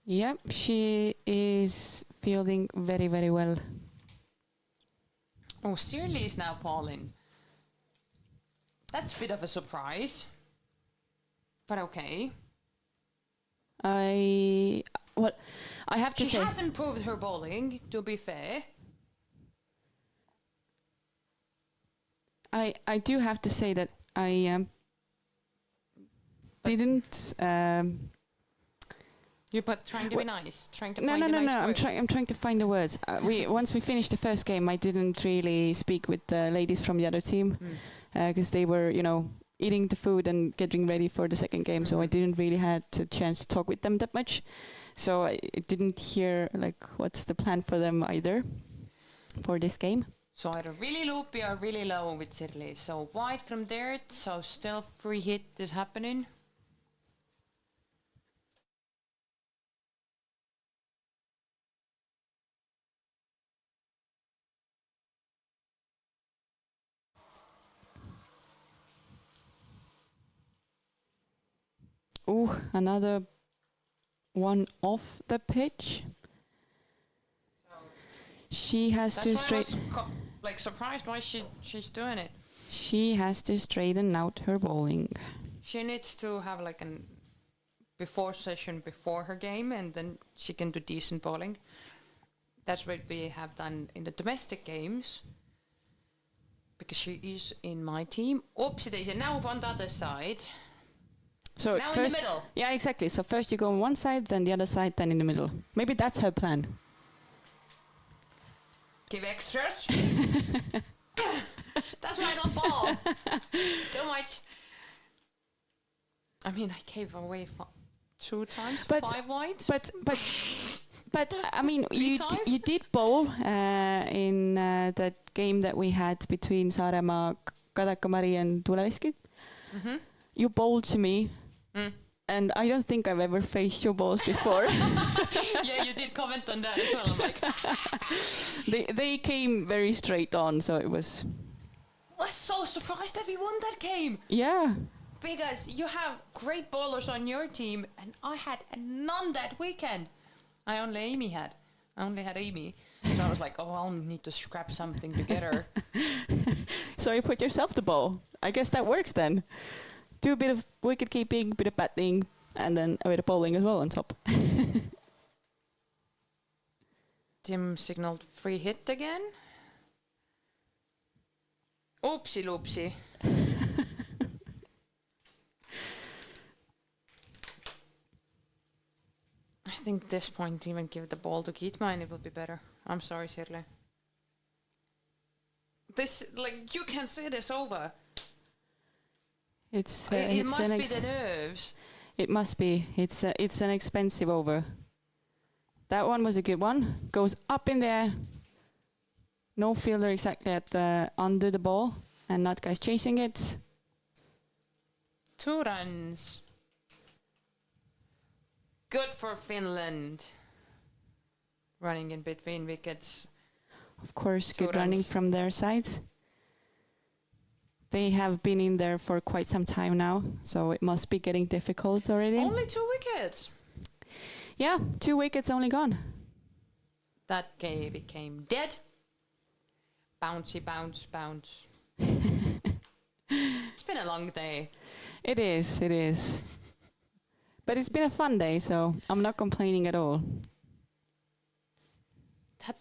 Yep, she is fielding very, very well. Oh, Shirley is now bowling. That's a bit of a surprise. But okay. I have to say... She has improved her bowling, to be fair. I do have to say that I didn't... trying to be nice, trying to no, find no, the no, nice no. words. I'm trying to find the words. Once we finished the first game, I didn't really speak with the ladies from the other team because they were, eating the food and getting ready for the second game. So I didn't really had a chance to talk with them that much. So I didn't hear what's the plan for them either for this game. So either really loopy or really low with Shirley. So wide from there, so still free hit is happening. Ooh, another one off the pitch. She has to straighten. I was surprised why she's doing it. She has to straighten out her bowling. She needs to have an before session before her game, and then she can do decent bowling. That's what we have done in the domestic games. Because she is in my team. Oopsie daisy, now on the other side. So now first, in the middle. Yeah, exactly. So first you go on one side, then the other side, then in the middle. Maybe that's her plan. Give extras. That's why I don't ball. Too much. I mean, I gave away 2 times, But 5 wides. But I mean, you did bowl in that game that we had between Saaremaa, Kadakamari and Tuleveski. Mm-hmm. You bowled to me. And I don't think I've ever faced your balls before. Yeah, you did comment on that as well. I'm like, they came very straight on, so it was. I was so surprised that we won that game. Yeah. Because you have great bowlers on your team, and I had none that weekend. I only had Amy. So I was like, I'll need to scrap something together. So you put yourself to bowl. I guess that works then. Do a bit of wicket keeping, bit of batting, and then a bit of bowling as well on top. Tim signaled free hit again. Oopsie loopsie. I think this point even give the ball to Kiitma and it would be better. I'm sorry, Shirley. This, like, you can say this over. It It must be the nerves. It must be. It's an expensive over. That one was a good one. Goes up in the air. No fielder exactly at the under the ball, and not guys chasing it. 2 runs. Good for Finland. Running in between wickets. Of course, 2 good running runs. from their sides. They have been in there for quite some time now, so it must be getting difficult already. Only 2 wickets. Yeah, 2 wickets only gone. That game became dead. Bouncy, bounce, bounce. It's been a long day. It is. But it's been a fun day, so I'm not complaining at all.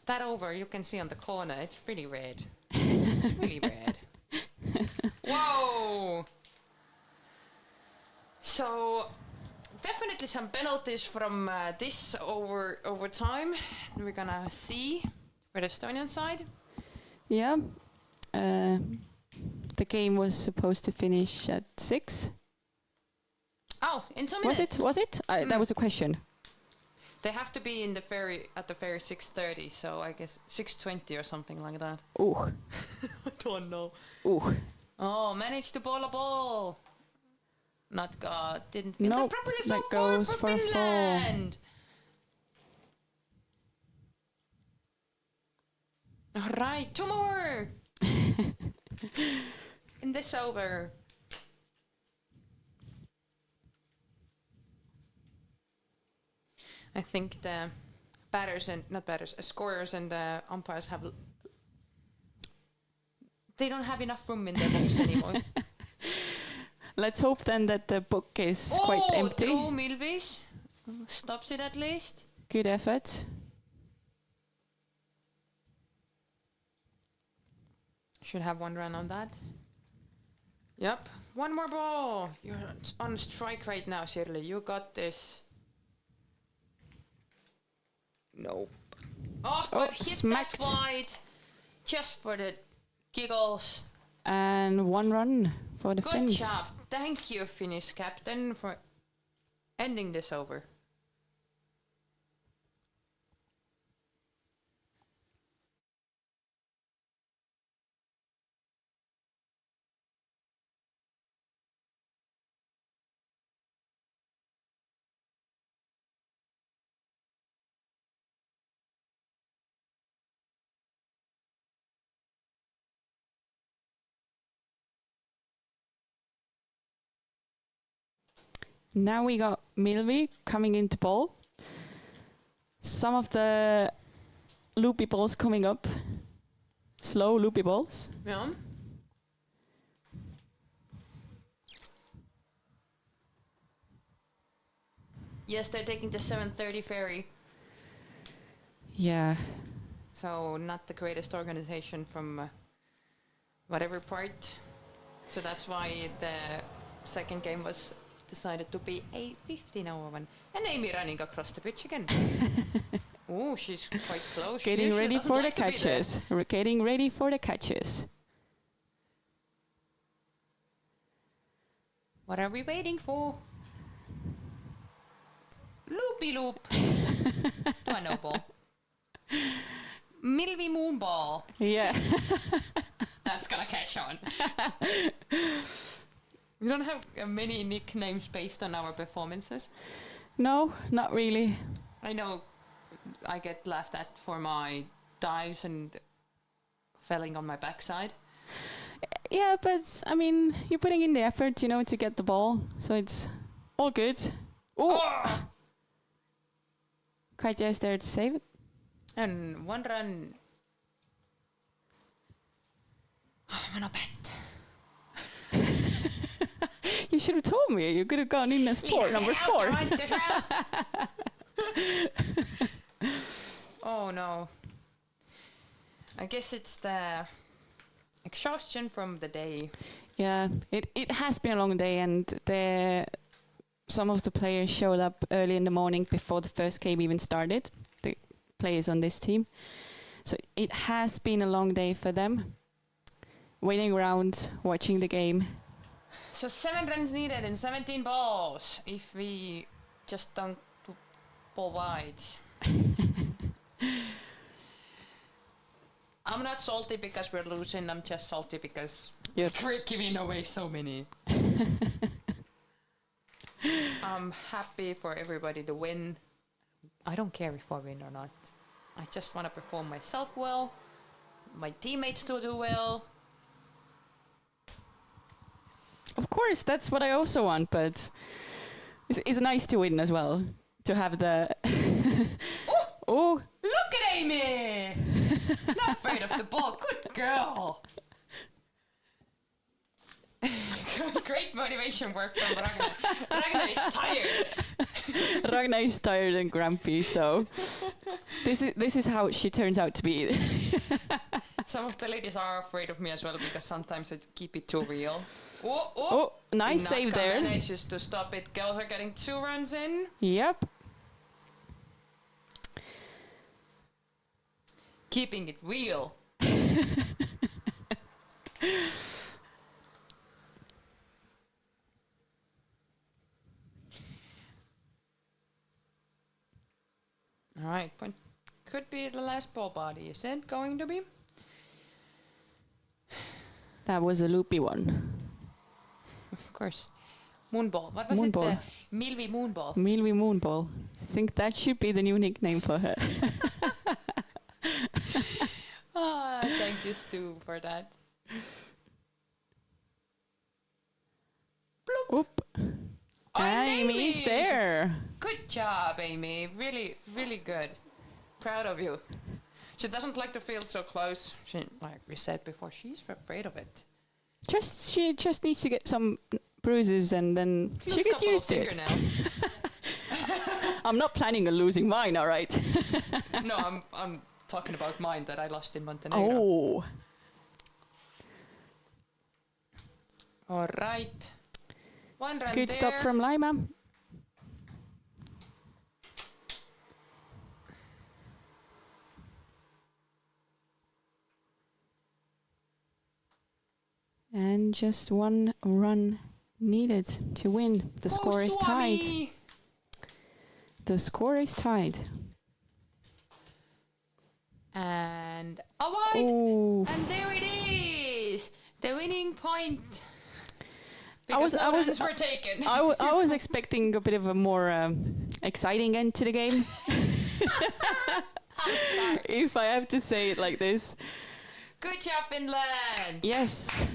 That over you can see on the corner, it's really red. It's really red. Whoa! So definitely some penalties from this over time. We're gonna see for the Estonian side. Yeah. The game was supposed to finish at 6. Oh, in 2 minutes. Was it? That was a question. They have to be in the ferry at the ferry 6:30, so I guess 6:20 or something like that. Ooh. I don't know. Ooh. Oh, managed to bowl a ball. Not God. Didn't fit Nope, properly. So that far goes for for 4. Finland. All right, 2 more. In this over. I think the batters and not batters, scorers and the umpires they don't have enough room in their books anymore. Let's hope then that the book is quite empty. True Milvis stops it at least. Good effort. Should have 1 run on that. Yep, 1 more ball. You're on strike right now, Shirley. You got this. Nope. Oh, but hit smacked. that wide. Just for the giggles. And 1 run for the Good Finns. job. Thank you, Finnish captain, for ending this over. Now we got Milvi coming into ball. Some of the loopy balls coming up. Slow loopy balls. Yeah. Yes, they're taking the 7:30 ferry. Yeah. So not the greatest organization from whatever part. So that's why the second game was decided to be 8:15 hour one. And Amy running across the pitch again. Oh, she's quite slow. She Getting usually ready doesn't for the like to be there. catches. Getting ready for the catches. What are we waiting for? Loopy loop. To a no ball. Milvi moon ball. Yeah. That's gonna catch on. We don't have many nicknames based on our performances. No, not really. I know I get laughed at for my dives and falling on my backside. Yeah, but I mean, you're putting in the effort, to get the ball, so it's all good. Oh! Katja is there to save it. And 1 run. I'm gonna bet. You should have told me. You could have gone in as number 4. Oh no. I guess it's the exhaustion from the day. Yeah, it has been a long day, and some of the players showed up early in the morning before the first game even started, the players on this team. So it has been a long day for them. waiting around, watching the game. So 7 runs needed in 17 balls if we just don't do ball wide. I'm not salty because we're losing, I'm just salty because we're giving away so many. I'm happy for everybody to win. I don't care if I win or not. I just want to perform myself well, my teammates to do well. Of course, that's what I also want, but it's nice to win as well. To have the... Oh! Look at Amy! Not afraid of the ball. Good girl. Great motivation work from Ragnar. Ragnar is tired. Ragnar is tired and grumpy, so this is how she turns out to be. Some of the ladies are afraid of me as well because sometimes I keep it too real. Oh, nice save there. Manages to stop it. Girls are getting 2 runs in. Yep. Keeping it real. All right, point could be the last ball body, is it going to be? That was a loopy one. Of course. Moonball. What was Moonball. it? Milvi Moonball. Milvi Moonball. I think that should be the new nickname for her. Thank you, Stu, for that. Oop. Amy's there. Good job, Amy. Really, really good. Proud of you. She doesn't like the field so close. She, like we said before, she's afraid of it. She just needs to get some bruises and then she get used to it. I'm not planning on losing mine, all right? No, I'm talking about mine that I lost in Montenegro. Oh. All right. 1 run Good there. stop from Lima. And just 1 run needed to win. The score is tied. The score is tied. And a wide. Ooh. And there it is. The winning point. I was were taken. I was expecting a bit of a more exciting end to the game. I'm sorry. If I have to say it like this. Good job, Finland. Yes.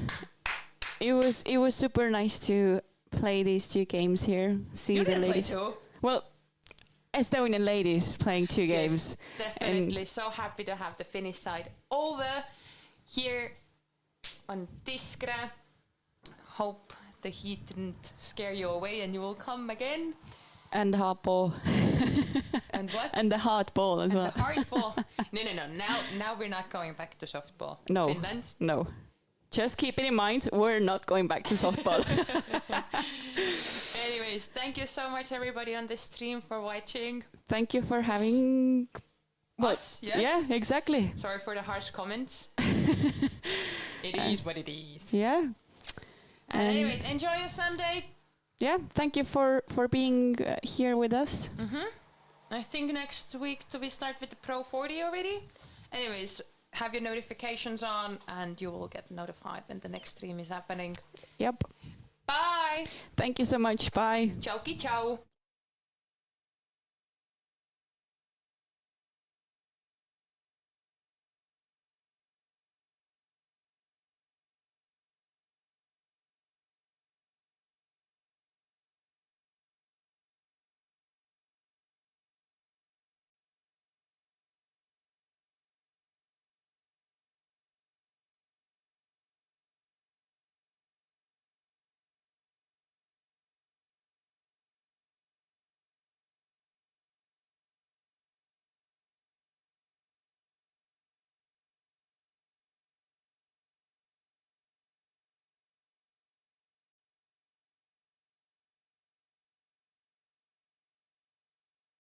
It was super nice to play these 2 games here. See You the didn't ladies. play 2. Well, Estonian ladies playing 2 games. Yes, definitely. So happy to have the Finnish side over here on Tiskre. Hope the heat didn't scare you away and you will come again. And the hard ball. And what? And the hard ball as and well. The hard ball. No. Now we're not going back to softball. No. Finland? No. Just keep it in mind, we're not going back to softball. Anyways, thank you so much everybody on this stream for watching. Thank you for having us. Yes. Yeah, exactly. Sorry for the harsh comments. It is what it is. Yeah. And anyways, enjoy your Sunday. Yeah, thank you for being here with us. I think next week we start with the Pro 40 already. Anyways, have your notifications on and you will get notified when the next stream is happening. Yep. Bye. Thank you so much. Bye. Ciao ki ciao.